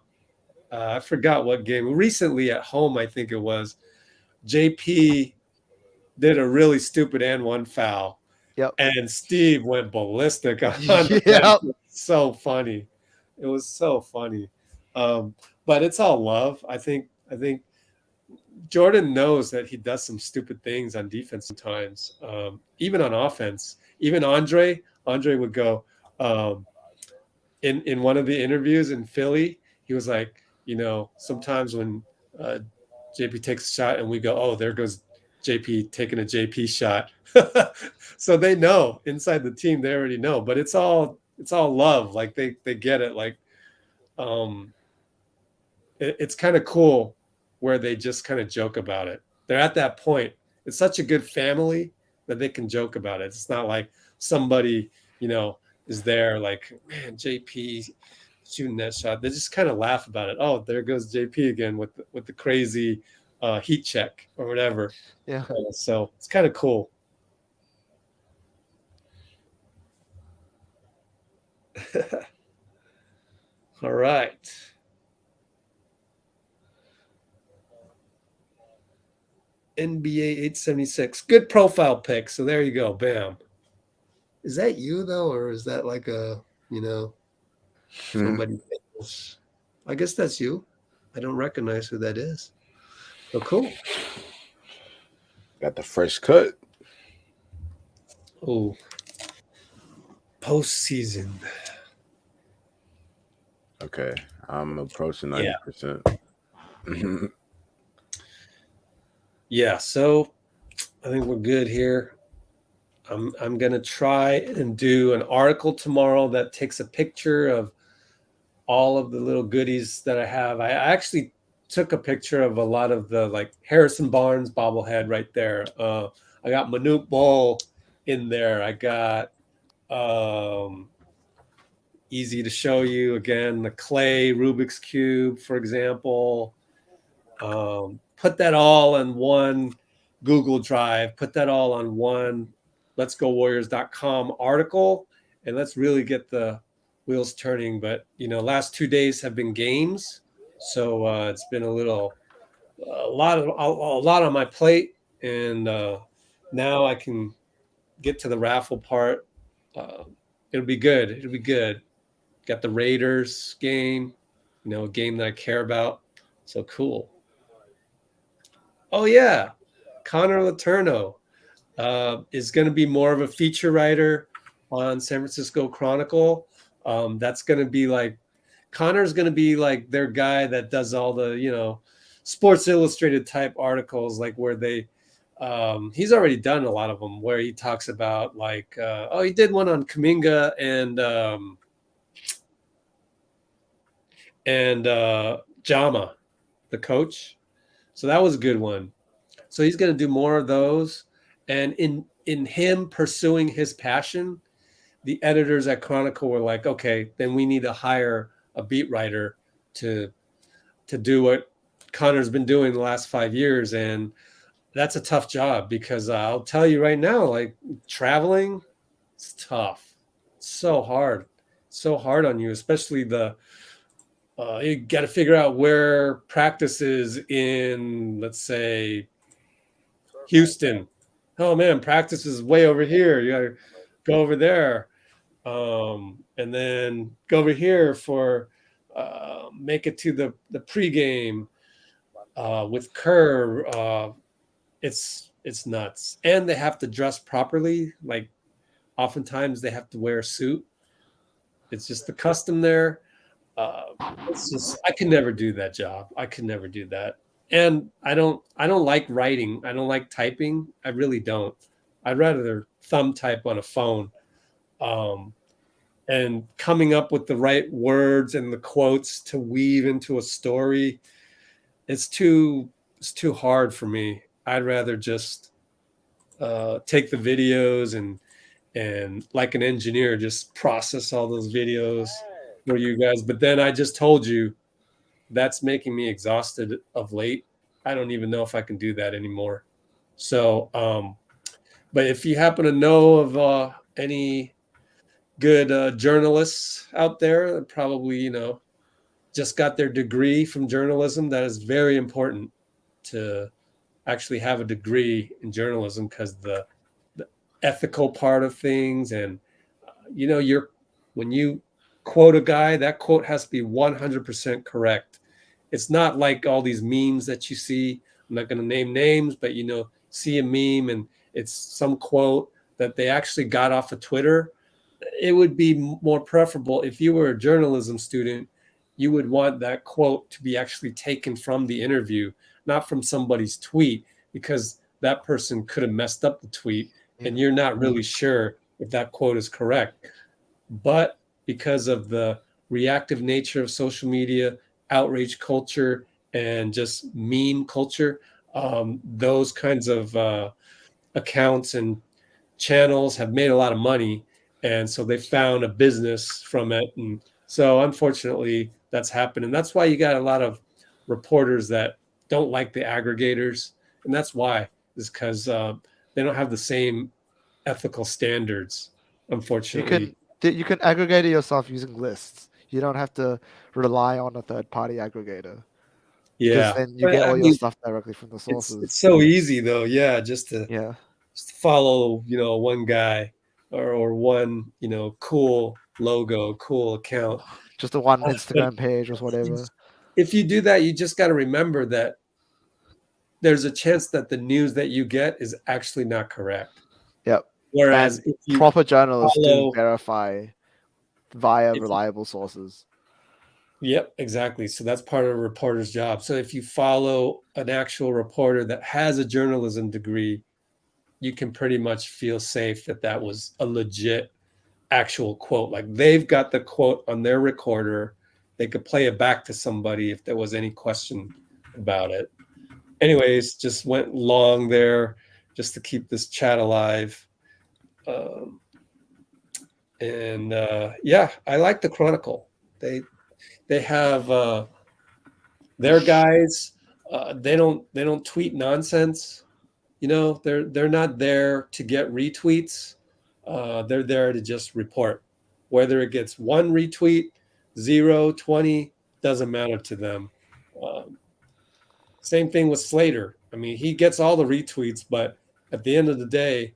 forgot what game. Recently at home, I think it was, JP did a really stupid and one foul. Yep. And Steve went ballistic on that. It was so funny. It was so funny. But it's all love. I think Jordan knows that he does some stupid things on defense sometimes. Even on offense. Even Andre would go in one of the interviews in Philly, he was like, sometimes when JP takes a shot and we go, oh, there goes JP taking a JP shot. So they know inside the team, they already know, but it's all love. Like they get it. Like, it's kind of cool where they just kind of joke about it. They're at that point. It's such a good family that they can joke about it. It's not like somebody, is there like, man, JP shooting that shot. They just kind of laugh about it. Oh, there goes JP again with the crazy heat check or whatever. Yeah. So it's kind of cool. All right. NBA 876. Good profile pic. So there you go. Bam. Is that you though, or is that like a somebody else? I guess that's you. I don't recognize who that is. Oh, cool. Got the fresh cut. Oh, postseason. Okay, I'm approaching 90%. Yeah, so I think we're good here. I'm gonna try and do an article tomorrow that takes a picture of all of the little goodies that I have. I actually took a picture of a lot of the like Harrison Barnes bobblehead right there. I got Manute Bol in there. I got easy to show you again, the Klay Rubik's Cube, for example. Put that all on one Google Drive, put that all on one LetsGoWarriors.com article, and let's really get the wheels turning. But last 2 days have been games, so it's been a lot on my plate, and now I can get to the raffle part. It'll be good. It'll be good. Got the Raiders game, a game that I care about. So cool. Oh yeah, Connor Letourneau is going to be more of a feature writer on San Francisco Chronicle. That's going to be like Connor's going to be like their guy that does all the Sports Illustrated type articles, like where they he's already done a lot of them where he talks about like he did one on Kuminga and Jama, the coach. So that was a good one. So he's going to do more of those. And in him pursuing his passion, the editors at Chronicle were like, okay, then we need to hire a beat writer to do what Connor's been doing the last 5 years. And that's a tough job because I'll tell you right now, like traveling, it's tough. It's so hard. So hard on you, especially you got to figure out where practice is in, let's say, Houston. Oh man, practice is way over here. You got to go over there, and then go over here for make it to the pregame with Kerr. It's nuts, and they have to dress properly. Like oftentimes they have to wear a suit. It's just the custom there. It's just I could never do that job. I could never do that. And I don't like writing. I don't like typing. I really don't. I'd rather thumb type on a phone. And coming up with the right words and the quotes to weave into a story, it's too hard for me. I'd rather just take the videos and like an engineer, just process all those videos for you guys. But then I just told you that's making me exhausted of late. I don't even know if I can do that anymore. So, but if you happen to know of any good journalists out there that probably, just got their degree from journalism, that is very important to actually have a degree in journalism because the ethical part of things and, when you quote a guy, that quote has to be 100% correct. It's not like all these memes that you see. I'm not going to name names, but see a meme and it's some quote that they actually got off of Twitter. It would be more preferable if you were a journalism student, you would want that quote to be actually taken from the interview, not from somebody's tweet, because that person could have messed up the tweet and you're not really sure if that quote is correct. But because of the reactive nature of social media, outrage culture, and just meme culture, those kinds of accounts and channels have made a lot of money. And so they found a business from it. And so unfortunately, that's happened. And that's why you got a lot of reporters that don't like the aggregators. And that's why, is because they don't have the same ethical standards, unfortunately. You can aggregate it yourself using lists. You don't have to rely on a third-party aggregator. Yeah, because then you get all your stuff directly from the sources. It's so easy though, just to follow, one guy or one, cool logo, cool account, just a one Instagram page or whatever. If you do that, you just got to remember that there's a chance that the news that you get is actually not correct. Yep. Whereas if you proper journalists do verify via reliable sources. Yep, exactly. So that's part of a reporter's job. So if you follow an actual reporter that has a journalism degree, you can pretty much feel safe that that was a legit actual quote. Like they've got the quote on their recorder. They could play it back to somebody if there was any question about it. Anyways, just went long there just to keep this chat alive. Um, and yeah, I like the Chronicle. They have their guys. They don't tweet nonsense. They're not there to get retweets. They're there to just report. Whether it gets one retweet, 0, 20, doesn't matter to them. Um, Same thing with Slater. I mean, he gets all the retweets, but at the end of the day,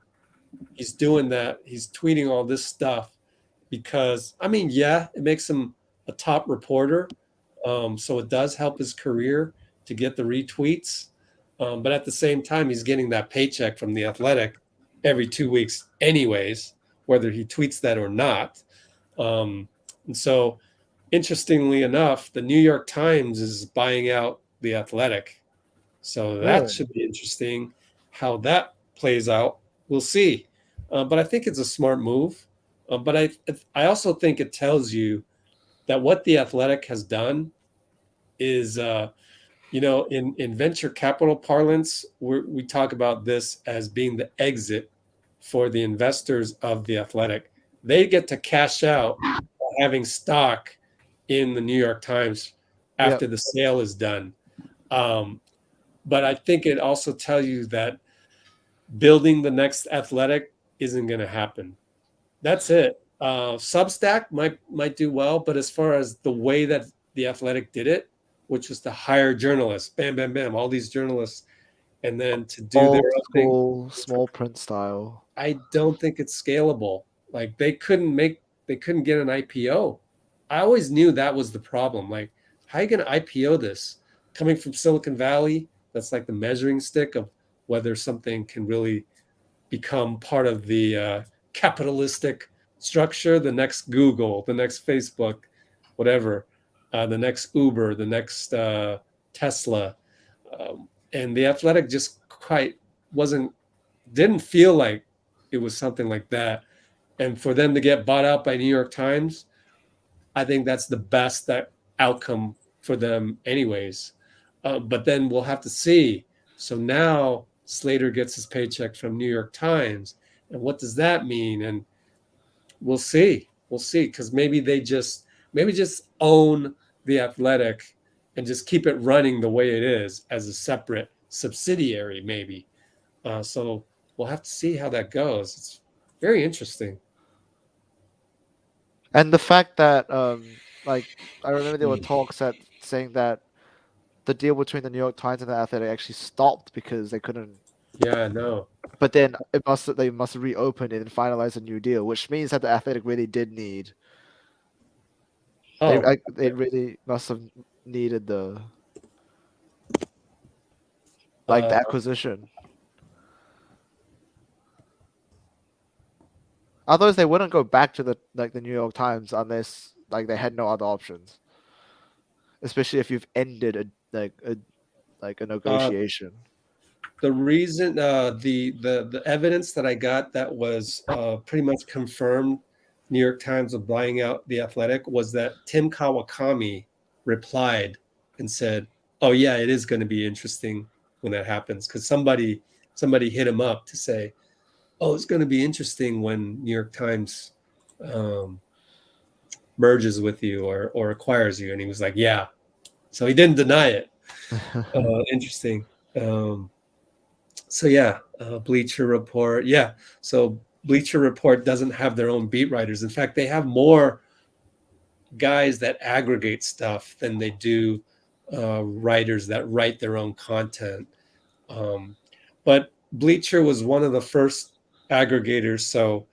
he's doing that. He's tweeting all this stuff because, I mean, yeah, it makes him a top reporter. So it does help his career to get the retweets. But at the same time, he's getting that paycheck from the Athletic every 2 weeks, anyways, whether he tweets that or not. And so, interestingly enough, the New York Times is buying out the Athletic. So that Really? should be interesting how that plays out. We'll see. But I think it's a smart move. But I also think it tells you that what the Athletic has done is, in venture capital parlance, we talk about this as being the exit for the investors of the Athletic. They get to cash out having stock in the New York Times after the sale is done. But I think it also tells you that building the next Athletic isn't going to happen. That's it. Substack might do well, but as far as the way that the Athletic did it, which was to hire journalists, bam, bam, bam, all these journalists, and then to do Old their own thing, school, small print style. I don't think it's scalable. Like they couldn't get an IPO. I always knew that was the problem. Like, how are you going to IPO this? Coming from Silicon Valley, that's like the measuring stick of whether something can really become part of the capitalistic structure, the next Google, the next Facebook, whatever, the next Uber, the next Tesla. And the Athletic just didn't feel like it was something like that. And for them to get bought out by New York Times, I think that's the best outcome for them anyways. But then we'll have to see. So now Slater gets his paycheck from New York Times. And what does that mean? And we'll see. We'll see. Because maybe just own the Athletic and just keep it running the way it is as a separate subsidiary, maybe. So we'll have to see how that goes. It's very interesting. And the fact that, I remember there were talks saying that the deal between the New York Times and the Athletic actually stopped because they couldn't. Yeah, no. But then they must reopen it and finalize a new deal, which means that the Athletic really did need. They really must have needed the acquisition. Otherwise, they wouldn't go back to the New York Times unless they had no other options. Especially if you've ended a negotiation. The reason the evidence that I got that was pretty much confirmed New York Times of buying out the Athletic was that Tim Kawakami replied and said, "Oh yeah, it is going to be interesting when that happens," because somebody hit him up to say, "Oh, it's going to be interesting when New York Times merges with you or acquires you," and he was like, "Yeah." So he didn't deny it. Interesting. So yeah, Bleacher Report. Yeah, so Bleacher Report doesn't have their own beat writers. In fact, they have more guys that aggregate stuff than they do writers that write their own content. But Bleacher was one of the first aggregators, so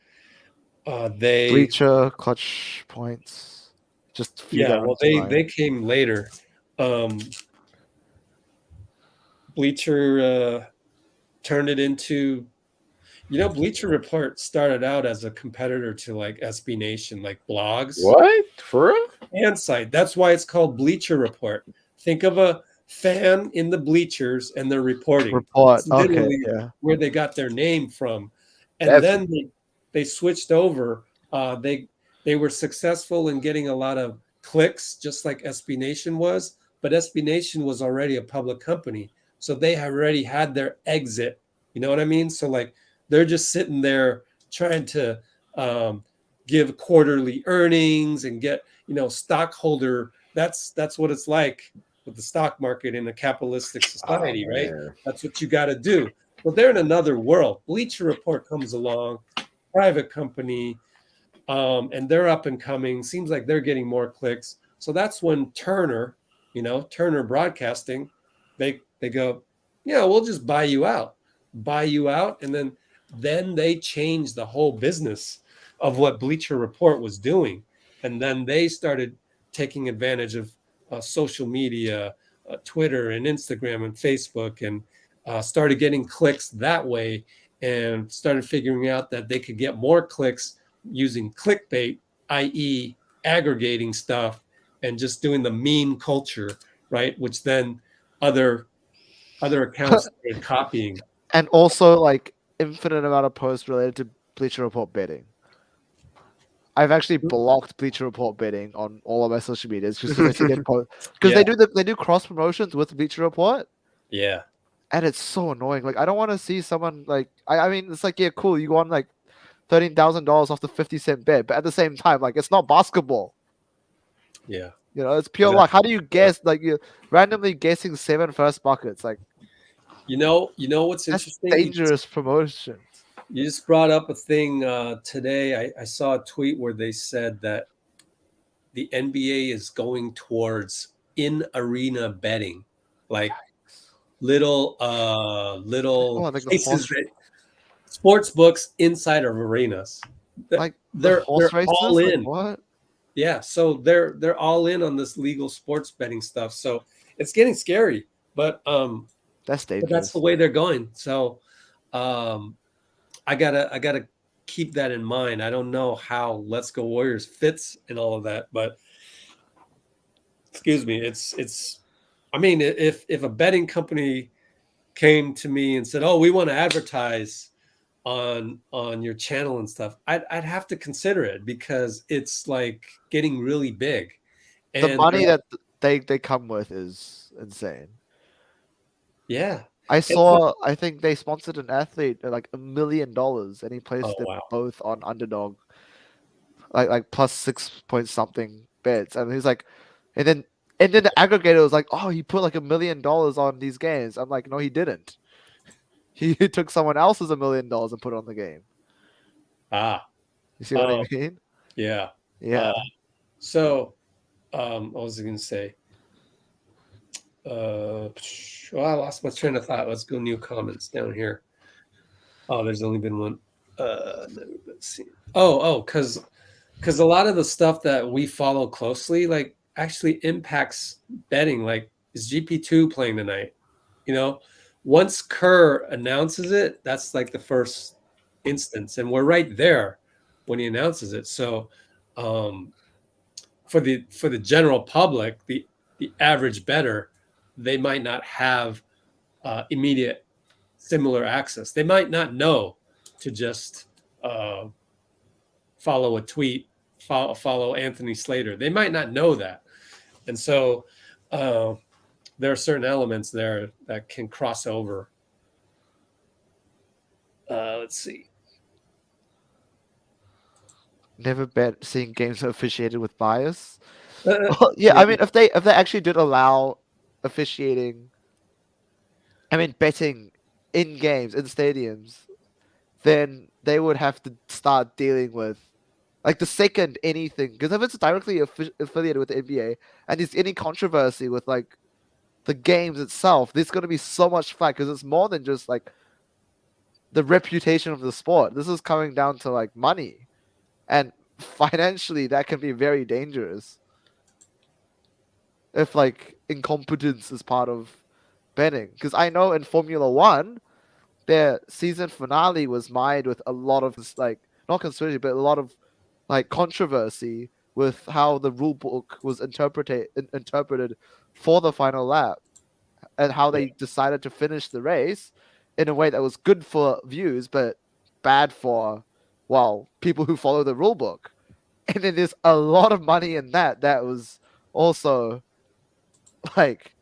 Bleacher, Clutch Points, just a few they came later. Bleacher turned it into, Bleacher Report started out as a competitor to SB Nation, blogs. What? For real? Fan site. That's why it's called Bleacher Report. Think of a fan in the bleachers and they're reporting. It's literally where they got their name from. And then they switched over. They were successful in getting a lot of clicks, just like SB Nation was, but SB Nation was already a public company. So they already had their exit. You know what I mean? So they're just sitting there trying to give quarterly earnings and get, stockholder. That's what it's like with the stock market in a capitalistic society, right? man. That's what you got to do. Well, they're in another world. Bleacher Report comes along, private company, and they're up and coming. Seems like they're getting more clicks. So that's when Turner Broadcasting, they go, yeah, we'll just buy you out, and then they change the whole business of what Bleacher Report was doing, and then they started taking advantage of social media, Twitter and Instagram and Facebook, and started getting clicks that way, and started figuring out that they could get more clicks using clickbait, i.e., aggregating stuff and just doing the meme culture, right? Which then other accounts started copying. And also like infinite amount of posts related to Bleacher Report betting. I've actually blocked Bleacher Report betting on all of my social medias just because they do cross promotions with Bleacher Report. Yeah. And it's so annoying. Like I don't want to see someone like I mean it's like, yeah, cool, you won like $13,000 off the 50-cent bet, but at the same time, like it's not basketball. Yeah. It's pure luck. How do you guess? Like you're randomly guessing 7 first buckets. Like what's that's interesting? dangerous promotion. You just brought up a thing today. I saw a tweet where they said that the NBA is going towards in-arena betting, like little like places that sports books inside of arenas. Like they're horse races? all in. Like what? Yeah, so they're all in on this legal sports betting stuff. So it's getting scary, but that's dangerous. But that's the way they're going. So I gotta keep that in mind. I don't know how Let's Go Warriors fits in all of that, but excuse me, it's. I mean, if a betting company came to me and said, "Oh, we want to advertise on your channel and stuff," I'd have to consider it because it's like getting really big. And the money that they come with is insane. Yeah. I think they sponsored an athlete at like $1 million and he placed them both on underdog, like plus 6 point something bets. And he's like, and then the aggregator was like, oh, he put like $1 million on these games. I'm like, no, he didn't. He took someone else's $1 million and put it on the game. You see what I mean? Yeah. Yeah. So, what was I going to say? I lost my train of thought. Let's go new comments down here. Oh, there's only been one. Let's see. Because a lot of the stuff that we follow closely, like, actually impacts betting. Like, is GP2 playing tonight? Once Kerr announces it, that's like the first instance, and we're right there when he announces it. So, for the general public, the average bettor, they might not have immediate similar access. They might not know to just follow a tweet, follow Anthony Slater. They might not know that. And so there are certain elements there that can cross over. Let's see. Never bet seeing games officiated with bias. I mean, if they actually did allow officiating, I mean, betting in games, in stadiums, then they would have to start dealing with, like, the second anything. Because if it's directly affiliated with the NBA and there's any controversy with, like, the games itself, there's going to be so much flack because it's more than just, like, the reputation of the sport. This is coming down to, like, money. And financially, that can be very dangerous. If, like, incompetence is part of betting. Because I know in Formula 1, their season finale was mired with a lot of, like, not conspiracy, but a lot of, like, controversy with how the rule book was interpreted for the final lap and how they decided to finish the race in a way that was good for views, but bad for, well, people who follow the rule book. And then there's a lot of money in that was also, like,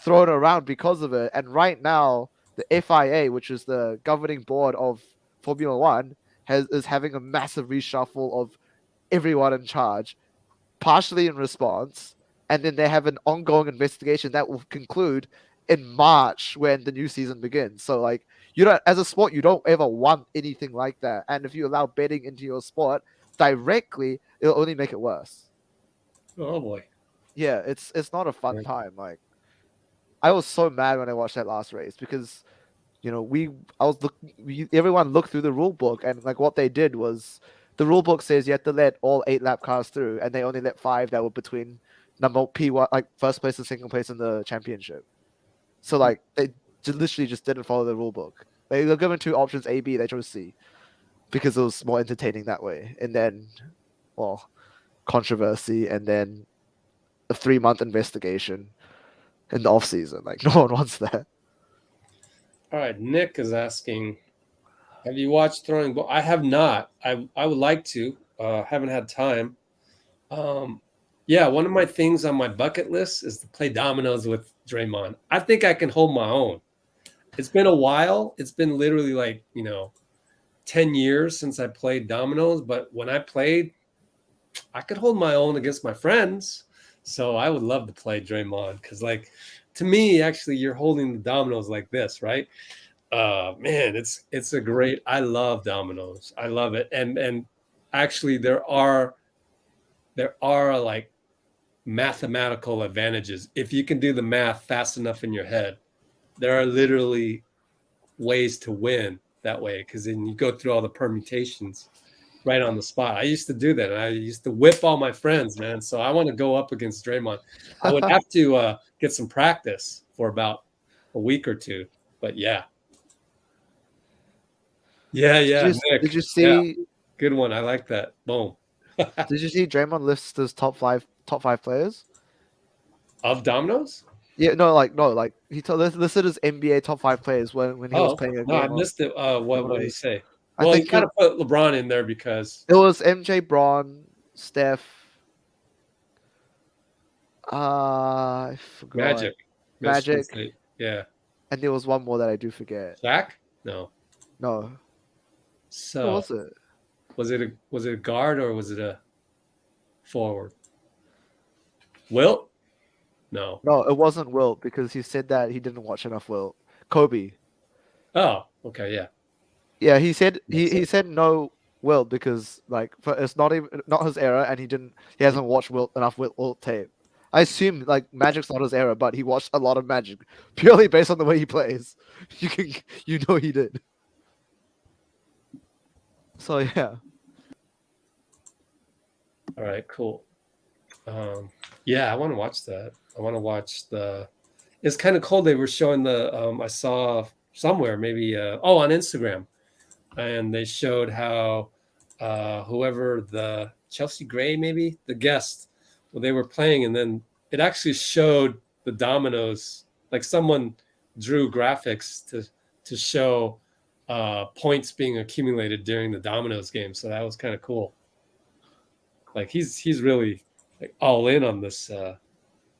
thrown around because of it. And right now, the FIA, which is the governing board of Formula 1, is having a massive reshuffle of everyone in charge, partially in response, and then they have an ongoing investigation that will conclude in March when the new season begins. So like you don't, as a sport, you don't ever want anything like that. And if you allow betting into your sport directly, it'll only make it worse. Oh boy. Yeah, it's not a fun Right. time. Like I was so mad when I watched that last race because everyone looked through the rule book, and like what they did was the rule book says you have to let all 8 lap cars through, and they only let 5 that were between number P1, like first place and second place in the championship. So like they literally just didn't follow the rule book. They were given 2 options, A, B. They chose C because it was more entertaining that way. And then, well, controversy, and then a 3-month investigation in the off season. Like no one wants that. All right, Nick is asking, have you watched Throwing Ball? I have not. I would like to. Haven't had time. Yeah, one of my things on my bucket list is to play dominoes with Draymond. I think I can hold my own. It's been a while. It's been literally like, 10 years since I played dominoes, but when I played, I could hold my own against my friends. So I would love to play Draymond because, like, to me, actually, you're holding the dominoes like this, right? Man, it's a great. I love dominoes. I love it, and actually, there are like mathematical advantages if you can do the math fast enough in your head. There are literally ways to win that way because then you go through all the permutations right on the spot. I used to do that. And I used to whip all my friends, man. So I want to go up against Draymond. I would have to get some practice for about a week or 2. But yeah. Yeah. Did you see? Yeah. Good one. I like that. Boom. Did you see Draymond lists his top five players of dominoes? Yeah, no, he listed his NBA top 5 players when he was playing a game. No, I missed it. What did he say? Well, he kind of put LeBron in there because it was MJ, Braun, Steph. I forgot. Magic. Yeah. And there was one more that I do forget. Shaq? No. So what was it? Was it a guard or was it a forward? Wilt? No, it wasn't Wilt because he said that he didn't watch enough Wilt. Kobe. Oh, okay, yeah. Yeah, he said he said no Wilt because it's not his era, and he hasn't watched enough Wilt tape. I assume like Magic's not his era, but he watched a lot of Magic purely based on the way he plays. You know he did. So yeah. All right, cool. Yeah, I want to watch that. I want to watch it's kind of cool. They were showing I saw somewhere maybe on Instagram, and they showed how whoever the Chelsea Gray, maybe the guest, they were playing, and then it actually showed the dominoes. Like someone drew graphics to show points being accumulated during the dominoes game. So that was kind of cool. Like he's really like all in on this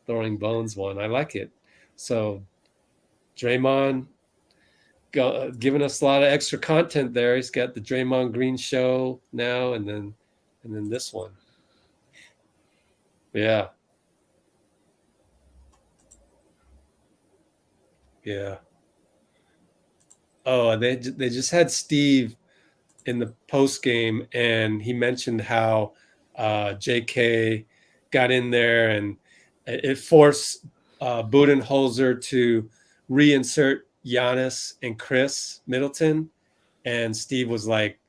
throwing bones one. I like it. So Draymond giving us a lot of extra content there. He's got the Draymond Green show now, and then this one. Yeah. Yeah. Oh, they just had Steve in the post game, and he mentioned how JK got in there, and it forced Budenholzer to reinsert Giannis and Chris Middleton, and Steve was like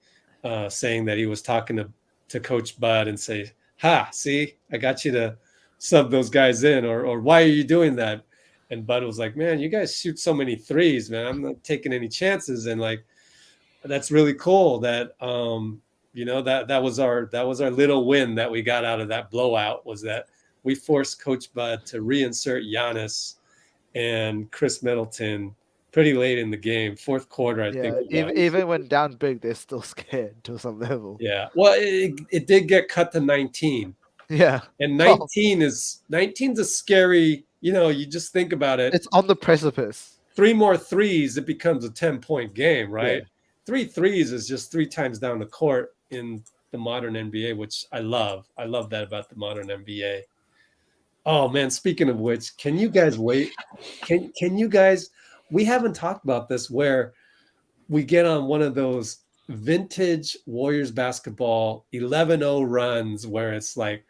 saying that he was talking to Coach Bud and say, "Ha, see, I got you to sub those guys in, or why are you doing that?" And Bud was like, "Man, you guys shoot so many threes, man. I'm not taking any chances." And like, that's really cool that that was our little win that we got out of that blowout, was that we forced Coach Bud to reinsert Giannis and Chris Middleton pretty late in the game, fourth quarter, I think. Even when down big, they're still scared to some level. Yeah. Well, it did get cut to 19. Yeah. And 19's a scary, you just think about it. It's on the precipice. 3 more threes, it becomes a 10-point game, right? 3 threes is just 3 times down the court in the modern NBA, which I love. I love that about the modern NBA. Oh man, speaking of which, can you guys wait? Can you guys, we haven't talked about this, where we get on one of those vintage Warriors basketball 11-0 runs where it's like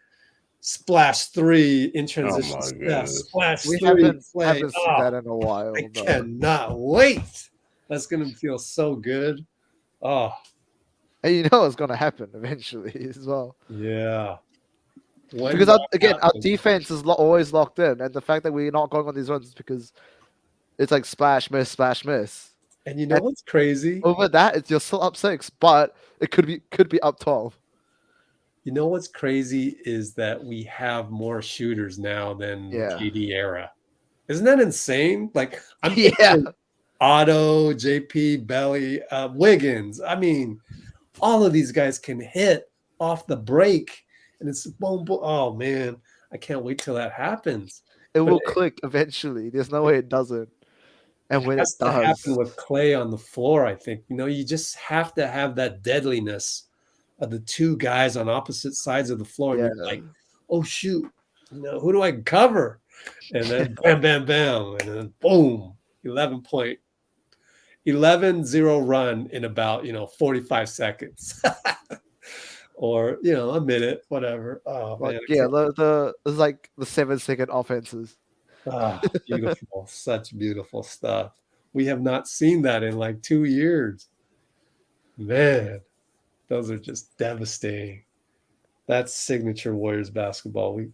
splash 3 in transition, my Steph, goodness. splash We 3 play. haven't seen Oh, that in a while. I though. cannot wait. That's gonna feel so good. Oh And you know it's gonna happen eventually as well. yeah. When Because that our happens- defense is always locked in, and the fact that we're not going on these runs is because it's like splash miss, splash miss. and you know what's crazy? Over that, it's you're still up 6, but it could be up 12. You know what's crazy is that we have more shooters now than the Yeah. KD era. Isn't that insane? Like I'm Yeah. thinking Otto, JP, Belly, Wiggins. I mean, all of these guys can hit off the break, and it's boom, boom. Oh man, I can't wait till that happens. It But will click eventually. There's no way it doesn't. And when it has to happen does, with Klay on the floor, I think. You know, you just have to have that deadliness of the 2 guys on opposite sides of the floor. And you're like, oh shoot, you know, who do I cover? And then bam, bam, bam, and then boom, 11-0 run in about 45 seconds. Or a minute, whatever. Oh man, it's like the 7-second offenses. beautiful, such beautiful stuff. We have not seen that in like 2 years. Man, those are just devastating. That's signature Warriors basketball. We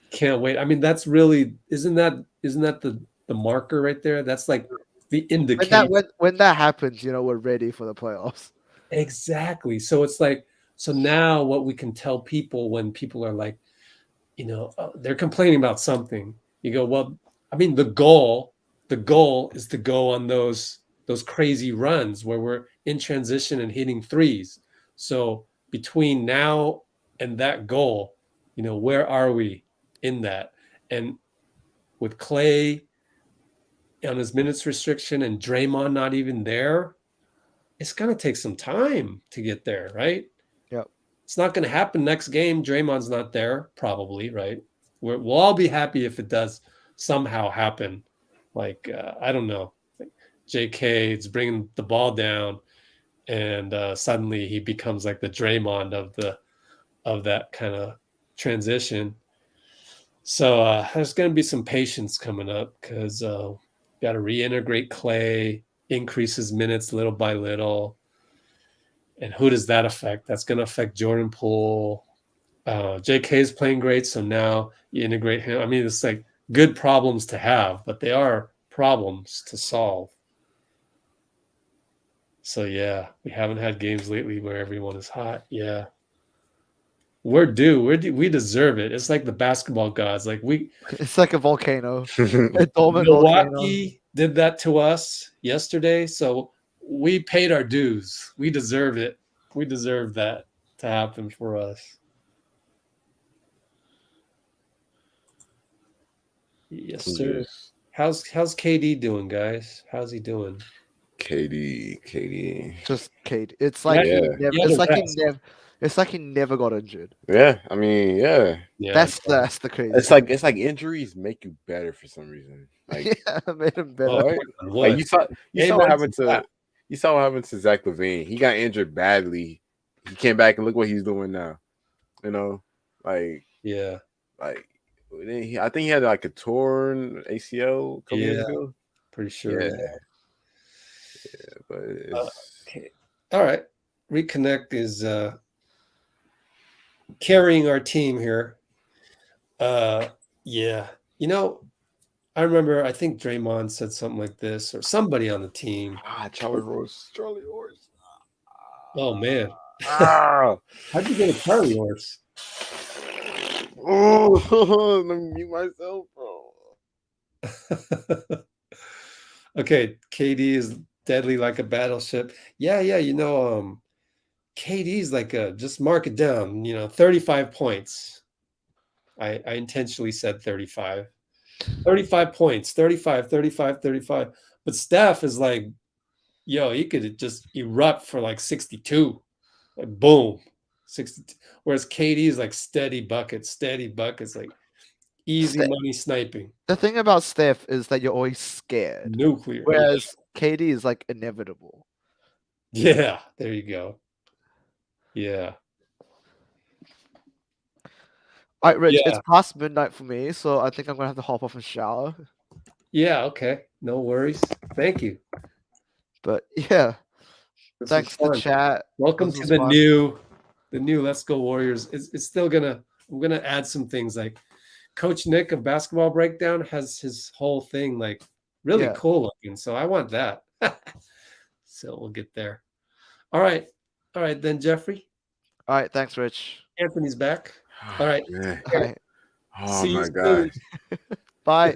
can't wait. I mean, that's really isn't that the marker right there? That's like the indicator. When that happens, we're ready for the playoffs. Exactly. So it's like, so now what we can tell people when people are like, they're complaining about something. You go, well, I mean, the goal is to go on those crazy runs where we're in transition and hitting threes. So between now and that goal, where are we in that? And with Klay on his minutes restriction and Draymond not even there, it's going to take some time to get there, right? Yep. It's not going to happen next game. Draymond's not there, probably, right? We'll all be happy if it does somehow happen. Like, I don't know, like JK is bringing the ball down, and suddenly he becomes like the Draymond of that kind of transition. So there's going to be some patience coming up because got to reintegrate Klay, increase his minutes little by little. And who does that affect? That's going to affect Jordan Poole. JK is playing great, so now you integrate him. I mean, it's like good problems to have, but they are problems to solve. So yeah, we haven't had games lately where everyone is hot. Yeah, we're due. We deserve it. It's like the basketball gods. Like it's like a volcano. A dormant Milwaukee volcano. did that to us yesterday, so we paid our dues. We deserve it. We deserve that to happen for us. Yes, sir. How's KD doing, guys? How's he doing? KD. Just KD. It's like it's like he never got injured. Yeah, I mean, yeah. That's the crazy. It's like injuries make you better for some reason. Like, yeah, it made him better. right? Like you saw what happened to Zach LaVine. He got injured badly. He came back and look what he's doing now. Like yeah, like I think he had like a torn ACL a couple years ago. Pretty sure. Yeah, but okay. All right. Reconnect is carrying our team here. Yeah. I remember, I think Draymond said something like this, or somebody on the team. Charlie Horse. Oh man. How'd you get a Charlie Horse? Oh, let me mute myself, bro. Okay, KD is deadly like a battleship. Yeah, KD's like just mark it down, 35 points. I intentionally said 35. 35 points, 35. But Steph is like Yo, he could just erupt for like 62. Like boom. 62. Whereas KD is like steady buckets, like easy Ste- money sniping. The thing about Steph is that you're always scared, Nuclear. whereas KD is like inevitable. Yeah, there you go. Yeah. All right, Rich, Yeah. it's past midnight for me, so I think I'm gonna have to hop off and shower. Yeah, okay. No worries. Thank you. But yeah, This thanks was to fun. chat. Welcome This to was the fun. new Let's Go Warriors. It's still I'm gonna add some things like Coach Nick of Basketball Breakdown has his whole thing like really Yeah. cool looking. So I want that. So we'll get there. All right. All right, then Jeffrey. All right, thanks, Rich. Anthony's back. All right. Man. All right, Oh See you my soon. gosh. bye.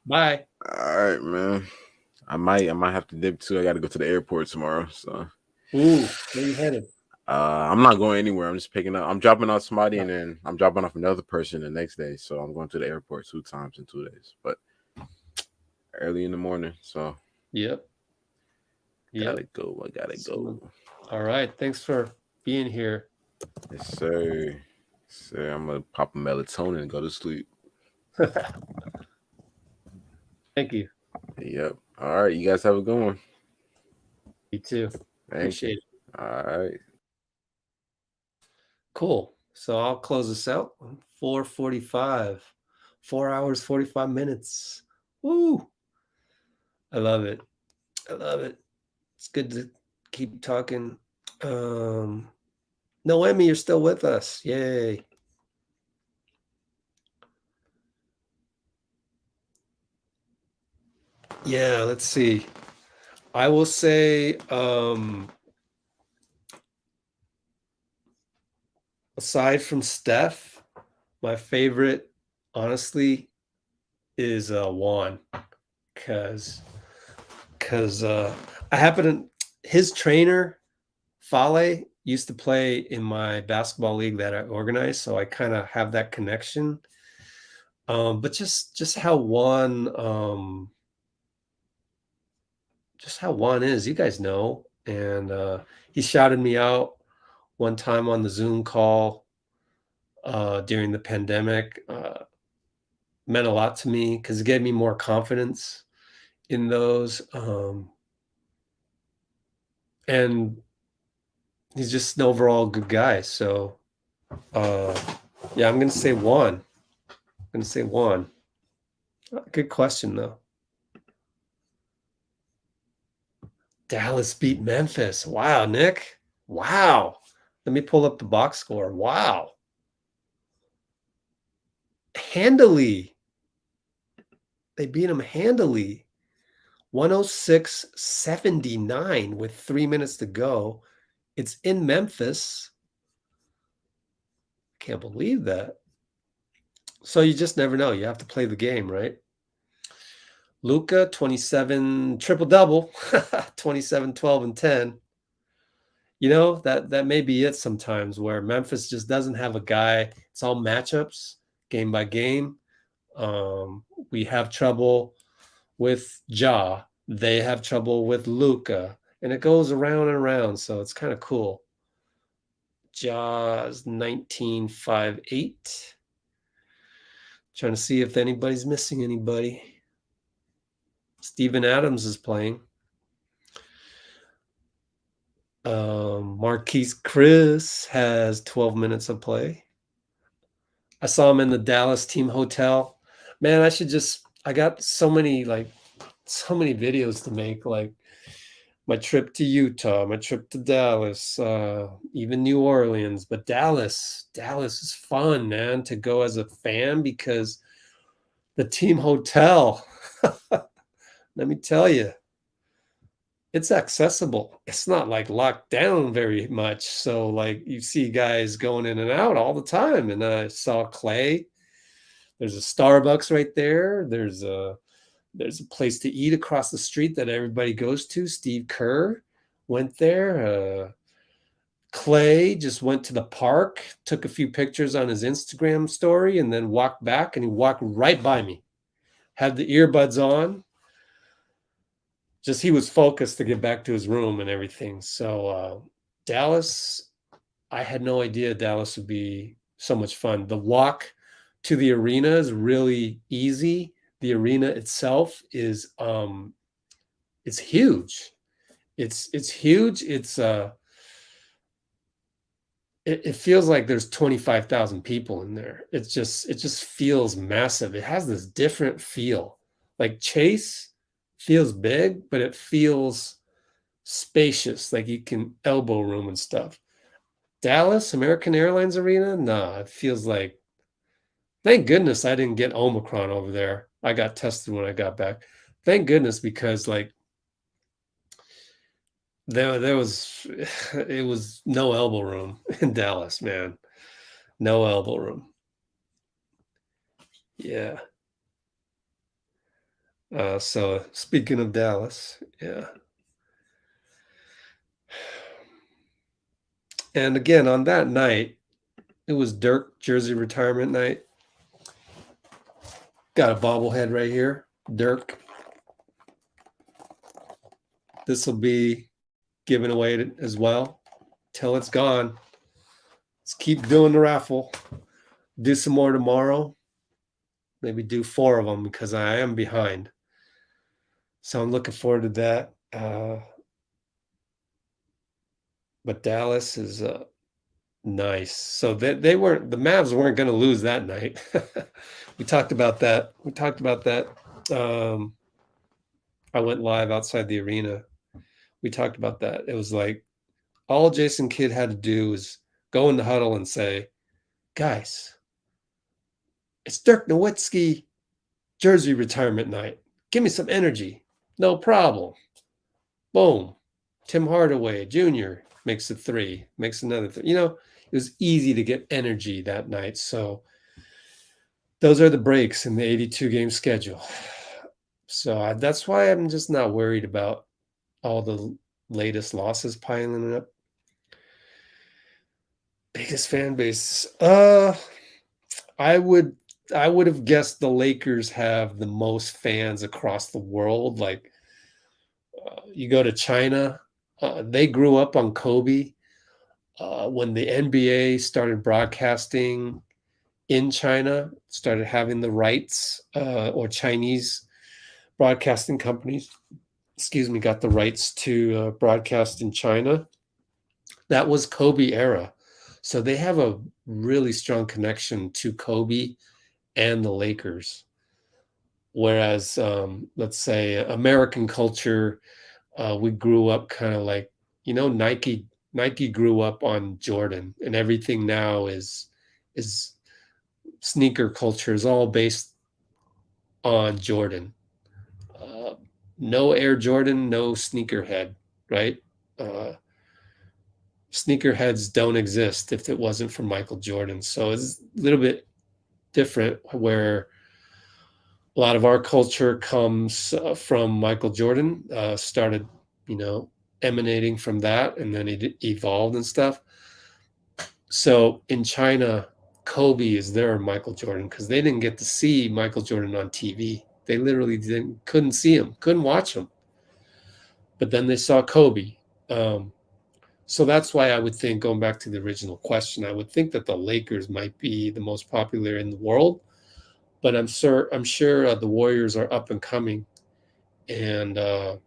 Bye. All right, man. I might have to dip too. I got to go to the airport tomorrow. So, Ooh, where you headed? I'm not going anywhere. I'm just picking up. I'm dropping off somebody, and then I'm dropping off another person the next day. So I'm going to the airport 2 times in 2 days, but early in the morning. So Yep. gotta go. I gotta go. All right. Thanks for being here. Yes, sir. Yes, sir. I'm gonna pop a melatonin and go to sleep. Thank you. Yep. All right. You guys have a good one. You too. Appreciate it. All right. Cool. So I'll close this out. 4:45. 4 hours, 45 minutes. Woo. I love it. I love it. It's good to keep talking. Noemi, you're still with us. Yay. Yeah, let's see. I will say aside from Steph, my favorite, honestly, is Juan, because I happen to his trainer Fale used to play in my basketball league that I organized, so I kind of have that connection. But just how Juan is, you guys know, and he shouted me out one time on the Zoom call during the pandemic. Meant a lot to me because it gave me more confidence in those. And he's just an overall good guy. So, yeah, I'm going to say Juan. Good question, though. Dallas beat Memphis. Wow, Nick. Wow. Let me pull up the box score. Wow. Handily. They beat him handily. 106-79 with 3 minutes to go. It's in Memphis. Can't believe that. So you just never know. You have to play the game, right? Luka, 27, triple-double, 27, 12, and 10. You know, that may be it sometimes where Memphis just doesn't have a guy. It's all matchups, game by game. We have trouble with Ja. They have trouble with Luka. And it goes around and around, so it's kind of cool. Ja's 19, 5, 8. Trying to see if anybody's missing anybody. Steven Adams is playing. Marquise Chris has 12 minutes of play. I saw him in the Dallas team hotel. Man, I got so many videos to make, like my trip to Utah, my trip to Dallas, even New Orleans. But Dallas is fun, man, to go as a fan because the team hotel, let me tell you, it's accessible. It's not like locked down very much. So like you see guys going in and out all the time. And I saw Klay. There's a Starbucks right there. There's a place to eat across the street that everybody goes to. Steve Kerr went there. Klay just went to the park, took a few pictures on his Instagram story, and then walked back, and he walked right by me. Had the earbuds on. just he was focused to get back to his room and everything. So Dallas, I had no idea Dallas would be so much fun. The walk to the arena is really easy. The arena itself is it's huge. It's huge. It feels like there's 25,000 people in there. It just feels massive. It has this different feel. Like Chase feels big, but it feels spacious, like you can elbow room and stuff. Dallas, American Airlines Arena, nah, it feels like, thank goodness I didn't get Omicron over there. I got tested when I got back. Thank goodness, because like there was it was no elbow room in Dallas, man. No elbow room. Yeah. So speaking of Dallas, yeah. And again, on that night, it was Dirk jersey retirement night. Got a bobblehead right here, Dirk. This will be given away as well till it's gone. Let's keep doing the raffle. Do some more tomorrow. Maybe do 4 of them because I am behind. So I'm looking forward to that. But Dallas is nice. So they weren't, the Mavs weren't going to lose that night. We talked about that. I went live outside the arena. We talked about that. It was like all Jason Kidd had to do was go in the huddle and say, guys, it's Dirk Nowitzki jersey retirement night. Give me some energy. No problem. Boom. Tim Hardaway Jr. makes a 3, makes another 3. You know, it was easy to get energy that night. So those are the breaks in the 82-game schedule. So that's why I'm just not worried about all the latest losses piling up. Biggest fan base. I would have guessed the Lakers have the most fans across the world. Like you go to China, they grew up on Kobe. When the NBA started broadcasting in China, started having the rights, or Chinese broadcasting companies, got the rights to broadcast in China. That was Kobe era. So they have a really strong connection to Kobe and the Lakers. Whereas, let's say American culture, we grew up kind of like, you know, Nike grew up on Jordan, and everything now is sneaker culture is all based on Jordan. No Air Jordan, no sneakerhead, right? Sneakerheads don't exist if it wasn't for Michael Jordan. So it's a little bit different, where a lot of our culture comes from Michael Jordan, started, you know, emanating from that, and then it evolved and stuff. So in China, Kobe is their Michael Jordan because they didn't get to see Michael Jordan on TV. They literally couldn't see him, couldn't watch him. But then they saw Kobe. So that's why I would think, going back to the original question, I would think that the Lakers might be the most popular in the world. But I'm sure the Warriors are up and coming, and I'm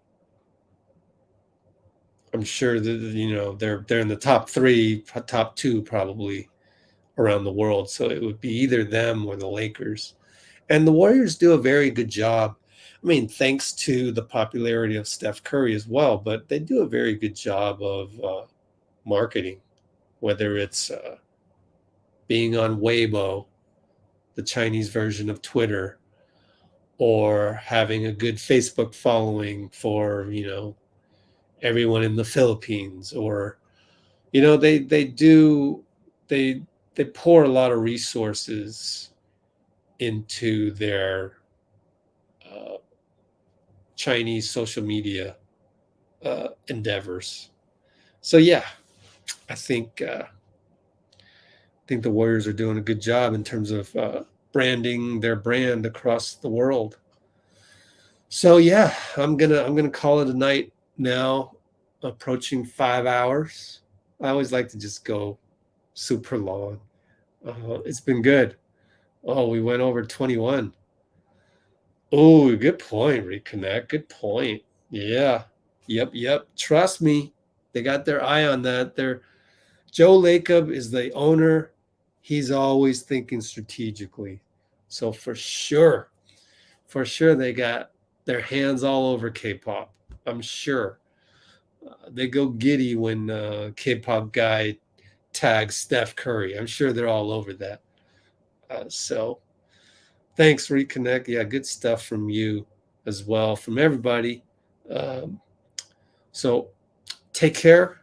sure that, you know, they're in the top 3, top 2 probably around the world. So it would be either them or the Lakers. And the Warriors do a very good job. I mean, thanks to the popularity of Steph Curry as well, but they do a very good job of marketing, whether it's being on Weibo, the Chinese version of Twitter, or having a good Facebook following for, you know, everyone in the Philippines, or, you know, they pour a lot of resources into their Chinese social media endeavors. So yeah, I think the Warriors are doing a good job in terms of branding their brand across the world. So yeah, I'm gonna call it a night now. Approaching 5 hours. I always like to just go super long. It's been good. Oh, we went over 21. Oh, good point, Reconnect. Good point. Yeah. Yep. Trust me, they got their eye on that. Joe Lacob is the owner. He's always thinking strategically. So for sure, they got their hands all over K-pop. I'm sure. They go giddy when K-pop guy tags Steph Curry. I'm sure they're all over that. So thanks, Reconnect. Yeah, good stuff from you as well, from everybody. So take care.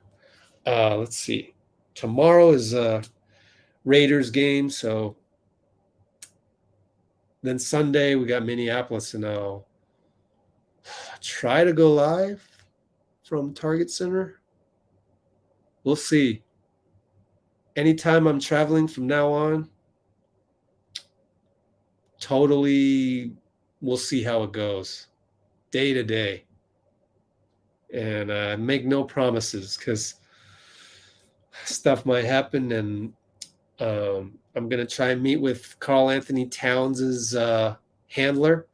Let's see. Tomorrow is a Raiders game. So then Sunday we got Minneapolis, and I'll try to go live from Target Center. We'll see. Anytime I'm traveling from now on, totally, we'll see how it goes day to day. And make no promises because stuff might happen. And I'm going to try and meet with Karl Anthony Towns' handler.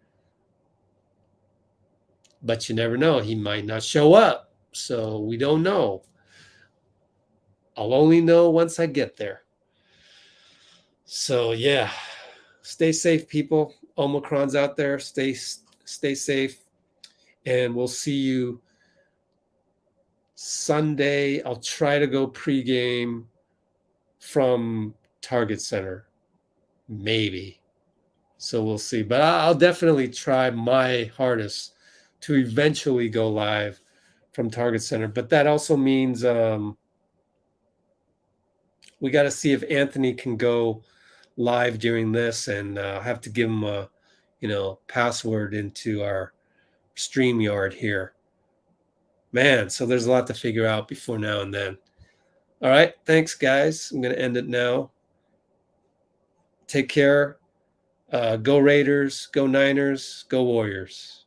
But you never know. He might not show up. So we don't know. I'll only know once I get there. So yeah, stay safe, people. Omicron's out there. Stay safe. And we'll see you Sunday. I'll try to go pregame from Target Center. Maybe. So we'll see. But I'll definitely try my hardest to eventually go live from Target Center. But that also means we got to see if Anthony can go live during this, and have to give him a password into our StreamYard here. Man, so there's a lot to figure out before now and then. All right, thanks, guys. I'm going to end it now. Take care. Go Raiders, go Niners, go Warriors.